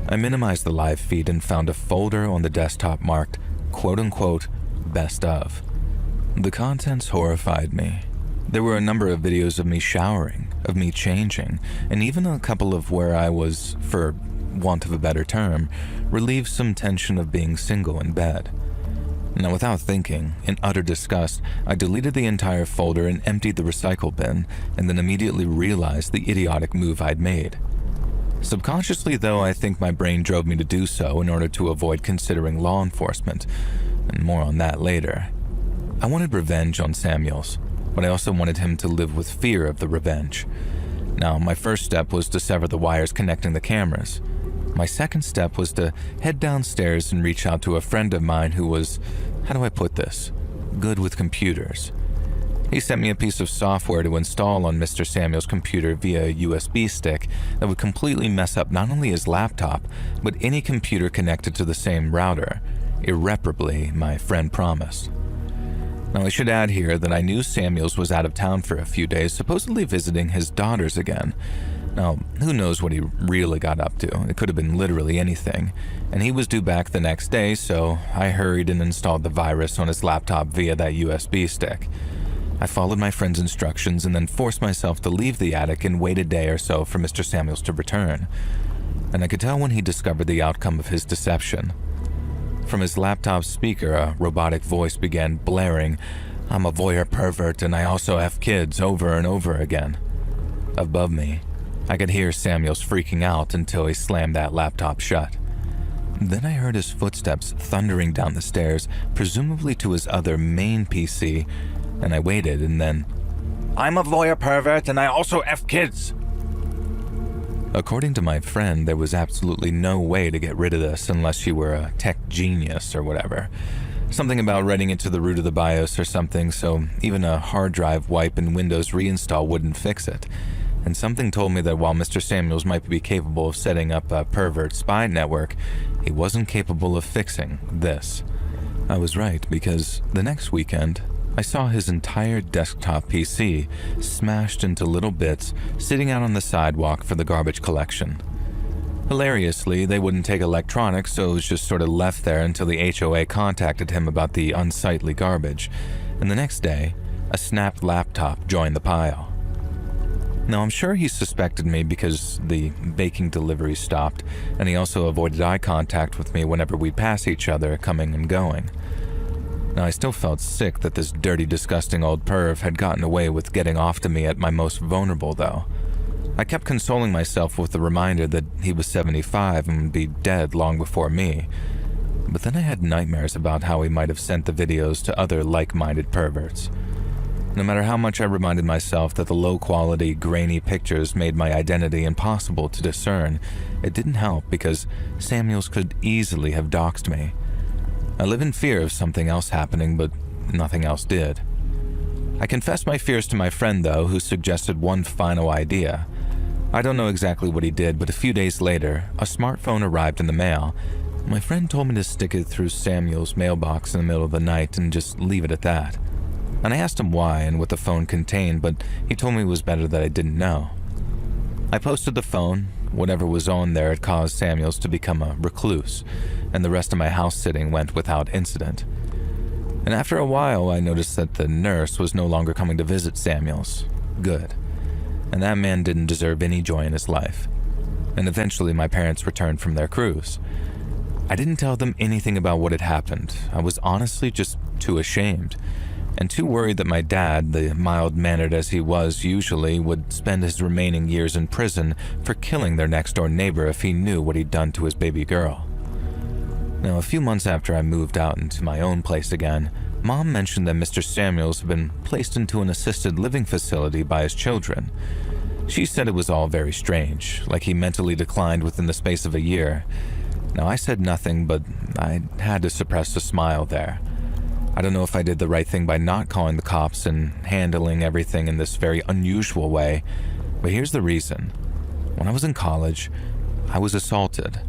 I minimized the live feed and found a folder on the desktop marked, quote-unquote, best of. The contents horrified me. There were a number of videos of me showering, of me changing, and even a couple of where I was, for want of a better term, relieved some tension of being single in bed. Now, without thinking, in utter disgust, I deleted the entire folder and emptied the recycle bin, and then immediately realized the idiotic move I'd made. Subconsciously, though, I think my brain drove me to do so in order to avoid considering law enforcement, and more on that later. I wanted revenge on Samuels, but I also wanted him to live with fear of the revenge. Now, my first step was to sever the wires connecting the cameras. My second step was to head downstairs and reach out to a friend of mine who was, how do I put this, good with computers. He sent me a piece of software to install on Mr. Samuel's computer via a USB stick that would completely mess up not only his laptop, but any computer connected to the same router. Irreparably, my friend promised. Now, I should add here that I knew Samuels was out of town for a few days, supposedly visiting his daughters again. Now, who knows what he really got up to? It could have been literally anything. And he was due back the next day, so I hurried and installed the virus on his laptop via that USB stick. I followed my friend's instructions and then forced myself to leave the attic and wait a day or so for Mr. Samuels to return. And I could tell when he discovered the outcome of his deception. From his laptop speaker, a robotic voice began blaring, "I'm a voyeur pervert and I also have kids," over and over again. Above me, I could hear Samuels freaking out until he slammed that laptop shut. Then I heard his footsteps thundering down the stairs, presumably to his other main PC, and I waited and then, "I'm a voyeur pervert and I also F kids." According to my friend, there was absolutely no way to get rid of this unless you were a tech genius or whatever. Something about writing it to the root of the BIOS or something, so even a hard drive wipe and Windows reinstall wouldn't fix it. And something told me that while Mr. Samuels might be capable of setting up a pervert spy network, he wasn't capable of fixing this. I was right, because the next weekend, I saw his entire desktop PC smashed into little bits sitting out on the sidewalk for the garbage collection. Hilariously, they wouldn't take electronics, so it was just sort of left there until the HOA contacted him about the unsightly garbage, and the next day, a snapped laptop joined the pile. Now, I'm sure he suspected me because the baking delivery stopped, and he also avoided eye contact with me whenever we'd pass each other, coming and going. Now, I still felt sick that this dirty, disgusting old perv had gotten away with getting off to me at my most vulnerable, though. I kept consoling myself with the reminder that he was 75 and would be dead long before me. But then I had nightmares about how he might have sent the videos to other like-minded perverts. No matter how much I reminded myself that the low-quality, grainy pictures made my identity impossible to discern, it didn't help because Samuels could easily have doxed me. I live in fear of something else happening, but nothing else did. I confessed my fears to my friend, though, who suggested one final idea. I don't know exactly what he did, but a few days later, a smartphone arrived in the mail. My friend told me to stick it through Samuel's mailbox in the middle of the night and just leave it at that. And I asked him why and what the phone contained, but he told me it was better that I didn't know. I posted the phone. Whatever was on there had caused Samuels to become a recluse, and the rest of my house sitting went without incident. And after a while, I noticed that the nurse was no longer coming to visit Samuels. Good. And that man didn't deserve any joy in his life. And eventually my parents returned from their cruise. I didn't tell them anything about what had happened. I was honestly just too ashamed. And too worried that my dad, the mild-mannered as he was usually, would spend his remaining years in prison for killing their next-door neighbor if he knew what he'd done to his baby girl. Now, a few months after I moved out into my own place again, Mom mentioned that Mr. Samuels had been placed into an assisted living facility by his children. She said it was all very strange, like he mentally declined within the space of a year. Now, I said nothing, but I had to suppress a smile there. I don't know if I did the right thing by not calling the cops and handling everything in this very unusual way, but here's the reason. When I was in college, I was assaulted.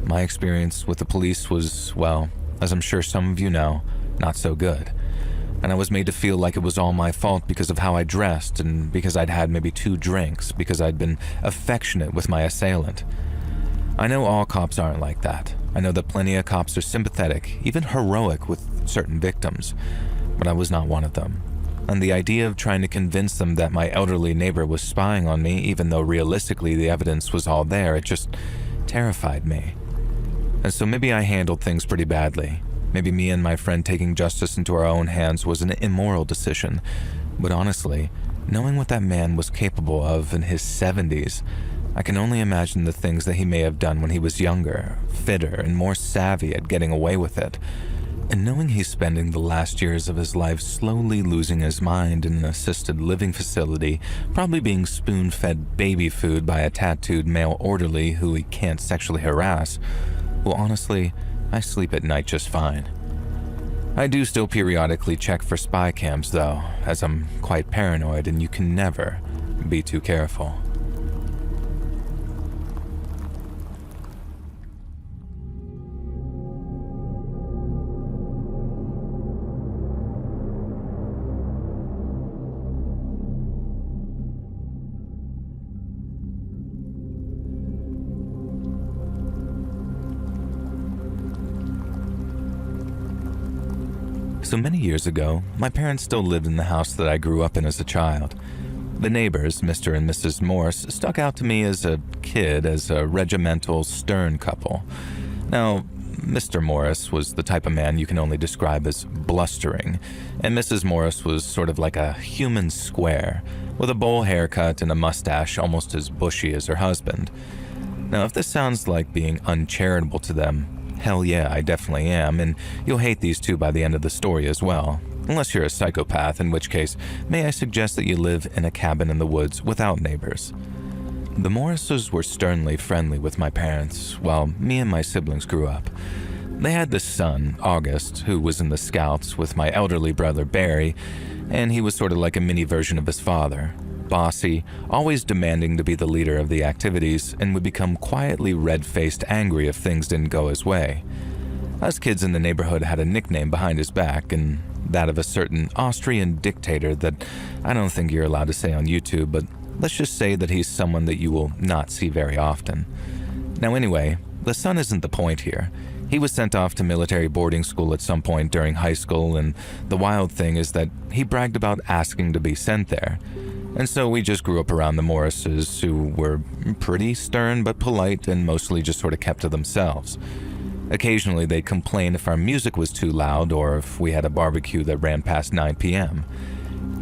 My experience with the police was, well, as I'm sure some of you know, not so good. And I was made to feel like it was all my fault because of how I dressed and because I'd had maybe 2 drinks, because I'd been affectionate with my assailant. I know all cops aren't like that. I know that plenty of cops are sympathetic, even heroic with certain victims, but I was not one of them. And the idea of trying to convince them that my elderly neighbor was spying on me, even though realistically the evidence was all there, it just terrified me. And so maybe I handled things pretty badly. Maybe me and my friend taking justice into our own hands was an immoral decision, but honestly, knowing what that man was capable of in his 70s, I can only imagine the things that he may have done when he was younger, fitter, and more savvy at getting away with it. And knowing he's spending the last years of his life slowly losing his mind in an assisted living facility, probably being spoon-fed baby food by a tattooed male orderly who he can't sexually harass, well, honestly, I sleep at night just fine. I do still periodically check for spy cams though, as I'm quite paranoid and you can never be too careful. So many years ago, my parents still lived in the house that I grew up in as a child. The neighbors, Mr. and Mrs. Morse, stuck out to me as a kid as a regimental, stern couple. Now, Mr. Morris was the type of man you can only describe as blustering, and Mrs. Morris was sort of like a human square, with a bowl haircut and a mustache almost as bushy as her husband. Now, if this sounds like being uncharitable to them, hell yeah, I definitely am, and you'll hate these two by the end of the story as well. Unless you're a psychopath, in which case, may I suggest that you live in a cabin in the woods without neighbors. The Morrises were sternly friendly with my parents, while me and my siblings grew up. They had this son, August, who was in the Scouts with my elderly brother Barry, and he was sort of like a mini version of his father. Bossy, always demanding to be the leader of the activities, and would become quietly red-faced angry if things didn't go his way. Us kids in the neighborhood had a nickname behind his back, and that of a certain Austrian dictator that I don't think you're allowed to say on YouTube, but let's just say that he's someone that you will not see very often. Now anyway, the son isn't the point here. He was sent off to military boarding school at some point during high school, and the wild thing is that he bragged about asking to be sent there. And so we just grew up around the Morrises, who were pretty stern but polite and mostly just sort of kept to themselves. Occasionally they'd complain if our music was too loud or if we had a barbecue that ran past 9 p.m.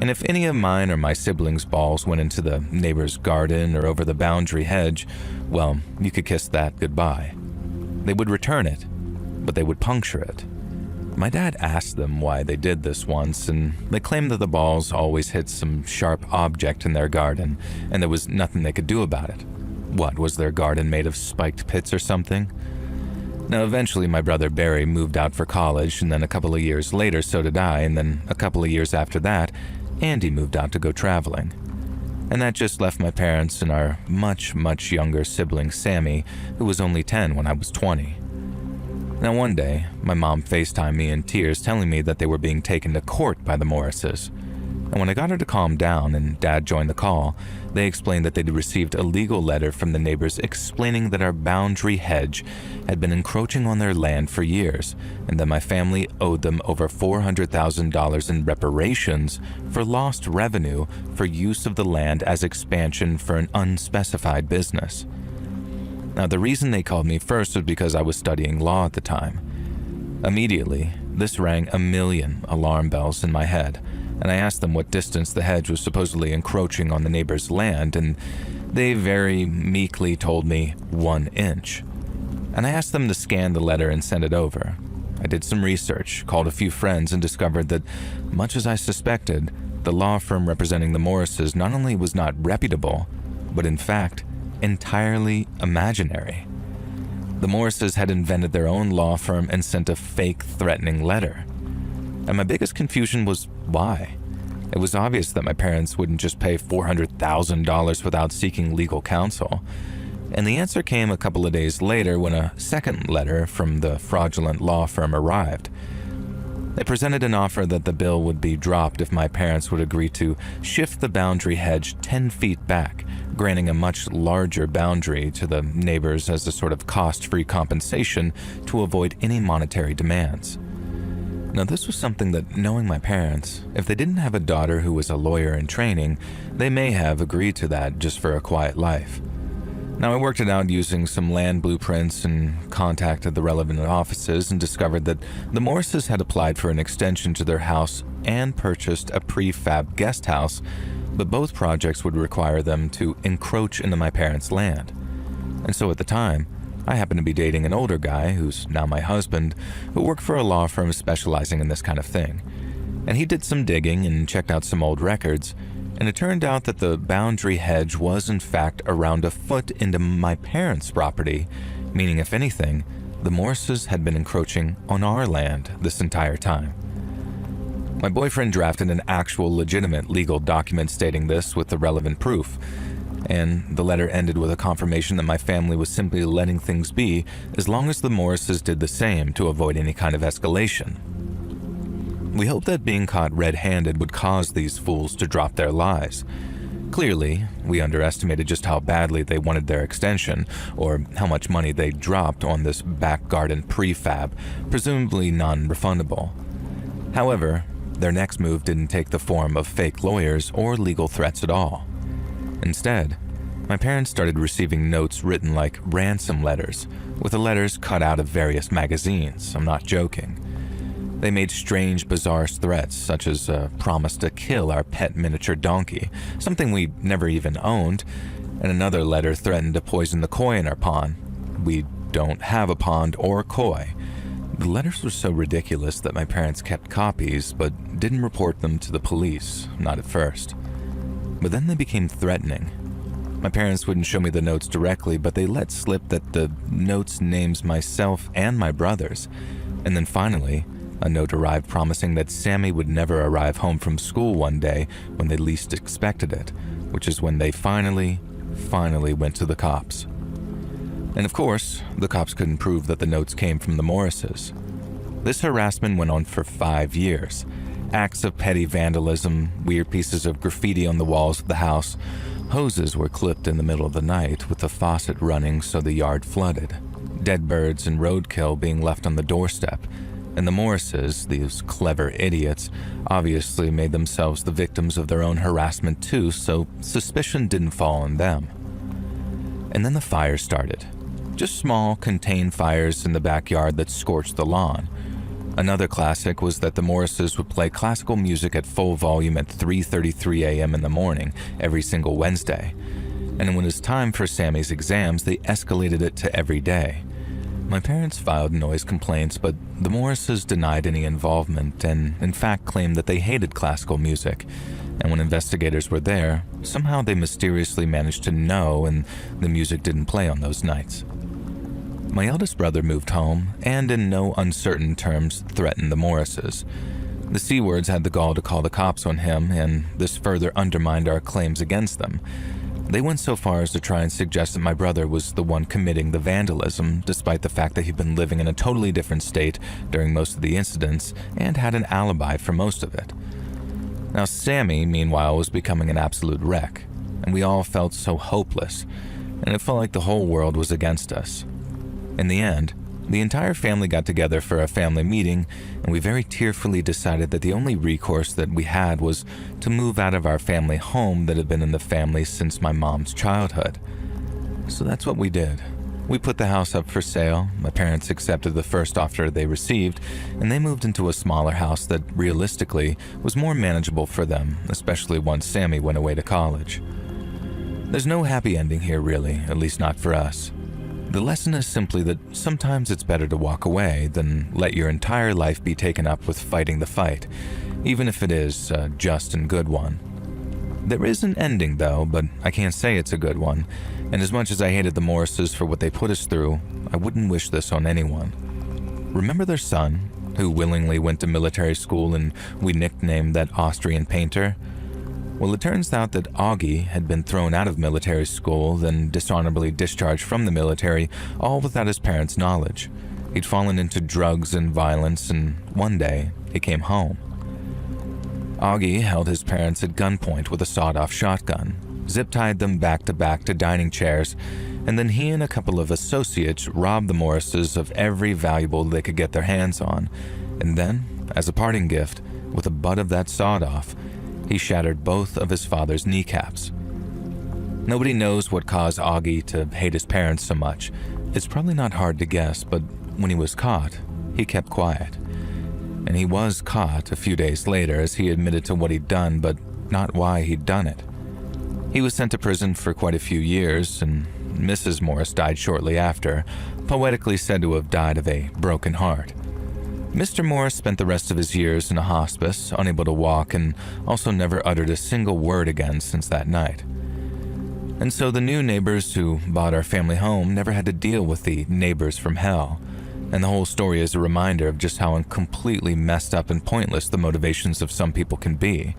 And if any of mine or my siblings' balls went into the neighbor's garden or over the boundary hedge, well, you could kiss that goodbye. They would return it, but they would puncture it. My dad asked them why they did this once, and they claimed that the balls always hit some sharp object in their garden, and there was nothing they could do about it. What, was their garden made of spiked pits or something? Now, eventually my brother Barry moved out for college, and then a couple of years later so did I, and then a couple of years after that, Andy moved out to go traveling. And that just left my parents and our much, much younger sibling Sammy, who was only 10 when I was 20. Now one day, my mom FaceTimed me in tears telling me that they were being taken to court by the Morrises. And when I got her to calm down and Dad joined the call, they explained that they'd received a legal letter from the neighbors explaining that our boundary hedge had been encroaching on their land for years, and that my family owed them over $400,000 in reparations for lost revenue for use of the land as expansion for an unspecified business. Now, the reason they called me first was because I was studying law at the time. Immediately, this rang a million alarm bells in my head, and I asked them what distance the hedge was supposedly encroaching on the neighbor's land, and they very meekly told me 1 inch. And I asked them to scan the letter and send it over. I did some research, called a few friends, and discovered that, much as I suspected, the law firm representing the Morrises not only was not reputable, but in fact, entirely imaginary. The Morrises had invented their own law firm and sent a fake threatening letter. And my biggest confusion was why. It was obvious that my parents wouldn't just pay $400,000 without seeking legal counsel. And the answer came a couple of days later when a second letter from the fraudulent law firm arrived. They presented an offer that the bill would be dropped if my parents would agree to shift the boundary hedge 10 feet back, granting a much larger boundary to the neighbors as a sort of cost-free compensation to avoid any monetary demands. Now, this was something that, knowing my parents, if they didn't have a daughter who was a lawyer in training, they may have agreed to that just for a quiet life. Now, I worked it out using some land blueprints and contacted the relevant offices and discovered that the Morrises had applied for an extension to their house and purchased a prefab guest house, but both projects would require them to encroach into my parents' land. And so at the time, I happened to be dating an older guy, who's now my husband, who worked for a law firm specializing in this kind of thing. And he did some digging and checked out some old records, and it turned out that the boundary hedge was in fact around a foot into my parents' property, meaning if anything, the Morrises had been encroaching on our land this entire time. My boyfriend drafted an actual legitimate legal document stating this with the relevant proof, and the letter ended with a confirmation that my family was simply letting things be as long as the Morrises did the same to avoid any kind of escalation. We hoped that being caught red-handed would cause these fools to drop their lies. Clearly, we underestimated just how badly they wanted their extension, or how much money they dropped on this back garden prefab, presumably non-refundable. However, their next move didn't take the form of fake lawyers or legal threats at all. Instead, my parents started receiving notes written like ransom letters, with the letters cut out of various magazines. I'm not joking. They made strange, bizarre threats, such as a promise to kill our pet miniature donkey, something we never even owned, and another letter threatened to poison the koi in our pond. We don't have a pond or koi. The letters were so ridiculous that my parents kept copies, but didn't report them to the police, not at first. But then they became threatening. My parents wouldn't show me the notes directly, but they let slip that the notes names myself and my brothers. And then finally, a note arrived promising that Sammy would never arrive home from school one day when they least expected it, which is when they finally went to the cops. And of course, the cops couldn't prove that the notes came from the Morrises. This harassment went on for 5 years. Acts of petty vandalism, weird pieces of graffiti on the walls of the house, hoses were clipped in the middle of the night with the faucet running so the yard flooded, dead birds and roadkill being left on the doorstep, and the Morrises, these clever idiots, obviously made themselves the victims of their own harassment too, so suspicion didn't fall on them. And then the fires started. Just small, contained fires in the backyard that scorched the lawn. Another classic was that the Morrises would play classical music at full volume at 3:33 a.m. in the morning every single Wednesday. And when it was time for Sammy's exams, they escalated it to every day. My parents filed noise complaints, but the Morrises denied any involvement and, in fact, claimed that they hated classical music. And when investigators were there, somehow they mysteriously managed to know and the music didn't play on those nights. My eldest brother moved home and, in no uncertain terms, threatened the Morrises. The C words had the gall to call the cops on him, and this further undermined our claims against them. They went so far as to try and suggest that my brother was the one committing the vandalism, despite the fact that he'd been living in a totally different state during most of the incidents and had an alibi for most of it. Now, Sammy, meanwhile, was becoming an absolute wreck, and we all felt so hopeless, and it felt like the whole world was against us. In the end, the entire family got together for a family meeting, and we very tearfully decided that the only recourse that we had was to move out of our family home that had been in the family since my mom's childhood. So that's what we did. We put the house up for sale. My parents accepted the first offer they received, and they moved into a smaller house that realistically was more manageable for them, especially once Sammy went away to college. There's no happy ending here, really, at least not for us. The lesson is simply that sometimes it's better to walk away than let your entire life be taken up with fighting the fight, even if it is a just and good one. There is an ending, though, but I can't say it's a good one, and as much as I hated the Morrises for what they put us through, I wouldn't wish this on anyone. Remember their son, who willingly went to military school and we nicknamed that Austrian painter? Well, it turns out that Augie had been thrown out of military school, then dishonorably discharged from the military, all without his parents' knowledge. He'd fallen into drugs and violence, and one day, he came home. Augie held his parents at gunpoint with a sawed-off shotgun, zip-tied them back-to-back to dining chairs, and then he and a couple of associates robbed the Morrises of every valuable they could get their hands on. And then, as a parting gift, with the butt of that sawed-off, he shattered both of his father's kneecaps. Nobody knows what caused Augie to hate his parents so much. It's probably not hard to guess, but when he was caught, he kept quiet. And he was caught a few days later as he admitted to what he'd done, but not why he'd done it. He was sent to prison for quite a few years, and Mrs. Morris died shortly after, poetically said to have died of a broken heart. Mr. Morris spent the rest of his years in a hospice, unable to walk, and also never uttered a single word again since that night. And so the new neighbors who bought our family home never had to deal with the neighbors from hell, and the whole story is a reminder of just how completely messed up and pointless the motivations of some people can be,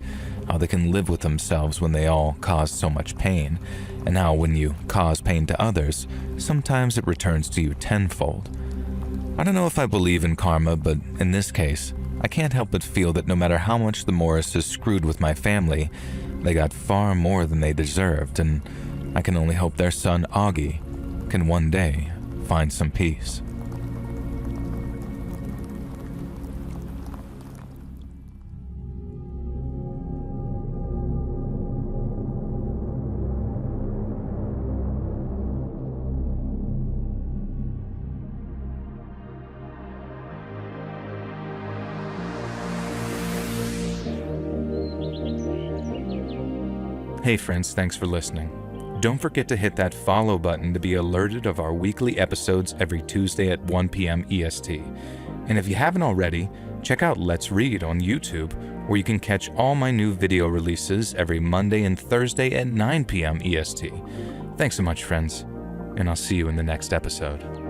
how they can live with themselves when they all cause so much pain, and how when you cause pain to others, sometimes it returns to you tenfold. I don't know if I believe in karma, but in this case, I can't help but feel that no matter how much the Morrises screwed with my family, they got far more than they deserved, and I can only hope their son, Augie, can one day find some peace. Hey friends, thanks for listening. Don't forget to hit that follow button to be alerted of our weekly episodes every Tuesday at 1 p.m. EST. And if you haven't already, check out Let's Read on YouTube, where you can catch all my new video releases every Monday and Thursday at 9 p.m. EST. Thanks so much, friends, and I'll see you in the next episode.